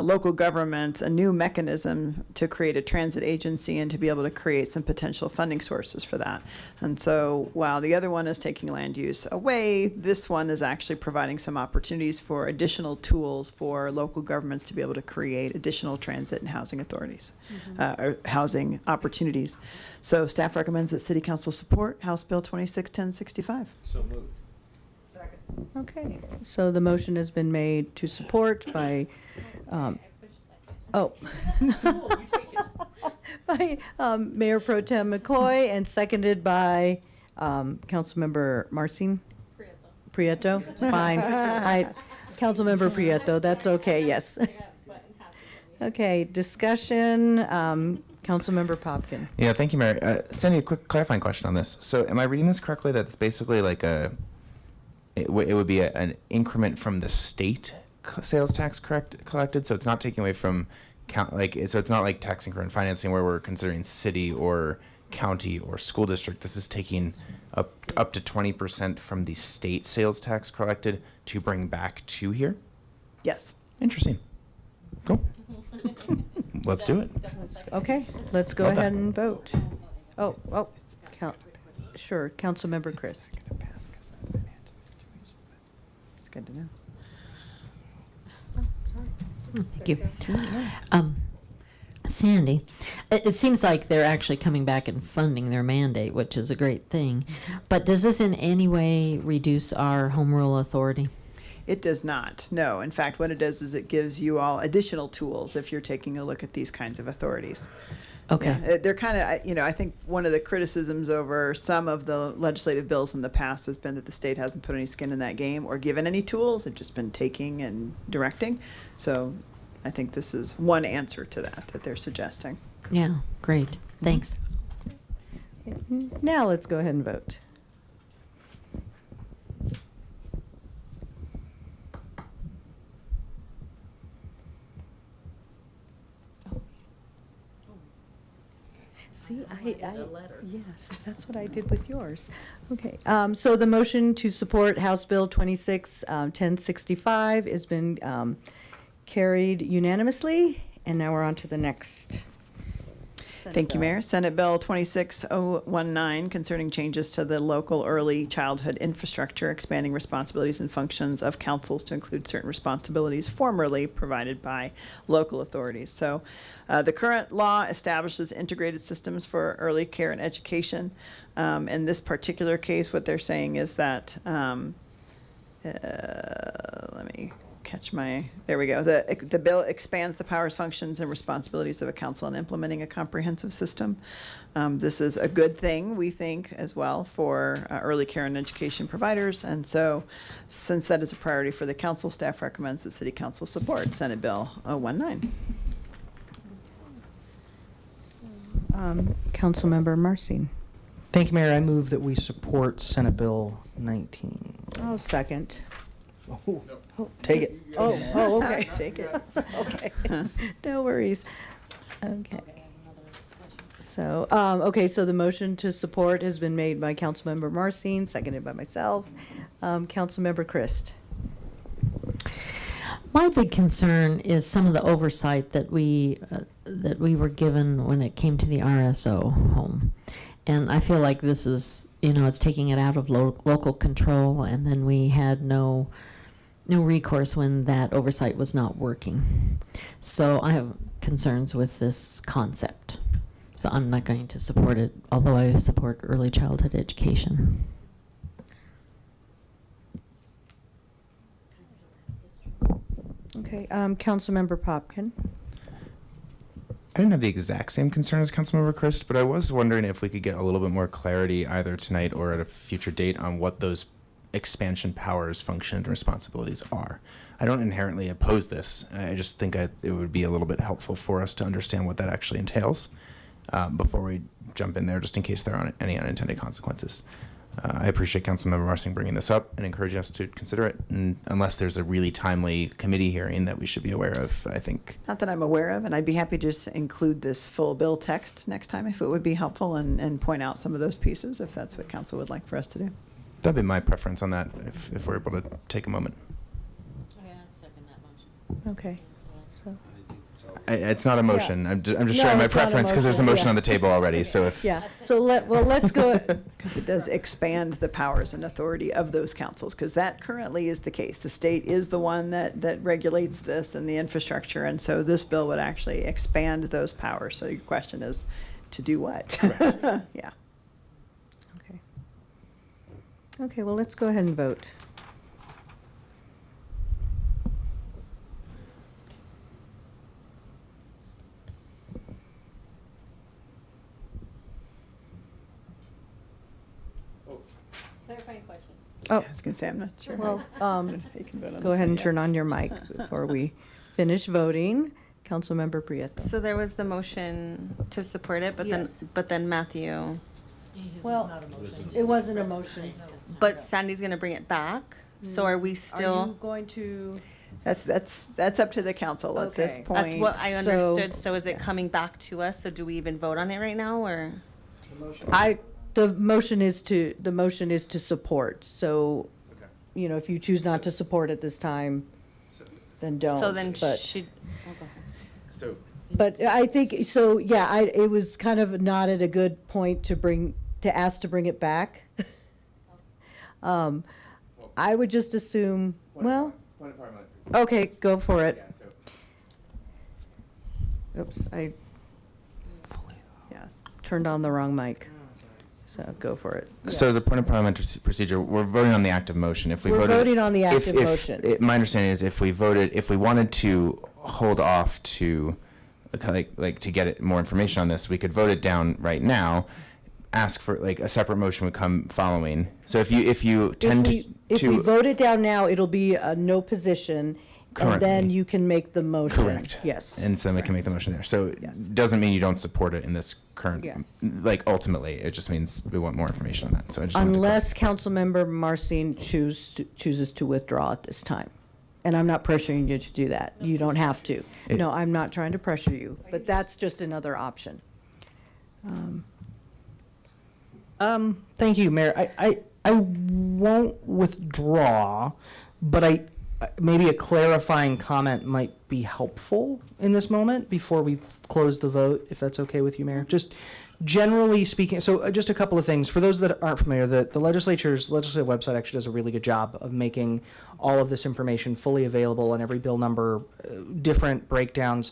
local governments a new mechanism to create a transit agency and to be able to create some potential funding sources for that. And so while the other one is taking land use away, this one is actually providing some opportunities for additional tools for local governments to be able to create additional transit and housing authorities, or housing opportunities. So staff recommends that City Council support House Bill 26-1065. So moved. Okay, so the motion has been made to support by, by Mayor Pro Tem McCoy and seconded by Councilmember Marcin Prieto. Fine. Councilmember Prieto, that's okay, yes. Okay, discussion, Councilmember Popkin. Yeah, thank you, Mayor. Sandy, a quick clarifying question on this. So am I reading this correctly that it's basically like it would be an increment from the state sales tax collected, so it's not taking away from so it's not like tax increment financing where we're considering city or county or school district. This is taking up to 20% from the state sales tax collected to bring back to here. Yes. Interesting. Cool. Let's do it. Okay, let's go Love that. ahead and vote. Sure, Councilmember Chris. It's good to know. Thank you. Sandy, it seems like they're actually coming back and funding their mandate, which is a great thing. But does this in any way reduce our home rule authority? It does not, no. In fact, what it does is it gives you all additional tools if you're taking a look at these kinds of authorities. Okay. Yeah, they're kind of, I think one of the criticisms over some of the legislative bills in the past has been that the state hasn't put any skin in that game or given any tools. It's just been taking and directing. So I think this is one answer to that they're suggesting. Yeah, great. Thanks. Now let's go ahead and vote. See, yes, that's what I did with yours. Okay, so the motion to support House Bill 26-1065 has been carried unanimously, and now we're on to the next. Thank you, Mayor. Senate Bill 26019 concerning changes to the local early childhood infrastructure, expanding responsibilities and functions of councils to include certain responsibilities formerly provided by local authorities. So the current law establishes integrated systems for early care and education. In this particular case, what they're saying is that, let me catch there we go. The bill expands the powers, functions, and responsibilities of a council in implementing a comprehensive system. This is a good thing, we think, as well for early care and education providers. And so since that is a priority for the council, staff recommends that City Council support Senate Bill 019. Councilmember Marcin. Thank you, Mayor. I move that we support Senate Bill 19. I'll second. Take it. Oh, okay. Take it. Okay. No worries. Okay. So, so the motion to support has been made by Councilmember Marcin, seconded by myself. Councilmember Christ. My big concern is some of the oversight that we were given when it came to the RSO home. And I feel like this is, it's taking it out of local control, and then we had no recourse when that oversight was not working. So I have concerns with this concept. So I'm not going to support it, although I support early childhood education. Okay, Councilmember Popkin. I didn't have the exact same concern as Councilmember Christ, but I was wondering if we could get a little bit more clarity either tonight or at a future date on what those expansion powers, function, and responsibilities are. I don't inherently oppose this. I just think it would be a little bit helpful for us to understand what that actually entails before we jump in there, just in case there are any unintended consequences. I appreciate Councilmember Marsing bringing this up and encouraging us to consider it. And unless there's a really timely committee hearing that we should be aware of, I think. Not that I'm aware of, and I'd be happy to just include this full bill text next time if it would be helpful and point out some of those pieces if that's what council would like for us to do. That'd be my preference on that if we're able to take a moment. Okay. So, It's not a motion. Yeah. I'm just No, sharing my it's not a preference because there's a motion, motion yeah. on the table already. So if yeah, so let's go. Because it does expand the powers and authority of those councils, because that currently is the case. The state is the one that regulates this and the infrastructure, and so this bill would actually expand those powers. So your question is, to do what? Yeah. Okay. Okay, well, let's go ahead and vote. Clarifying question. Oh, I was going to say, I'm not sure. well, You can vote on go this ahead one, and yeah. turn on your mic before we finish voting. Councilmember Prieto. So there was the motion to support it, but Yes. then Matthew, Well, it wasn't a motion. but Sandy's gonna bring it back. So are we Are still? you going to? That's up to the council at this Okay. point. That's what I So- understood. So is it coming back to us? So do we even vote on it right now, or? The motion is to support, so, if you choose not to support at this time, then don't. So then but- should. so. But I think, so, yeah, it was kind of not at a good point to ask to bring it back. I would just assume, well, okay, go for it. Oops, I turned on the wrong mic, so go for it. So as a point of parliamentary procedure, we're voting on the active motion. If we We're voted, voting on the active if motion. my understanding is if we wanted to hold off to, like to get more information on this, we could vote it down right now. Ask for a separate motion would come following. So if you tend If we vote it down now, it'll be a no position, and then Currently. you can make the motion. Correct. Yes. And so we can make the motion there. So it doesn't mean you don't support it in this current, Yes. ultimately, it just means we want more information on that. So I just wanted to Unless Councilmember Marcin chooses to withdraw at this time. And I'm not pressuring you to do that. You don't have to. No, I'm not trying to pressure you, but that's just another option. Thank you, Mayor. I won't withdraw, but maybe a clarifying comment might be helpful in this moment before we close the vote, if that's okay with you, Mayor. Just generally speaking, so just a couple of things. For those that aren't familiar, the legislative website actually does a really good job of making all of this information fully available and every bill number, different breakdowns.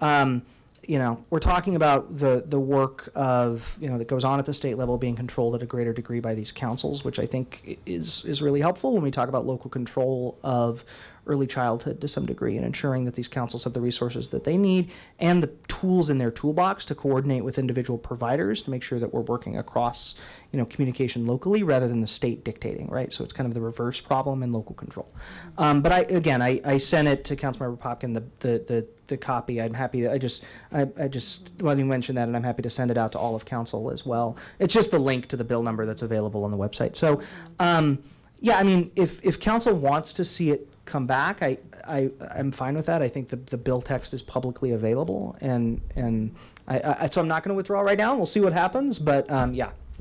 We're talking about the work of, that goes on at the state level being controlled at a greater degree by these councils, which I think is really helpful when we talk about local control of early childhood to some degree, and ensuring that these councils have the resources that they need and the tools in their toolbox to coordinate with individual providers to make sure that we're working across, communication locally rather than the state dictating, right? So it's kind of the reverse problem in local control. But I sent it to Councilmember Popkin, the copy. I'm happy to, I just let me mention that, and I'm happy to send it out to all of council as well. It's just the link to the bill number that's available on the website. So, if council wants to see it come back, I'm fine with that. I think the bill text is publicly available, and so I'm not going to withdraw right now. We'll see what happens, but I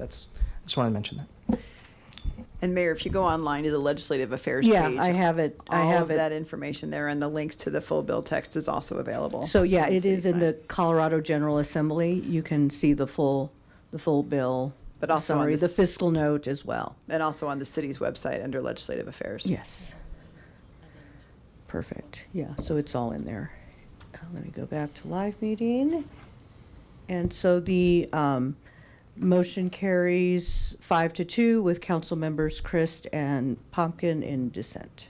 just want to mention that. And Mayor, if you go online to the Legislative Affairs Yeah, page. I have it. I All have of it. that information there, and the links to the full bill text is also available. So, yeah, on the it city is in site. the Colorado General Assembly. You can see the full bill. But also on summary, the the s- fiscal note as well. And also on the city's website under Legislative Affairs. Yes. Perfect. Yeah, so it's all in there. Let me go back to live meeting. And so the motion carries 5-2 with council members Christ and Pumpkin in dissent.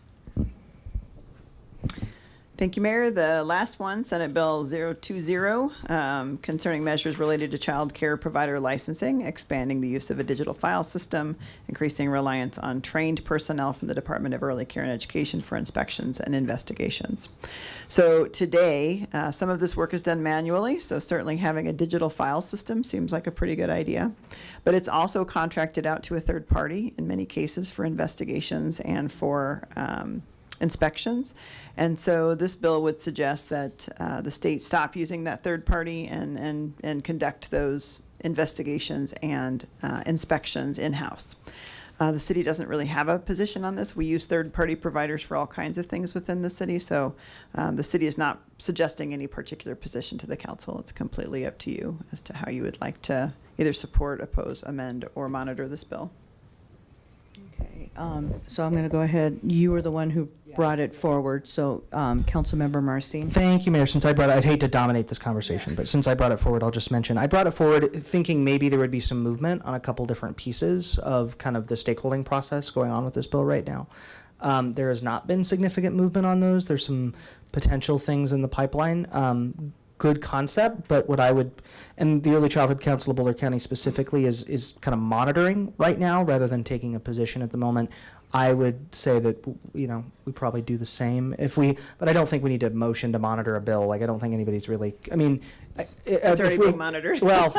Thank you, Mayor. The last one, Senate Bill 020, concerning measures related to child care provider licensing, expanding the use of a digital file system, increasing reliance on trained personnel from the Department of Early Care and Education for inspections and investigations. So today, some of this work is done manually, so certainly having a digital file system seems like a pretty good idea. But it's also contracted out to a third party in many cases for investigations and for inspections. And so this bill would suggest that the state stop using that third party and conduct those investigations and inspections in-house. The city doesn't really have a position on this. We use third-party providers for all kinds of things within the city, so the city is not suggesting any particular position to the council. It's completely up to you as to how you would like to either support, oppose, amend, or monitor this bill. Okay, so I'm going to go ahead. You were the one who brought it forward, so Councilmember Marcin. Thank you, Mayor. Since I brought it, I'd hate to dominate this conversation, but since I brought it forward, I'll just mention, I brought it forward thinking maybe there would be some movement on a couple different pieces of kind of the stakeholding process going on with this bill right now. There has not been significant movement on those. There's some potential things in the pipeline. Good concept, but what I would, and the Early Childhood Council of Boulder County specifically is kind of monitoring right now rather than taking a position at the moment. I would say that, we probably do the same but I don't think we need to motion to monitor a bill. Like, I don't think anybody's really, I mean. It's already being monitored. Well,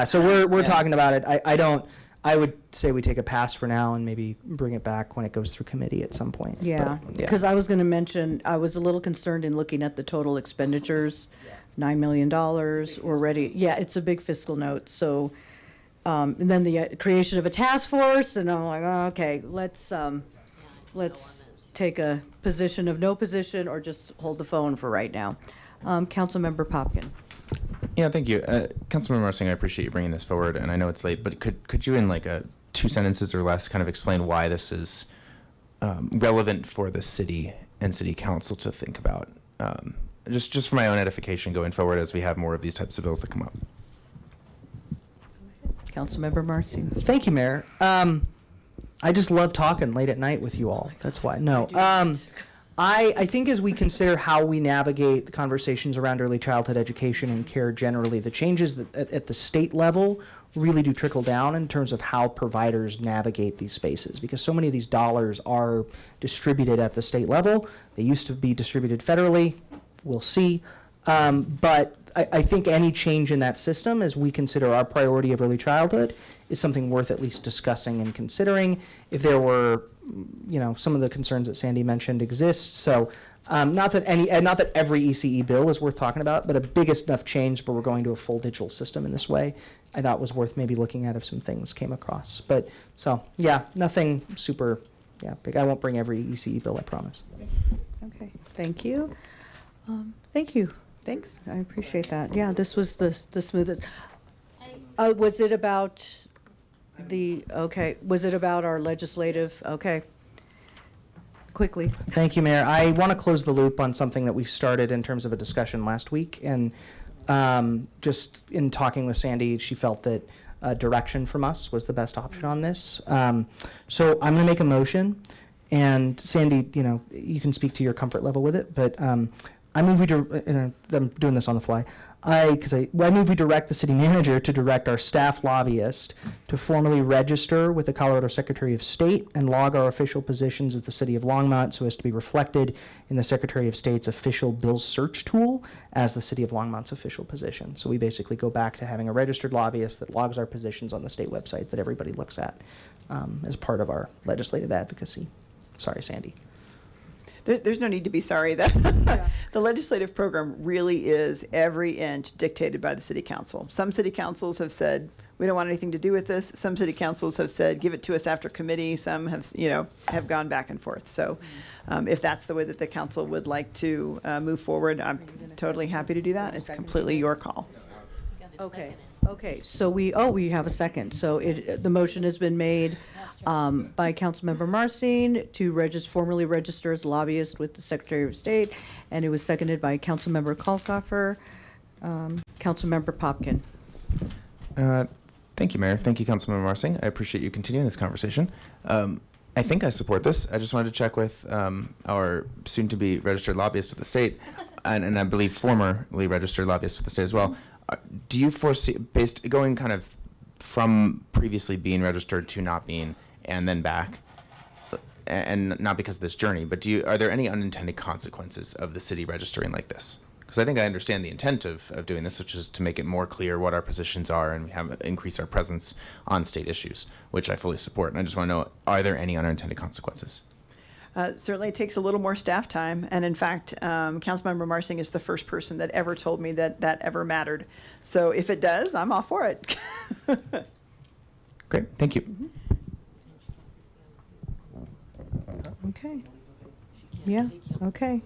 so we're talking about it. I would say we take a pass for now and maybe bring it back when it goes through committee at some point. Yeah, But, because I was going to mention, I was a little concerned in looking at the total expenditures, $9 million already. Yeah, it's a big fiscal note, so, and then the creation of a task force, and I'm like, oh, okay, let's take a position of no position or just hold the phone for right now. Councilmember Popkin. Yeah, thank you. Councilmember Marsing, I appreciate you bringing this forward, and I know it's late, but could you in like 2 sentences or less kind of explain why this is relevant for the city and city council to think about? Just for my own edification going forward as we have more of these types of bills that come up. Councilmember Marcin. Thank you, Mayor. I just love talking late at night with you all. That's why. No. I think as we consider how we navigate the conversations around early childhood education and care generally, the changes that at the state level really do trickle down in terms of how providers navigate these spaces, because so many of these dollars are distributed at the state level. They used to be distributed federally. We'll see. But I think any change in that system, as we consider our priority of early childhood, is something worth at least discussing and considering. If there were, some of the concerns that Sandy mentioned exist. So not that every ECE bill is worth talking about, but a big enough change where we're going to a full digital system in this way, I thought was worth maybe looking at if some things came across. But so, yeah, nothing super, big. I won't bring every ECE bill, I promise. Okay, thank you. Thank you. Thanks. I appreciate that. Yeah, this was the smoothest. Was it about was it about our legislative? Okay. Quickly. Thank you, Mayor. I want to close the loop on something that we started in terms of a discussion last week. And just in talking with Sandy, she felt that direction from us was the best option on this. So I'm going to make a motion. And Sandy, you can speak to your comfort level with it. But I move I'm doing this on the fly. I move we direct the city manager to direct our staff lobbyist to formally register with the Colorado Secretary of State and log our official positions as the City of Longmont so as to be reflected in the Secretary of State's official bill search tool as the City of Longmont's official position. So we basically go back to having a registered lobbyist that logs our positions on the state website that everybody looks at as part of our legislative advocacy. Sorry, Sandy. there's no need to be sorry. The legislative program really is every inch dictated by the city council. Some city councils have said, we don't want anything to do with this. Some city councils have said, give it to us after committee. Some have, have gone back and forth. So if that's the way that the council would like to move forward, I'm totally happy to do that. It's completely your call. Okay, so we have a second. So the motion has been made by Councilmember Marcin to formally register as lobbyist with the Secretary of State, and it was seconded by Councilmember Kalkoffer. Councilmember Popkin. Thank you, Mayor. Thank you, Councilmember Marcin. I appreciate you continuing this conversation. I think I support this. I just wanted to check with our soon-to-be registered lobbyist with the state, and I believe formerly registered lobbyist with the state as well. Do you foresee, going kind of from previously being registered to not being, and then back, and not because of this journey, but are there any unintended consequences of the city registering like this? Because I think I understand the intent of doing this, which is to make it more clear what our positions are and increase our presence on state issues, which I fully support. And I just want to know, are there any unintended consequences? Certainly it takes a little more staff time. And in fact, Councilmember Marcin is the first person that ever told me that that ever mattered. So if it does, I'm all for it. Great, thank you. Okay. Yeah, okay.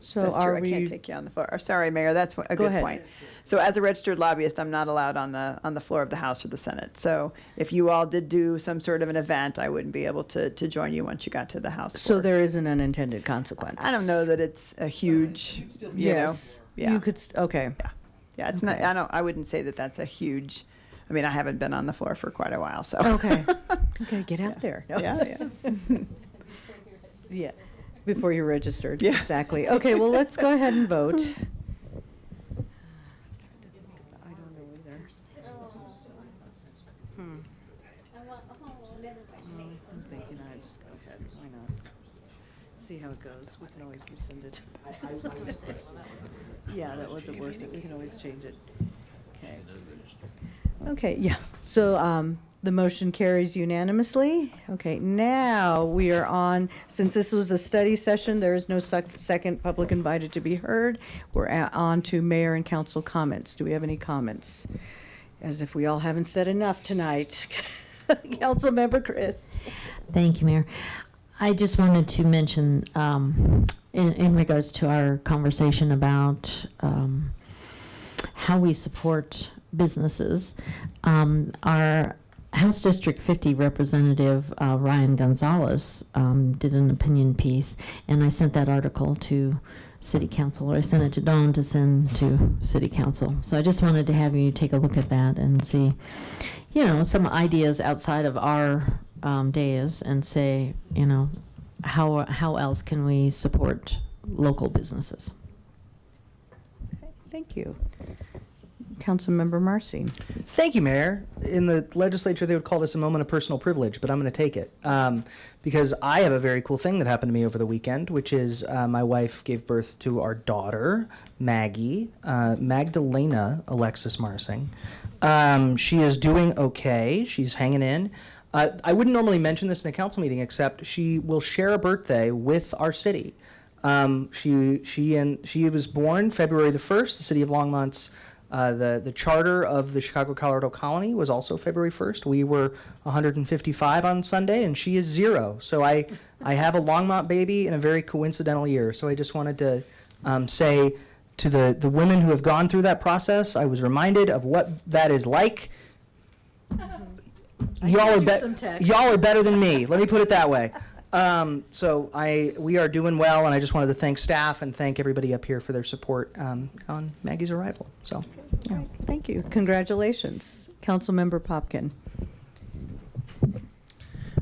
So That's are true. we? I can't take you on the floor. Sorry, Mayor, that's a Go good ahead. point. So as a registered lobbyist, I'm not allowed on the floor of the House or the Senate. So if you all did do some sort of an event, I wouldn't be able to join you once you got to the House So floor. there is an unintended consequence. I don't know that it's a huge, Yes. Yeah. You could, okay. Yeah, it's not, I wouldn't say that that's a huge, I mean, I haven't been on the floor for quite a while, so. Okay. Okay, get out there. No. Yeah. Yeah, before you're registered. Yeah. Exactly. Okay, well, let's go ahead and vote. See how it goes. We can always rescind it. Yeah, that wasn't worth it. We can always change it. Okay. Okay, yeah. So the motion carries unanimously. Okay, now we are on, since this was a study session, there is no second public invited to be heard. We're on to mayor and council comments. Do we have any comments? As if we all haven't said enough tonight. Councilmember Chris. Thank you, Mayor. I just wanted to mention, in regards to our conversation about how we support businesses, our House District 50 representative, Ryan Gonzalez, did an opinion piece, and I sent that article to City Council, or I sent it to Dawn to send to City Council. So I just wanted to have you take a look at that and see, some ideas outside of our days, and say, how else can we support local businesses? Okay, thank you. Councilmember Marcin. Thank you, Mayor. In the legislature, they would call this a moment of personal privilege, but I'm going to take it because I have a very cool thing that happened to me over the weekend, which is my wife gave birth to our daughter, Maggie, Magdalena Alexis Marcin. She is doing okay. She's hanging in. I wouldn't normally mention this in a council meeting, except she will share a birthday with our city. She was born February the 1st. The city of Longmont's the charter of the Chicago Colorado Colony was also February 1st. We were 155 on Sunday, and she is 0. So I have a Longmont baby in a very coincidental year. So I just wanted to say to the women who have gone through that process, I was reminded of what that is like. Y'all are better than me. Let me put it that way. We are doing well, and I just wanted to thank staff and thank everybody up here for their support on Maggie's arrival. So, yeah. Right, thank you. Congratulations. Councilmember Popkin.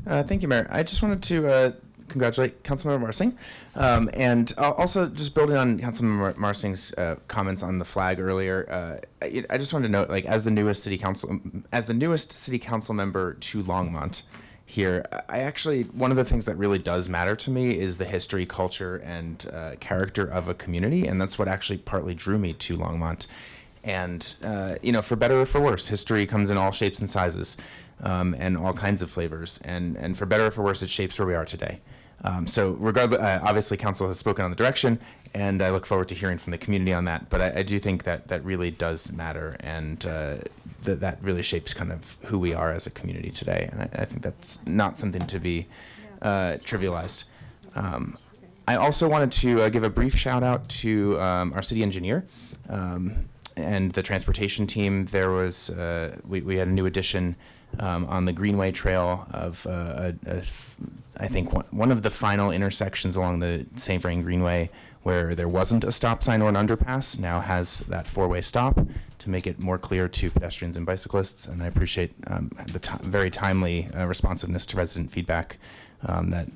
Thank you, Mayor. I just wanted to congratulate Councilmember Marcin, and also just building on Councilmember Marcin's comments on the flag earlier. I just wanted to note, as the newest city council member to Longmont here, one of the things that really does matter to me is the history, culture, and character of a community, and that's what actually partly drew me to Longmont. And for better or for worse, history comes in all shapes and sizes, and all kinds of flavors. And for better or for worse, it shapes where we are today. So regardless, obviously council has spoken on the direction, and I look forward to hearing from the community on that. But I do think that that really does matter, and that really shapes kind of who we are as a community today. And I think that's not something to be trivialized. I also wanted to give a brief shout out to our city engineer and the transportation team. There was we had a new addition on the Greenway Trail of I think one of the final intersections along the St. Vrain Greenway where there wasn't a stop sign or an underpass now has that four-way stop to make it more clear to pedestrians and bicyclists. And I appreciate the very timely responsiveness to resident feedback that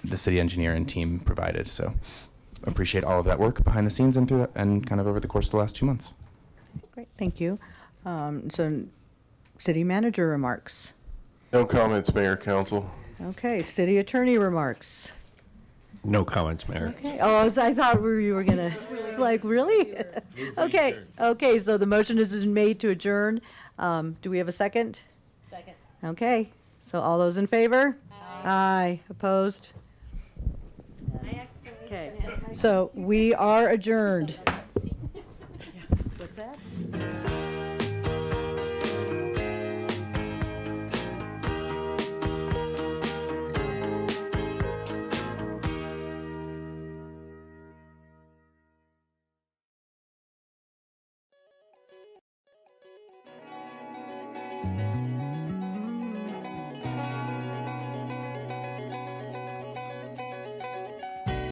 the city engineer and team provided. So appreciate all of that work behind the scenes and through and kind of over the course of the last 2 months. Great, thank you. So city manager remarks. No comments, Mayor, Council. Okay, city attorney remarks. No comments, Mayor. Okay, I thought you were gonna, like, really? Okay, so the motion has been made to adjourn. Do we have a second? Second. Okay, so all those in favor? Aye. Opposed? Okay, so we are adjourned.